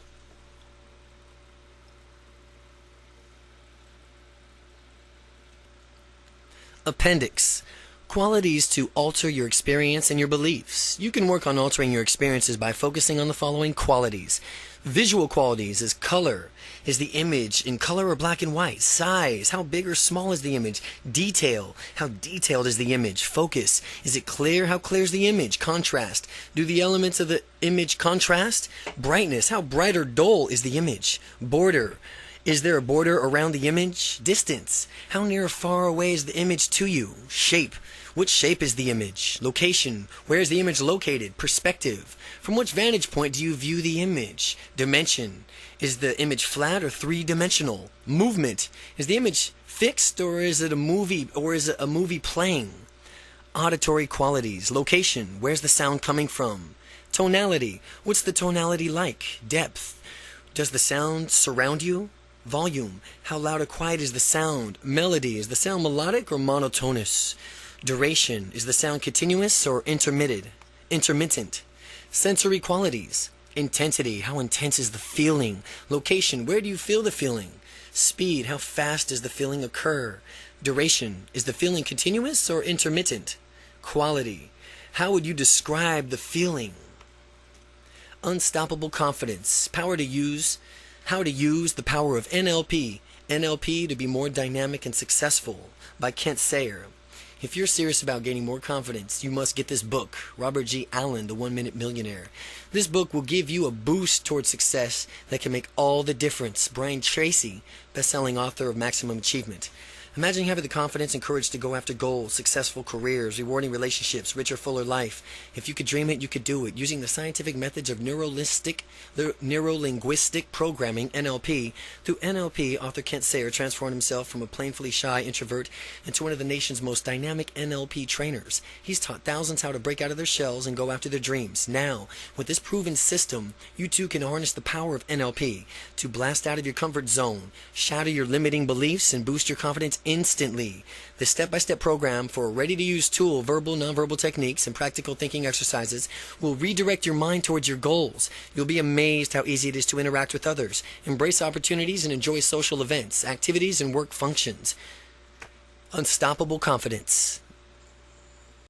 Appendix. Qualities to alter your experience and your beliefs. You can work on altering your experiences by focusing on the following qualities. Visual qualities is color. Is the image in color or black and white? Size. How big or small is the image? Detail. How detailed is the image? Focus. Is it clear? How clear is the image? Contrast. Do the elements of the image contrast? Brightness. How bright or dull is the image? Border. Is there a border around the image? Distance. How near or far away is the image to you? Shape. Which shape is the image? Location. Where is the image located? Perspective. From which vantage point do you view the image? Dimension. Is the image flat or three-dimensional? Movement. Is the image fixed or is it a movie playing? Auditory qualities. Location. Where's the sound coming from? Tonality. What's the tonality like? Depth. Does the sound surround you? Volume. How loud or quiet is the sound? Melody. Is the sound melodic or monotonous? Duration. Is the sound continuous or intermittent? Sensory qualities. Intensity. How intense is the feeling? Location. Where do you feel the feeling? Speed. How fast does the feeling occur? Duration. Is the feeling continuous or intermittent? Quality. How would you describe the feeling? Unstoppable confidence. How to use the power of N.L.P. N.L.P. to be more dynamic and successful by Kent Sayer. If you're serious about gaining more confidence, you must get this book, Robert G. Allen, The 1 Minute Millionaire. This book will give you a boost towards success that can make all the difference. Brian Tracy, best-selling author of Maximum Achievement. Imagine having the confidence and courage to go after goals, successful careers, rewarding relationships, richer, fuller life. If you could dream it, you could do it. Using the scientific methods of Neuro-Linguistic programming, N.L.P. Through N.L.P., author Kent Sayer transformed himself from a plainly shy introvert into one of the nation's most dynamic N.L.P. trainers. He's taught thousands how to break out of their shells and go after their dreams. Now, with this proven system, you too can harness the power of N.L.P. to blast out of your comfort zone, shatter your limiting beliefs, and boost your confidence instantly. The step-by-step program for a ready-to-use tool, verbal, nonverbal techniques, and practical thinking exercises will redirect your mind towards your goals. You'll be amazed how easy it is to interact with others, embrace opportunities, and enjoy social events, activities, and work functions. Unstoppable confidence.